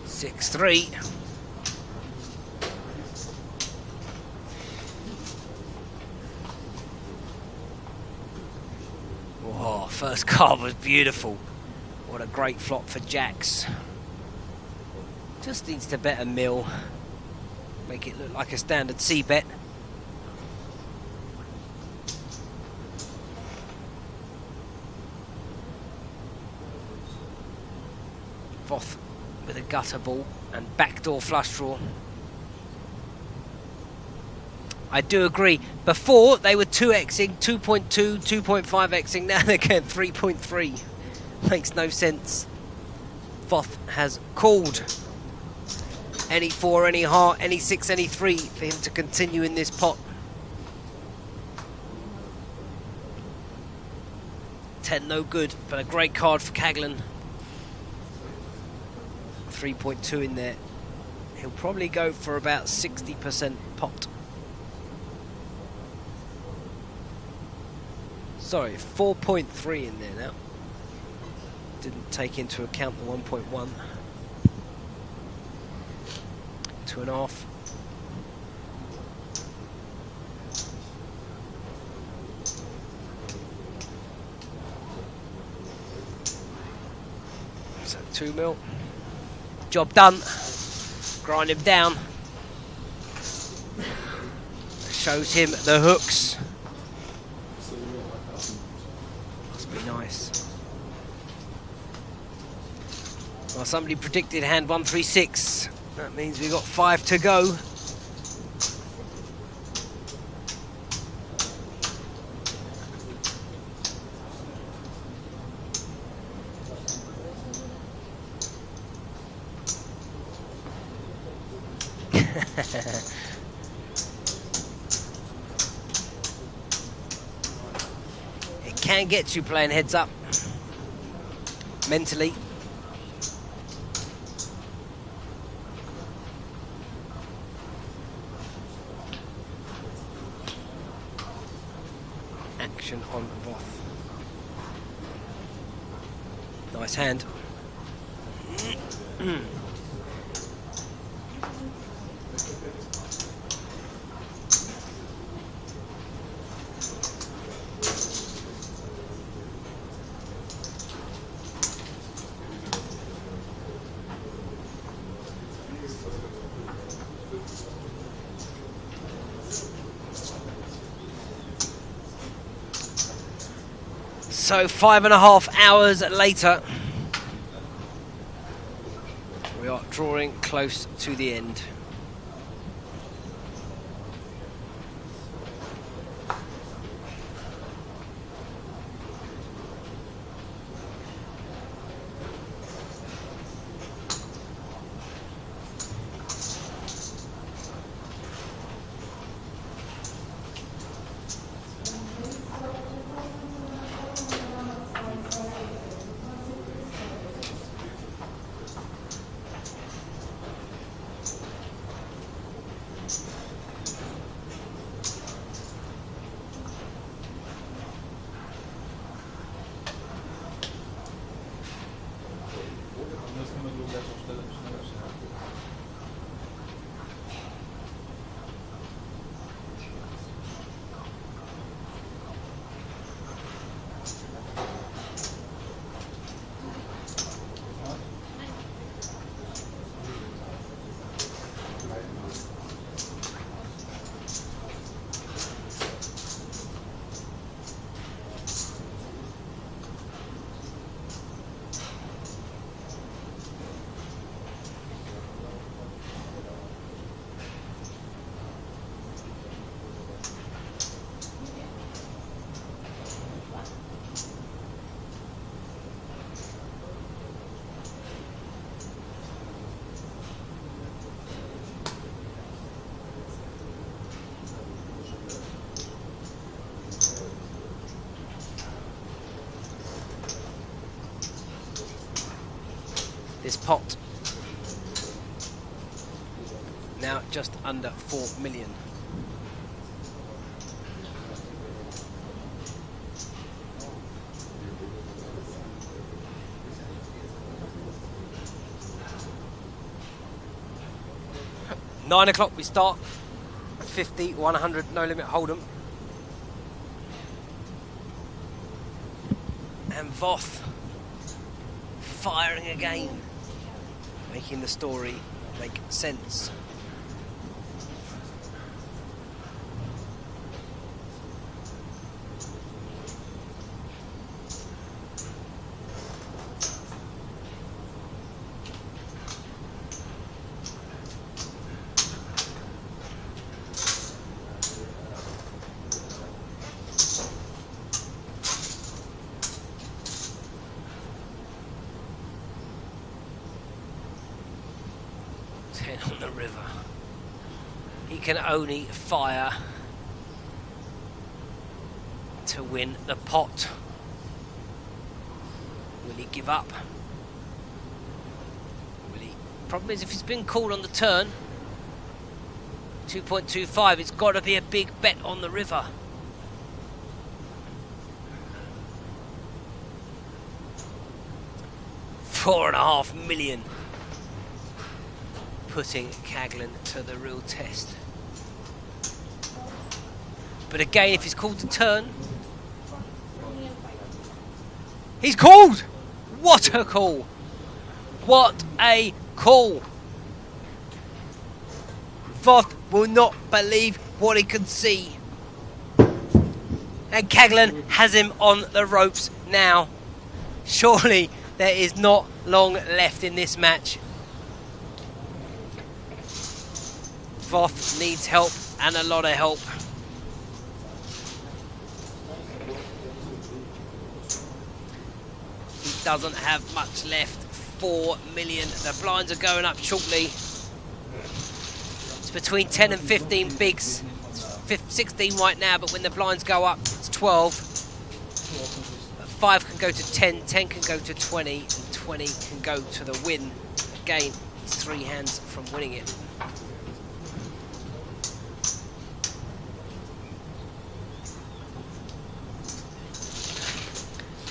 Six, 3. Whoa, first card was beautiful. What a great flop for jacks. Just needs to bet a mil. Make it look like a standard c-bet. Voth with a gutter ball and backdoor flush draw. I do agree. Before they were 2xing, 2.2, 2.5xing. Now they're going 3.3. Makes no sense. Voth has called. Any 4, any heart, any 6, any 3 for him to continue in this pot. 10 no good, but a great card for Caglan. 3.2 in there. He'll probably go for about 60% pot. Sorry, 4.3 in there now. Didn't take into account the 1.1. 2.5. So 2 mil. Job done. Grind him down. Shows him the hooks. Must be nice. Well, somebody predicted hand 136. That means we've got 5 to go. It can get you playing heads up mentally. Action on Voth. Nice hand. So 5.5 hours later, we are drawing close to the end. This pot now just under 4 million. Nine o'clock we start. 50, 100, no limit hold'em. And Voth firing again, making the story make sense. On the river, he can only fire to win the pot. Will he give up? Will he? Problem is, if he's been called on the turn, 2.25. It's got to be a big bet on the river. $4.5 million. Putting Caglan to the real test. But again, if he's called to turn, he's called! What a call! What a call! Voth will not believe what he can see. And Caglan has him on the ropes now. Surely there is not long left in this match. Voth needs help, and a lot of help. He doesn't have much left. 4 million. The blinds are going up shortly. It's between 10 and 15 bigs. It's 16 right now, but when the blinds go up, it's 12. 5 can go to 10, 10 can go to 20, and 20 can go to the win. Again, he's 3 hands from winning it.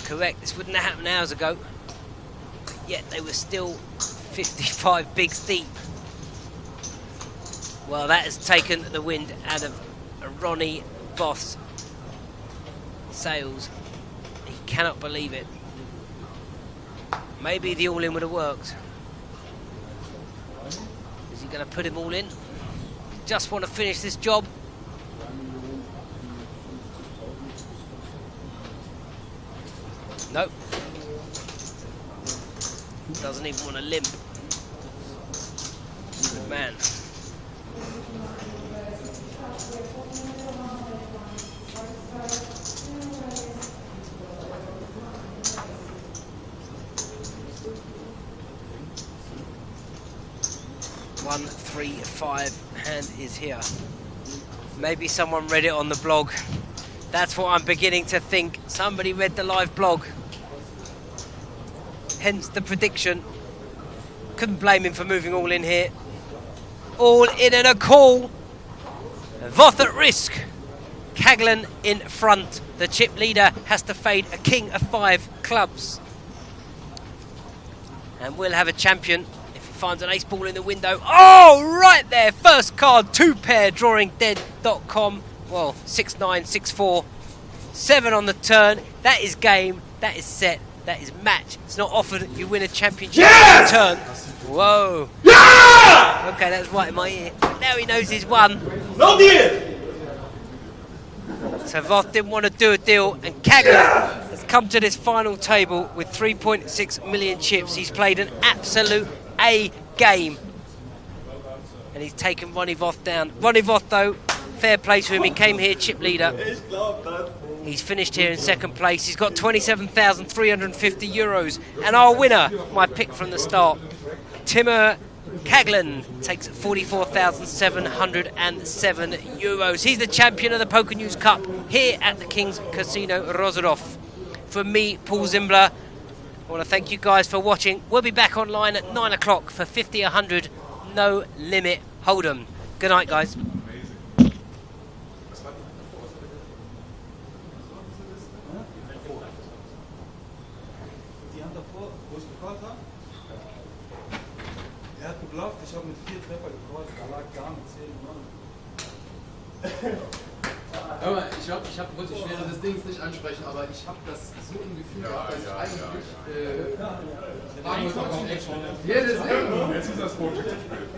Correct, this wouldn't have happened hours ago, but yet they were still 55 bigs deep. Well, that has taken the wind out of Ronnie Voth's sails. He cannot believe it. Maybe the all-in would have worked. Is he going to put him all in? Just want to finish this job. Nope. Doesn't even want to limp. Good man. One, 3, 5 hand is here. Maybe someone read it on the blog. That's what I'm beginning to think. Somebody read the live blog. Hence the prediction. Couldn't blame him for moving all in here. All in and a call. Voth at risk. Caglan in front. The chip leader has to fade a king of 5 clubs. And we'll have a champion if he finds an ace ball in the window. Oh, right there. First card, 2 pair, drawingdead.com. Well, 6-9, 6-4, 7 on the turn. That is game. That is set. That is match. It's not offered. You win a championship on the turn. Whoa. Yeah! Okay, that's right in my ear. Now he knows he's won. No deal! So Voth didn't want to do a deal, and Caglan has come to this final table with 3.6 million chips. He's played an absolute A game. And he's taken Ronnie Voth down. Ronnie Voth, though, fair play to him. He came here chip leader. He's finished here in second place. He's got 27,350 euros. And our winner, my pick from the start, Timur Caglan, takes 44,707 euros. He's the champion of the Pokernews Cup here at the King's Casino Rozerov. From me, Paul Zimbler, I want to thank you guys for watching. We'll be back online at 9 o'clock for 50, 100, no limit hold'em. Good night, guys. Ich habe mit 4 Treffer gecallt, da lag gar mit 10 Mann. Hör mal, wollte die Schwere des Dings nicht ansprechen, aber ich habe das so im Gefühl gehabt, dass ich eigentlich fragen muss, ob ich echt jedes Ende. Jetzt ist das Poker gespielt.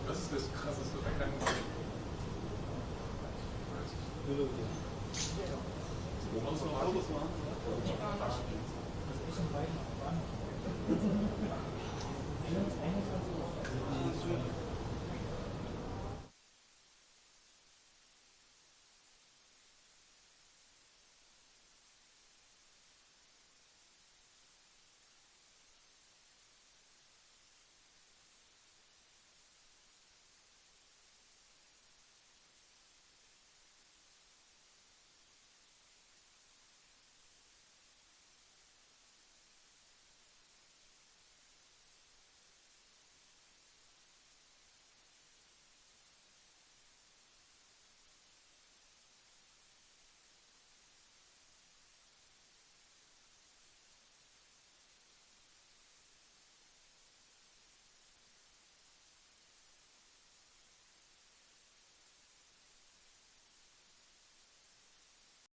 Das ist das krasseste Erkennen.